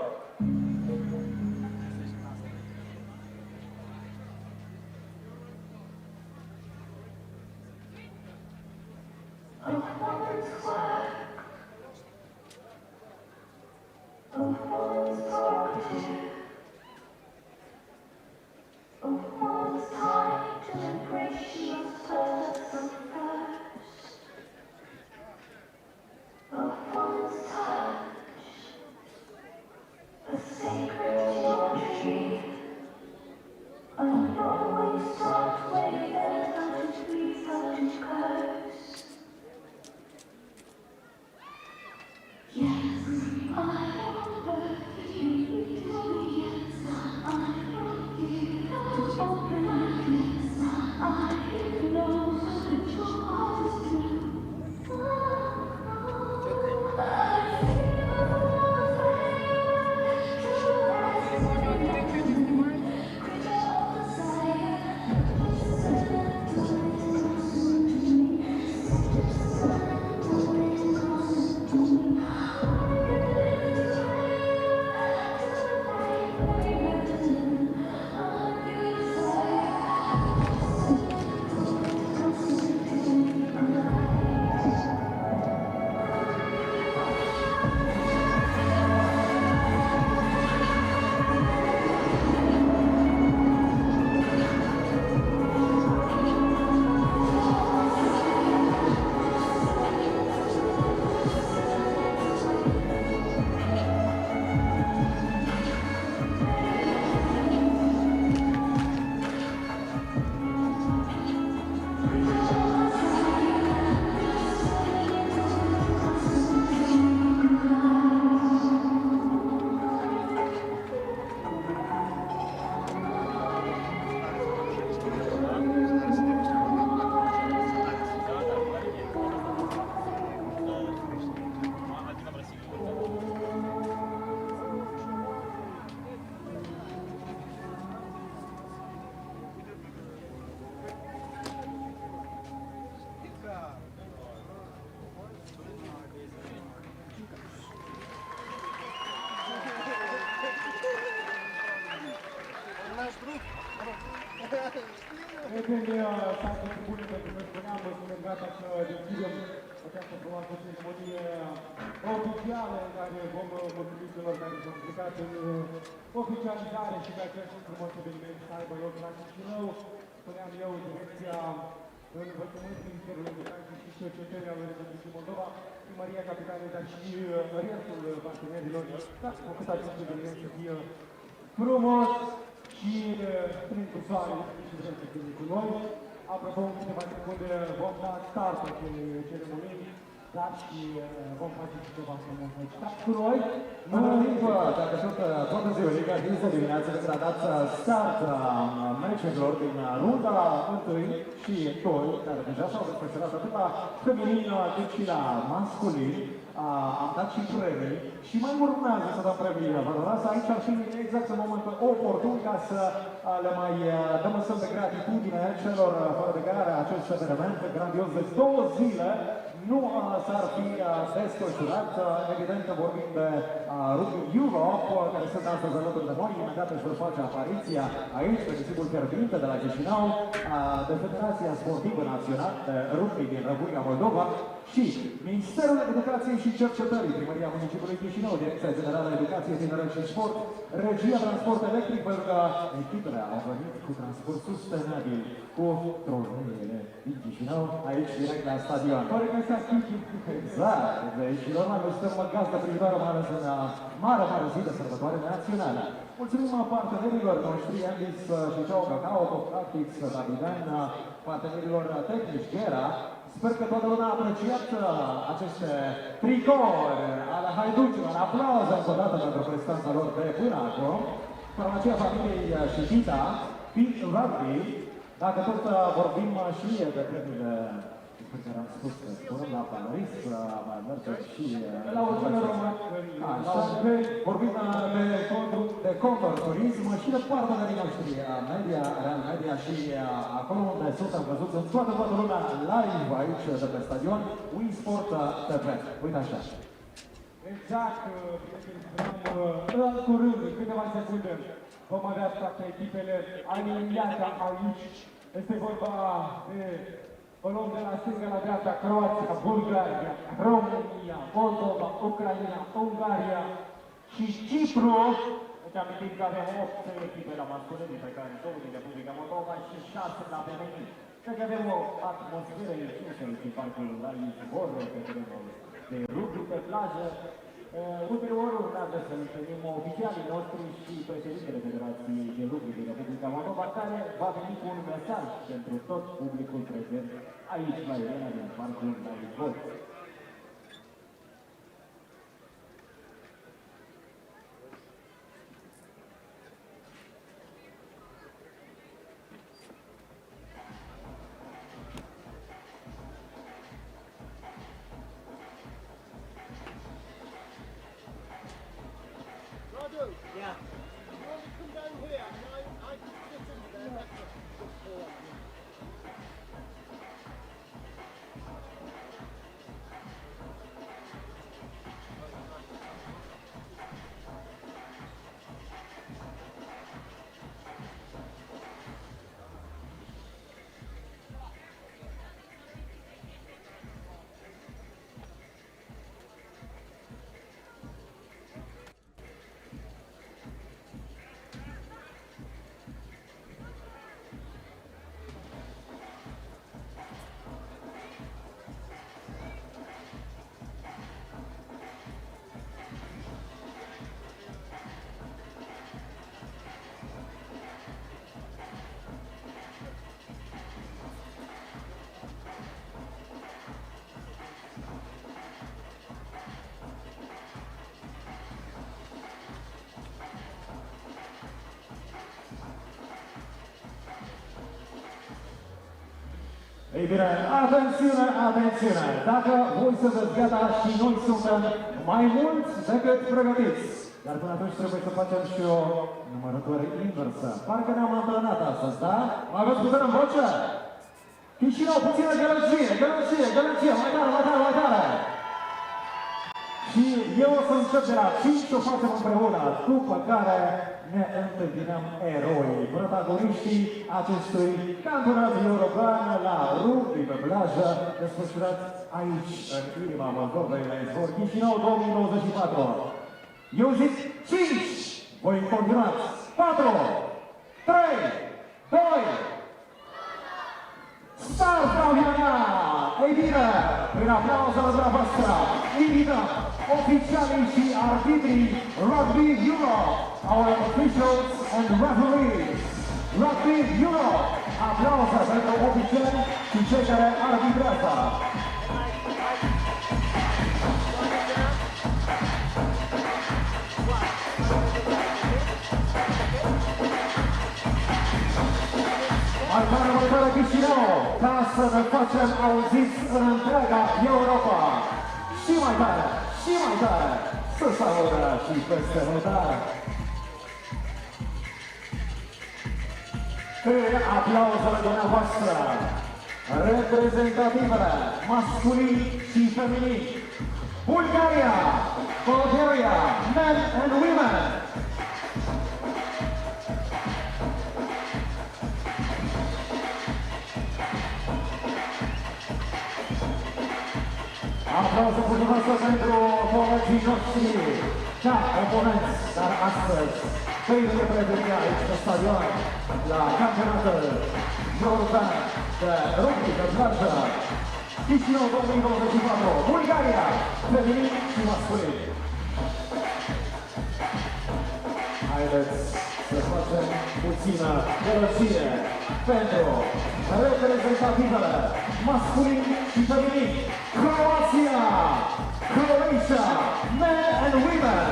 Prieteni, stați bune pentru că spuneam, suntem gata să deschidem această frumoasă ceremonie oficială în care vom mulțumi celor care s-au implicat în oficializare și pe acest frumos eveniment să aibă loc la Chisinau. Spuneam eu, direcția învățământ Ministerul Educației și Cercetării al Republicii Moldova, Primăria Capitalei, dar și restul partenerilor, s-a făcut acest eveniment să fie frumos și prin cu soare și vrem să cu noi. Apropo, în câteva secunde vom da start acestei ceremonii dar și vom face și ceva frumos aici cu noi. Între timp, dacă tot în ziua Liga Dință dimineața când a dat start meciurilor din runda 1 și 2, care deja s-au desfășurat atât la feminin cât și la masculin, am dat și premii și mai urmează să dăm premii valoroase. Aici ar fi exact în momentul oportun ca să le mai dăm un semn de gratitudine celor fără de care acest eveniment grandios de 2 zile nu s-ar fi desfășurat. Evident că vorbim de Rugby Europe, care sunt astăzi alături de noi. Imediat își vor face apariția aici, pe nisipul fierbinte de la Chisinau, de Federația Sportivă Națională de Rugby din Republica Moldova și Ministerul Educației și Cercetării, Primăria Municipiului Chisinau, Direcția Generală Educație, Tineret și Sport, Regia Transport Electric, pentru că echipele au venit cu transport sustenabil, cu trolele din Chisinau, aici direct la stadion. Exact, deci normal noi suntem gazdă privitoare, mai ales în mare zi de sărbătoare națională. Mulțumim partenerilor noștri, Andis și Ceau Cacao, Tactics, Davidan, partenerilor tehnici, Gera. Sper că toată lumea a apreciat aceste tricouri ale haiducilor. Aplauze încă o dată pentru prestanța lor de până acum. Farmacia familiei și Tita, Rugby, dacă tot vorbim și de premiile pe care am spus că spunem la Paris, mai mergem și la urmele române. Vorbim de Condor Turism și de partenerii noștri, Media, Real Media și acolo unde suntem văzuți în toată lumea live aici de pe stadion, Winsport TV. Uite așa. Exact, în curând, în câteva secunde, vom avea toate echipele aliniate aici. Este vorba de o luăm de la stânga la dreapta, Croația, Bulgaria, Romania, Moldova, Ucraina, Ungaria și Cyprus. Deci amintim că avem 8 echipe la masculini pe care 2 din Republica Moldova și 6 la feminin. Deci avem o atmosferă inclusă în parcul la izvor, pe terenul de rugby pe plajă. Ulterior urmează să întâlnim oficialii noștri și președintele Federației de Rugby din Republica Moldova, care va veni cu un mesaj pentru tot publicul prezent aici la arena din parcul la izvor. Yeah. You want to come down here? I can fit into there better. Ei bine, atențiune, atențiune! Dacă voi sunteți gata și noi suntem mai mulți decât pregătiți. Dar până atunci trebuie să facem și o numărătoare inversă. Parcă ne-am antrenat astăzi, da? Mai aveți puțin în voce? Chisinau, puțină gălăgie, mai tare! Și eu o să încep de la 5 și o facem împreună, după care ne întâlnim eroi, protagoniștii acestui campionat european la rugby pe plajă, desfășurat aici, în inima Moldovei, la izvor Chisinau 2024. Eu zic 5, voi continuați, 4, 3, 2, start, campionat! Ei bine, prin aplauze la dumneavoastră, invităm oficialii și arbitrii Rugby Europe, our officials and referees. Rugby Europe, aplauze pentru oficiali și cei care arbitrează. Măcar Chisinau, ca să ne facem auziți în întreaga Europa. Și mai tare, și mai tare, să se audă și peste hotare. În aplauzele dumneavoastră, reprezentativele masculini și feminini, Bulgaria, Bulgaria, men and women. Aplauze cu dumneavoastră pentru colegii noștri, ca oponenți, dar astăzi, trei de prietenie aici pe stadion, la campionatul european de rugby de plajă, Chisinau 2024, Bulgaria, feminin și masculin. Haideți să facem puțină gălăgie pentru reprezentativele masculin și feminin. Croatia! Croatia! Men and women!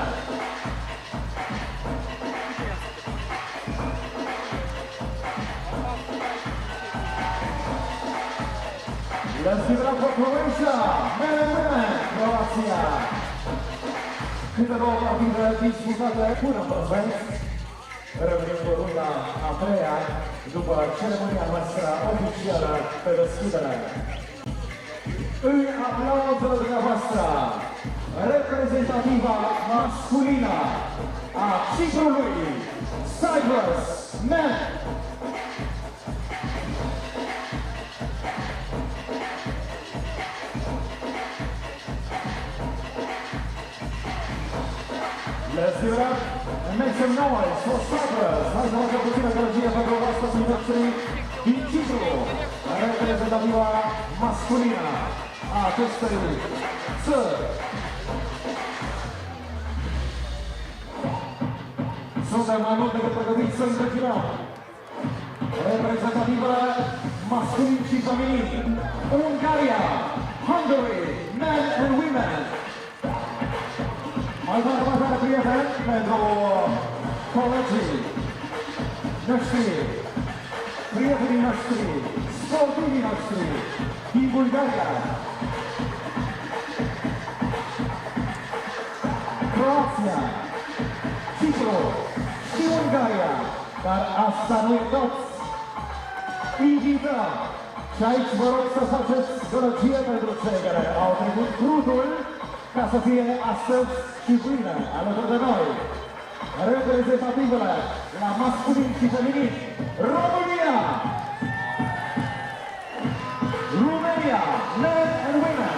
Let's give it up for Croatia! Men and women! Croatia! Câteva partide disputate până în prezent. Revenim cu runda a treia după ceremonia noastră oficială pe deschidere. În aplauzele dumneavoastră, reprezentativa masculină a Ciprului, Cyprus, men. Let's give it up and make some noise for Cyprus. Hai să facem puțină gălăgie pentru oaspeții noștri din Cipru, reprezentativa masculină a acestei țări. Suntem mai mult decât pregătiți să întâmpinăm reprezentativele masculini și feminini. Bulgaria, Hungary, men and women. Mai tare, prieteni, pentru colegii noștri, prietenii noștri, sportivii noștri din Bulgaria, Croația, Cipru și Bulgaria. Dar asta nu e tot. Invităm și aici vă rog să faceți gălăgie pentru cei care au trecut crutul ca să fie astăzi și mâine alături de noi. Reprezentativele la masculin și feminin, România! Romania, men and women!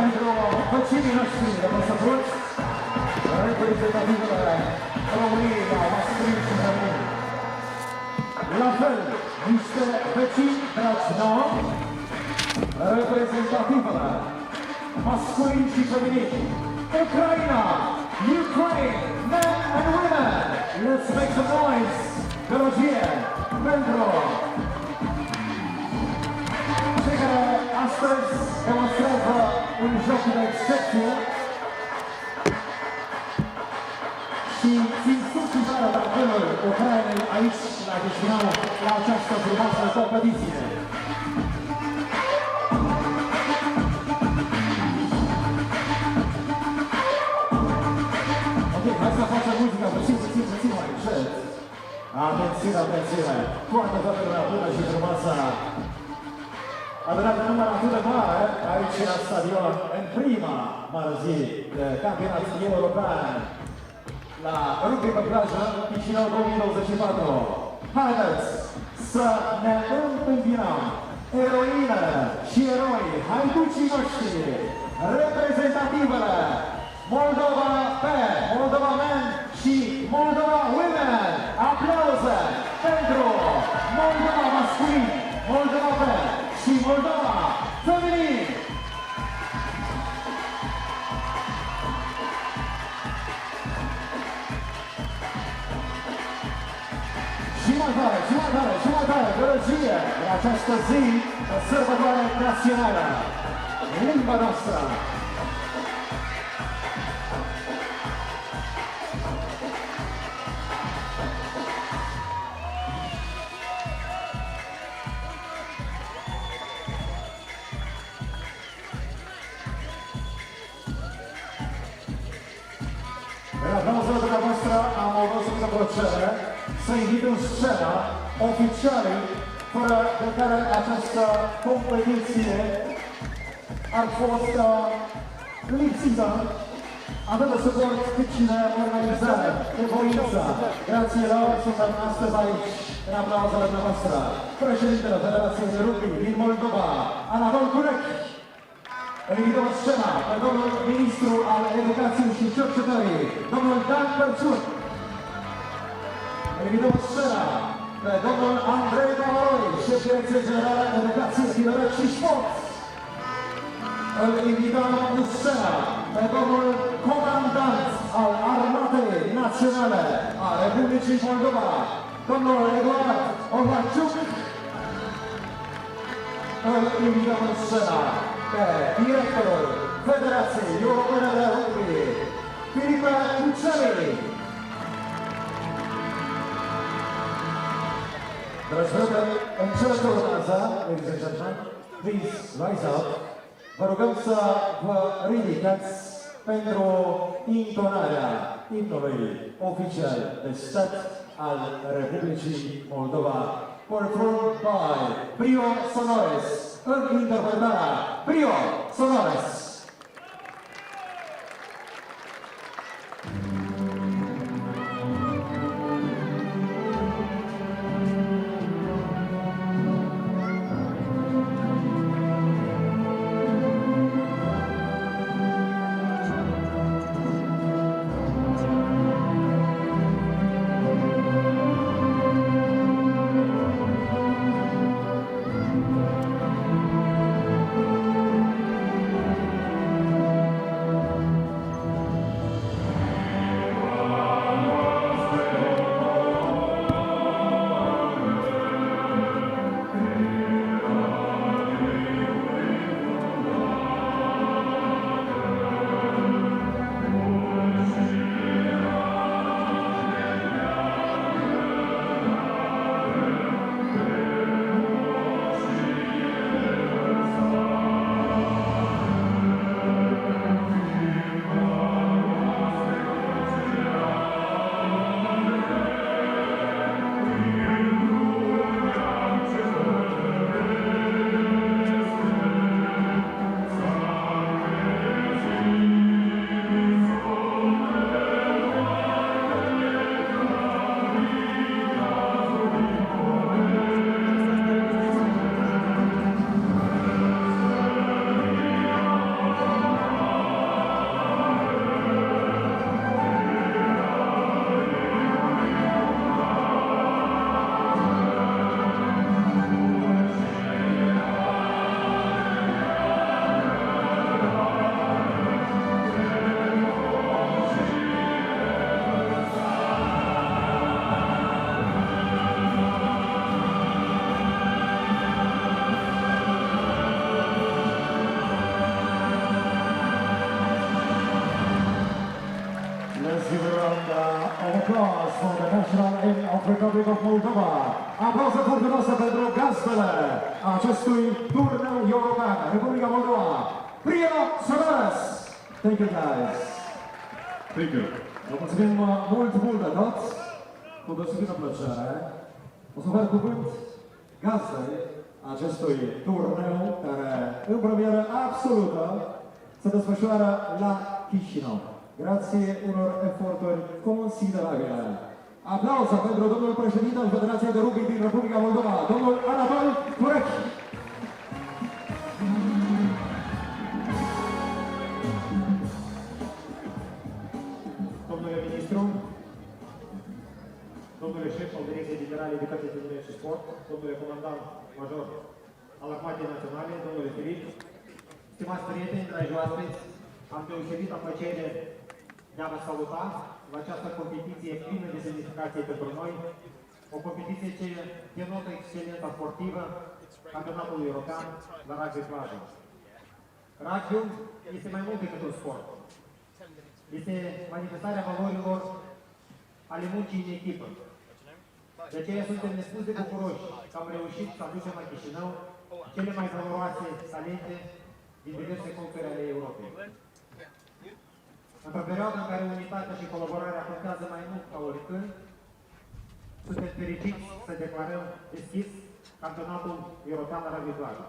Pentru vecinii noștri de Măsăpruți, reprezentativele României la masculin și feminin. La fel, niște vecini dragi nouă, reprezentativele masculin și feminin. Ucraina, Ukraine, men and women. Let's make some noise, gălăgie, pentru cei care astăzi demonstrează un joc de excepție și țin susținarea campionului Ucrainei aici, la Chisinau, la această frumoasă competiție. Ok, hai să facem muzica, puțin mai încet. Atențiune, toată lumea bună și frumoasă. Adunat în număr atât de mare, aici la stadion, în prima mare zi de campionat european la rugby pe plajă, Chisinau 2024. Haideți să ne întâmpinăm eroinele și eroi, haiducii noștri, reprezentativele Moldova B, Moldova Men și Moldova Women. Aplauze pentru Moldova masculin, Moldova B și Moldova feminin. mai tare, și mai tare, și mai tare, gălăgie în această zi de sărbătoare națională. Limba noastră. În aplauzul dumneavoastră am avut să plăcere să invit în scenă oficialii fără de care această competiție ar fost lipsită atât de suport cât și de organizare, de voință. Grație lor suntem astăzi aici, în aplauzele dumneavoastră. Președintele Federației de Rugby din Moldova, Anatol Curec. Îl invităm în scena pe domnul ministru al Educației și Cercetării, domnul Dan Perciun. Îl invităm în scena pe domnul Andrei Comaroi, șef Direcție Generală Educație, Tineret și Sport. Îl invităm în scena pe domnul comandant al Armatei Naționale a Republicii Moldova, domnul Eduard Ovaciuc. Îl invităm în scena pe directorul Federației Europene de Rugby, Filipe Cuceli. Dragi prieteni, în cele ce urmează, ladies and gentlemen, please rise up. Vă rugăm să vă ridicați pentru intonarea imnului oficial de stat al Republicii Moldova, performed by Brio Sonores, în interpretarea Brio Sonores. applause for the national hymn of Republic of Moldova. Aplauze fortunoase pentru gazdele acestui turneu european, Republica Moldova. Brio Sonores! Thank you, guys. Thank you. Vă mulțumim mult, mult de tot. Cu deosebită plăcere. O să văd cuvânt gazdei acestui turneu, care în premieră absolută se desfășoară la Chisinau. Grație unor eforturi considerabile. Aplauze pentru domnul președinte al Federației de Rugby din Republica Moldova, domnul Anatol Curec. Domnule ministru, domnule șef al Direcției Generale Educație, Tineret și Sport, domnule comandant major al Armatei Naționale, domnule Filip, stimați prieteni, dragi oaspeți, am deosebită plăcere de a vă saluta la această competiție plină de semnificație pentru noi, o competiție ce denotă excelența sportivă, campionatul european la rugby plajă. Rugby este mai mult decât un sport. Este manifestarea valorilor ale muncii în echipă. De aceea suntem nespus de bucuroși că am reușit să aducem la Chisinau cele mai valoroase talente din diverse colțuri ale Europei. Într-o perioadă în care unitatea și colaborarea contează mai mult ca oricând, suntem fericiți să declarăm deschis campionatul european la rugby plajă.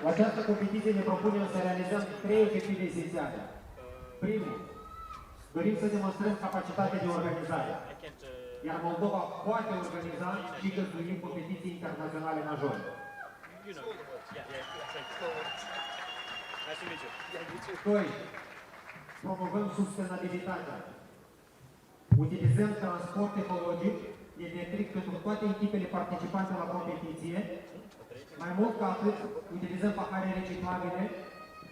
La această competiție ne propunem să realizăm 3 obiective esențiale. Primul, dorim să demonstrăm capacitatea de organizare, iar Moldova poate organiza și găzdui competiții internaționale majore. Doi, promovăm sustenabilitatea. Utilizăm transport ecologic electric pentru toate echipele participante la competiție. Mai mult ca atât, utilizăm pahare reciclabile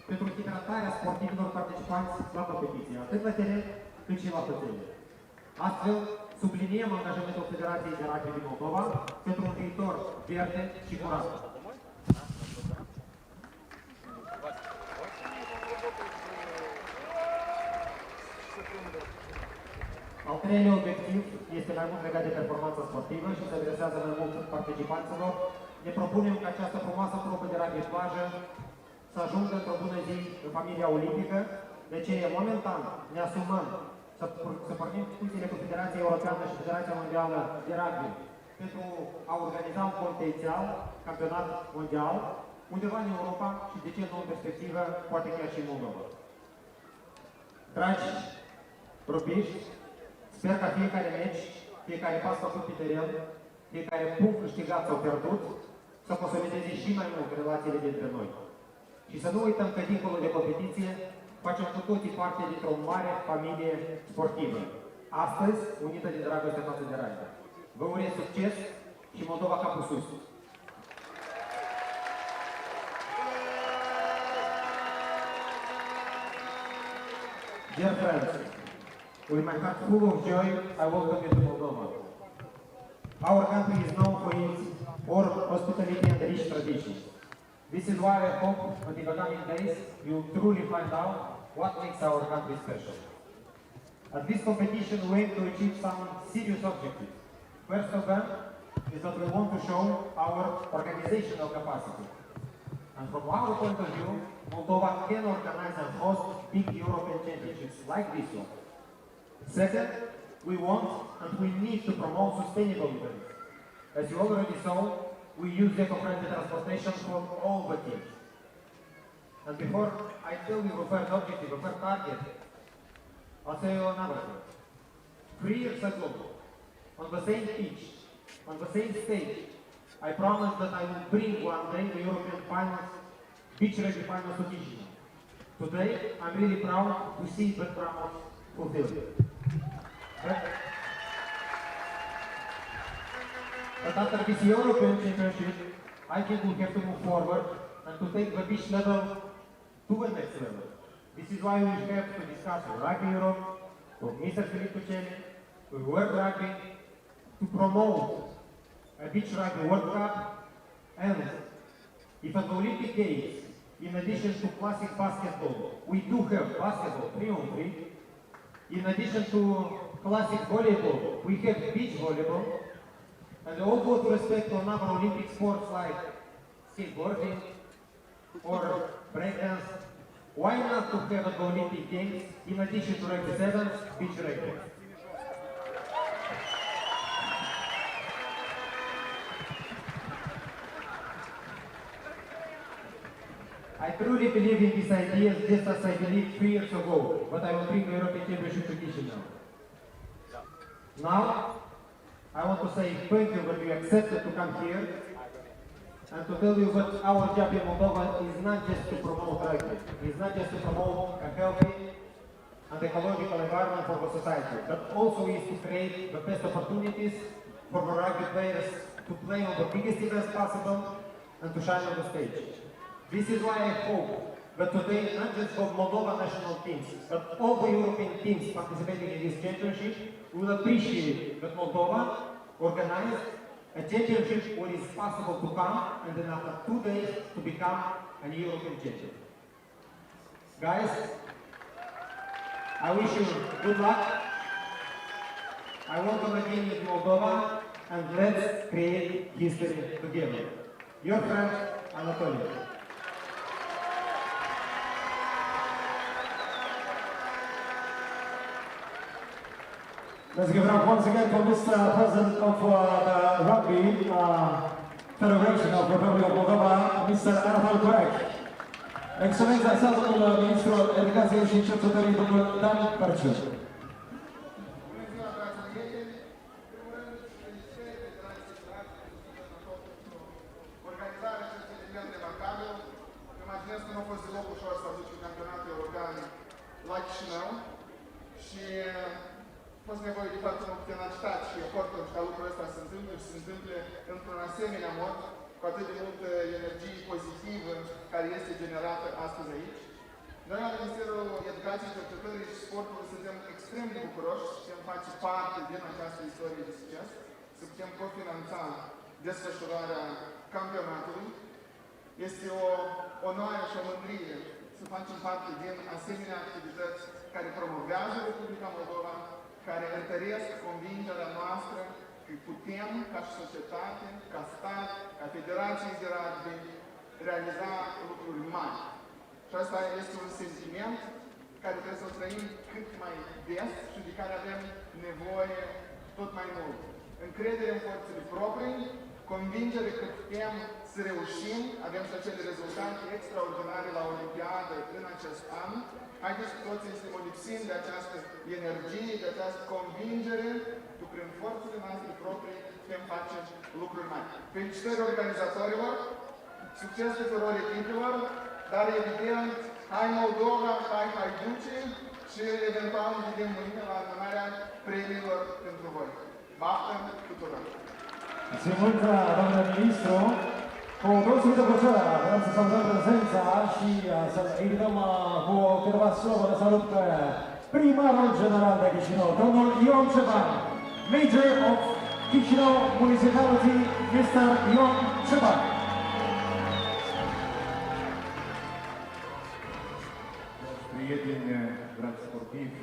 pentru hidratarea sportivilor participanți la competiție, atât la teren cât și la hotele. Astfel, subliniem angajamentul Federației de Rugby din Moldova pentru un viitor verde și curat. Al treilea obiectiv este mai mult legat de performanța sportivă și se adresează mai mult participanților. Ne propunem ca această frumoasă trupă de rugby plajă să ajungă într-o bună zi în familia olimpică, de ce momentan ne asumăm să pornim discuțiile cu Federația Europeană și Federația Mondială de Rugby pentru a organiza un potențial campionat mondial undeva în Europa și de ce nu în perspectivă, poate chiar și în Moldova. Dragi rugbiști, sper ca fiecare meci, fiecare pas făcut pe teren, fiecare punct câștigat sau pierdut, să consolideze și mai mult relațiile dintre noi. Și să nu uităm că dincolo de competiție, facem cu toții parte dintr-o mare familie sportivă. Astăzi, unită de dragoste față de rugby. Vă urez succes și Moldova capul sus! Dear friends, with my heart full of joy, I welcome you to Moldova. Our country is known for its warm hospitality and rich traditions. This is why I hope that in the coming days you will truly find out what makes our country special. At this competition we aim to achieve some serious objectives. First of them is that we want to show our organizational capacity. And from our point of view, Moldova can organize and host big European championships like this one. Second, we want and we need to promote sustainable events. As you already saw, we use eco-friendly transportation for all the teams. And before I tell you the first objective, the first target, I'll tell you another thing. 3 years ago, on the same pitch, on the same stage, I promised that I will bring one day the European finals, beach rugby finals to Chisinau. Today, I'm really proud to see that promise fulfilled. But after this European Championship, I think we have to move forward and to take the beach level to the next level. This is why we have to discuss with Rugby Europe, with Mr. Filippo Celi, with World Rugby, to promote a beach rugby World Cup, and if at the Olympic Games, in addition to classic basketball, we do have basketball 3-on-3, in addition to classic volleyball, we have beach volleyball, and also with respect to another Olympic sports like skateboarding or breakdance, why not to have at the Olympic Games, in addition to rugby 7, beach rugby? I truly believe in these ideas just as I believed 3 years ago, but I will bring the European Championship to Chisinau. Now, I want to say thank you that you accepted to come here and to tell you that our job in Moldova is not just to promote rugby, it's not just to promote a healthy and ecological environment for the society, but also is to create the best opportunities for the rugby players to play on the biggest events possible and to shine on the stage. This is why I hope But today, not just for Moldova national teams, but all the European teams participating in this championship will appreciate that Moldova organized a championship where it's possible to come and then after 2 days to become an European champion. Guys, I wish you good luck. I welcome again with Moldova and let's create history together. Your friend, Anatoly. Let's give it up once again for Mr. President of the Rugby Federation of Republic of Moldova, Mr. Anatol Corec. Excelența sa, domnul Ministrul Educației și Cercetării, domnul Dan Perciu. Organizarea acestui eveniment remarcabil, imaginez că nu a fost deloc ușor să aduci un campionat european la Chisinau și a fost nevoie de foarte multă tenacitate și efortul ca lucrul ăsta să întâmple și se întâmple într-un asemenea mod, cu atât de multă energie pozitivă care este generată astăzi aici. Noi la Ministerul Educației, Cercetării și Sportului suntem extrem de bucuroși să putem face parte din această istorie de succes, să putem cofinanța desfășurarea campionatului. Este o onoare și o mândrie să facem parte din asemenea activități care promovează Republica Moldova, care întăresc convingerea noastră că putem, ca și societate, ca stat, ca federații de rugby, realiza lucruri mari. Și asta este un sentiment care trebuie să-l trăim cât mai des și de care avem nevoie tot mai mult. Încredere în forțele proprii, convingere că putem să reușim, avem și acele rezultate extraordinare la Olimpiadă în acest an. Haideți cu toții să monipsim de această energie, de această convingere, că prin forțele noastre proprii putem face lucruri mari. Felicitări organizatorilor, succes tuturor echipelor, dar evident, hai Moldova, hai Haiduce și eventual ne vedem mâine la adunarea premiilor pentru voi. Baftă tuturor! Mulțumesc, domnule ministru. Cu deosebită plăcere vreau să salutăm prezența și să-l invităm cu câteva slove de salut pe primarul general de Chisinau, domnul Ion Ceban, Major of Chisinau Municipality, Mr. Ion Ceban. Prieteni, dragi sportivi,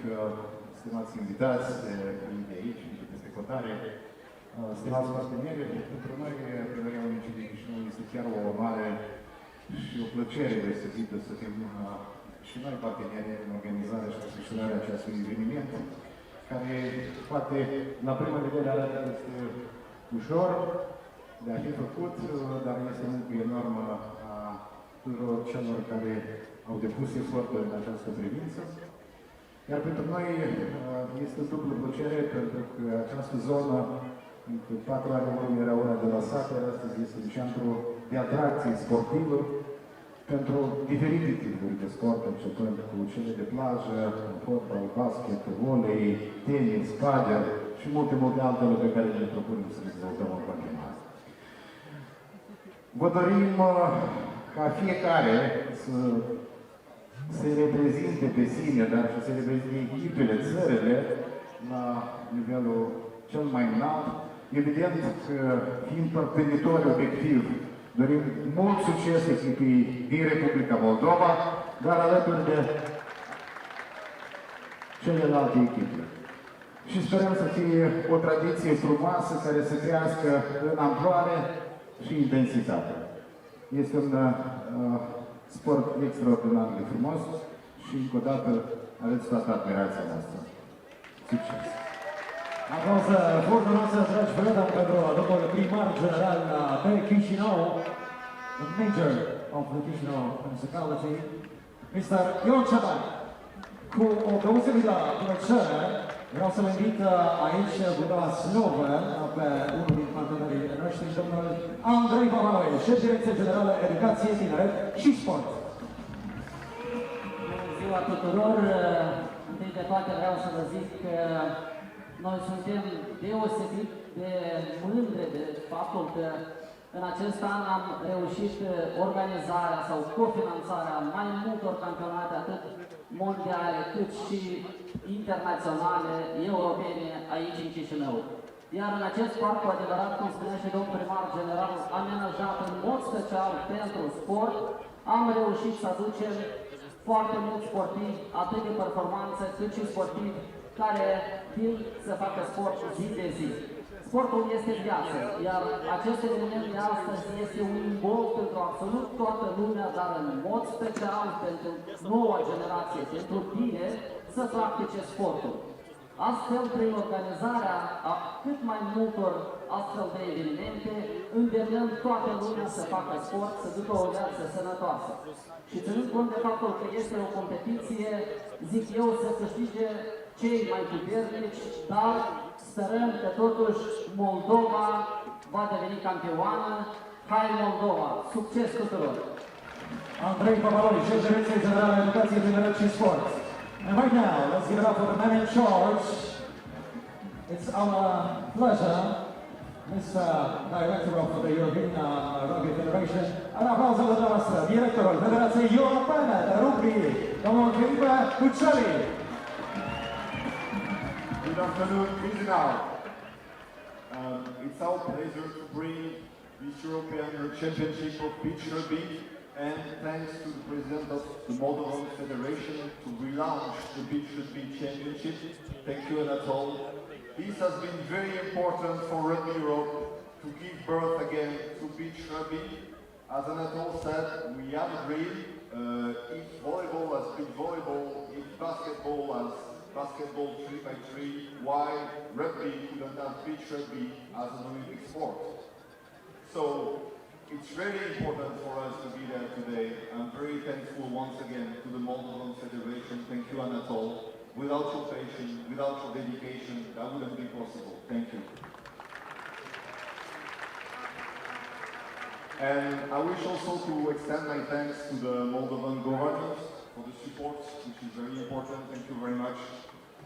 stimați invitați de aici și de peste hotare, stimați parteneri, pentru noi, primăria Municipiului Chisinau, este chiar o onoare și o plăcere deosebită să fim și noi parteneri în organizarea și desfășurarea acestui eveniment, care poate, la prima vedere, arată că este ușor de a fi făcut, dar este un lucru enorm a tuturor celor care au depus efortul în această privință. Iar pentru noi este o dublă plăcere, pentru că această zonă, încă 4 ani în urmă era una de lăsată, astăzi este un centru de atracție sportivă pentru diferite tipuri de sport, începând cu cele de plajă, fotbal, basket, volei, tenis, padel și multe altele pe care le propunem să le dezvoltăm în continuare. Vă dorim ca fiecare să se reprezinte pe sine, dar și să reprezinte echipele, țările, la nivelul cel mai înalt. Evident că, fiind parteneritori obiectiv, dorim mult succes echipii din Republica Moldova, dar alături de celelalte echipe. Și sperăm să fie o tradiție frumoasă care să crească în amploare și intensitate. Este un sport extraordinar de frumos și încă o dată aveți toată admirația noastră. Succes! Aplauze frumoase, dragi prieteni, pentru domnul primar general de Chisinau, the Major of the Chisinau Municipality, Mr. Ion Ceban. Cu o deosebită plăcere, vreau să-l invit aici câteva slove pe unul din partenerii noștri, domnul Andrei Pavanoi, șef Direcție Generală Educație, Tineret și Sport. Bună ziua tuturor! Întâi de toate vreau să vă zic că noi suntem deosebit de mândri de faptul că În acest an am reușit organizarea sau cofinanțarea mai multor campionate, atât mondiale cât și internaționale, europene, aici în Chisinau. Iar în acest parc, cu adevărat, cum spunea și domnul primar general, amenajat în mod special pentru sport, am reușit să aducem foarte mulți sportivi, atât de performanță, cât și sportivi care vin să facă sport zi de zi. Sportul este viață, iar acest eveniment de astăzi este un imbol pentru absolut toată lumea, dar în mod special pentru noua generație, pentru tine, să practice sportul. Astfel, prin organizarea a cât mai multor astfel de evenimente, îndemnăm toată lumea să facă sport, să ducă o viață sănătoasă. Și ținând cont de faptul că este o competiție, zic eu, să câștige cei mai puternici, dar sperăm că totuși Moldova va deveni campioană. Hai Moldova! Succes tuturor! Andrei Pavaloi, șef Direcției Generale Educație, Tineret și Sport. And right now, let's give it up for the man in charge. It's our pleasure, Mr. Director of the European Rugby Federation, în aplauzul dumneavoastră, directorul Federației Europene de Rugby, domnul Filipe Cuceli. Good afternoon, Chisinau. It's our pleasure to bring this European Championship of Beach Rugby, and thanks to the President of the Moldovan Federation to relaunch the Beach Rugby Championship. Thank you, Anatole. This has been very important for Rugby Europe to give birth again to Beach Rugby. As Anatole said, we have agreed if volleyball as beach volleyball, if basketball as basketball 3x3, why rugby couldn't have beach rugby as an Olympic sport. So it's very important for us to be there today. I'm very thankful once again to the Moldovan Federation. Thank you, Anatole. Without your patience, without your dedication, that wouldn't be possible. Thank you. And I wish also to extend my thanks to the Moldovan government for the support, which is very important. Thank you very much.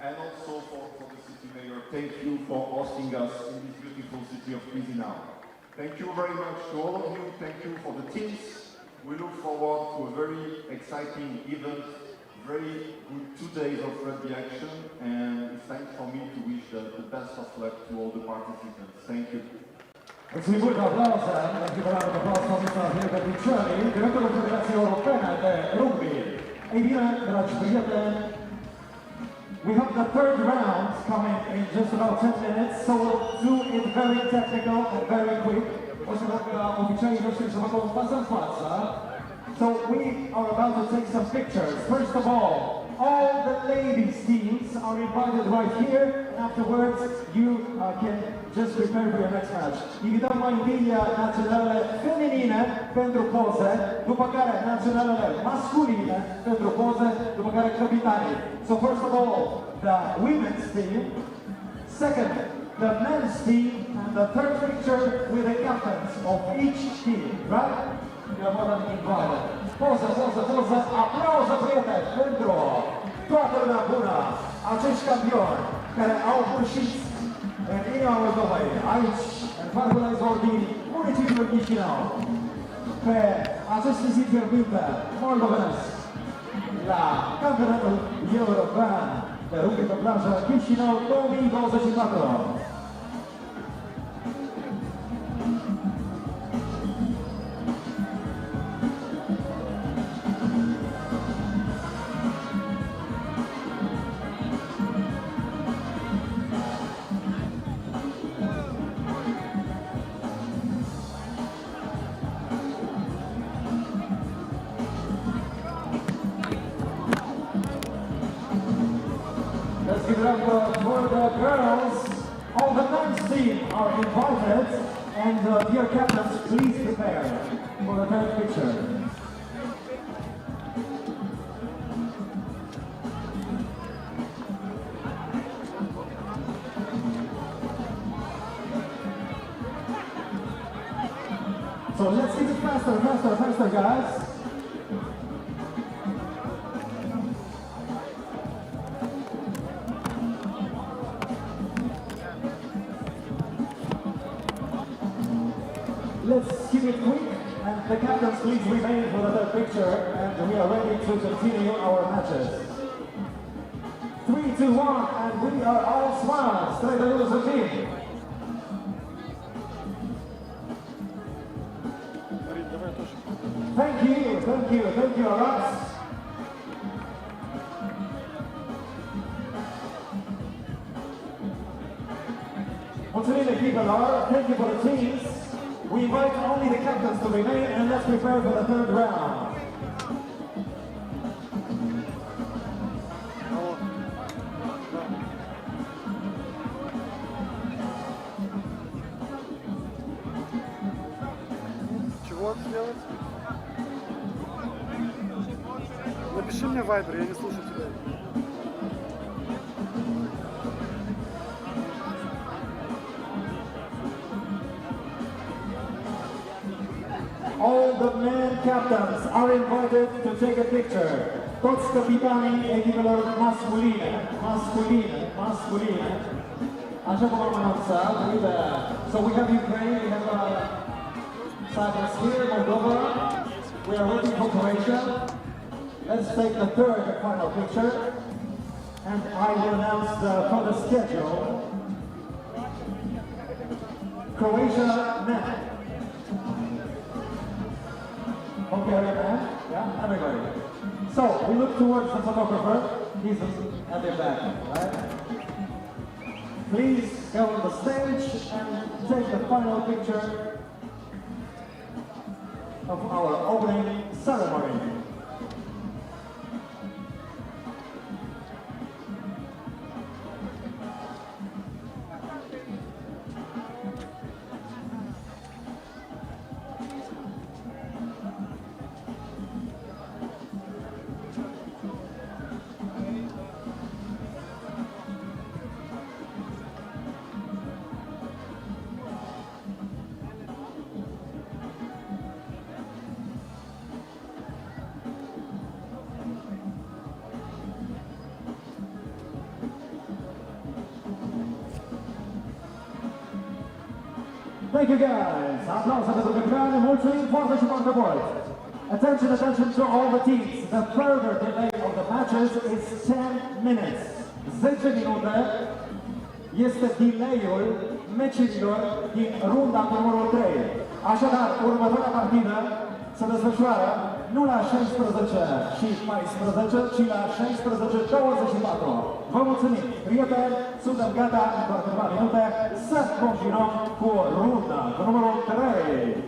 And also for the city mayor. Thank you for hosting us in this beautiful city of Chisinau. Thank you very much to all of you. Thank you for the teams. We look forward to a very exciting event, very good 2 days of rugby action, and it's time for me to wish the best of luck to all the participants. Thank you. Mulțumim mult, aplauze, la schimbarea de aplauz pentru Filipe Cuceli, directorul Federației Europene de Rugby. Ei bine, dragi prieteni, we have the third round coming in just about 10 minutes, so we'll do it very technical and very quick. O să rog oficialii noștri să facă un pas în față. So we are about to take some pictures. First of all the ladies teams are invited right here, and afterwards you can just prepare for your next match. Invităm mai întâi naționalele feminine pentru poze, după care naționalele masculine pentru poze, după care capitanii. So first of all, the women's team, second, the men's team, and the third picture with the captains of each team, right? You're more than invited. Poză, aplauze, prieteni, pentru toată lumea bună, acești campioni care au purșit în inima Moldovei, aici, în Parcul Izvordin, municipiul Chisinau, pe aceste zi fierbinte moldovenesc, la Campionatul European de Rugby pe plajă Chisinau 2024. Give it up for the girls. All the men's team are invited, and dear captains, please prepare for the third picture. So let's keep it faster, guys. Let's picture and we are ready to continue our matches. 3, 2, 1, and we are all smiles. Straight to the team. Thank you, Alex. Mulțumim echipelor, thank you for the teams. We invite only the captains to remain and let's prepare for the third round. Чего сделать? Напиши мне в Viber, я не слушаю тебя. All the men captains are invited to take a picture. Toți capitanii echipelor masculine. Așa cum am anunțat, so we have Ukraine, we have Cyprus here, Moldova. We are waiting for Croatia. Let's take the third and final picture. And I will announce for the schedule. Croatia men. Bulgaria man, yeah, everybody. So, we look towards the photographer. He's at the back, right? Please go on the stage and take the final picture of our opening ceremony. Thank you guys. Aplauze pentru Ucraina. Mulțumim foarte și foarte mult. Attention to all the teams. The further delay of the matches is 10 minutes. 10 minute este delay-ul meciurilor din runda numărul 3. Așadar, următoarea partidă se desfășoară nu la 16 și 14, ci la 16:24. Vă mulțumim, prieteni, suntem gata în doar câteva minute să continuăm cu runda cu numărul 3.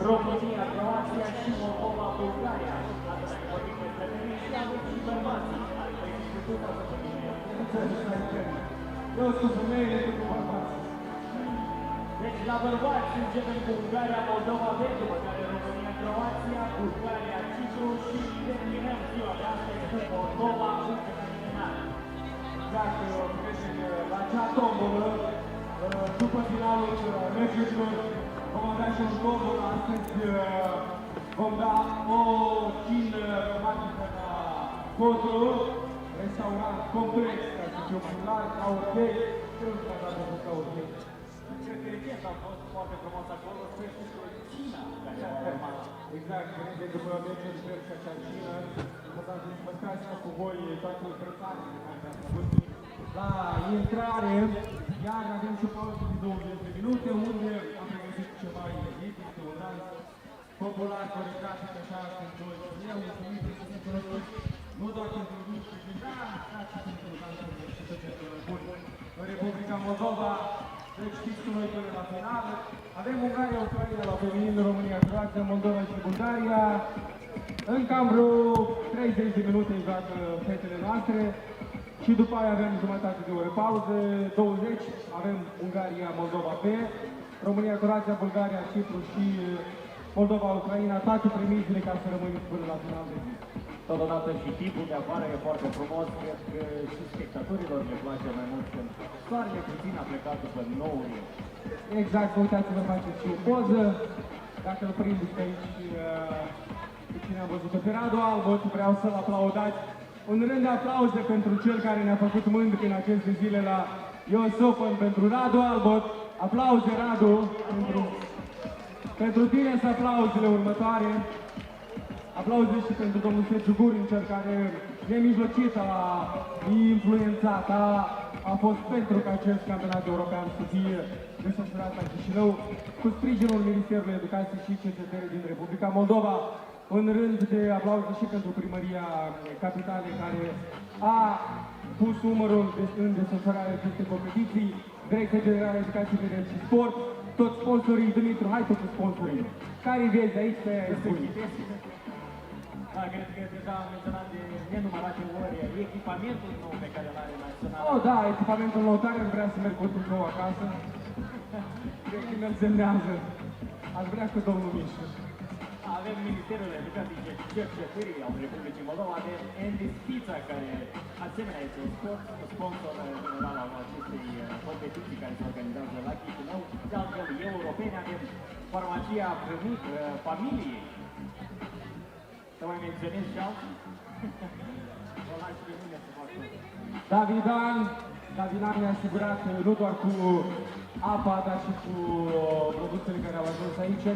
Romania, Croatia și Moldova, Bulgaria. Asta dacă vorbim despre femei și avem și bărbații. Eu sunt femeile cu bărbații. Deci la bărbați începem cu Ungaria, Moldova B, după care România, Croația, Bulgaria, Cyprus și terminăm ziua de astăzi cu Moldova, Ucraina. Dacă trecem la acea tombolă, după finalul meciurilor, vom avea și un tombol. Astăzi vom da o cină romantică la Cotru, restaurant complex, ca să fiu mai larg, la Urchei. Cred că a dat la Urchei. Cred că rețeta a fost foarte frumos acolo, sper că și o cină care a urmat. Exact, cred după meciul, sper că acea cină, important să păstrați cu voi toate prestațiile care ați avut. La intrare, iar avem și o pauză de 20 de minute, unde am pregătit ceva inedit, este un dans popular, coreografic, așa, pentru eu, mulțumim să cunoscut, nu doar pentru ruși, ci și pentru dansurile și tot ce bun. În Republica Moldova, deci știți cu noi până la final. Avem Ungaria, Ucraina la feminin, România, Croația, Moldova și Bulgaria. În cam vreo 30 de minute joacă fetele noastre. Și după aia avem jumătate de oră pauză, 20, avem Ungaria, Moldova B, România, Croația, Bulgaria, Cyprus și Moldova, Ucraina, toate premiziile ca să rămâneți până la final de zi. Totodată și tipul de afară e foarte frumos, cred că și spectatorilor le place mai mult când soarele puțin a plecat după 9 ore. Exact, uitați-vă, faceți și o poză, dacă îl prindeți aici pe cine am văzut-o pe Radu Albot, vreau să-l aplaudați. Un rând de aplauze pentru cel care ne-a făcut mândri în aceste zile la US Open, pentru Radu Albot. Aplauze, Radu, pentru tine să aplauzele următoare. Aplauze și pentru domnul Sergiu Gurin, cel care nemijlocit a influențat, a fost pentru ca acest campionat european să fie desfășurat la Chisinau, cu sprijinul Ministerului Educației și Cercetării din Republica Moldova. Un rând de aplauze și pentru Primăria Capitalei, care a pus numărul în desfășurarea acestei competiții, Direcția Generală Educație, Tineret și Sport, toți sponsorii, Dumitru, hai toți sponsorii. Care vezi aici pe aia spune? Da, cred că deja am menționat de nenumărate ori echipamentul nou pe care îl are național. Oh, da, echipamentul nou tare, aș vrea să merg cu nou acasă. Cred că mi-l semnează. Aș vrea cu domnul Mișu. Avem Ministerul Educației și Cercetării al Republicii Moldova, avem Endistița, care asemenea este un sponsor general al acestei competiții care se organizează la Chisinau. De altfel, europene, avem Farmacia Familiei. Să mai menționez și alții? O lași pe mine să fac tot. Davidan ne-a asigurat nu doar cu apa, dar și cu produsele care au ajuns aici.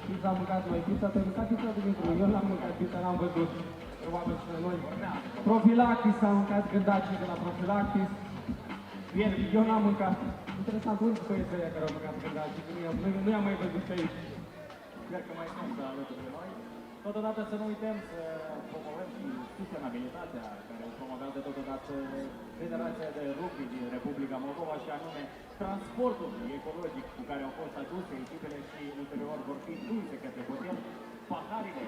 Pizza am mâncat noi. Pizza, te-ai mâncat pizza, Dumitru? Eu n-am mâncat pizza, n-am văzut. Probabil și noi. Profilactis, am mâncat gândacii de la Profilactis. Eu n-am mâncat. Interesant, unde băieții ăia care au mâncat gândacii? Nu i-am mai văzut pe aici. Sper că mai sunt alături de noi. Totodată să nu uităm să promovăm și sustenabilitatea care o promovează totodată Federația de Rugby din Republica Moldova, și anume transportul ecologic cu care au fost aduse echipele și ulterior vor fi duse către hotel, paharele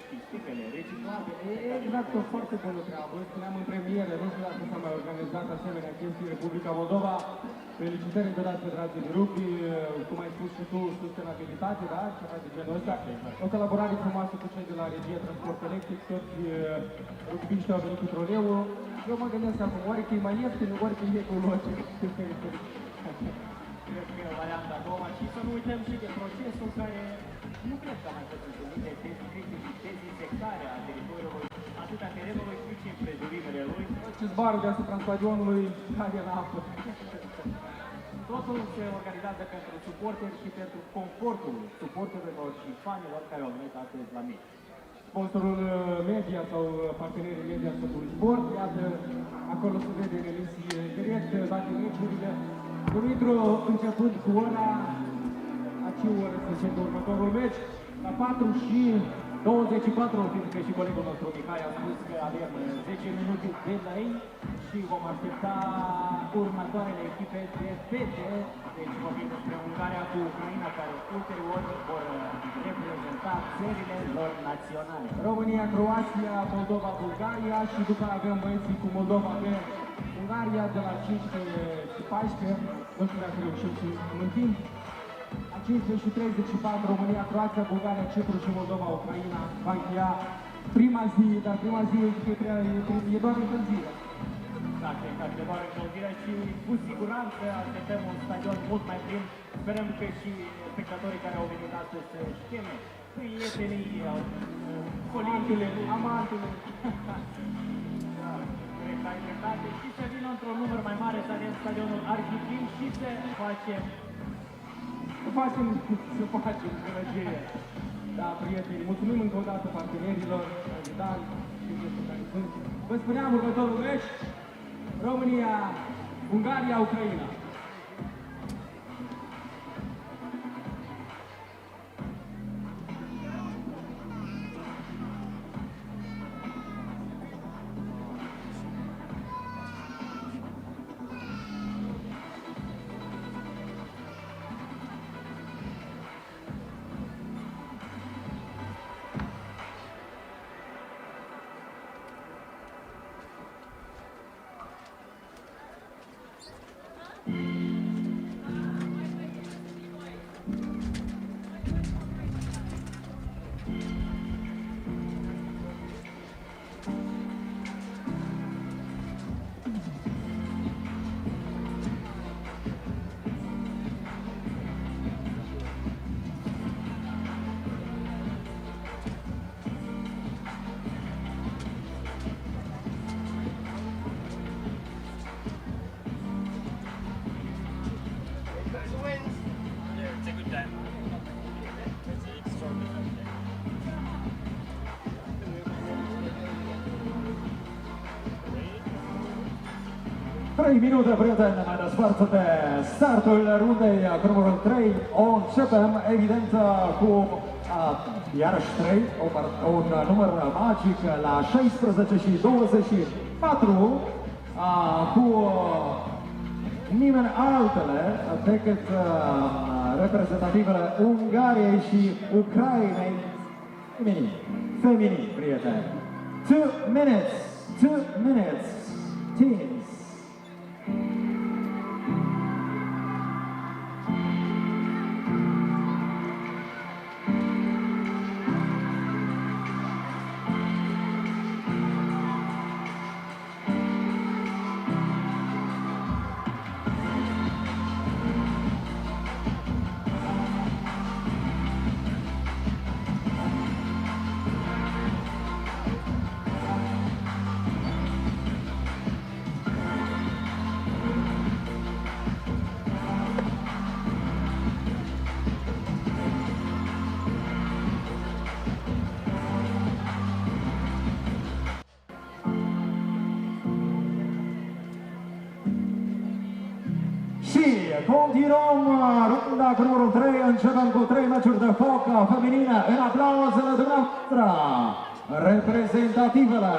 și sticlele reciclabile. Exact, o foarte bună treabă. Spuneam în premieră, nu știu dacă s-a mai organizat asemenea chestii în Republica Moldova. Felicitări încă o dată Federației de Rugby, cum ai spus și tu, sustenabilitate, da? Ceva de genul ăsta. O colaborare frumoasă cu cei de la Regia Transport Electric, toți rugbiștii au venit cu troleul. Eu mă gândesc acum, oare că e mai ieftin, oare că e ecologic. Cred că e varianta a doua, și să nu uităm și de procesul care nu cred că a mai fost întâlnit, de dezinfecție și dezinsectare a teritoriului, atât a terenului cât și împrejurimele lui. Ce zbarul deasupra stadionului cade în apă. Totul se organizează pentru suporteri și pentru confortul suporterilor și fanilor care au venit astăzi la meci. Sponsorul media sau partenerii media sunt sport, iată, acolo se vede în emisie direct toate meciurile. Dumitru, începând cu ora, a ce oră se începe următorul meci? La 4 și 24, fiindcă și colegul nostru Mihai a spus că avem 10 minute de delay și vom aștepta următoarele echipe de fete. Deci vorbim despre Ungaria cu Ucraina, care ulterior vor reprezenta țările lor naționale. România, Croația, Moldova, Bulgaria și după avem băieții cu Moldova B, Ungaria de la 15 și 14. Nu știu dacă reușim să mântim. La 15 și 34, România, Croația, Bulgaria, Cyprus și Moldova, Ucraina va încheia prima zi, dar prima zi e doar încălzire. Exact, exact, e doar încălzire și cu siguranță așteptăm un stadion mult mai plin. Sperăm că și spectatorii care au venit astăzi să cheme prietenii, colegile, amantele. Ai dreptate și să vină într-un număr mai mare să avem stadionul arhiplin și să facem gălăgie. Da, prieteni, mulțumim încă o dată partenerilor, Vidal și cei care sunt. Vă spuneam următorul meci, România, Ungaria, Ucraina. Trei minute, prieteni, mai despart de startul rundei cu numărul 3. O începem, evident, cu iarăși 3, un număr magic la 16 și 24, cu nimeni altele decât reprezentativele Ungariei și Ucrainei feminin, prieteni. 2 minutes, teams. Continuăm runda cu numărul 3, începem cu 3 meciuri de foc feminine în aplauzele dumneavoastră, reprezentativele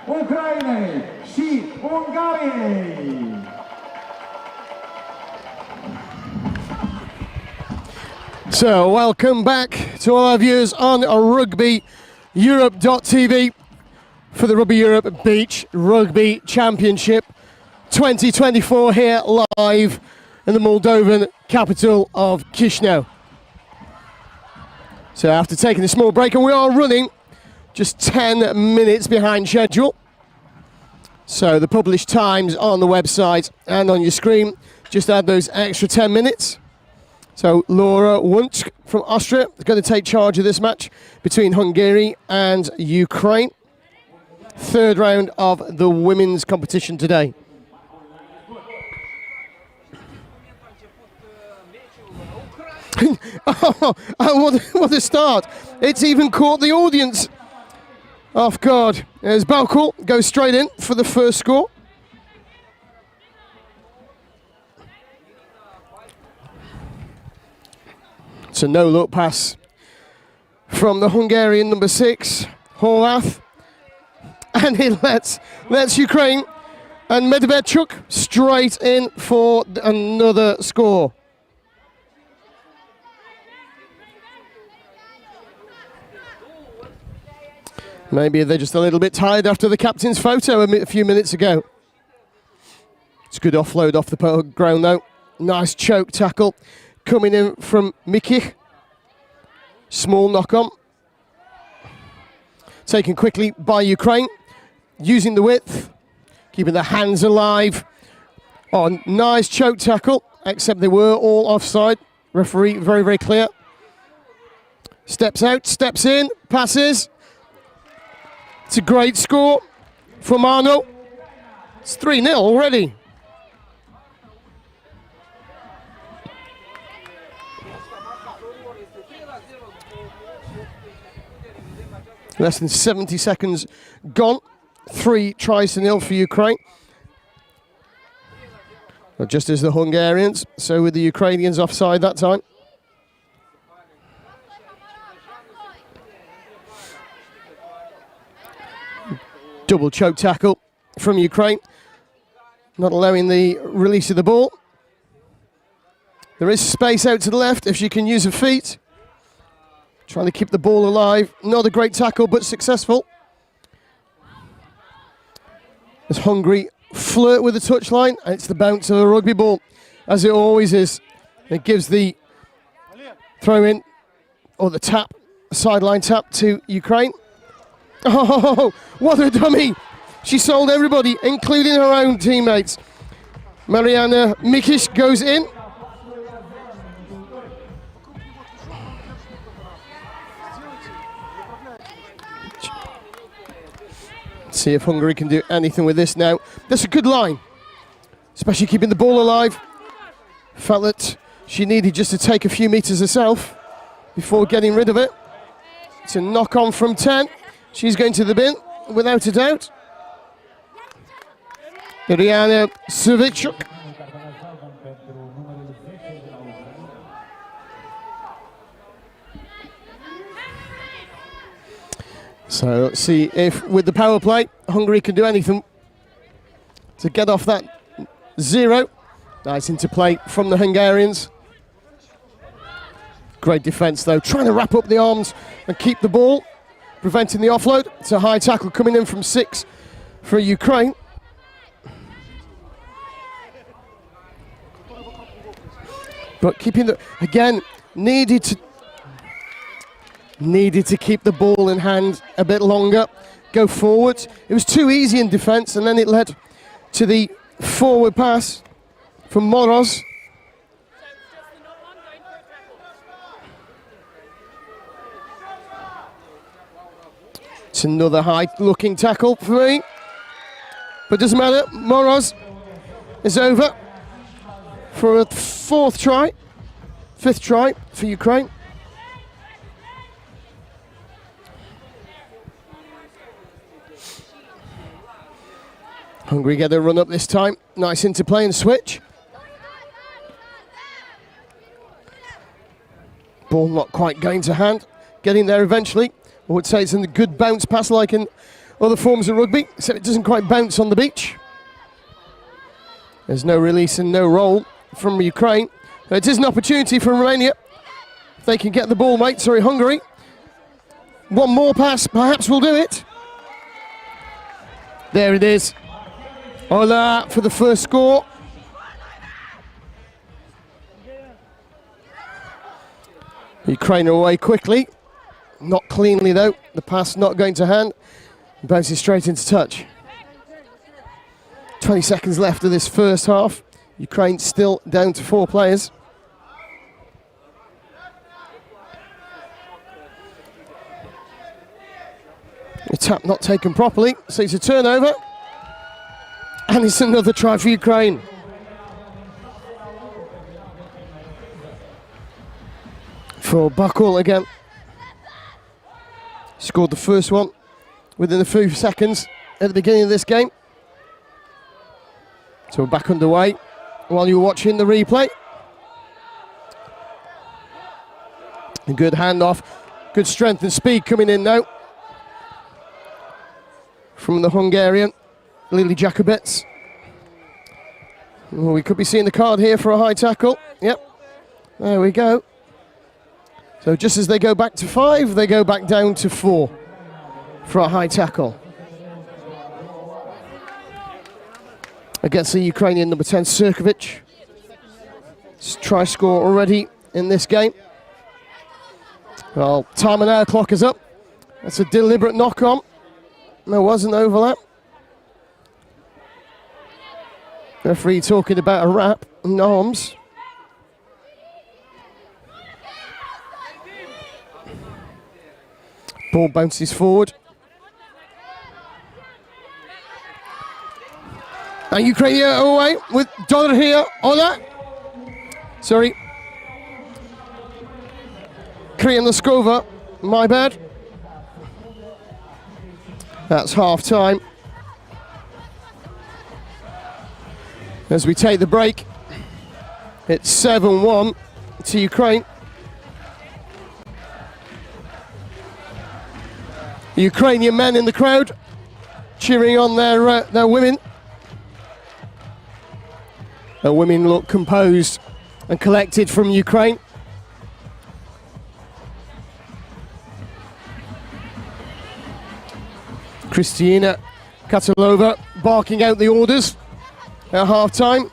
Ucrainei și Ungariei. So, welcome back to all our viewers on Rugby Europe.tv for the Rugby Europe Beach Rugby Championship 2024 here live in the Moldovan capital of Chisinau. So after taking a small break, and we are running just 10 minutes behind schedule. So the published times on the website and on your screen, just add those extra 10 minutes. So Laura Wunsch from Austria is going to take charge of this match between Hungary and Ukraine. Third round of the women's competition today. Oh, what a start. It's even caught the audience off guard. As Balkul goes straight in for the first score. It's a no-look pass from the Hungarian number 6, Horvath. And he lets Ukraine and Medvedchuk straight in for another score. Maybe they're just a little bit tired after the captain's photo a few minutes ago. It's a good offload off the ground though. Nice choke tackle coming in from Mikich. Small knock on. Taken quickly by Ukraine. Using the width. Keeping the hands alive. Oh, nice choke tackle. Except they were all offside. Referee very, very clear. Steps out, steps in, passes. It's a great score from Arno. It's 3-0 already. Less than 70 seconds gone. 3 tries to 0 for Ukraine. Well, just as the Hungarians, so with the Ukrainians offside that time. Double choke tackle from Ukraine, not allowing the release of the ball. There is space out to the left if she can use her feet. Trying to keep the ball alive. Not a great tackle, but successful. As Hungary flirt with the touchline, and it's the bounce of a rugby ball, as it always is. It gives the throw in, or the tap, sideline tap to Ukraine. Oh, what a dummy! She sold everybody, including her own teammates. Mariana Mikic goes in. See if Hungary can do anything with this now. That's a good line, especially keeping the ball alive. Felt that she needed just to take a few meters herself before getting rid of it. It's a knock on from 10. She's going to the bin, without a doubt. Rihanna Savicuk. So let's see if, with the power play, Hungary can do anything to get off that 0. Nice interplay from the Hungarians. Great defence though, trying to wrap up the arms and keep the ball, preventing the offload. It's a high tackle coming in from 6 for Ukraine. But keeping the, again, needed to keep the ball in hand a bit longer, go forward. It was too easy in defence, and then it led to the forward pass from Moroz. It's another high-looking tackle for me, but doesn't matter. Moroz is over for a 5th try for Ukraine. Hungary get a run up this time. Nice interplay and switch. Ball not quite going to hand. Getting there eventually. I would say it's a good bounce pass like in other forms of rugby, except it doesn't quite bounce on the beach. There's no release and no roll from Ukraine. It is an opportunity for Romania. If they can get the ball, mate. Sorry, Hungary. One more pass, perhaps will do it. There it is. Hola for the first score. Ukraine away quickly. Not cleanly though. The pass not going to hand. Bounces straight into touch. 20 seconds left of this first half. Ukraine still down to 4 players. The tap not taken properly, so it's a turnover. And it's another try for Ukraine. For Bakul again. Scored the first one within a few seconds at the beginning of this game. So we're back underway while you're watching the replay. A good handoff Good strength and speed coming in now from the Hungarian, Lily Jakubets. We could be seeing the card here for a high tackle. Yep, there we go. So just as they go back to 5, they go back down to 4 for a high tackle. Against the Ukrainian number 10, Serkovic. Try score already in this game. Well, time and hour clock is up. That's a deliberate knock-on. There was an overlap. Referee talking about a wrap, no arms. Ball bounces forward. And Ukraine away with Donner here. Ola. Sorry. Krianaskova. My bad. That's half time. As we take the break, it's 7-1 to Ukraine. The Ukrainian men in the crowd cheering on their women. The women look composed and collected from Ukraine. Kristina Katalova barking out the orders at half-time,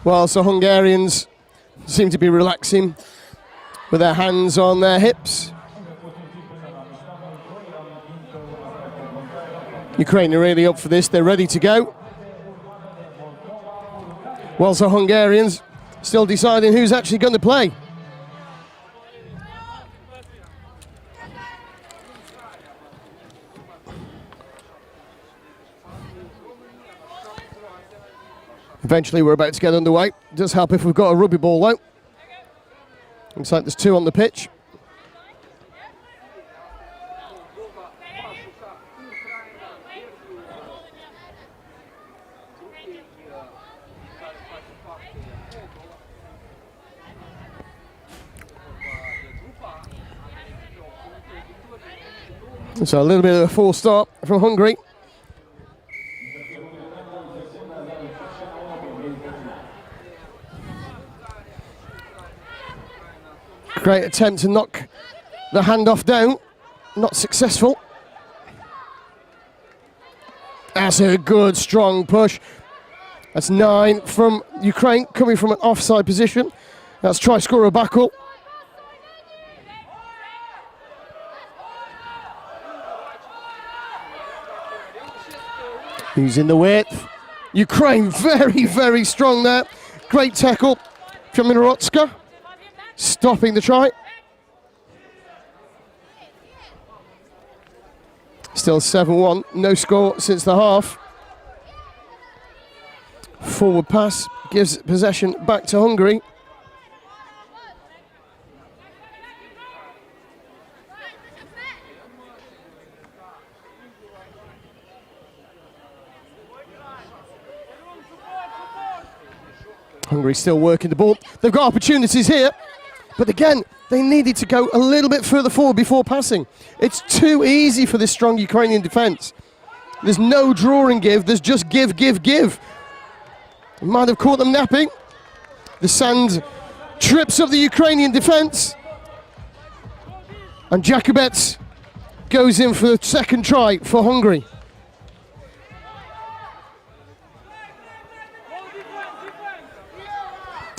whilst the Hungarians seem to be relaxing with their hands on their hips. Ukraine are really up for this, they're ready to go. Whilst the Hungarians still deciding who's actually going to play. Eventually we're about to get underway. It does help if we've got a rugby ball though. Looks like there's 2 on the pitch. So a little bit of a false start from Hungary. Great attempt to knock the handoff down, not successful. That's a good, strong push. That's 9 from Ukraine, coming from an offside position. That's try scorer Bakul. Who's in the width? Ukraine very, very strong there. Great tackle from Minorotska, stopping the try. Still 7-1, no score since the half. Forward pass gives possession back to Hungary. Hungary still working the ball. They've got opportunities here, but again, they needed to go a little bit further forward before passing. It's too easy for this strong Ukrainian defence. There's no draw and give, there's just give, give, give. Might have caught them napping. The sand trips up the Ukrainian defence. And Jakubets goes in for the second try for Hungary.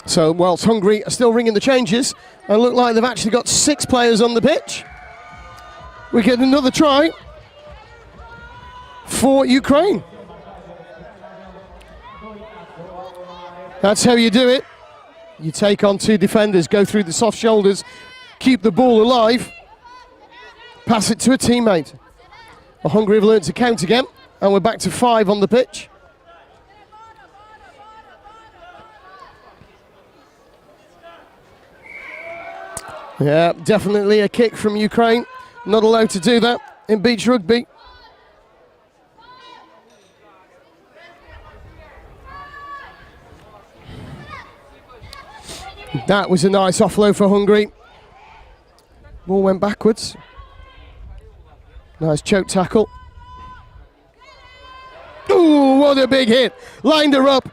So whilst Hungary are still ringing the changes, and look like they've actually got 6 players on the pitch, we get another try for Ukraine. That's how you do it. You take on 2 defenders, go through the soft shoulders, keep the ball alive, pass it to a teammate. Well, Hungary have learned to count again, and we're back to 5 on the pitch. Yeah, definitely a kick from Ukraine. Not allowed to do that in beach rugby. That was a nice offload for Hungary. Ball went backwards. Nice choke tackle. Ooh, what a big hit. Lined her up.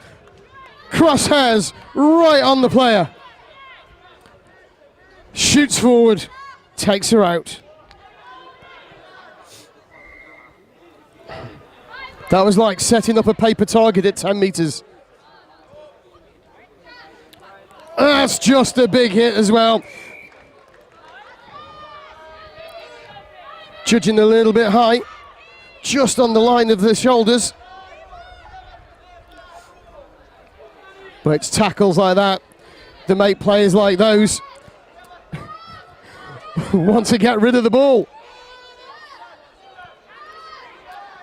Crosshairs right on the player. Shoots forward. Takes her out. That was like setting up a paper target at 10 metres. That's just a big hit as well. Judging a little bit high. Just on the line of the shoulders. But it's tackles like that that make players like those want to get rid of the ball.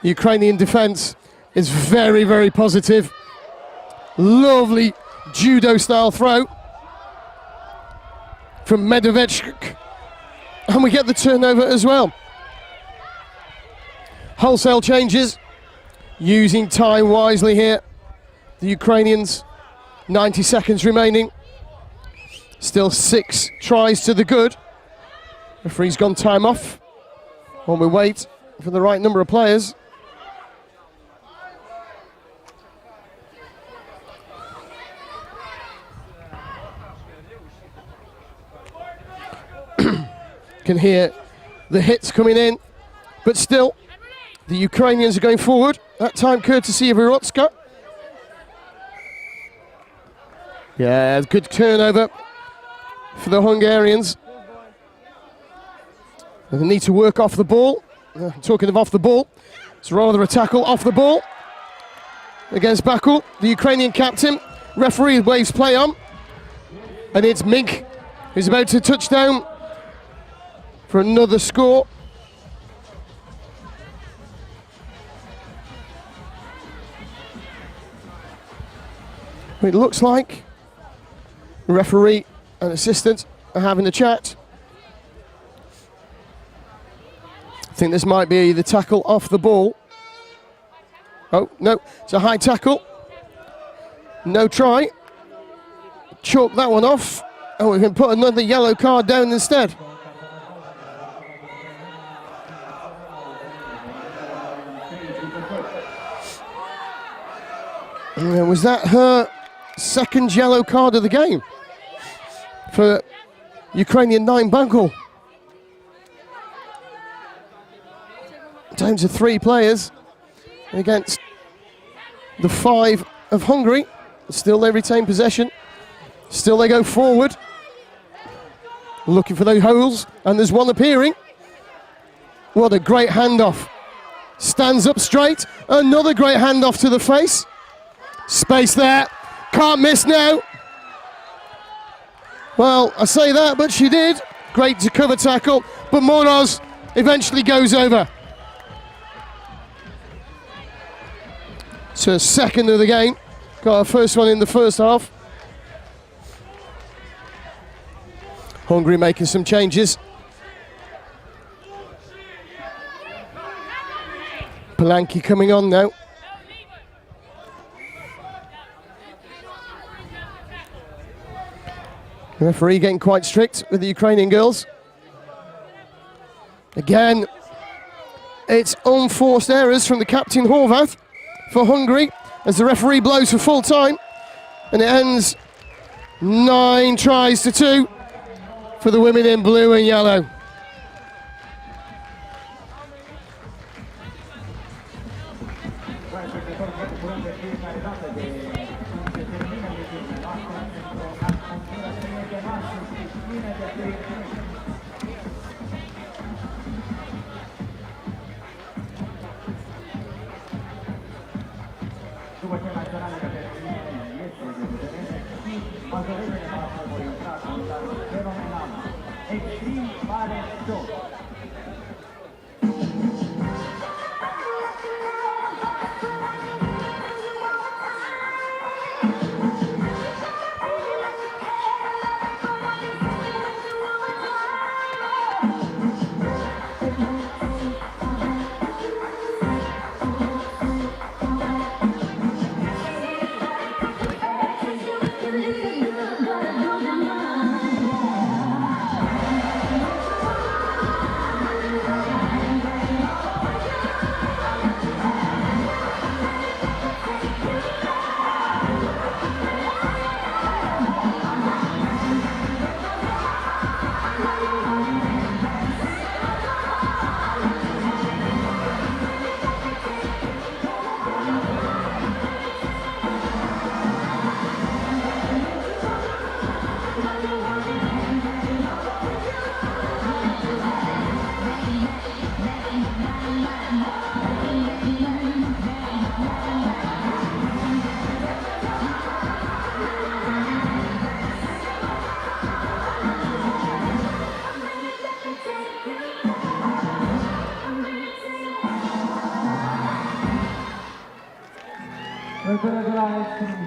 Ukrainian defense is very, very positive. Lovely judo-style throw from Medvedev. And we get the turnover as well. Wholesale changes, using time wisely here. The Ukrainians, 90 seconds remaining. Still 6 tries to the good. Referee's gone time off while we wait for the right number of players. Can hear the hits coming in, but still the Ukrainians are going forward. That time courtesy of Irotska. Yeah, good turnover for the Hungarians. They need to work off the ball. Talking of off the ball, it's rather a tackle off the ball against Bakul, the Ukrainian captain. Referee waves play on, and it's Mink who's about to touch down for another score. It looks like the referee and assistant are having a chat. I think this might be the tackle off the ball. Oh, no, it's a high tackle. No try. Chalk that one off. And we can put another yellow card down instead. And was that her second yellow card of the game for Ukrainian 9 Bakul? Down to 3 players against the 5 of Hungary. Still they retain possession. Still they go forward. Looking for those holes, and there's one appearing. What a great handoff. Stands up straight. Another great handoff to the face. Space there. Can't miss now. Well, I say that, but she did. Great to cover tackle, but Moroz eventually goes over. So second of the game. Got our first one in the first half. Hungary making some changes. Palanki coming on now. The referee getting quite strict with the Ukrainian girls. Again, it's unforced errors from the captain Horvath for Hungary as the referee blows for full time, and it ends 9 tries to 2 for the women in blue and yellow.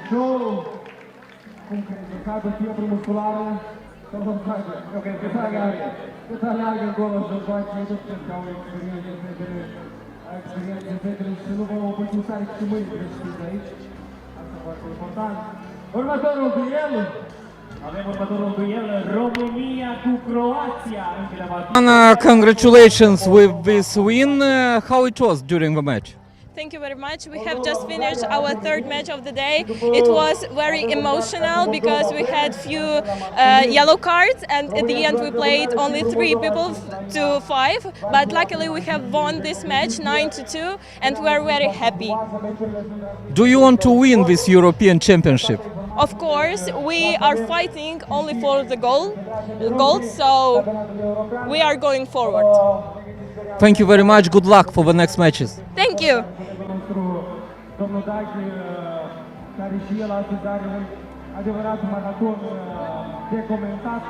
show, cum că ne cadă fiebră musculară, să vă facă. Ok, cât aleargă acolo să faci, nu tot că au experiențe, fetele, și să nu vă opăți usare și mâini greșiți aici. Asta e foarte important. Următorul duel. Avem următorul duel, România cu Croația. Congratulations with this win. How it was during the match? Thank you very much. We have just finished our third match of the day. It was very emotional because we had few yellow cards, and at the end we played only 3 people to 5. But luckily we have won this match 9-2, and we are very happy. Do you want to win this European Championship? Of course, we are fighting only for the gold, so we are going forward. Thank you very much. Good luck for the next matches. Thank you. Domnul Dagi, care și el astăzi are un adevărat maraton de comentat.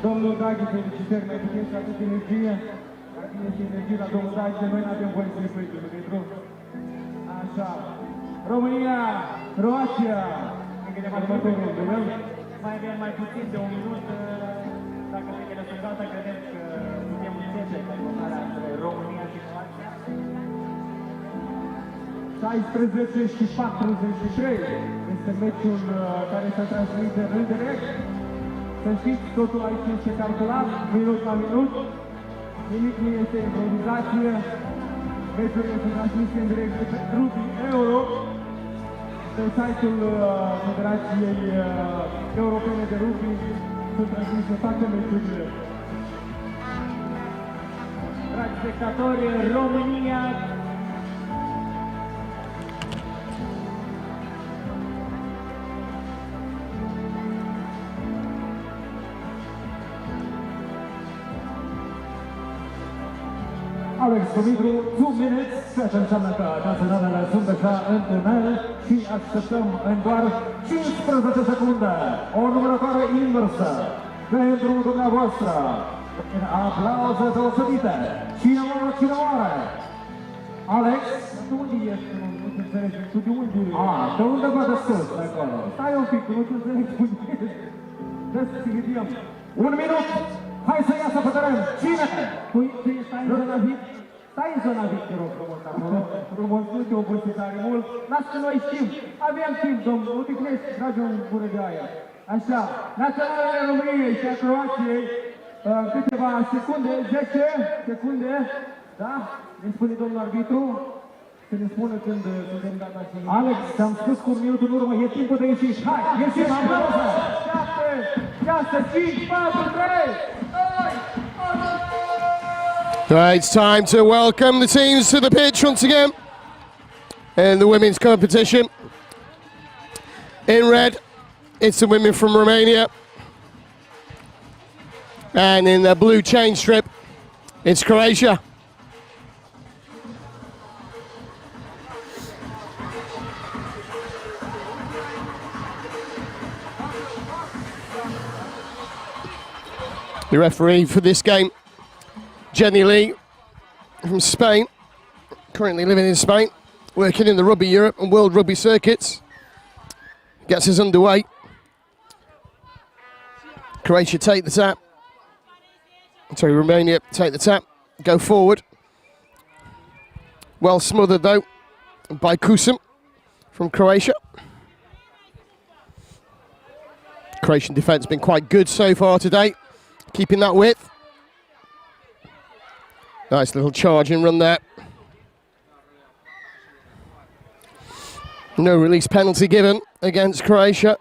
Domnul Dagi, felicitări, mai putem să atât energie. Mai bine și energie la domnul Dagi, noi nu avem voie să-i plătim, pentru? Așa. România, Croația. Mai avem mai puțin de 1 minut. Dacă fetele sunt gata, credem că putem începe confruntarea între România și Croația. 16 și 43 este meciul care se transmite în direct. Să știți, totul aici este calculat, minut la minut. Nimic nu este improvizație. Meciurile sunt transmise în direct de Rugby Euro. Pe site-ul Federației Europene de Rugby sunt transmise toate meciurile. Dragi spectatori, România Alex Dumitru, 2 minutes, ceea ce înseamnă că naționalele sunt deja în tunel și așteptăm în doar 15 secunde o numărătoare inversă pentru dumneavoastră. În aplauze deosebite. Cine oare? Alex, de unde ești? Nu te înțelegi, tu de unde ești? De undeva de sus, de acolo. Stai un pic, nu te înțelegi unde ești. Dă să vedem. 1 minut! Hai să iasă pe teren! Cine? Tu stai în zona VIP? Stai în zona VIP, te rog frumos, acolo. Frumos, nu te obosi tare mult. Las că noi știm. Avem timp, domnul. Odihnești, trage o gură de aia. Așa. Naționalele României și a Croației. Câteva secunde, 10 secunde. Da? Ne spune domnul arbitru. Să ne spună când suntem gata și... Alex, te-am spus cu 1 minut în urmă. E timpul de ieșit. Hai, ieșim, aplauze! 7, 5, 4, 3! Right, it's time to welcome the teams to the pitch once again in the women's competition. In red, it's the women from Romania. And in the blue chain strip, it's Croatia. The referee for this game, Jenny Lee from Spain, currently living in Spain, working in the Rugby Europe and World Rugby circuits, gets us underway. Croatia take the tap. Sorry, Romania take the tap, go forward. Well smothered though by Kusum from Croatia. Croatian defence has been quite good so far today, keeping that width. Nice little charge and run there. No release penalty given against Croatia.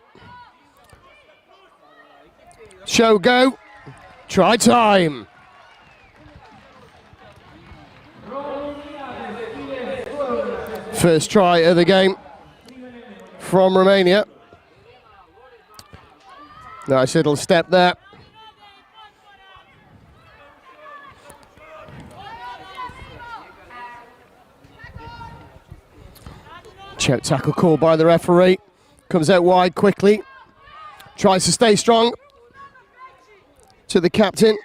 Show go. Try time. First try of the game from Romania. Nice little step there. Choke tackle called by the referee. Comes out wide quickly. Tries to stay strong. To the captain.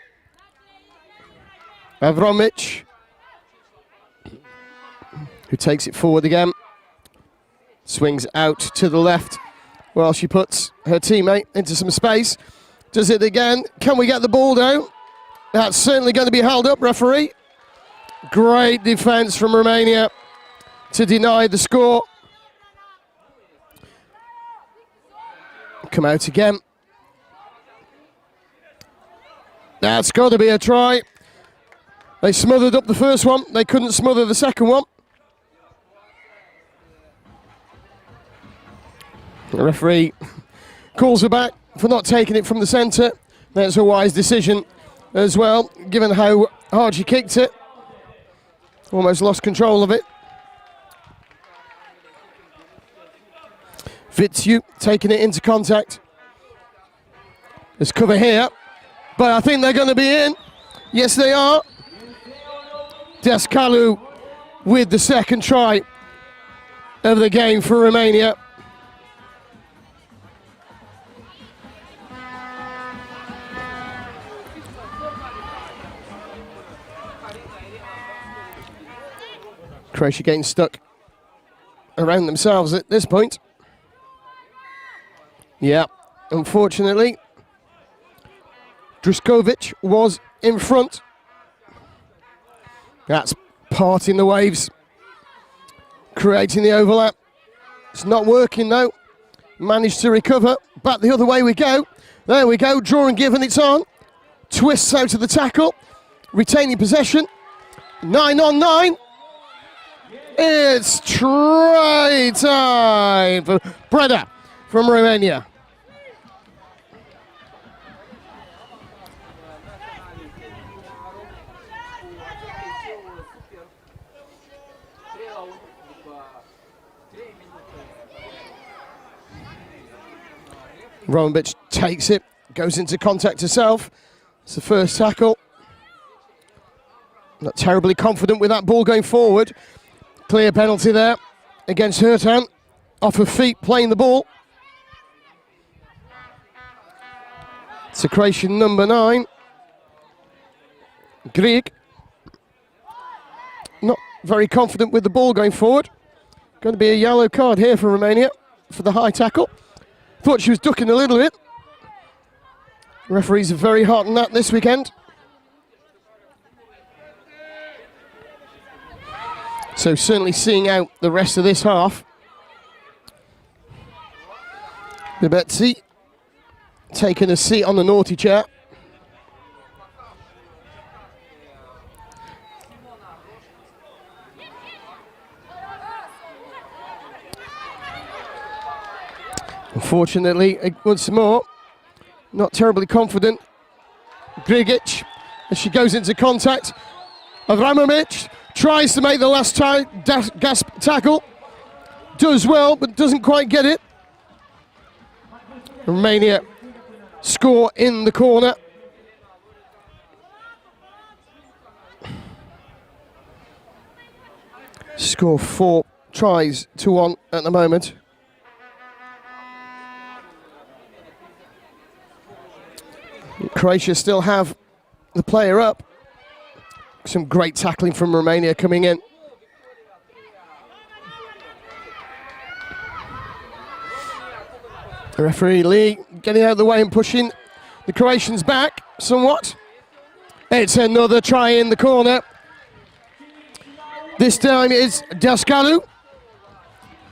Avromic. Who takes it forward again. Swings out to the left while she puts her teammate into some space. Does it again. Can we get the ball down? That's certainly going to be held up, referee. Great defence from Romania to deny the score. Come out again. That's got to be a try. They smothered up the first one. They couldn't smother the second one. The referee calls her back for not taking it from the centre. That's a wise decision as well, given how hard she kicked it. Almost lost control of it. Vitsiu taking it into contact. There's cover here, but I think they're going to be in. Yes, they are. Descalu with the second try of the game for Romania. Croatia getting stuck around themselves at this point. Yeah, unfortunately, Druskovic was in front. That's parting the waves, creating the overlap. It's not working though. Managed to recover. Back the other way we go. There we go, draw and give and it's on. Twists out of the tackle, retaining possession. 9 on 9. It's try time for Breda from Romania. Romanbic takes it, goes into contact herself. It's the first tackle. Not terribly confident with that ball going forward. Clear penalty there against Hurtan. Off her feet, playing the ball. It's a Croatian number 9. Grieg. Not very confident with the ball going forward. Going to be a yellow card here for Romania for the high tackle. Thought she was ducking a little bit. Referees are very hot on that this weekend. So certainly seeing out the rest of this half. Bebetsi taking a seat on the naughty chair. Unfortunately, once more, not terribly confident. Grigic, as she goes into contact. Avramovic tries to make the last gasp tackle. Does well, but doesn't quite get it. Romania score in the corner. Score 4 tries to 1 at the moment. Croatia still have the player up. Some great tackling from Romania coming in. The referee Lee getting out of the way and pushing the Croatians back somewhat. It's another try in the corner. This time it's Descalu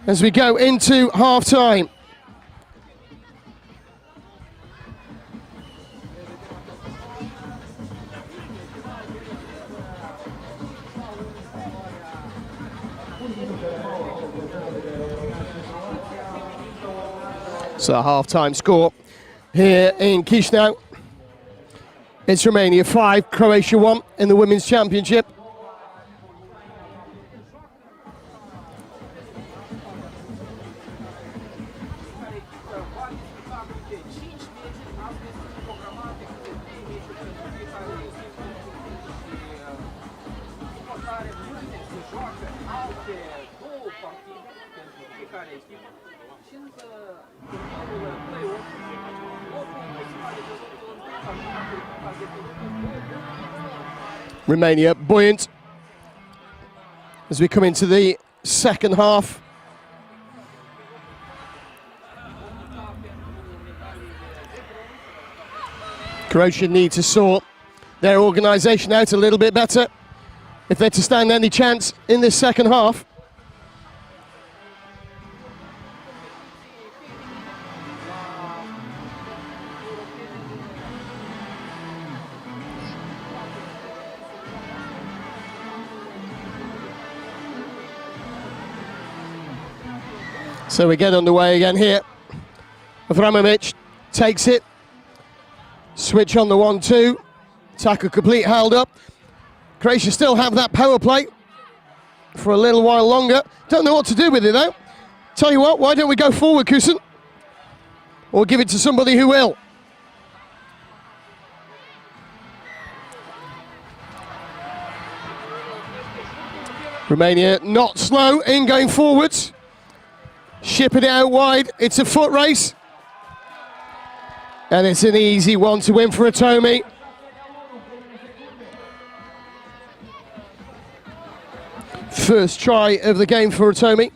as we go into half time. So a half-time score here in Chisinau. It's Romania 5, Croatia 1 in the Women's Championship. Romania buoyant as we come into the second half. Croatia need to sort their organisation out a little bit better if they're to stand any chance in this second half. So we get underway again here. Avramovic takes it. Switch on the 1-2. Tackle complete, held up. Croatia still have that power play for a little while longer. Don't know what to do with it though. Tell you what, why don't we go forward, Kusen? Or give it to somebody who will. Romania not slow in going forwards. Shipping it out wide. It's a foot race. And it's an easy one to win for Atomi. First try of the game for Atomi.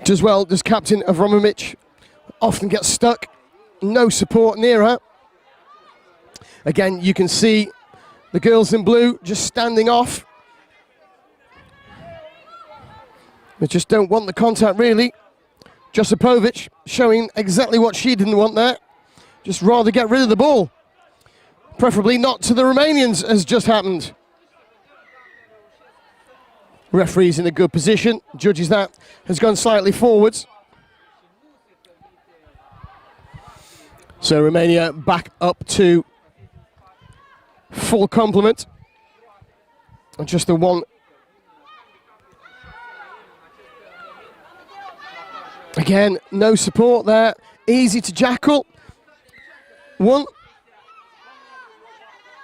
As well, does captain Avramovic often gets stuck. No support near her. Again, you can see the girls in blue just standing off. They just don't want the contact, really. Josipovic showing exactly what she didn't want there. Just rather get rid of the ball. Preferably not to the Romanians, as just happened. Referee's in a good position. Judges that has gone slightly forwards. So Romania back up to full complement. And just the one. Again, no support there. Easy to jackal. One.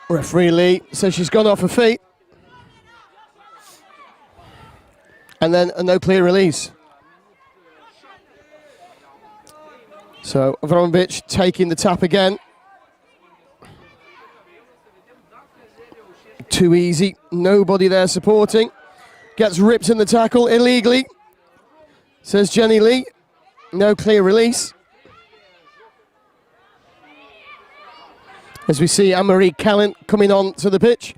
Referee Lee says she's gone off her feet. And then a no clear release. So Avramovic taking the tap again. Too easy, nobody there supporting. Gets ripped in the tackle illegally, says Jenny Lee. No clear release. As we see Anne-Marie Callan coming on to the pitch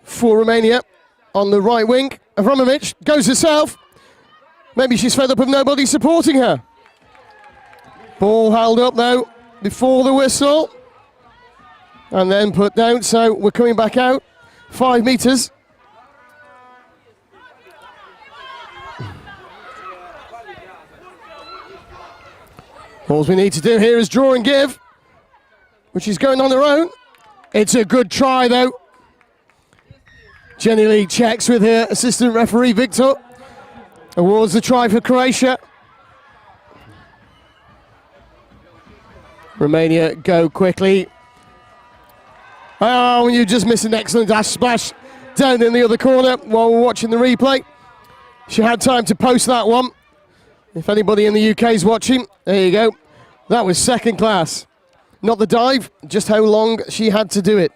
for Romania on the right wing. Avramovic goes herself. Maybe she's fed up of nobody supporting her. Ball held up though before the whistle. And then put down, so we're coming back out. 5 meters. All we need to do here is draw and give, which is going on their own. It's a good try though. Jenny Lee checks with her assistant referee Victor. Awards the try for Croatia. Romania go quickly. Oh, you just missed an excellent dash splash down in the other corner while we're watching the replay. She had time to post that one. If anybody in the UK is watching, there you go. That was second class. Not the dive, just how long she had to do it.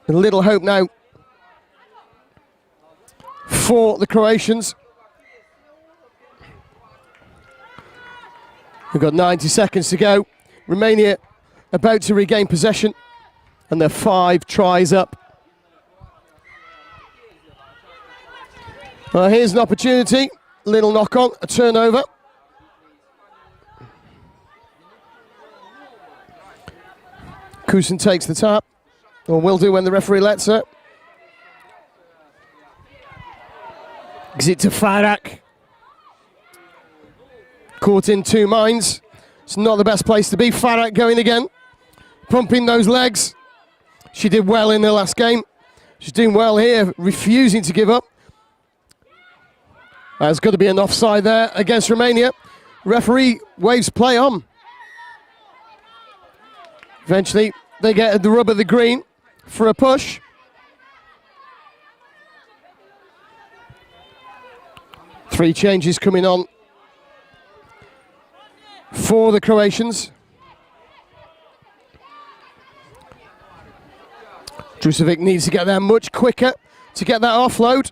A little hope now for the Croatians. We've got 90 seconds to go. Romania about to regain possession, and they're 5 tries up. Well, here's an opportunity. Little knock on, a turnover. Kusen takes the tap, or will do when the referee lets her. Gives it to Farak. Caught in 2 minds. It's not the best place to be. Farak going again. Pumping those legs. She did well in the last game. She's doing well here, refusing to give up. There's got to be an offside there against Romania. Referee waves play on. Eventually, they get the rub of the green for a push. Three changes coming on for the Croatians. Drusovic needs to get there much quicker to get that offload.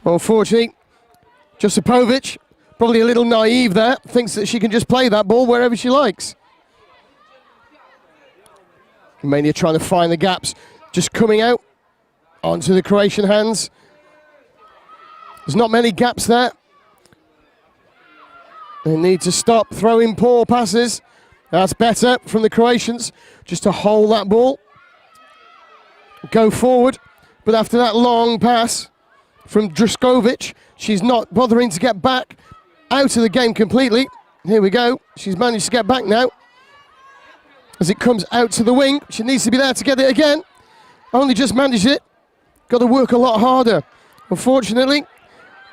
Unfortunately, Josipovic, probably a little naive there, thinks that she can just play that ball wherever she likes. Romania trying to find the gaps, just coming out onto the Croatian hands. There's not many gaps there. They need to stop throwing poor passes. That's better from the Croatians, just to hold that ball, go forward. But after that long pass from Druskovic, she's not bothering to get back out of the game completely. Here we go. She's managed to get back now. As it comes out to the wing, she needs to be there to get it again. Only just managed it. Got to work a lot harder. Unfortunately,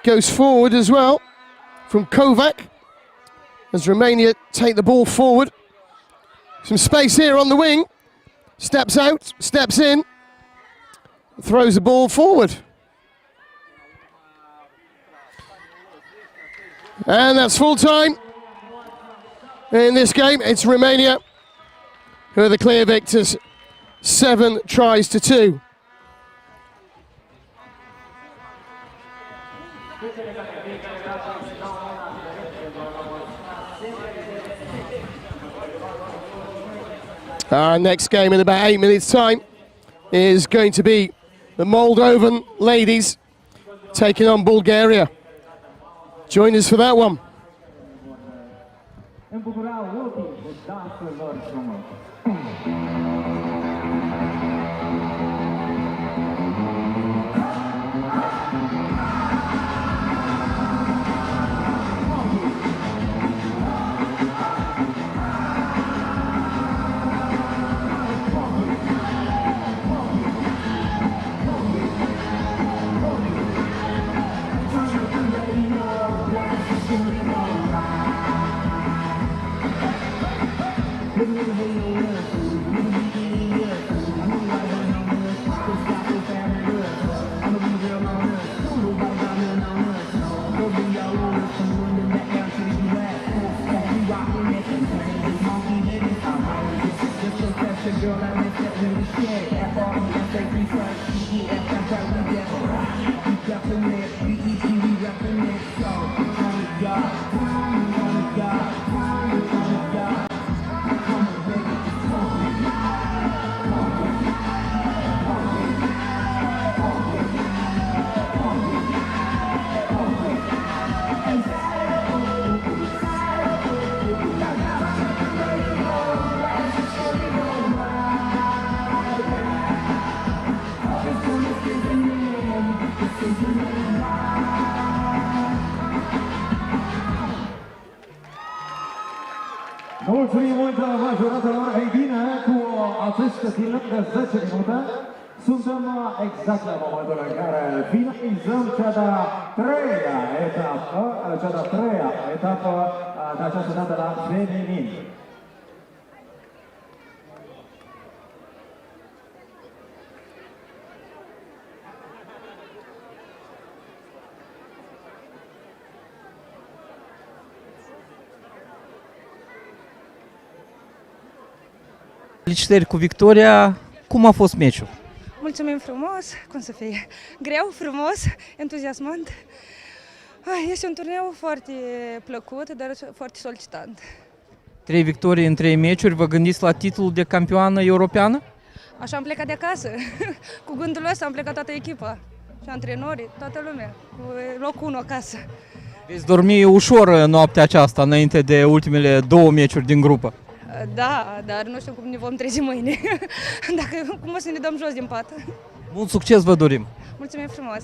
goes forward as well from Kovac. As Romania take the ball forward. Some space here on the wing. Steps out, steps in. Throws the ball forward. And that's full time. In this game, it's Romania who are the clear victors. 7 tries to 2. Our next game in about 8 minutes' time is going to be the Moldovan ladies taking on Bulgaria. Join us for that one. Mulțumim mult majoratelor. Ei bine, cu aceste film de 10 minute, suntem exact la momentul în care finalizăm cea de-a treia etapă de această dată la feminin. Felicitări cu victoria. Cum a fost meciul? Mulțumim frumos, cum să fie, greu, frumos, entuziasmant. Este un turneu foarte plăcut, dar foarte solicitant. 3 victorii în 3 meciuri, vă gândiți la titlul de campioană europeană? Așa am plecat de acasă, cu gândul ăsta am plecat toată echipa, și antrenorii, toată lumea, cu locul 1 acasă. Veți dormi ușor noaptea aceasta, înainte de ultimele 2 meciuri din grupă. Da, dar nu știu cum ne vom trezi mâine, cum o să ne dăm jos din pat. Mult succes vă dorim! Mulțumim frumos!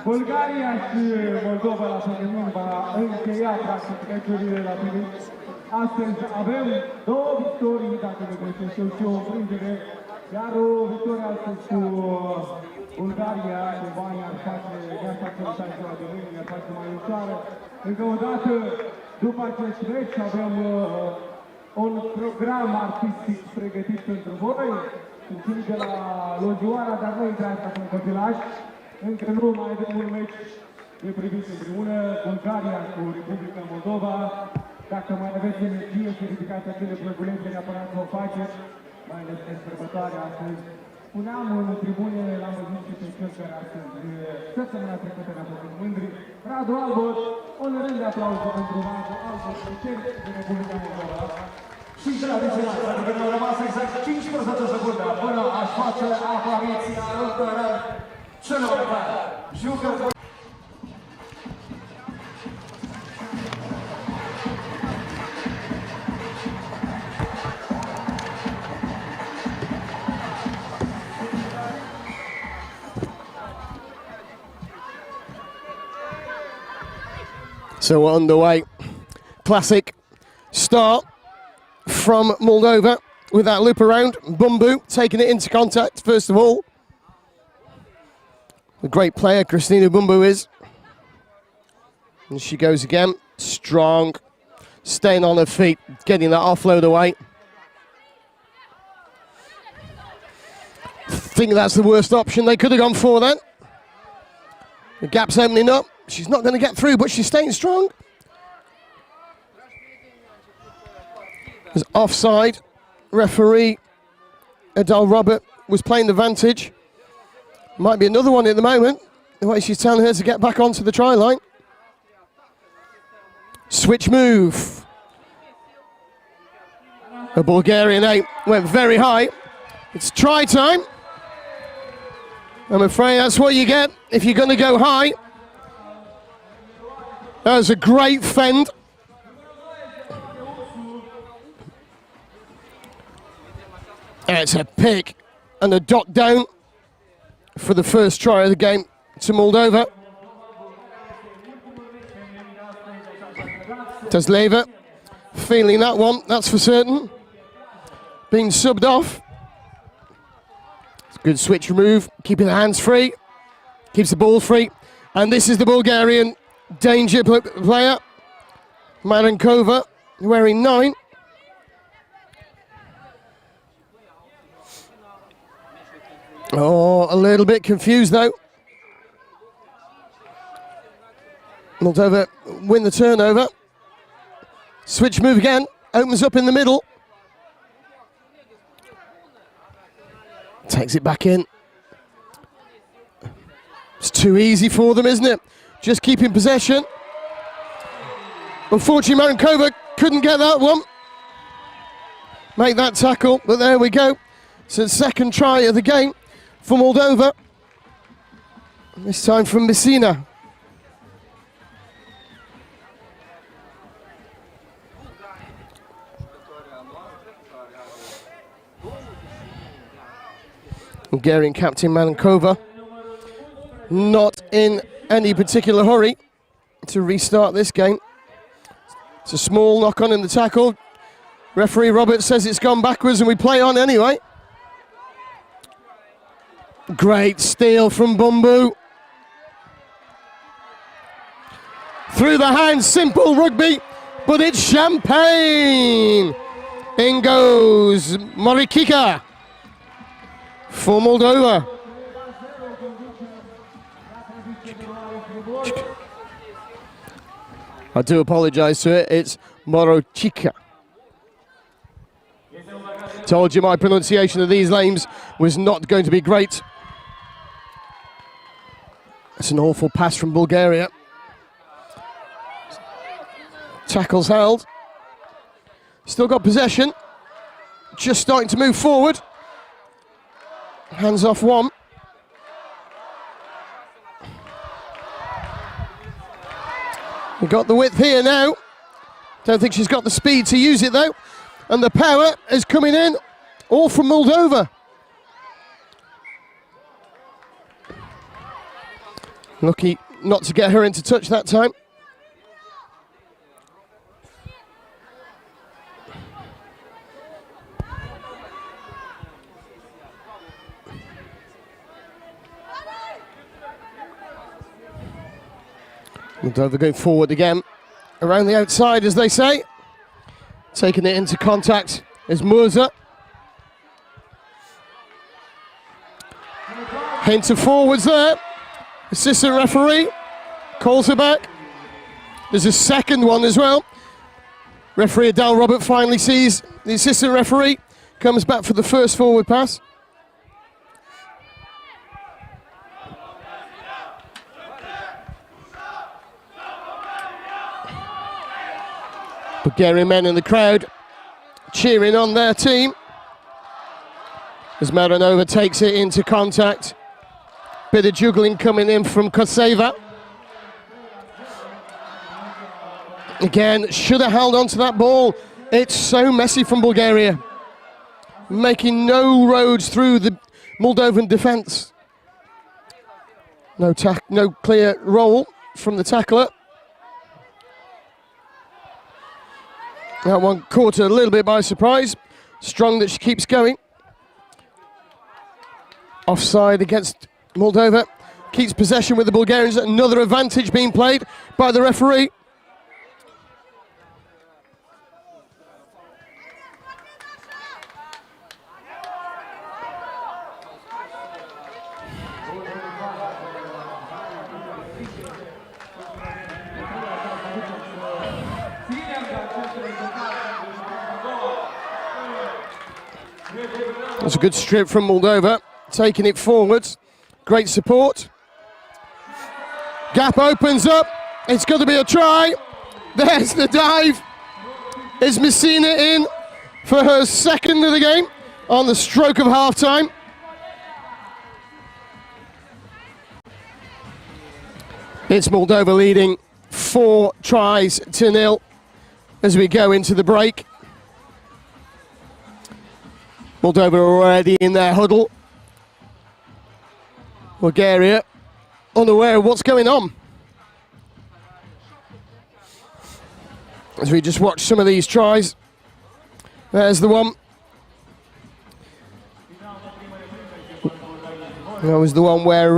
Bulgaria și Moldova la feminin va încheia practic meciurile la feminin. Astăzi avem 2 victorii, dacă ne greșesc eu, și o înfrângere, iar o victorie astăzi cu Bulgaria, cumva ne-ar face ușoară ziua de mâine, ne-ar face mai ușoară. Încă o dată, după acest meci, avem un program artistic pregătit pentru voi. Sunt cei de la Logioara, dar nu intrați acum în copilaj. Încă nu mai avem un meci de privit împreună, Bulgaria cu Republica Moldova. Dacă mai aveți energie și ridicați acele plăgulețe, neapărat să o faceți, mai ales pe sărbătoarea astăzi. Spuneam în tribune, l-am văzut și pe cel care astăzi, săptămâna trecută ne-a făcut mândri, Radu Albot, un rând de aplauze pentru Radu Albot, de Republica Moldova. Și tradițional, pentru că ne-au rămas exact 15 secunde până aș face apariția lor celor mai tare jucători. So we're underway. Classic start from Moldova with that loop around. Bumbu taking it into contact first of all. A great player Chisinau Bumbu is. And she goes again. Strong. Staying on her feet. Getting that offload away. Think that's the worst option they could have gone for then. The gap's opening up. She's not going to get through, but she's staying strong. There's offside. Referee Adele Robert was playing the vantage. Might be another one at the moment. The way she's telling her to get back onto the try line. Switch move. A Bulgarian 8 went very high. It's try time. I'm afraid that's what you get if you're going to go high. That was a great fend. And it's a pick and a dot down for the first try of the game to Moldova. Tasleva feeling that one, that's for certain. Being subbed off. It's a good switch move, keeping the hands free, keeps the ball free. And this is the Bulgarian danger player, Marankova, wearing 9. Oh, a little bit confused though. Moldova win the turnover. Switch move again, opens up in the middle. Takes it back in. It's too easy for them, isn't it? Just keeping possession. Unfortunately, Marankova couldn't get that one. Make that tackle, but there we go. It's the second try of the game for Moldova. This time from Messina. Bulgarian captain Marankova not in any particular hurry to restart this game. It's a small knock on in the tackle. Referee Roberts says it's gone backwards and we play on anyway. Great steal from Bumbu. Through the hands, simple rugby, but it's champagne. In goes Morikika for Moldova. I do apologise to it, it's Morochika. Told you my pronunciation of these names was not going to be great. It's an awful pass from Bulgaria. Tackles held. Still got possession. Just starting to move forward. Hands off one. We've got the width here now. Don't think she's got the speed to use it though. And the power is coming in, all from Moldova. Lucky not to get her into touch that time. Moldova going forward again. Around the outside, as they say. Taking it into contact is Murza. Hint of forwards there. Assistant referee calls her back. There's a second one as well. Referee Adele Robert finally sees the assistant referee, comes back for the first forward pass. Bulgarian men in the crowd cheering on their team as Maranova takes it into contact. Bit of juggling coming in from Koseva. Again, should have held on to that ball. It's so messy from Bulgaria, making no roads through the Moldovan defence. No clear roll from the tackler. That one caught her a little bit by surprise. Strong that she keeps going. Offside against Moldova. Keeps possession with the Bulgarians. Another advantage being played by the referee. That's a good strip from Moldova, taking it forwards. Great support. Gap opens up. It's got to be a try. There's the dive. Is Messina in for her second of the game on the stroke of half-time? It's Moldova leading 4-0 as we go into the break. Moldova already in their huddle. Bulgaria unaware of what's going on. As we just watch some of these tries. There's the one. That was the one where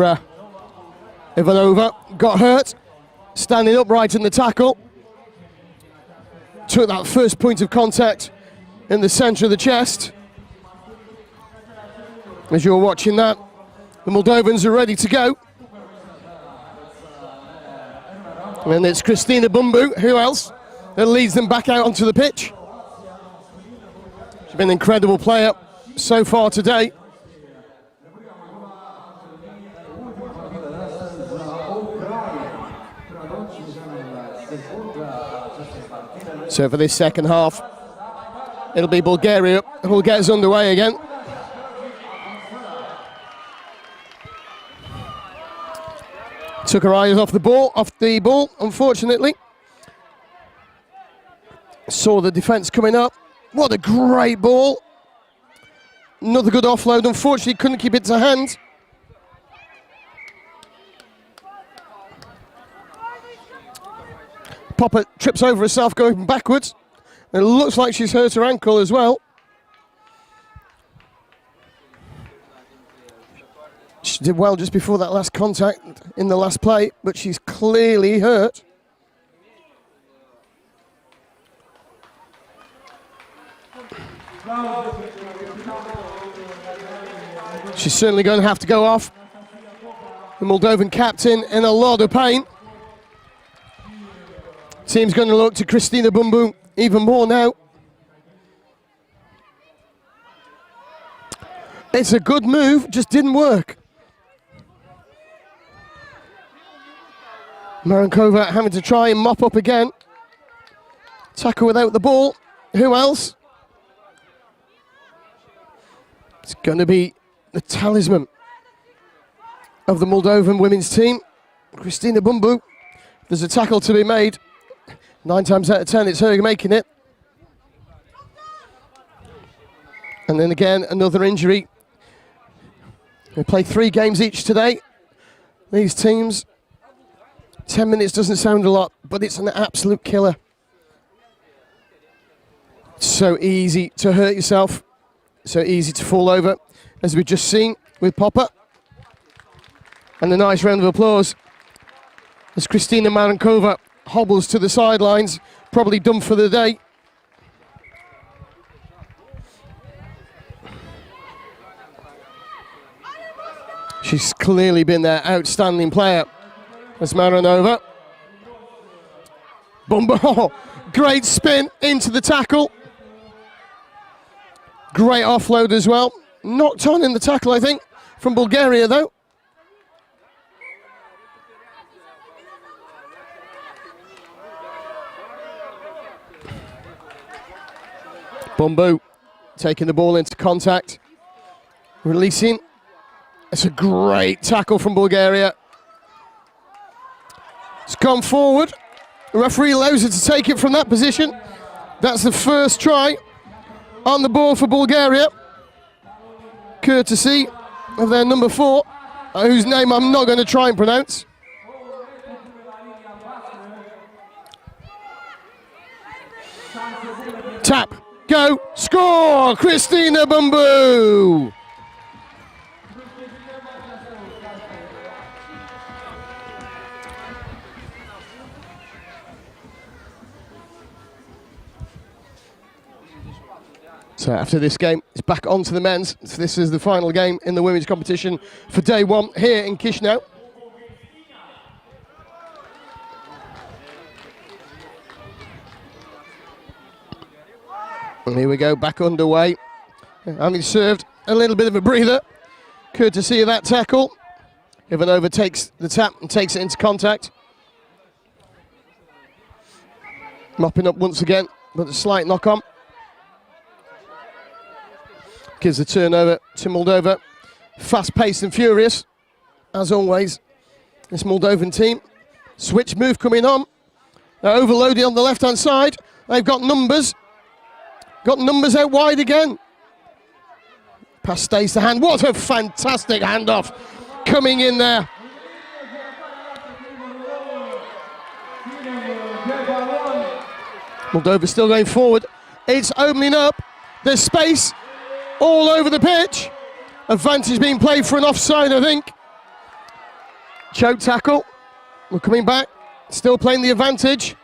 Ivanova got hurt, standing upright in the tackle. Took that first point of contact in the centre of the chest. As you're watching that, the Moldovans are ready to go. And it's Christina Bumbu, who else, that leads them back out onto the pitch. She's been an incredible player so far today. So for this second half, it'll be Bulgaria who will get us underway again. Took her eyes off the ball, unfortunately. Saw the defence coming up. What a great ball. Another good offload. Unfortunately, couldn't keep it to hand. Popper trips over herself going backwards. It looks like she's hurt her ankle as well. She did well just before that last contact in the last play, but she's clearly hurt. She's certainly going to have to go off. The Moldovan captain in a lot of pain. Team's going to look to Christina Bumbu even more now. It's a good move, just didn't work. Marankova having to try and mop up again. Tackle without the ball. Who else? It's going to be the talisman of the Moldovan women's team, Christina Bumbu. There's a tackle to be made. 9 times out of 10, it's her making it. And then again, another injury. They play 3 games each today. These teams 10 minutes doesn't sound a lot, but it's an absolute killer. It's so easy to hurt yourself, so easy to fall over, as we've just seen with Popper. And a nice round of applause as Kristina Marankova hobbles to the sidelines, probably done for the day. She's clearly been their outstanding player as Maranova. Bumbo, great spin into the tackle. Great offload as well. Knocked on in the tackle, I think, from Bulgaria though. Bumbo taking the ball into contact, releasing. It's a great tackle from Bulgaria. It's gone forward. The referee allows her to take it from that position. That's the first try on the board for Bulgaria, courtesy of their number 4, whose name I'm not going to try and pronounce. Tap, go, score! Kristina Bumbu! So after this game, it's back onto the men's. So this is the final game in the women's competition for day 1 here in Chisinau. And here we go, back underway. Having served a little bit of a breather, courtesy of that tackle. Ivanova takes the tap and takes it into contact. Mopping up once again, but a slight knock on. Gives the turnover to Moldova. Fast-paced and furious, as always, this Moldovan team. Switch move coming on. They're overloaded on the left-hand side. They've got numbers. Got numbers out wide again. Pass stays to hand. What a fantastic handoff coming in there. Moldova still going forward. It's opening up. There's space all over the pitch. Advantage being played for an offside, I think. Choke tackle. We're coming back. Still playing the advantage.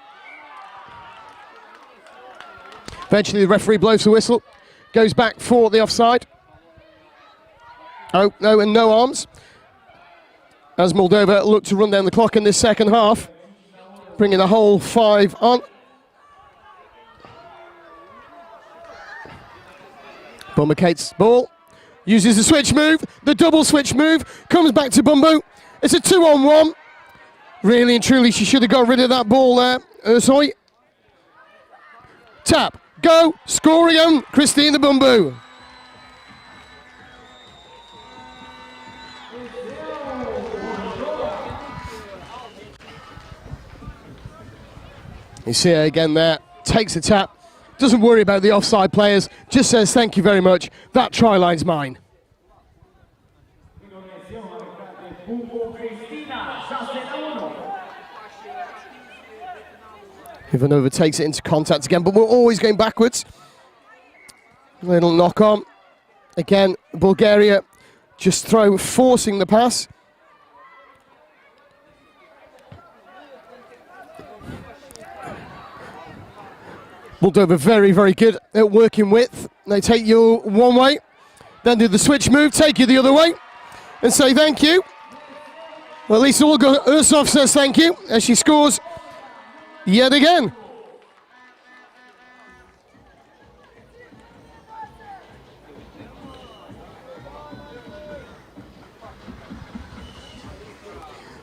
Eventually the referee blows the whistle. Goes back for the offside. Oh, no, and no arms. As Moldova look to run down the clock in this second half. Bringing the whole 5 on. Bumbo-Kate's ball, uses the switch move, the double switch move, comes back to Bumbo. It's a 2-on-1. Really and truly, she should have got rid of that ball there. Ursoy. Tap, go, score again, Kristina Bumbu. You see her again there, takes a tap. Doesn't worry about the offside players, just says thank you very much, that try line's mine. Ivanova takes it into contact again, but we're always going backwards. Little knock on. Again, Bulgaria just forcing the pass. Moldova very, very good at working width. They take you one way, then do the switch move, take you the other way, and say thank you. Well, at least Olga Ursov says thank you as she scores yet again.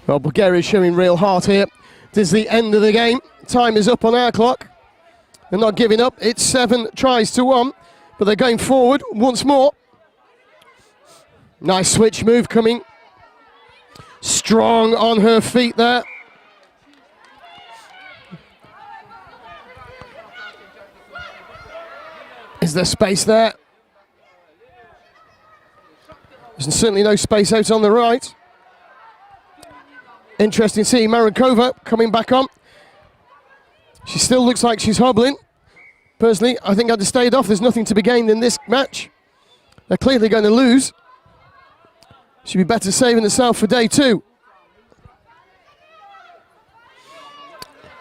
Well, Bulgaria is showing real heart here. This is the end of the game. Time is up on our clock. They're not giving up. It's 7 tries to 1, but they're going forward once more. Nice switch move coming. Strong on her feet there. Is there space there? There's certainly no space out on the right. Interesting to see Marinkova coming back on. She still looks like she's hobbling. Personally, I think I'd have stayed off. There's nothing to be gained in this match. They're clearly going to lose. She'd be better saving herself for day 2.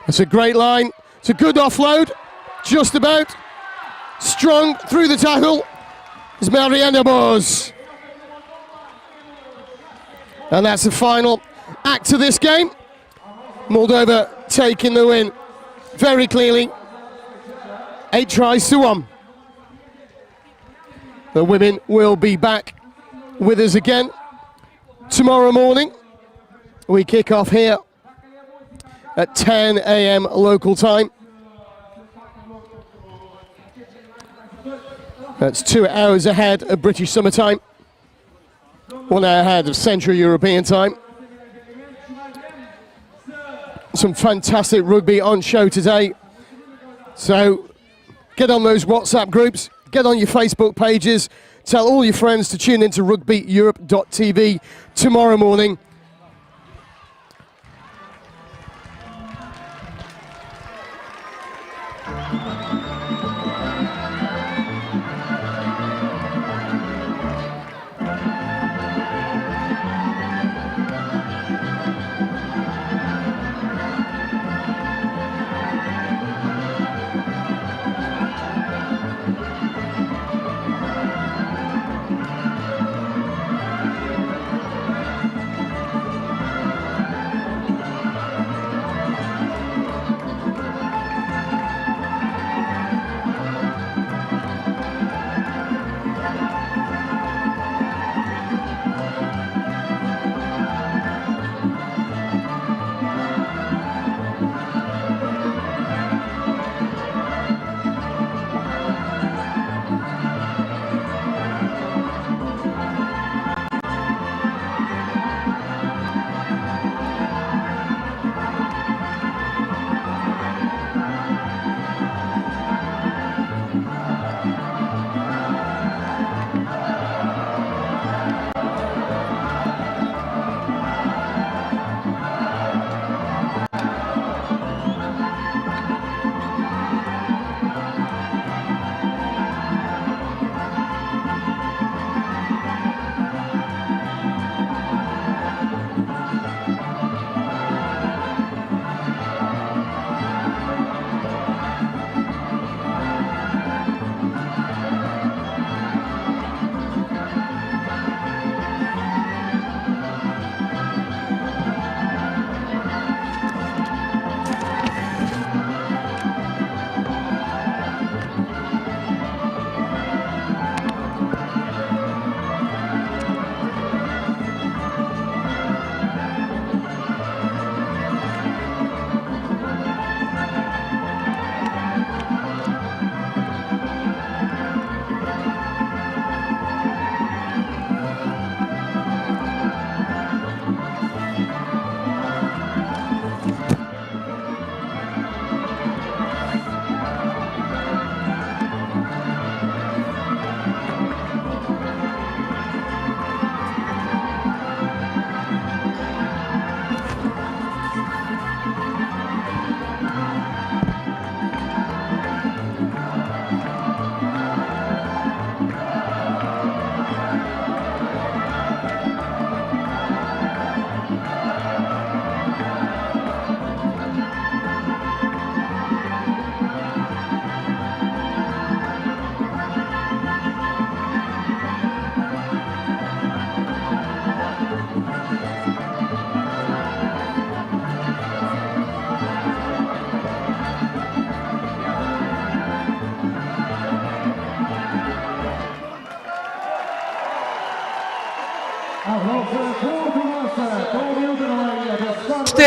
It's a great line. It's a good offload. Just about. Strong through the tackle is Mariana Boz. And that's the final act to this game. Moldova taking the win very clearly. 8 tries to 1. The women will be back with us again tomorrow morning. We kick off here at 10 a.m. local time. That's 2 hours ahead of British summer time. 1 hour ahead of Central European time. Some fantastic rugby on show today. So get on those WhatsApp groups, get on your Facebook pages, tell all your friends to tune into rugbyeurope.tv tomorrow morning.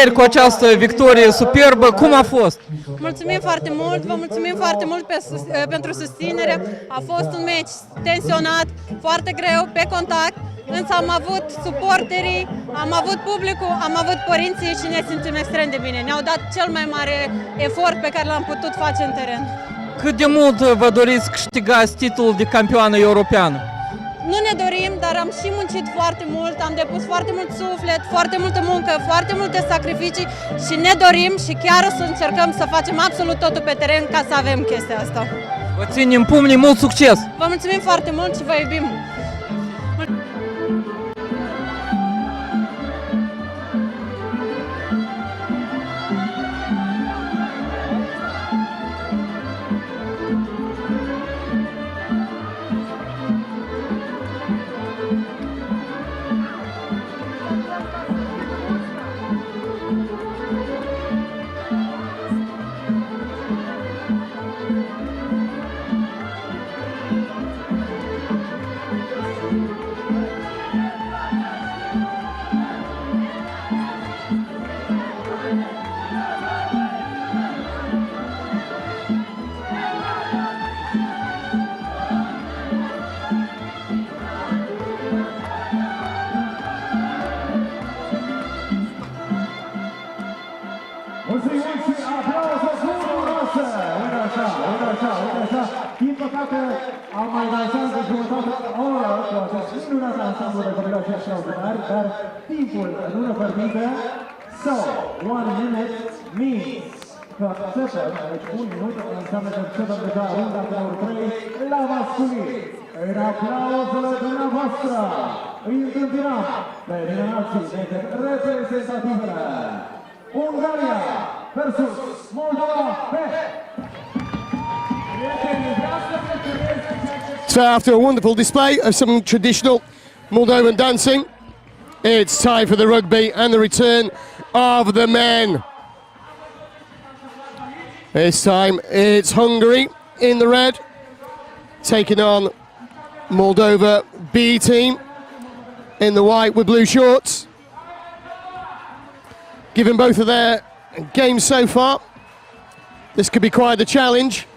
Felicitări cu această victorie superbă. Cum a fost? Mulțumim foarte mult, vă mulțumim foarte mult pentru susținere. A fost un meci tensionat, foarte greu, pe contact, însă am avut suporterii, am avut publicul, am avut părinții și ne simțim extrem de bine. Ne-au dat cel mai mare efort pe care l-am putut face în teren. Cât de mult vă doriți câștigați titlul de campioană europeană? Nu ne dorim, dar am și muncit foarte mult, am depus foarte mult suflet, foarte multă muncă, foarte multe sacrificii și ne dorim și chiar o să încercăm să facem absolut totul pe teren ca să avem chestia asta. Vă ținem pumnii, mult succes! Vă mulțumim foarte mult și vă iubim! Din păcate, am mai dansat de jumătate oră cu acest minunat ansamblu de copilări extraordinari, dar timpul nu ne permite. So, 1 minute means că începem, deci 1 minut înseamnă că începem deja runda numărul 3 la masculin. În aplauzele dumneavoastră îi întâmpinăm pe delegații de reprezentative. Bulgaria versus Moldova B. So after a wonderful display of some traditional Moldovan dancing, it's time for the rugby and the return of the men. This time it's Hungary in the red, taking on Moldova B team in the white with blue shorts. Given both of their games so far, this could be quite the challenge.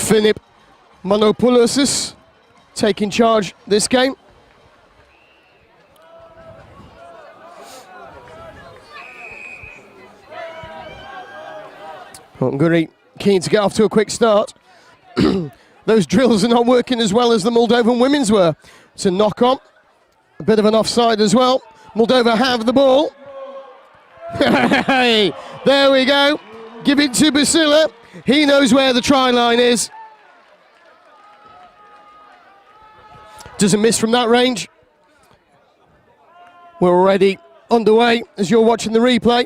Finip Manopoulos taking charge this game. Hungary keen to get off to a quick start. Those drills are not working as well as the Moldovan women's were. It's a knock on, a bit of an offside as well. Moldova have the ball. Hey, there we go. Give it to Basila. He knows where the try line is. Doesn't miss from that range. We're already underway as you're watching the replay.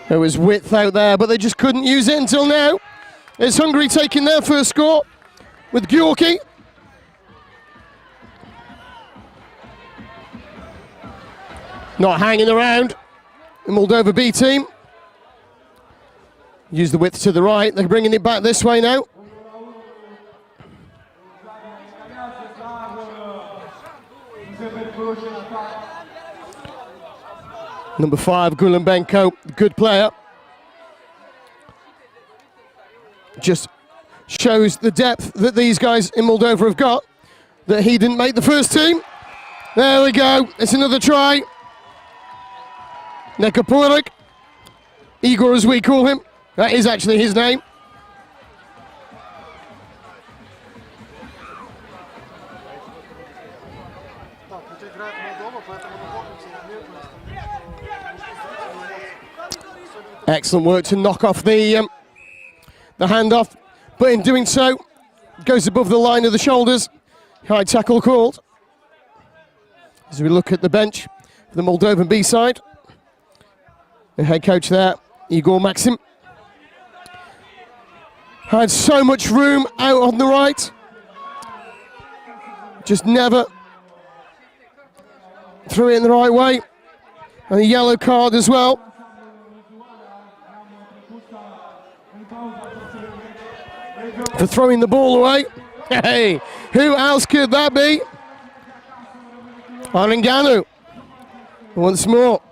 There was width out there, but they just couldn't use it until now. It's Hungary taking their first score with György. Not hanging around. The Moldova B team. Use the width to the right. They're bringing it back this way now. Number 5, Gulenbenko, good player. Just shows the depth that these guys in Moldova have got, that he didn't make the first team. There we go, it's another try. Nekapurek, Igor as we call him, that is actually his name. Excellent work to knock off the handoff, but in doing so, goes above the line of the shoulders. High tackle called. As we look at the bench for the Moldovan B side, the head coach there, Igor Maxim, had so much room out on the right, just never threw it in the right way, and a yellow card as well. For throwing the ball away. Hey, who else could that be? Arenganu. Once more.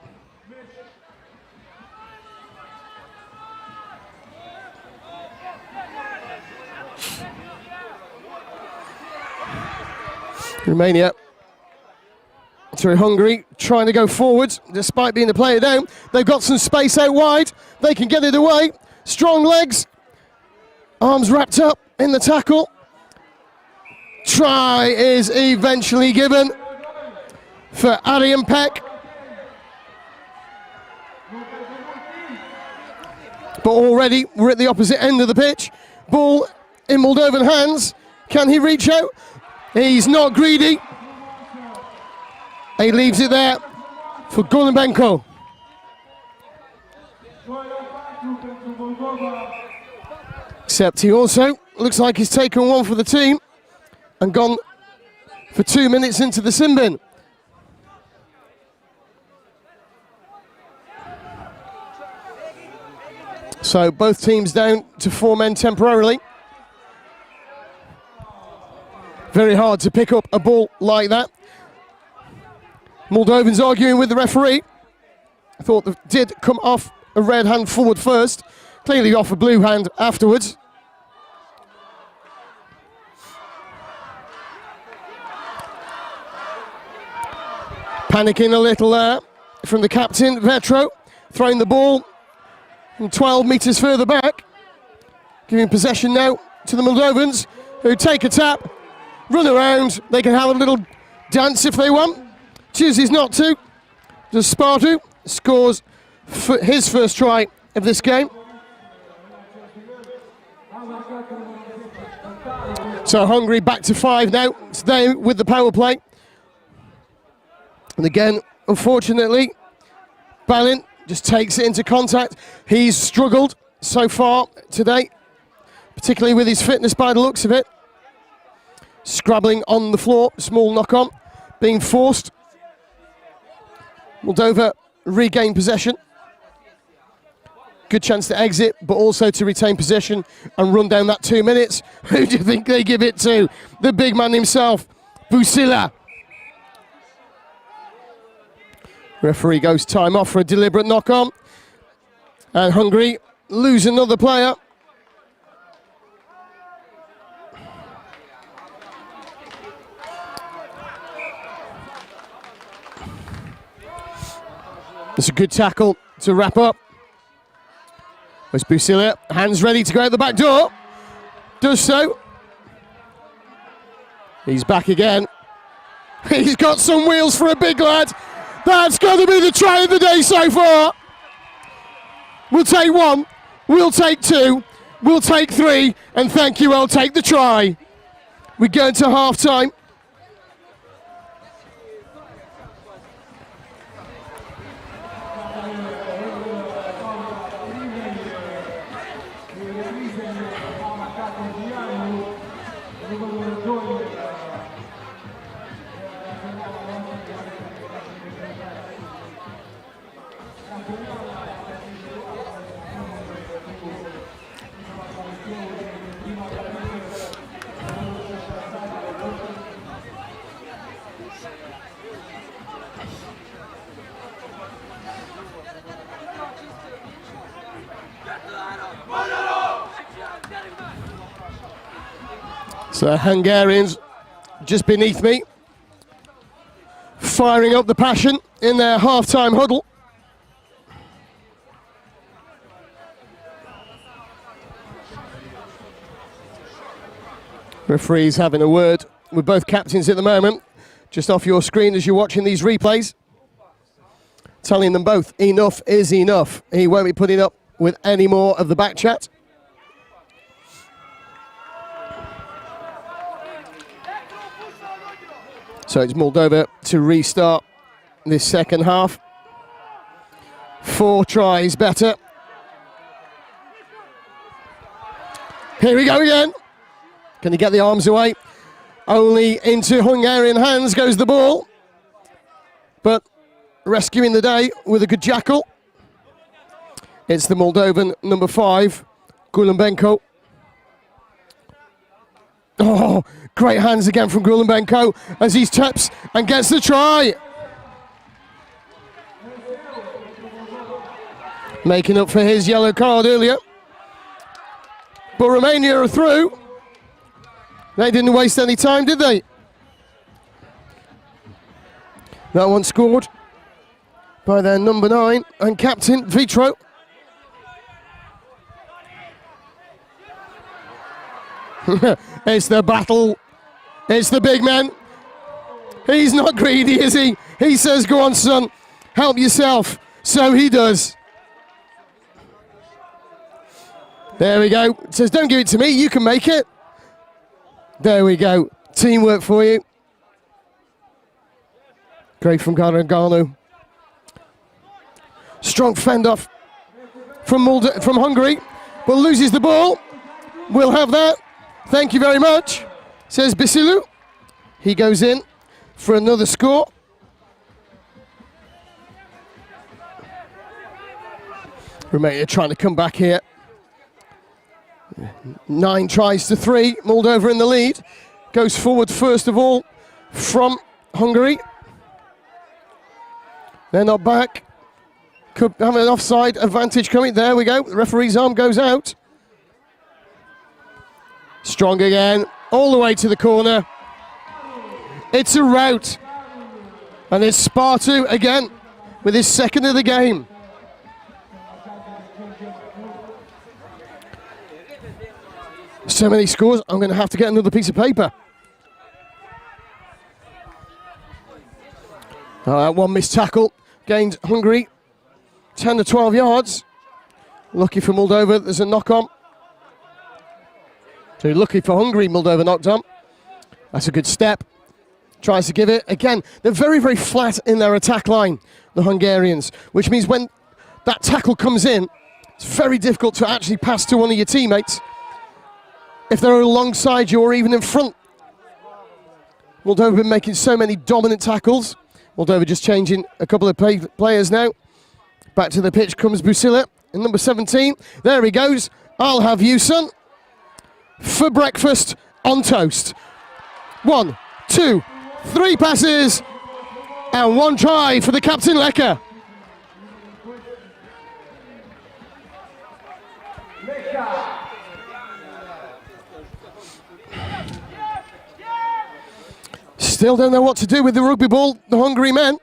Romania to Hungary, trying to go forwards despite being the player down. They've got some space out wide. They can get it away. Strong legs. Arms wrapped up in the tackle. Try is eventually given for Arjen Peck. But already we're at the opposite end of the pitch. Ball in Moldovan hands. Can he reach out? He's not greedy. He leaves it there for Gulenbenko. Except he also looks like he's taken one for the team and gone for 2 minutes into the sin bin. So both teams down to 4 men temporarily. Very hard to pick up a ball like that. Moldovans arguing with the referee. I thought they did come off a red hand forward first, clearly off a blue hand afterwards. Panicking a little there from the captain, Vetro, throwing the ball from 12 metres further back, giving possession now to the Moldovans, who take a tap, run around. They can have a little dance if they want. Chooses not to. Just Spartu scores his first try of this game. So Hungary back to 5 now. It's there with the power play. And again, unfortunately, Balin just takes it into contact. He's struggled so far today, particularly with his fitness by the looks of it. Scrabbling on the floor, small knock-on, being forced. Moldova regain possession. Good chance to exit, but also to retain possession and run down that 2 minutes. Who do you think they give it to? The big man himself, Busila. Referee goes time off for a deliberate knock-on. And Hungary lose another player. It's a good tackle to wrap up. There's Busila, hands ready to go out the back door. Does so. He's back again. He's got some wheels for a big lad. That's got to be the try of the day so far. We'll take 1, we'll take 2, we'll take 3, and thank you, I'll take the try. We go into half-time. So Hungarians just beneath me, firing up the passion in their half-time huddle. Referees having a word with both captains at the moment, just off your screen as you're watching these replays, telling them both enough is enough. He won't be putting up with any more of the back chat. So it's Moldova to restart this second half. 4 tries better. Here we go again. Can he get the arms away? Only into Hungarian hands goes the ball. But rescuing the day with a good jackal. It's the Moldovan number 5, Gulenbenko. Oh, great hands again from Gulenbenko as he taps and gets the try. Making up for his yellow card earlier. But Romania are through. They didn't waste any time, did they? That one scored by their number 9 and captain, Vitro. It's the battle. It's the big man. He's not greedy, is he? He says, go on, son, help yourself. So he does. There we go. Says, don't give it to me, you can make it. There we go. Teamwork for you. Great from Gargano. Strong fend off from Hungary, but loses the ball. We'll have that. Thank you very much, says Bisilu. He goes in for another score. Romania trying to come back here. 9 tries to 3. Moldova in the lead. Goes forward first of all from Hungary. They're not back. Could have an offside advantage coming. There we go. The referee's arm goes out. Strong again. All the way to the corner. It's a rout. And it's Spartu again with his second of the game. So many scores, I'm going to have to get another piece of paper. One missed tackle, gained Hungary 10 to 12 yards. Lucky for Moldova, there's a knock on. So lucky for Hungary, Moldova knocked on. That's a good step. Tries to give it. Again, they're very, very flat in their attack line, the Hungarians, which means when that tackle comes in, it's very difficult to actually pass to one of your teammates if they're alongside you or even in front. Moldova have been making so many dominant tackles. Moldova just changing a couple of players now. Back to the pitch comes Busila in number 17. There he goes. I'll have you, son, for breakfast on toast. 1, 2, 3 passes and 1 try for the captain, Leka. Still don't know what to do with the rugby ball, the Hungary men.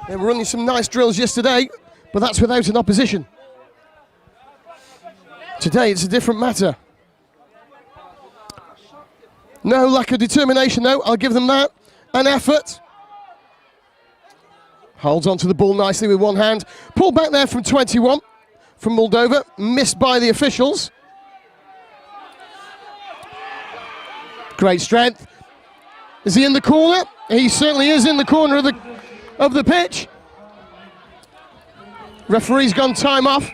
They were running some nice drills yesterday, but that's without an opposition. Today it's a different matter. No lack of determination though, I'll give them that. An effort. Holds onto the ball nicely with one hand. Pulled back there from 21 from Moldova, missed by the officials. Great strength. Is he in the corner? He certainly is in the corner of the pitch. Referee's gone time off,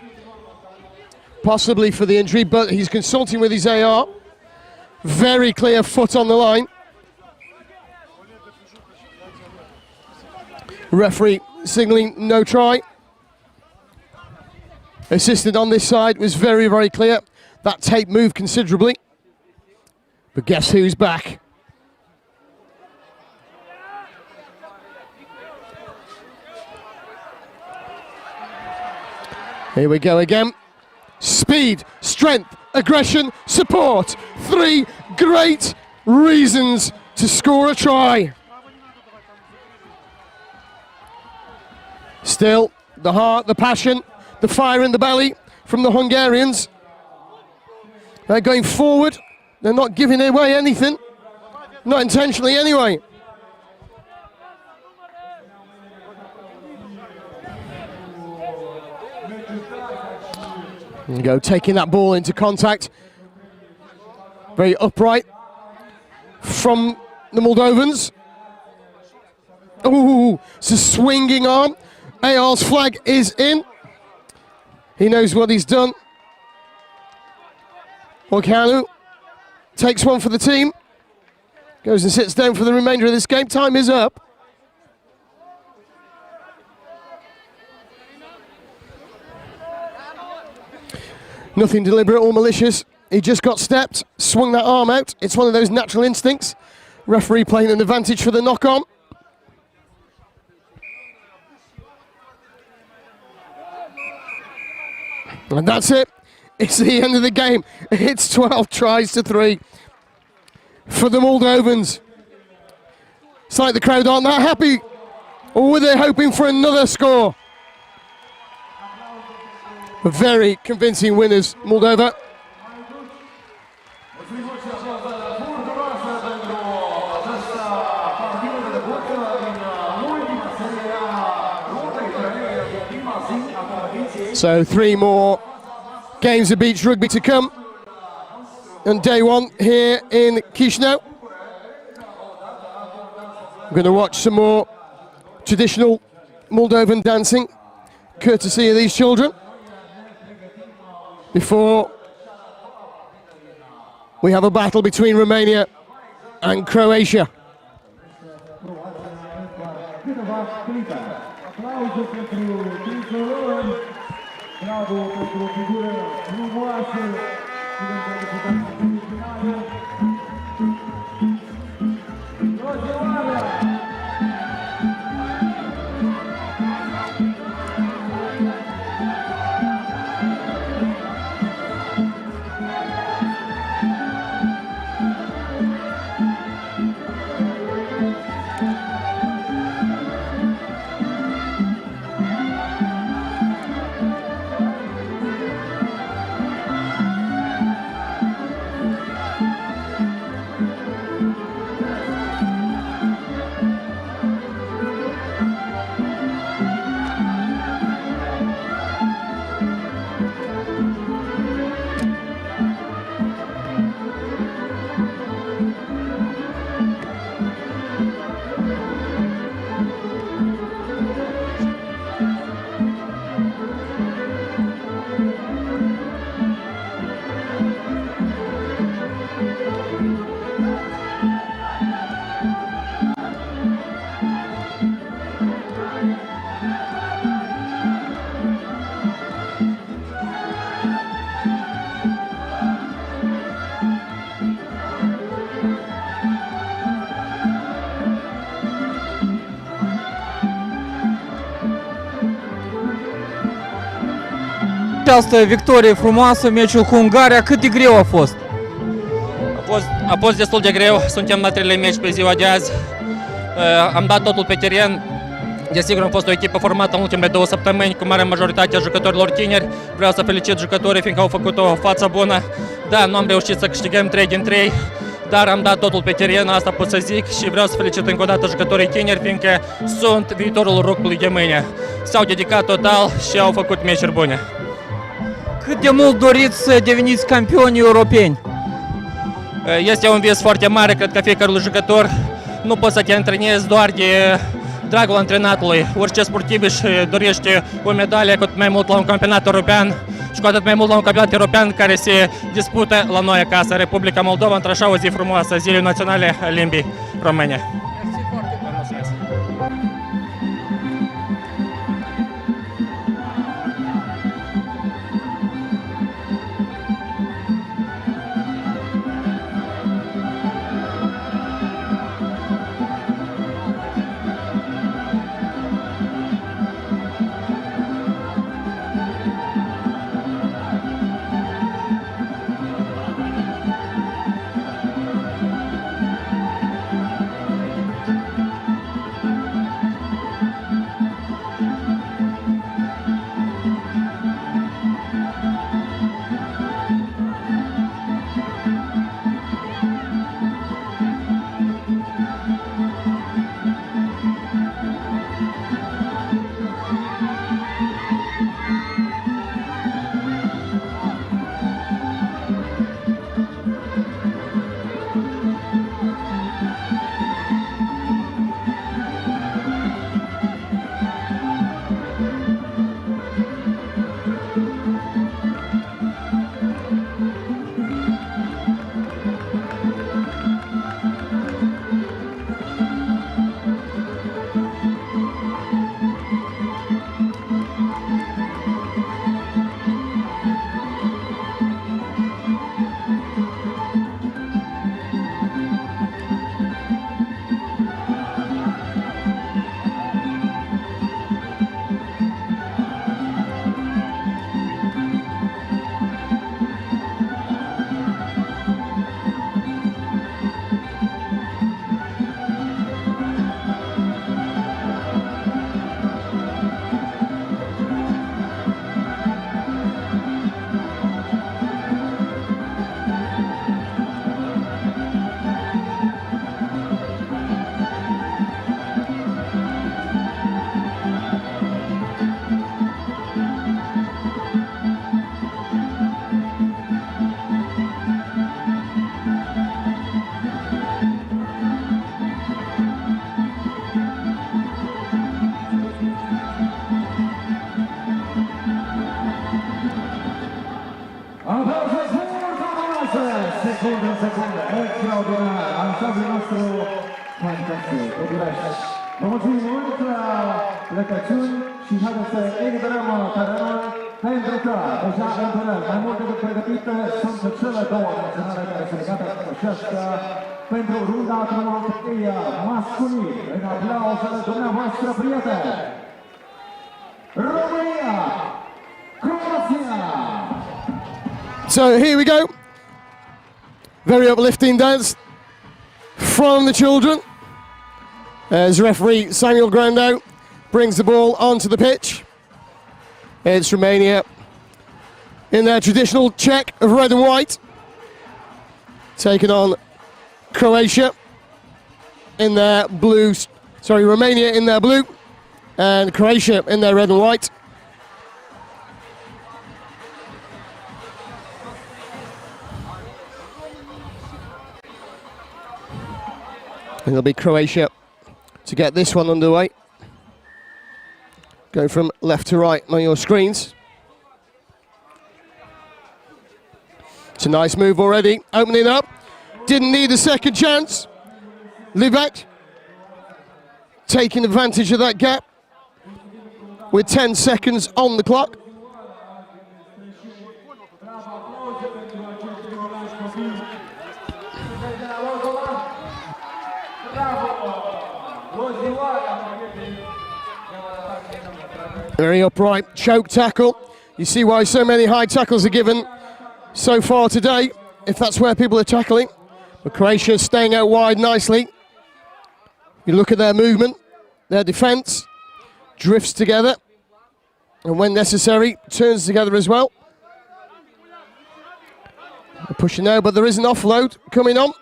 possibly for the injury, but he's consulting with his AR. Very clear foot on the line. Referee signalling no try. Assistant on this side was very, very clear. That tape moved considerably. But guess who's back? Here we go again. Speed, strength, aggression, support. 3 great reasons to score a try. Still, the heart, the passion, the fire in the belly from the Hungarians. They're going forward. They're not giving away anything. Not intentionally anyway. There you go, taking that ball into contact. Very upright from the Moldovans. Ooh, it's a swinging arm. AR's flag is in. He knows what he's done. Orkanu takes one for the team. Goes and sits down for the remainder of this game. Time is up. Nothing deliberate or malicious. He just got stepped, swung that arm out. It's one of those natural instincts. Referee playing an advantage for the knock-on. And that's it. It's the end of the game. It's 12 tries to 3. for the Moldovans. It's like the crowd aren't that happy, or were they hoping for another score? Very convincing winners, Moldova. So 3 more games of beach rugby to come on day 1 here in Chisinau. We're going to watch some more traditional Moldovan dancing, courtesy of these children, before we have a battle between Romania and Croatia. Bravo pentru o figură frumoasă și pentru finale. Această victorie frumoasă, meciul cu Ungaria, cât de greu a fost? A fost destul de greu, suntem la 3 meci pe ziua de azi, am dat totul pe teren. Desigur, am fost o echipă formată în ultimele 2 săptămâni, cu mare majoritate a jucătorilor tineri. Vreau să felicit jucătorii, fiindcă au făcut o față bună. Da, nu am reușit să câștigăm 3 din 3, dar am dat totul pe teren, asta pot să zic, și vreau să felicit încă o dată jucătorii tineri, fiindcă sunt viitorul rugby de mâine. S-au dedicat total și au făcut meciuri bune. Cât de mult doriți să deveniți campioni europeni? Este un vis foarte mare, cred că fiecare jucător. Nu poți să te antrenezi doar de dragul antrenatului. Orice sportiv își dorește o medalie, cu atât mai mult la un campionat european și cu atât mai mult la un campionat european care se dispută la noi acasă, Republica Moldova, într-așa o zi frumoasă, Zilele Naționale a Limbii Române. Excelenței București. Vă mulțumim mult, plecăciuni și haideți să eliberăm terenul pentru că deja în teren, mai mult decât pregătite, sunt cele două naționale care se legată să pășească pentru runda numărul 3 masculin. În aplauzele dumneavoastră, prieteni! Romania! Croatia! So here we go. Very uplifting dance from the children as referee Samuel Grando brings the ball onto the pitch. It's Romania in their traditional check of red and white, taking on Croatia in their blue, Romania in their blue and Croatia in their red and white. And it'll be Croatia to get this one underway. Go from left to right on your screens. It's a nice move already, opening up. Didn't need a second chance. Livak taking advantage of that gap with 10 seconds on the clock. Very upright, choke tackle. You see why so many high tackles are given so far today, if that's where people are tackling. But Croatia is staying out wide nicely. You look at their movement, their defence drifts together, and when necessary, turns together as well. They're pushing now, but there is an offload coming on.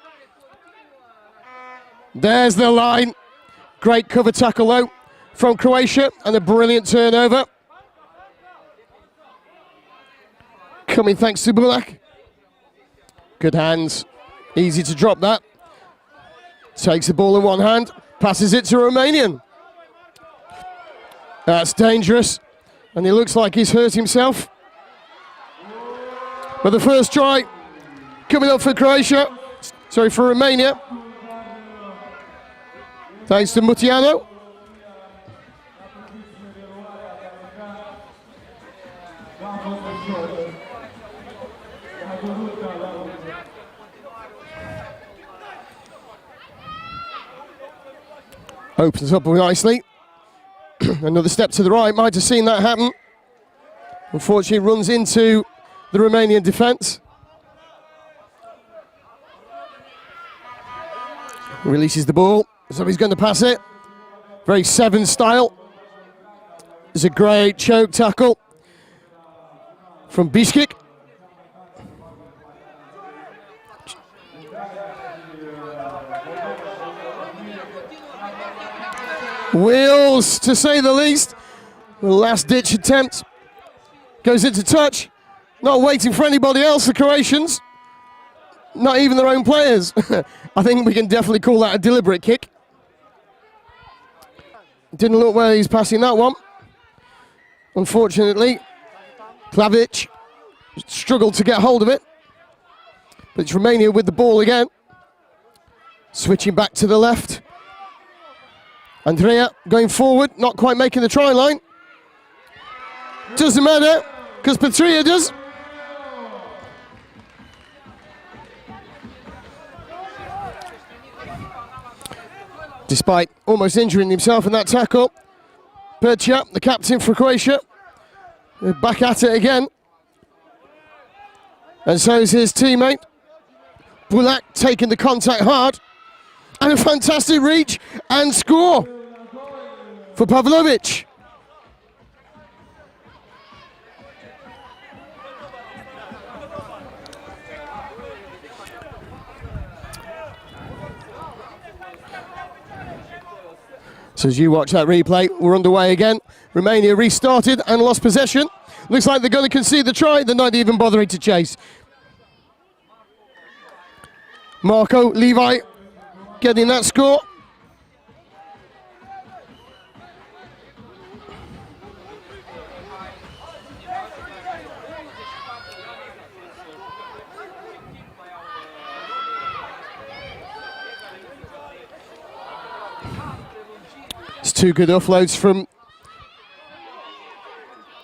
There's the line. Great cover tackle though from Croatia and a brilliant turnover. Coming thanks to Bulak. Good hands, easy to drop that. Takes the ball in one hand, passes it to Romanian. That's dangerous, and he looks like he's hurt himself. But the first try coming up for for Romania. Thanks to Mutiano. Opens up nicely. Another step to the right, might have seen that happen. Unfortunately, runs into the Romanian defence. Releases the ball, so he's going to pass it. Very Seven style. It's a great choke tackle from Bishkek. Wheels, to say the least. The last-ditch attempt goes into touch. Not waiting for anybody else, the Croatians. Not even their own players. I think we can definitely call that a deliberate kick. Didn't look where he's passing that one. Unfortunately, Klavic struggled to get hold of it. But it's Romania with the ball again. Switching back to the left. Andrea going forward, not quite making the try line. Doesn't matter, because Petria does. Despite almost injuring himself in that tackle, Petria, the captain for Croatia, back at it again. And so is his teammate. Bulak taking the contact hard. And a fantastic reach and score for Pavlovic. So as you watch that replay, we're underway again. Romania restarted and lost possession. Looks like they're going to concede the try. They're not even bothering to chase. Marco Levi getting that score. two good offloads from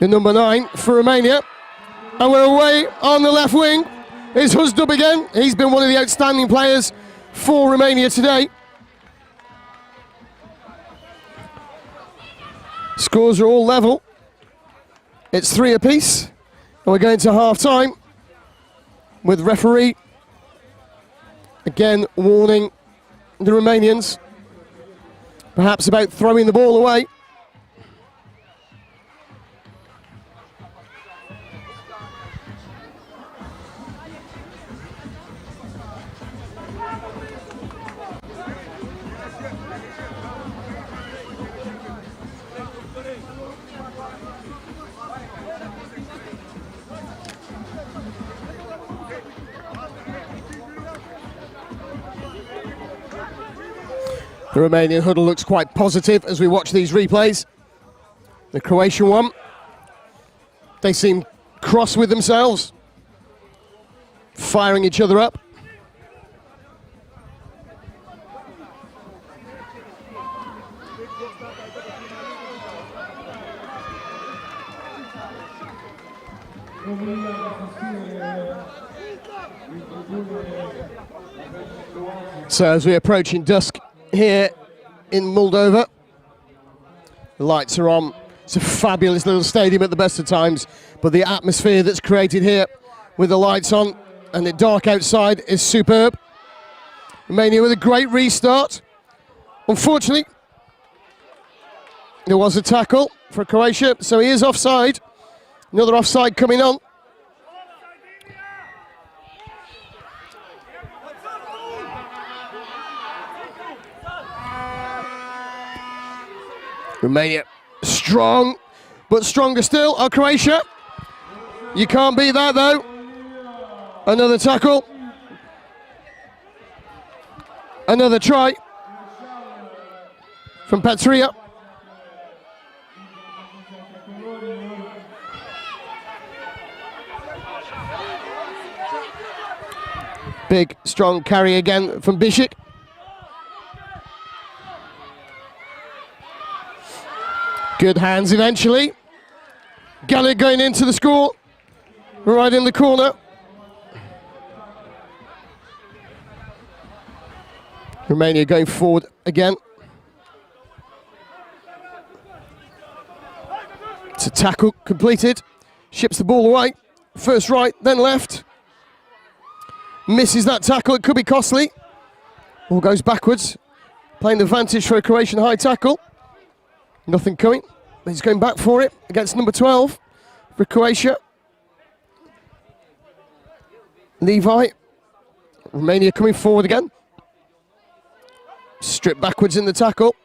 the number 9 for Romania. And we're away on the left wing. It's Huzdub again. He's been one of the outstanding players for Romania today. Scores are all level. It's 3 apiece. And we're going to half time with referee again warning the Romanians perhaps about throwing the ball away. The Romanian huddle looks quite positive as we watch these replays. The Croatian one, they seem cross with themselves, firing each other up. So as we approach in dusk here in Moldova, the lights are on. It's a fabulous little stadium at the best of times, but the atmosphere that's created here with the lights on and the dark outside is superb. Romania with a great restart. Unfortunately, there was a tackle for Croatia, so he is offside. Another offside coming on. Romania strong, but stronger still. Oh, Croatia. You can't beat that though. Another tackle. Another try from Patria. Big, strong carry again from Bishik. Good hands eventually. Gallic going into the score, right in the corner. Romania going forward again. It's a tackle completed. Ships the ball away. First right, then left. Misses that tackle, it could be costly. Ball goes backwards. Playing the advantage for a Croatian high tackle. Nothing coming. He's going back for it against number 12 for Croatia. Levi. Romania coming forward again. Stripped backwards in the tackle.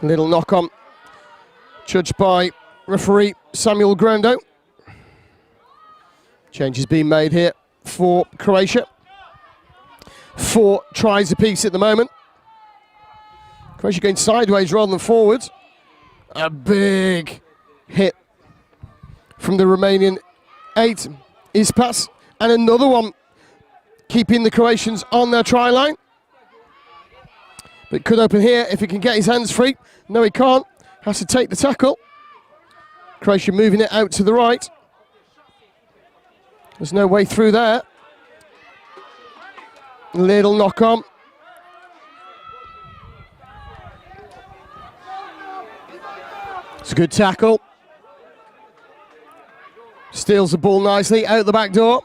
Little knock on. Judged by referee Samuel Grando. Change is being made here for Croatia. 4 tries apiece at the moment. Croatia going sideways rather than forwards. A big hit from the Romanian 8 Ispas. And another one keeping the Croatians on their try line. But it could open here if he can get his hands free. No, he can't. Has to take the tackle. Croatia moving it out to the right. There's no way through there. Little knock on. It's a good tackle. Steals the ball nicely out the back door.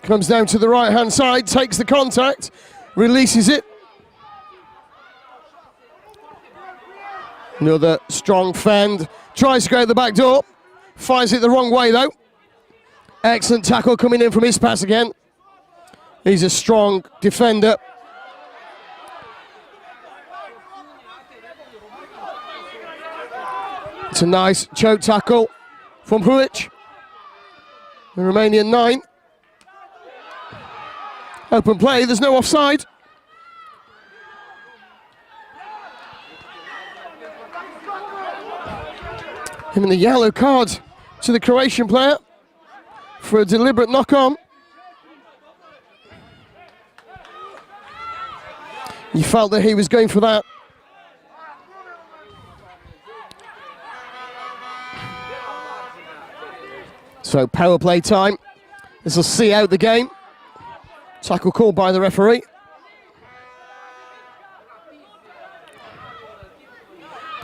Comes down to the right-hand side, takes the contact, releases it. Another strong fend. Tries to go out the back door. Finds it the wrong way though. Excellent tackle coming in from Ispas again. He's a strong defender. It's a nice choke tackle from Huic, the Romanian 9. Open play, there's no offside. Him in the yellow card to the Croatian player for a deliberate knock-on. You felt that he was going for that. So power play time. This will see out the game. Tackle called by the referee.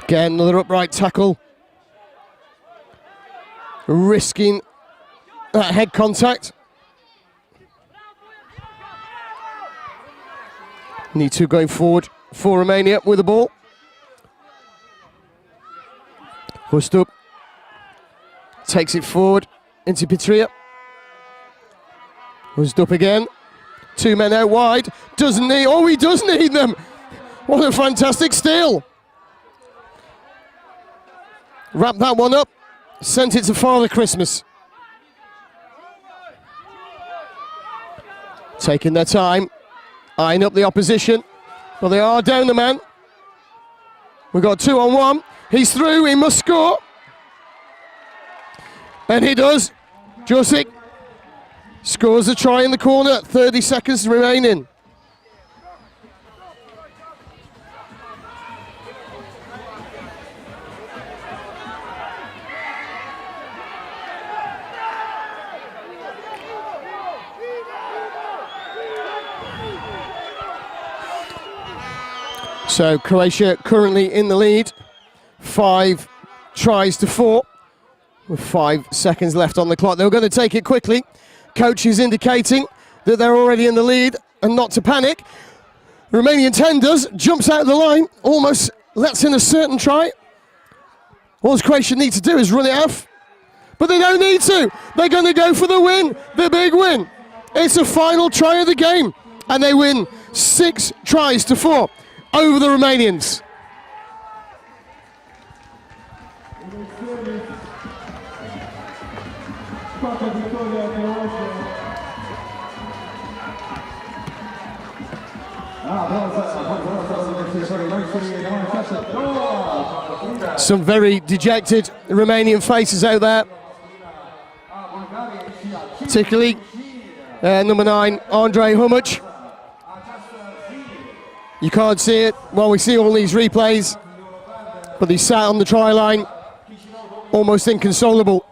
Again, another upright tackle. Risking that head contact. Need to going forward for Romania with the ball. Hustup takes it forward into Petria. Hustup again. 2 men out wide. Doesn't need. Oh, he does need them. What a fantastic steal. Wrap that one up. Sent it to Father Christmas. Taking their time. Eyeing up the opposition. But they are down the man. We've got 2-on-1. He's through. He must score. And he does. Josic scores a try in the corner. 30 seconds remaining. So Croatia currently in the lead, 5 tries to 4, with 5 seconds left on the clock. They're going to take it quickly. Coach is indicating that they're already in the lead and not to panic. Romanian 10 does, jumps out of the line, almost lets in a certain try. All Croatia need to do is run it off, but they don't need to. They're going to go for the win, the big win. It's a final try of the game, and they win 6 tries to 4. Over the Romanians. Some very dejected Romanian faces out there, particularly number 9, Andrei Humic. You can't see it while we see all these replays, but he sat on the try line, almost inconsolable.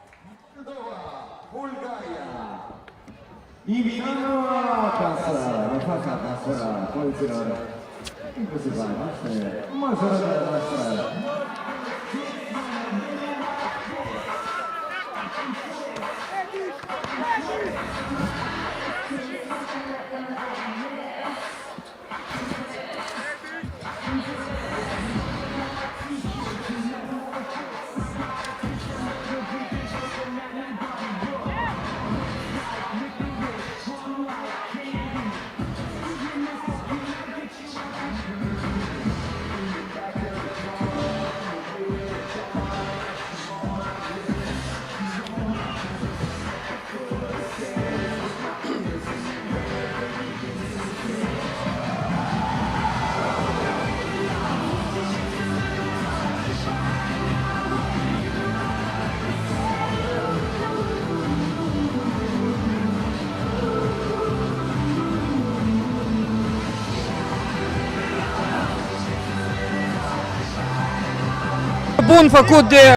Bun făcut de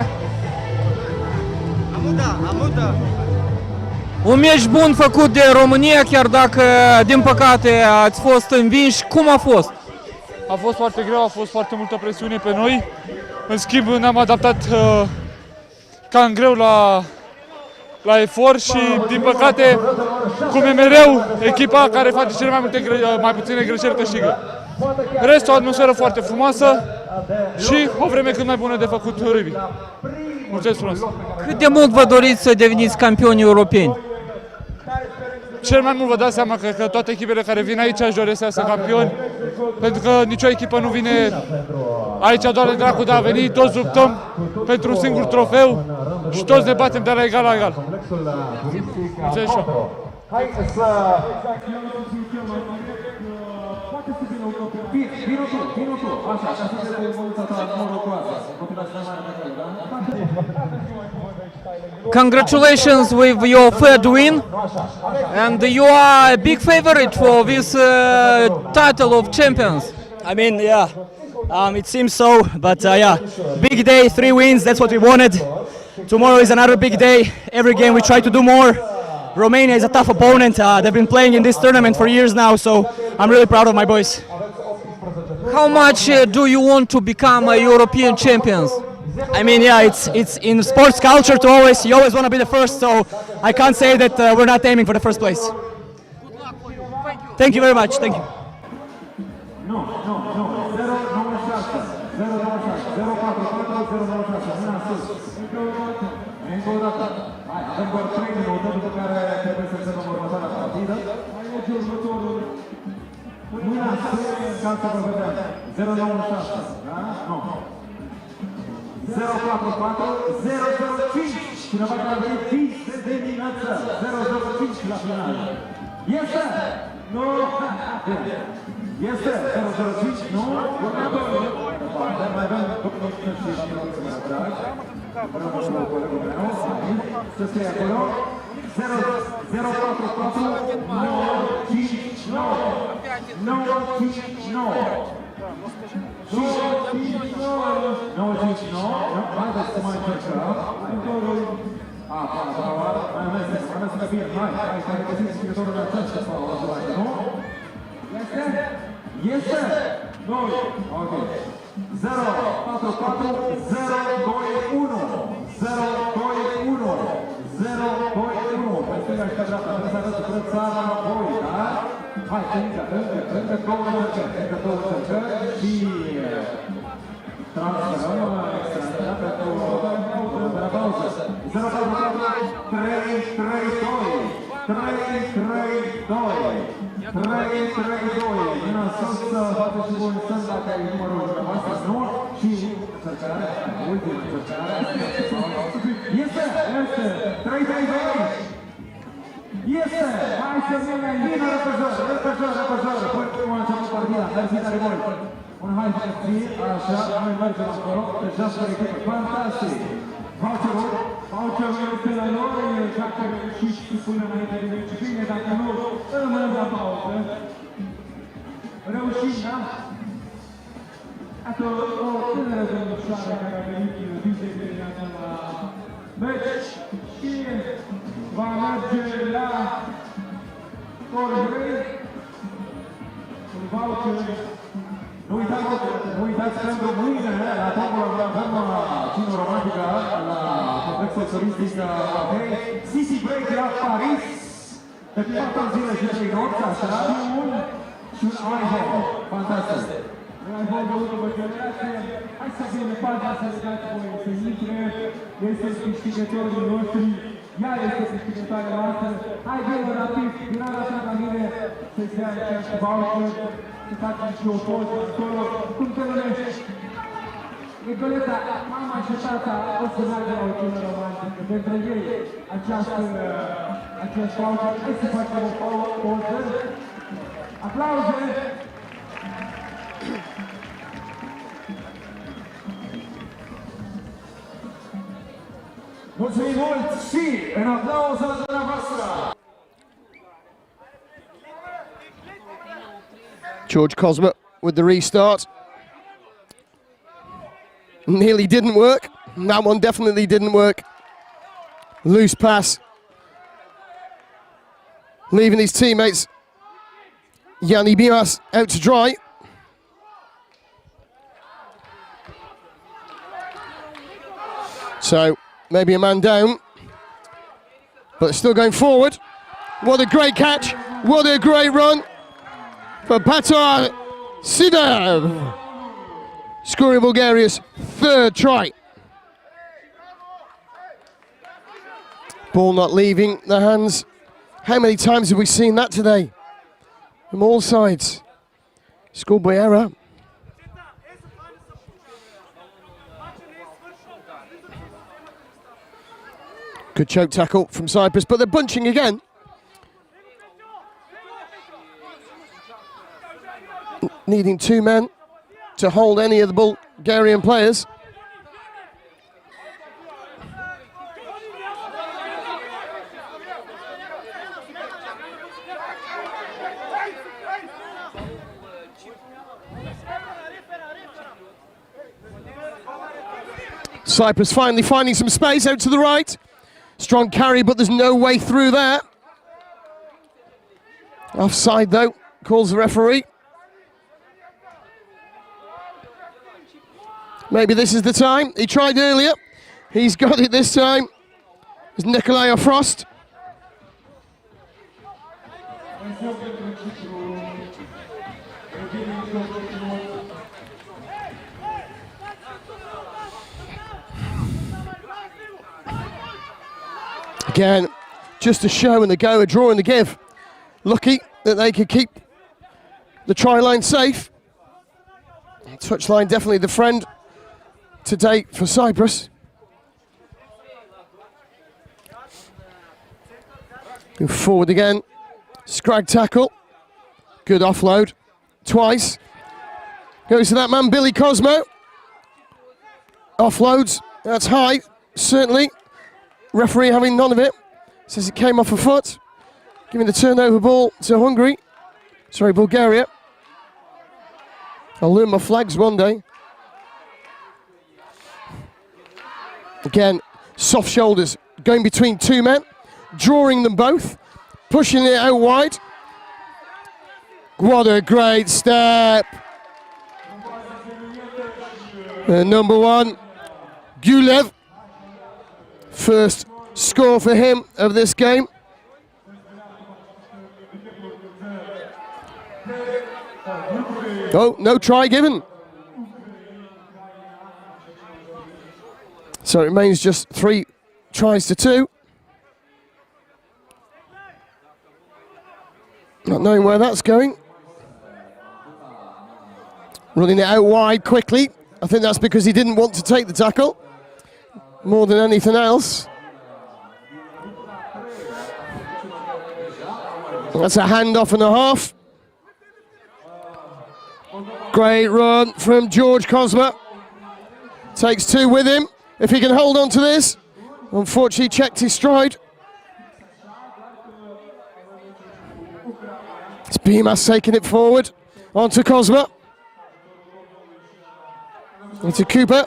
un meci bun făcut de România, chiar dacă din păcate ați fost învinși. Cum a fost? A fost foarte greu, a fost foarte multă presiune pe noi. În schimb ne-am adaptat cam greu la efort și din păcate, cum e mereu, echipa care face cele mai puține greșeli câștigă. Restul, o atmosferă foarte frumoasă și o vreme cât mai bună de făcut rugby. Mulțumesc frumos! Cât de mult vă doriți să deveniți campioni europeni? Cel mai mult vă dați seama că toate echipele care vin aici își doresc să iasă campioni, pentru că nicio echipă nu vine aici doar de dracul de a veni, toți luptăm pentru un singur trofeu și toți ne batem de la egal la egal. Mulțumesc și eu! Congratulations with your third win, and you are a big favorite for this title of champions. I mean, yeah, it seems so, but yeah, big day, 3 wins, that's what we wanted. Tomorrow is another big day. Every game we try to do more. Romania is a tough opponent. They've been playing in this tournament for years now, so I'm really proud of my boys. How much do you want to become a European champions? I mean, yeah, it's in sports culture to you always want to be the first, so I can't say that we're not aiming for the first place. Thank you very much. Thank you. Nu, 096, 044, 096, mâna sus. Încă o dată. Hai, avem doar 3 minute, după care trebuie să începem următoarea partidă. Mai merge următorul. Mâna sus, ca să vă vedem. 096, da? Nu. 044, 005. Cineva care a venit vis de dimineață. 005 la final. Este! Nu! Este! 005, nu? Următorul. Mai avem domnul și mă drag. Vreau și la colegul meu. Să scrie acolo. 044 959 959 959. Haideți să mai încercăm. Mai ales că bine. Hai, să găsiți scriitorul de această pauză, nu? Este? Este? Noi. Ok. 044 021 021 021. Pe stânga și pe dreapta. Trebuie să arăți spre țara voi, da? Hai, încă două încercări și transferăm extrația pentru la pauză. 044 332 332 332. Mâna sus, faceți și voi un semn dacă e numărul dumneavoastră, nu? Și încercare, ultima încercare. Este! 332! Este! Hai să vină, vină repăjor! Până cum a început partida, mersi tare mult! Un hai să fie, așa, noi mergem acolo, deja spre echipă, fantastic! Voucherul este la noi, dacă reușiți să punem înainte de meci bine, dacă nu, rămânem la pauză. Reușim, da? Iată o tânără domnișoară care a venit din dimineața la meci și va merge la Corgrei. Un voucher. Nu uitați pentru mâine, la tombola avem cină romantică la complexul turistic Matei. City Break la Paris, de 4 zile și 3 nopți, așa, și un iPhone. Fantastic. Un iPhone de ultimă generație. Hai să fie partea să le dați voi să intre. Este câștigătorul noștri. Ea este câștigătoarea noastră. Hai, vină rapid, vină rapid la mine să-ți ia acest voucher. Să facem și o poză acolo. Cum te numești? Nicoleta, mama și tata o să meargă la o cină romantică. Pentru ei, acest voucher, hai să facem o poză. Aplauze! Mulțumim mult și în aplauza dumneavoastră! George Cosma with the restart. Nearly didn't work. That one definitely didn't work. Loose pass. Leaving his teammates, Yanni Bimas, out to dry. So, maybe a man down. But still going forward. What a great catch. What a great run. For Patar Sidav, scoring Bulgaria's 3rd try. Ball not leaving the hands. How many times have we seen that today? From all sides. Schoolboy error. Good choke tackle from Cyprus, but they're bunching again. Needing 2 men to hold any of the Bulgarian players. Cyprus finally finding some space out to the right. Strong carry, but there's no way through there. Offside though, calls the referee. Maybe this is the time. He tried earlier. He's got it this time. It's Nikolai Frost. Again, just a show and a go, a draw and a give. Lucky that they could keep the try line safe. Touchline definitely the friend to date for Cyprus. Move forward again. Scrag tackle. Good offload. Twice. Goes to that man, Billy Cosmo. Offloads. That's high, certainly. Referee having none of it. Says it came off a foot. Giving the turnover ball to Hungary. Sorry, Bulgaria. I'll learn my flags one day. Again, soft shoulders. Going between two men. Drawing them both. Pushing it out wide. What a great step. Number one, Gulev. First score for him of this game. Oh, no try given. So it remains just 3 tries to 2. Not knowing where that's going. Running it out wide quickly. I think that's because he didn't want to take the tackle more than anything else. That's a handoff and a half. Great run from George Cosma. Takes 2 with him. If he can hold on to this. Unfortunately checked his stride. It's Beamas taking it forward. Onto Cosma. Into Cooper.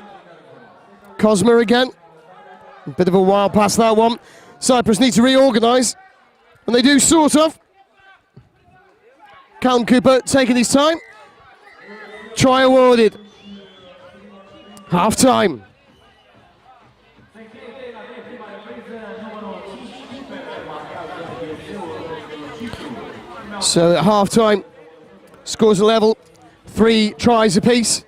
Cosma again. A bit of a wild pass that one. Cyprus need to reorganise. And they do sort of. Callum Cooper taking his time. Try awarded. Half time. So at half time, scores are level, 3 tries apiece.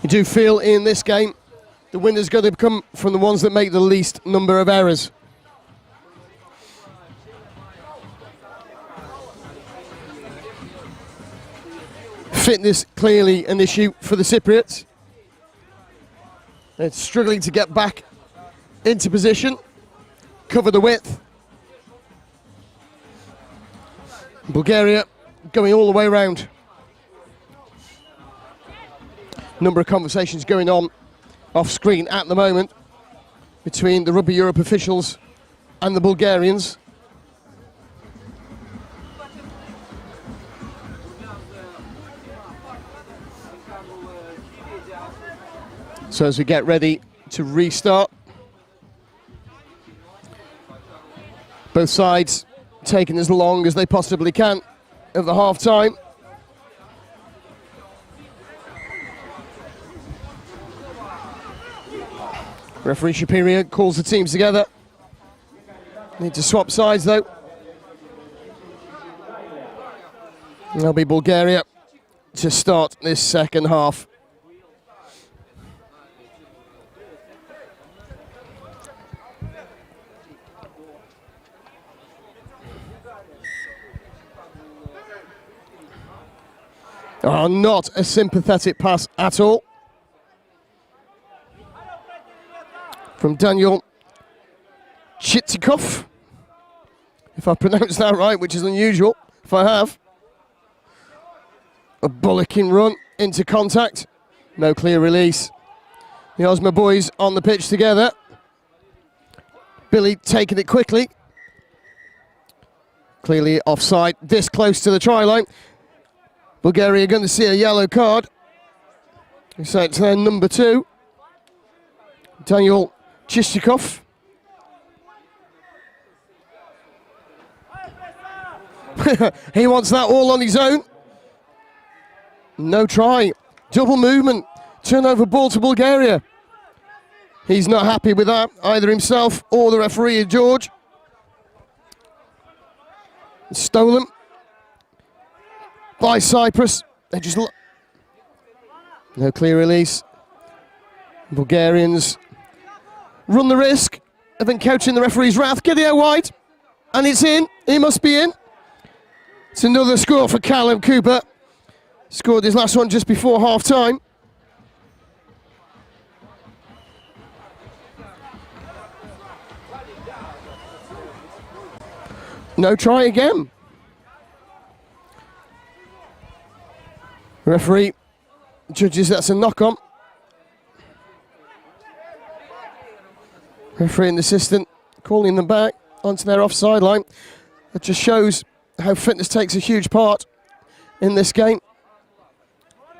You do feel in this game, the winner's going to come from the ones that make the least number of errors. Fitness clearly an issue for the Cypriots. They're struggling to get back into position, cover the width. Bulgaria going all the way around. Number of conversations going on off screen at the moment between the Rugby Europe officials and the Bulgarians. So as we get ready to restart, both sides taking as long as they possibly can at the half time. Referee Shapiro calls the teams together. Need to swap sides though. And that'll be Bulgaria to start this second half. Oh, not a sympathetic pass at all. From Daniel Chitikov, if I pronounced that right, which is unusual, if I have. A bollocking run into contact, no clear release. The Osma boys on the pitch together. Billy taking it quickly. Clearly offside, this close to the try line. Bulgaria are going to see a yellow card. So it's their number 2, Daniel Chisinau. He wants that all on his own. No try. Double movement. Turnover ball to Bulgaria. He's not happy with that, either himself or the referee, George. Stolen by Cyprus. They just no clear release. Bulgarians run the risk of encountering the referee's wrath. Get it out wide, and it's in. He must be in. It's another score for Callum Cooper. Scored his last one just before half time. No try again. Referee judges that's a knock-on. Referee and assistant calling them back onto their offside line. That just shows how fitness takes a huge part in this game.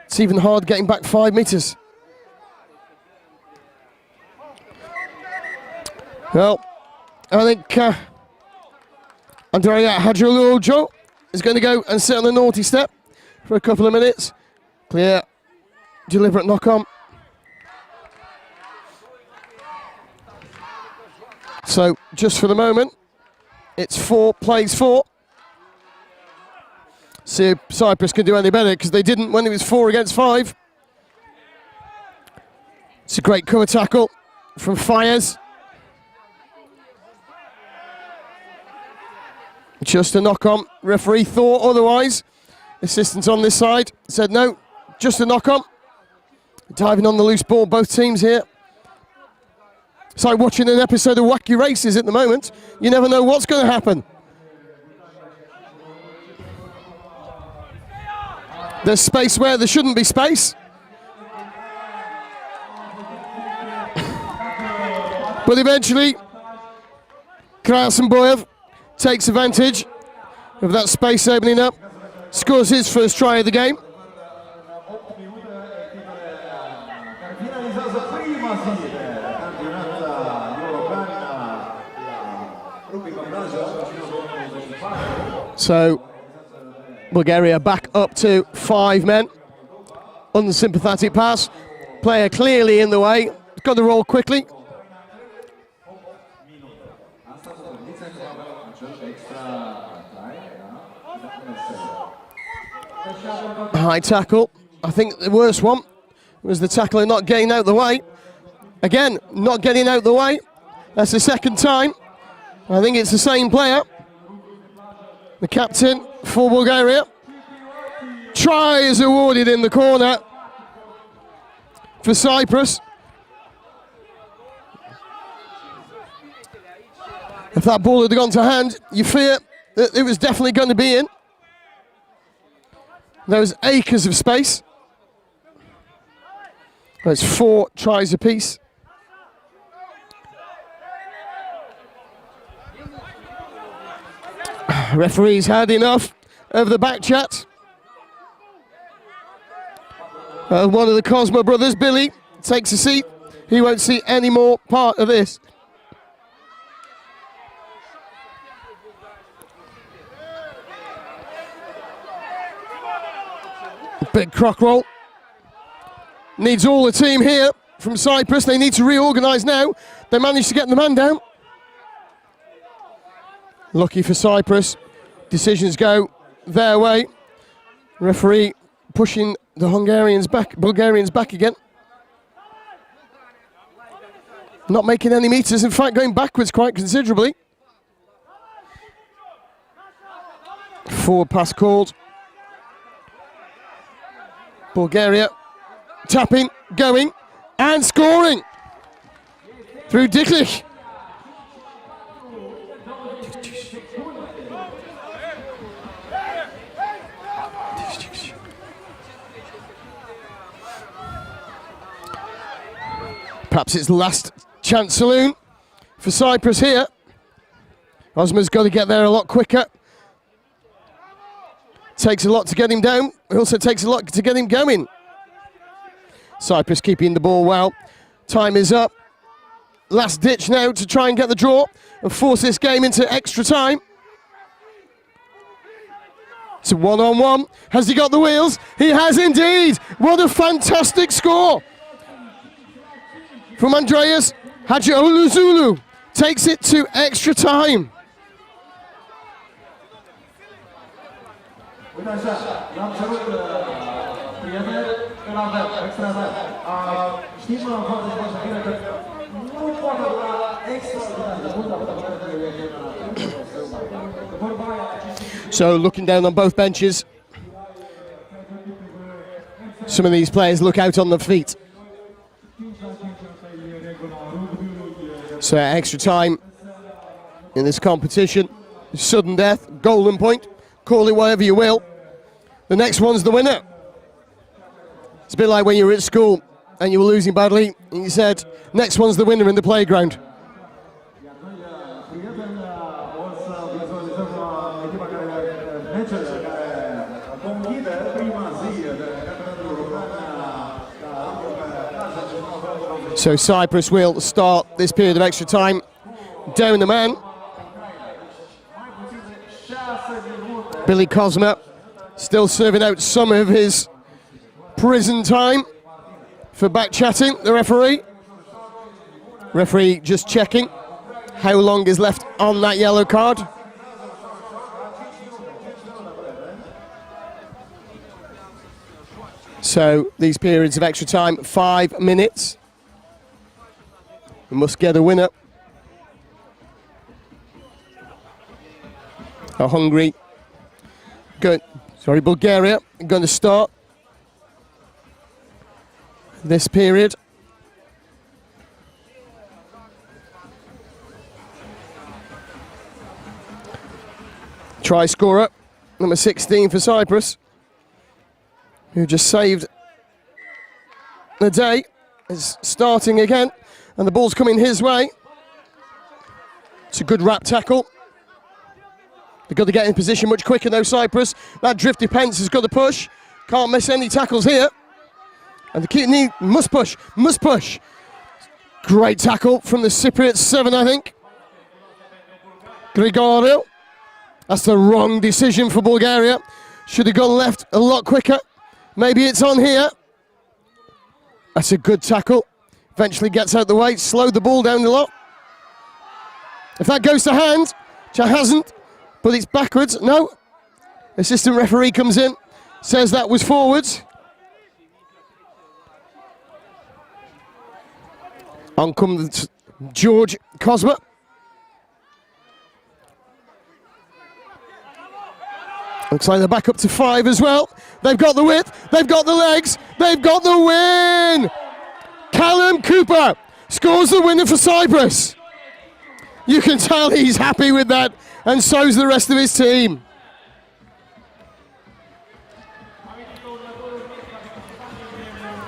It's even hard getting back 5 metres. Well, I think Andrea Hadjilojo is going to go and sit on the naughty step for a couple of minutes. Clear, deliberate knock-on. So, just for the moment, it's 4 plays 4. See if Cyprus can do any better, because they didn't when it was 4 against 5. It's a great cover tackle from Fayez. Just a knock-on. Referee thought otherwise. Assistants on this side said no, just a knock-on. Diving on the loose ball, both teams here. It's like watching an episode of Wacky Races at the moment. You never know what's going to happen. There's space where there shouldn't be space. But eventually, Krasenboev takes advantage of that space opening up, scores his first try of the game. So, Bulgaria back up to 5 men. Unsympathetic pass. Player clearly in the way. Got the roll quickly. High tackle. I think the worst one was the tackler not getting out the way. Again, not getting out the way. That's the second time. I think it's the same player. The captain for Bulgaria. Try is awarded in the corner for Cyprus. If that ball had gone to hand, you fear that it was definitely going to be in. There was acres of space. There's 4 tries apiece. Referees had enough of the back chat. One of the Cosmo brothers, Billy, takes a seat. He won't see any more part of this. Big crock roll. Needs all the team here from Cyprus. They need to reorganise now. They managed to get the man down. Lucky for Cyprus. Decisions go their way. Referee pushing the Bulgarians back again. Not making any meters, in fact going backwards quite considerably. Forward pass called. Bulgaria tapping, going, and scoring through Diklich. Perhaps it's last chance saloon for Cyprus here. Osman's got to get there a lot quicker. Takes a lot to get him down. It also takes a lot to get him going. Cyprus keeping the ball well. Time is up. Last ditch now to try and get the draw and force this game into extra time. It's a one-on-one. Has he got the wheels? He has indeed. What a fantastic score from Andreas Hagioluzulu. Takes it to extra time. Uite așa, l-am cerut prieten, îl avem, extra avem. Știm foarte bine că nu poate dura extraordinar de mult, dar vorba aia. So looking down on both benches, some of these players look out on the feet. So extra time in this competition, sudden death, golden point, call it whatever you will. The next one's the winner. It's a bit like when you were at school and you were losing badly and you said, next one's the winner in the playground. So Cyprus will start this period of extra time down the man. Billy Cosma still serving out some of his prison time for back chatting the referee. Referee just checking how long is left on that yellow card. So these periods of extra time, 5 minutes. We must get a winner. Hungary, Bulgaria going to start this period. Try scorer, number 16 for Cyprus, who just saved the day, is starting again, and the ball's coming his way. It's a good wrap tackle. They've got to get in position much quicker though, Cyprus. That drift defence has got to push. Can't miss any tackles here. And the key must push, must push. Great tackle from the Cypriot 7, I think. Grigorio. That's the wrong decision for Bulgaria. Should have gone left a lot quicker. Maybe it's on here. That's a good tackle. Eventually gets out the way, slowed the ball down a lot. If that goes to hand, which it hasn't, but it's backwards, no. Assistant referee comes in, says that was forwards. On comes George Cosma. Looks like they're back up to 5 as well. They've got the width, they've got the legs, they've got the win! Callum Cooper scores the winner for Cyprus. You can tell he's happy with that, and so's the rest of his team.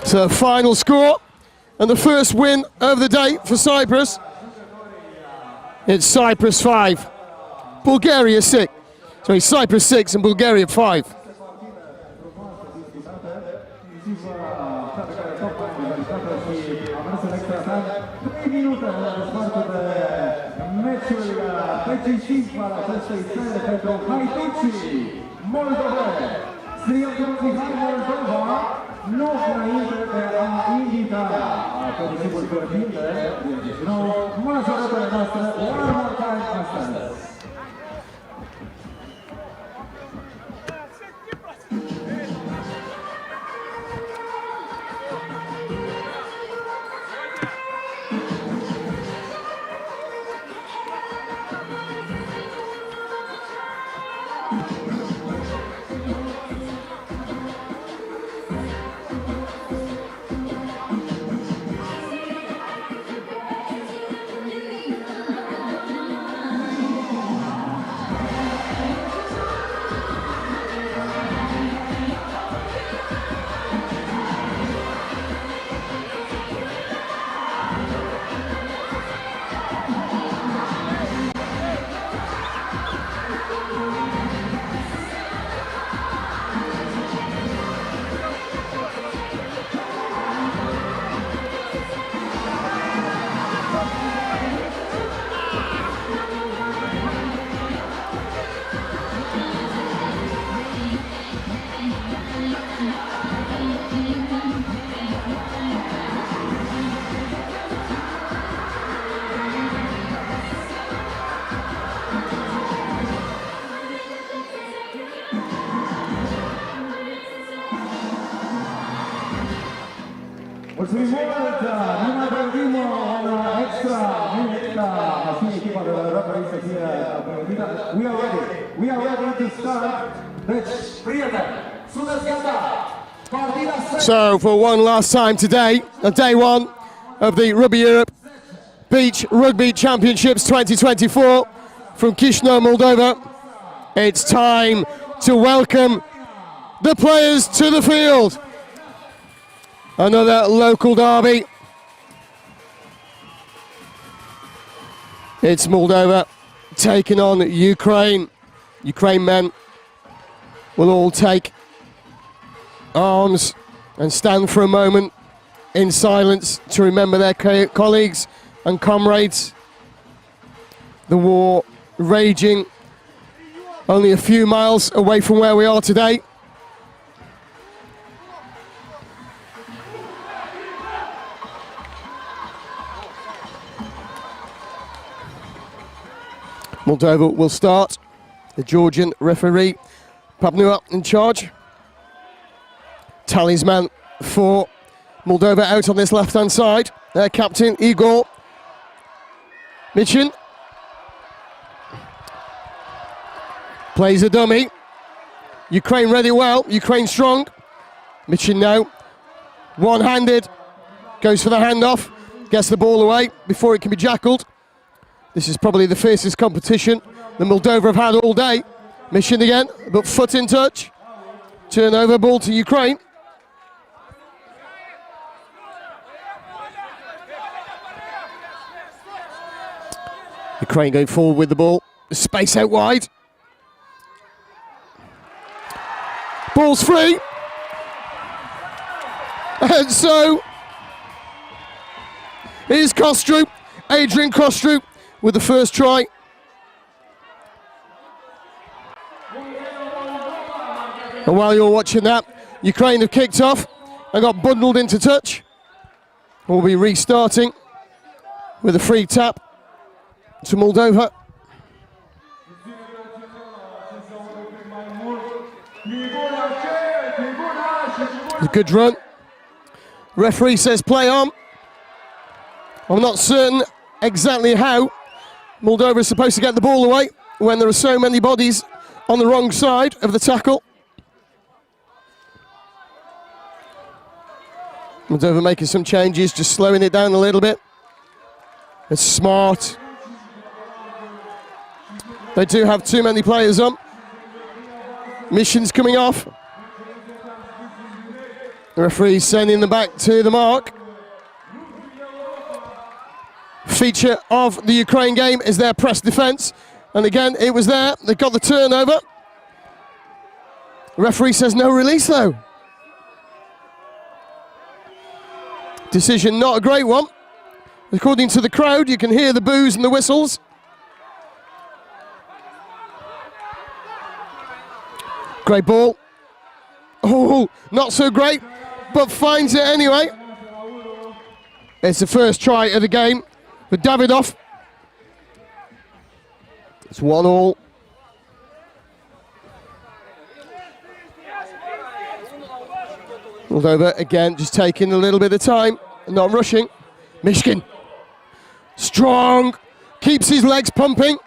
So the final score, and the first win of the day for Cyprus. It's Cyprus 5, Bulgaria 6. Sorry, Cyprus 6 and Bulgaria 5. Moldova, Moldova, nu înainte de a invita pe discipul vorbinte, din nou, majoratele noastre, one more time astăzi. Mulțumim mult! Nu mai pregătim un extra minute ca și echipa de Rugby să fie pregătită. We are ready to start. Deci, prieteni, sunteți gata! So, for one last time today, on day one of the Rugby Europe Beach Rugby Championships 2024 from Chisinau, Moldova, it's time to welcome the players to the field. Another local derby. It's Moldova taking on Ukraine. Ukraine men will all take arms and stand for a moment in silence to remember their colleagues and comrades. The war raging only a few miles away from where we are today. Moldova will start. The Georgian referee, Pavnua, in charge. Talisman for Moldova out on this left-hand side. Their captain, Igor Michin. Plays a dummy. Ukraine ready well. Ukraine strong. Michin now. One-handed. Goes for the handoff. Gets the ball away before it can be jackled. This is probably the fiercest competition that Moldova have had all day. Michin again, but foot in touch. Turnover ball to Ukraine. Ukraine going forward with the ball. Space out wide. Ball's free. And so here's Kostru, Adrian Kostru with the first try. And while you're watching that, Ukraine have kicked off and got bundled into touch. We'll be restarting with a free tap to Moldova. A good run. Referee says play on. I'm not certain exactly how Moldova is supposed to get the ball away when there are so many bodies on the wrong side of the tackle. Moldova making some changes, just slowing it down a little bit. It's smart. They do have too many players on. Mission's coming off. The referee sending them back to the mark. Feature of the Ukraine game is their press defence. And again, it was there. They got the turnover. The referee says no release though. Decision not a great one. According to the crowd, you can hear the boos and the whistles. Great ball. Oh, not so great, but finds it anyway. It's the first try of the game for Davidov. It's 1-1. Moldova again just taking a little bit of time, not rushing. Mishkin, strong, keeps his legs pumping.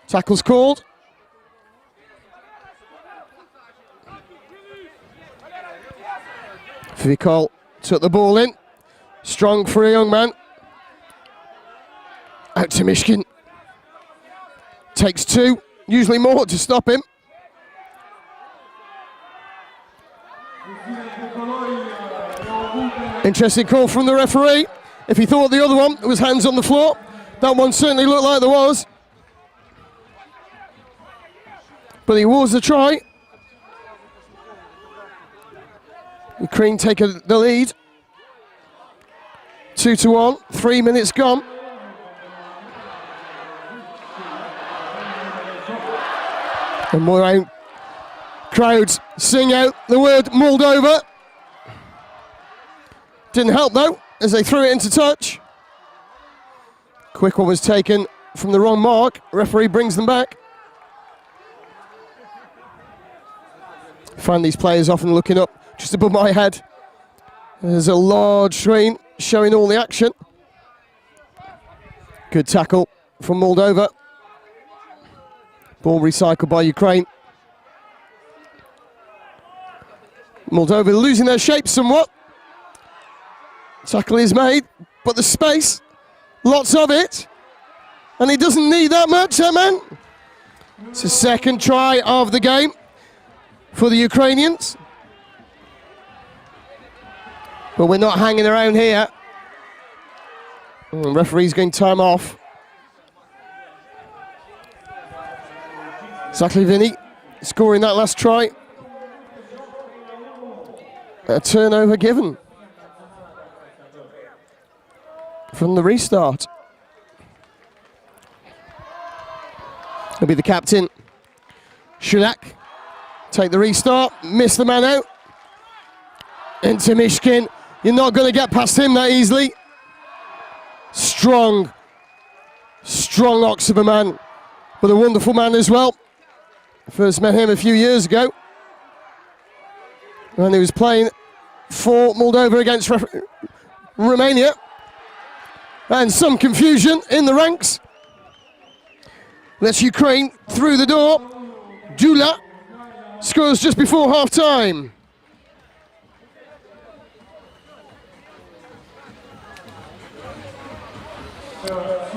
Tackle's called. Vikol took the ball in. Strong for a young man. Out to Mishkin. Takes two, usually more to stop him. Interesting call from the referee. If he thought the other one was hands on the floor, that one certainly looked like there was. But he was a try. Ukraine take the lead. 2-1, 3 minutes gone. And Moraine Crowds sing out the word Moldova. Didn't help though, as they threw it into touch. Quick one was taken from the wrong mark. Referee brings them back. Find these players often looking up just above my head. There's a large screen showing all the action. Good tackle from Moldova. Ball recycled by Ukraine. Moldova losing their shape somewhat. Tackle is made, but the space, lots of it. And he doesn't need that much, that man. It's the second try of the game for the Ukrainians. But we're not hanging around here. Referee's going time off. Exactly, Vinny, scoring that last try. A turnover given from the restart. It'll be the captain, Shulak. Take the restart, miss the man out. Into Mishkin. You're not going to get past him that easily. Strong ox of a man, but a wonderful man as well. First met him a few years ago when he was playing for Moldova against Romania. And some confusion in the ranks. That's Ukraine through the door. Dula scores just before half-time.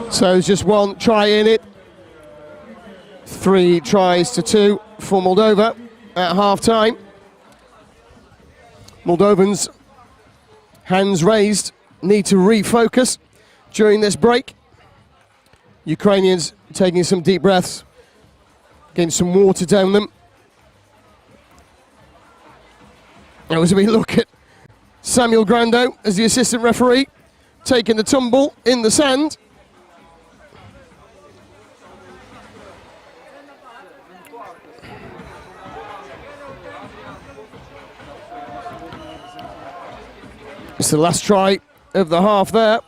So there's just one try in it. 3 tries to 2 for Moldova at half-time. Moldovans, hands raised, need to refocus during this break. Ukrainians taking some deep breaths, getting some water down them. Now as we look at Samuel Grando as the assistant referee, taking the tumble in the sand. It's the last try of the half there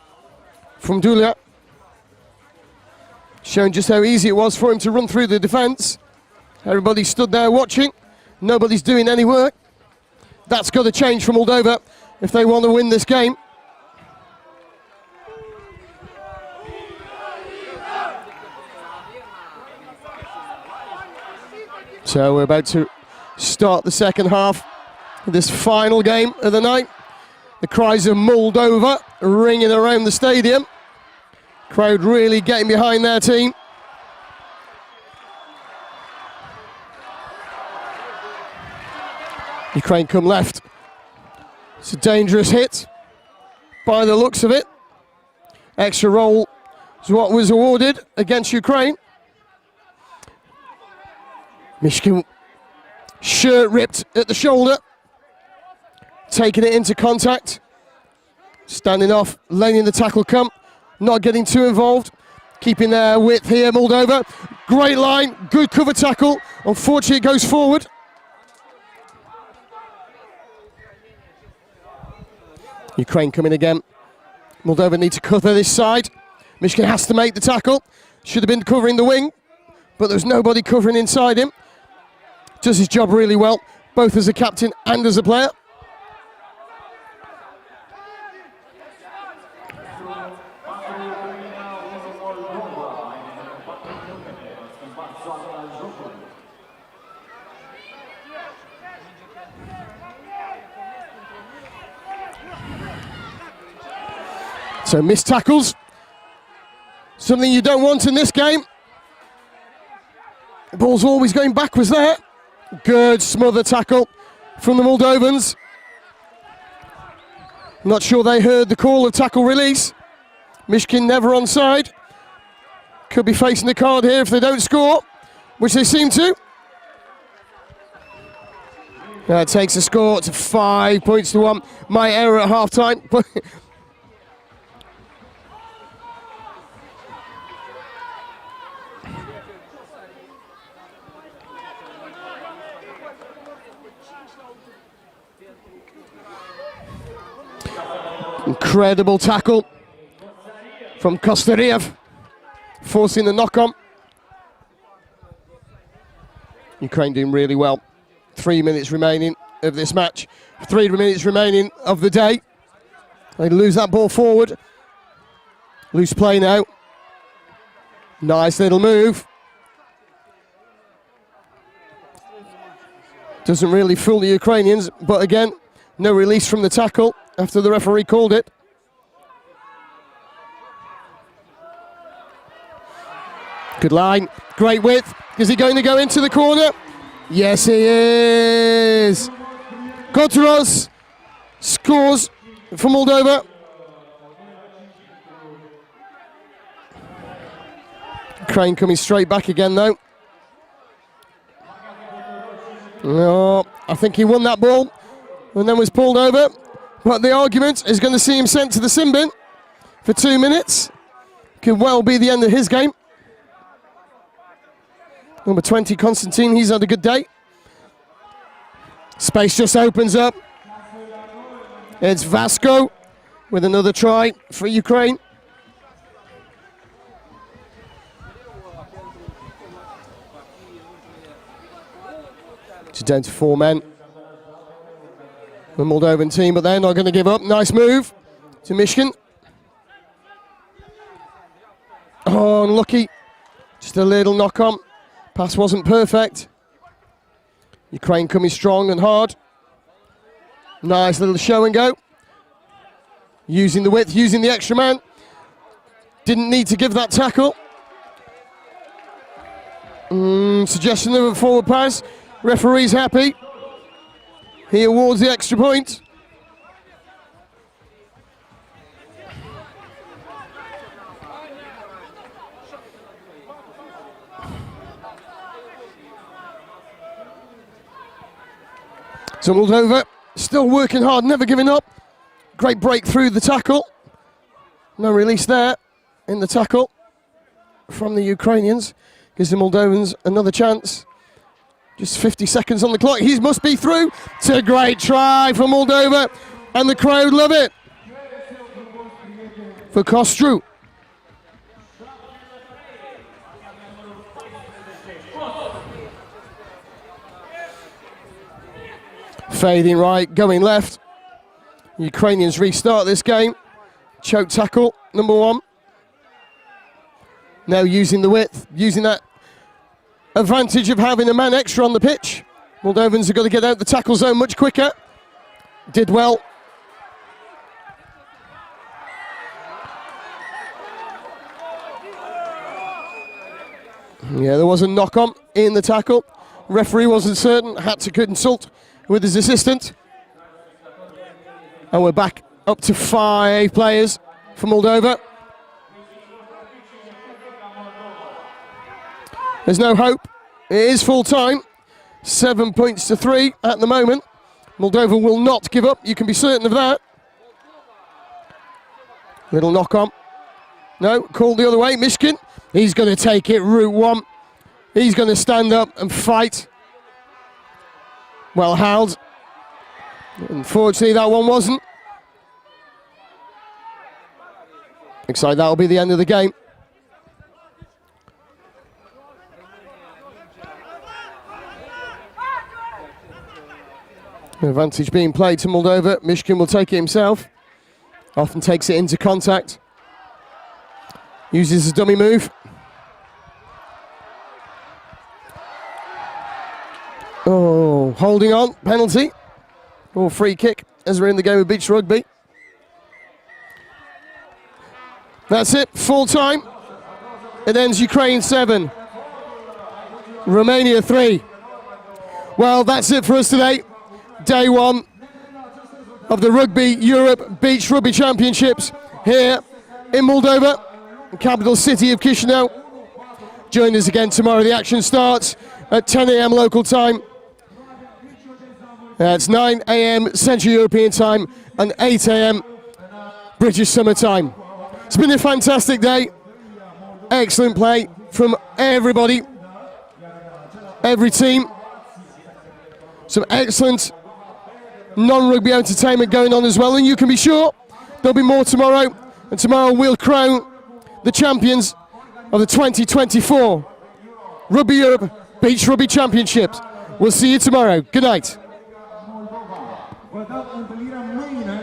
from Dula. Showing just how easy it was for him to run through the defence. Everybody stood there watching. Nobody's doing any work. That's got to change for Moldova if they want to win this game. So we're about to start the second half of this final game of the night. The cries of Moldova ringing around the stadium. Crowd really getting behind their team. Ukraine come left. It's a dangerous hit by the looks of it. Extra roll is what was awarded against Ukraine. Mishkin, shirt ripped at the shoulder. Taking it into contact. Standing off, letting the tackle come. Not getting too involved. Keeping their width here, Moldova. Great line, good cover tackle. Unfortunately, it goes forward. Ukraine coming again. Moldova need to cover this side. Mishkin has to make the tackle. Should have been covering the wing, but there's nobody covering inside him. Does his job really well, both as a captain and as a player. So missed tackles, something you don't want in this game. The ball's always going backwards there. Good smother tackle from the Moldovans. Not sure they heard the call of tackle release. Mishkin never onside. Could be facing the card here if they don't score, which they seem to. That takes the score to 5 points to 1. My error at half-time. Incredible tackle from Kosteriev, forcing the knock-on. Ukraine doing really well. 3 minutes remaining of this match. 3 minutes remaining of the day. They lose that ball forward. Loose play now. Nice little move. Doesn't really fool the Ukrainians, but again, no release from the tackle after the referee called it. Good line, great width. Is he going to go into the corner? Yes, he is. Kotros scores for Moldova. Ukraine coming straight back again, though. No, I think he won that ball and then was pulled over. But the argument is going to see him sent to the sin bin for 2 minutes. Could well be the end of his game. Number 20, Konstantin, he's had a good day. Space just opens up. It's Vasco with another try for Ukraine. It's down to 4 men. The Moldovan team, but they're not going to give up. Nice move to Mishkin. Oh, unlucky. Just a little knock on. Pass wasn't perfect. Ukraine coming strong and hard. Nice little show and go. Using the width, using the extra man. Didn't need to give that tackle. Suggestion of a forward pass. Referee's happy. He awards the extra point. So Moldova still working hard, never giving up. Great break through the tackle. No release there in the tackle from the Ukrainians. Gives the Moldovans another chance. Just 50 seconds on the clock. He must be through. It's a great try for Moldova, and the crowd love it. For Kostru. Fading right, going left. Ukrainians restart this game. Choke tackle, number 1. Now using the width, using that advantage of having a man extra on the pitch. Moldovans have got to get out the tackle zone much quicker. Did well. Yeah, there was a knock on in the tackle. Referee wasn't certain, had to consult with his assistant. And we're back up to 5 players for Moldova. There's no hope. It is full time. 7 points to 3 at the moment. Moldova will not give up. You can be certain of that. Little knock on. No, called the other way. Mishkin. He's going to take it. Route 1. He's going to stand up and fight. Well held. Unfortunately, that one wasn't. Looks like that'll be the end of the game. Advantage being played to Moldova. Mishkin will take it himself. Often takes it into contact. Uses his dummy move. Oh, holding on. Penalty. Or free kick as we're in the game of beach rugby. That's it. Full time. It ends Ukraine 7. Romania 3. Well, that's it for us today. Day 1 of the Rugby Europe Beach Rugby Championships here in Moldova, the capital city of Chisinau. Join us again tomorrow. The action starts at 10 a.m. local time. It's 9 a.m. Central European time and 8 a.m. British summer time. It's been a fantastic day. Excellent play from everybody, every team. Some excellent non-rugby entertainment going on as well, and you can be sure there'll be more tomorrow, and tomorrow we'll crown the champions of the 2024 Rugby Europe Beach Rugby Championships. We'll see you tomorrow. Good night. Vă dăm întâlnirea mâine.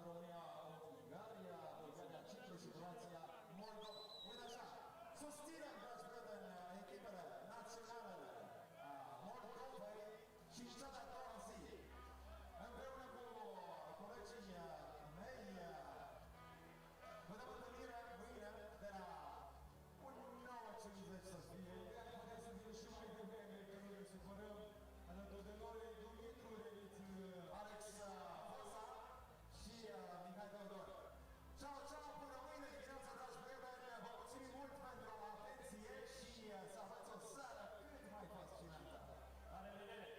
Romania, Bulgaria, Cyprus, Croatia, Moldova. Uite așa, susținem, dragi prieteni, echipele naționale Moldovei și cea de-a doua zi. Împreună cu colegii mei, vă dăm întâlnire mâine de la 9:50 să fie. Puteți să vină și mai devreme, că noi ne supărăm. Alături de noi, Dumitru, Alex Fosa și Mihai Teodor. Ciao, ciao, până mâine dimineața, dragi prieteni, vă mulțumim mult pentru atenție și să aveți o seară cât mai fascinantă. La revedere!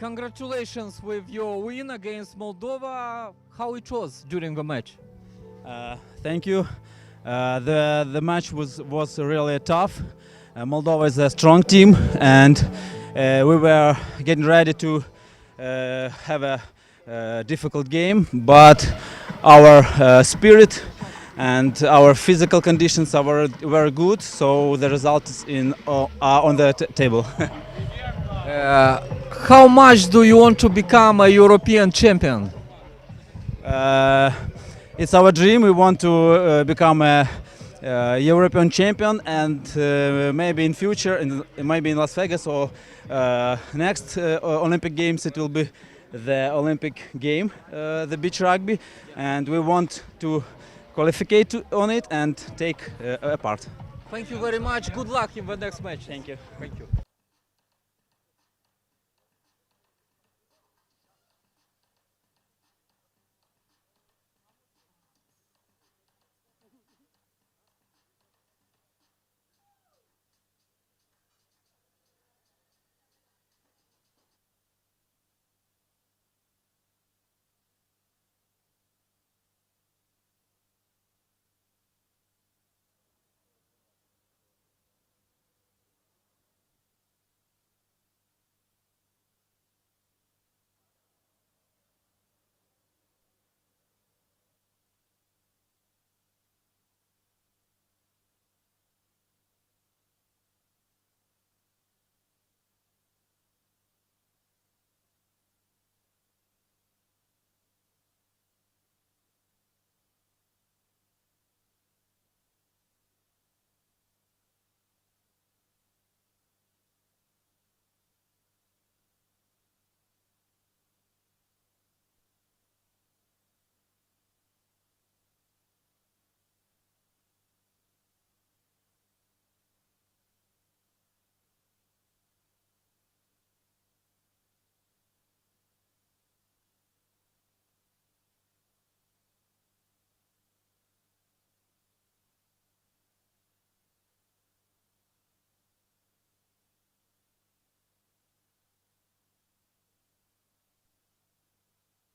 Congratulations with your win against Moldova. How it was during the match? Thank you. The match was really tough. Moldova is a strong team, and we were getting ready to have a difficult game. But our spirit and our physical conditions are very good, so the result is on the table. How much do you want to become a European champion? It's our dream. We want to become a European champion, and maybe in future, maybe in Las Vegas or next Olympic Games, it will be the Olympic game, the beach rugby, and we want to qualify on it and take a part. Thank you very much. Good luck in the next match. Thank you. Thank you.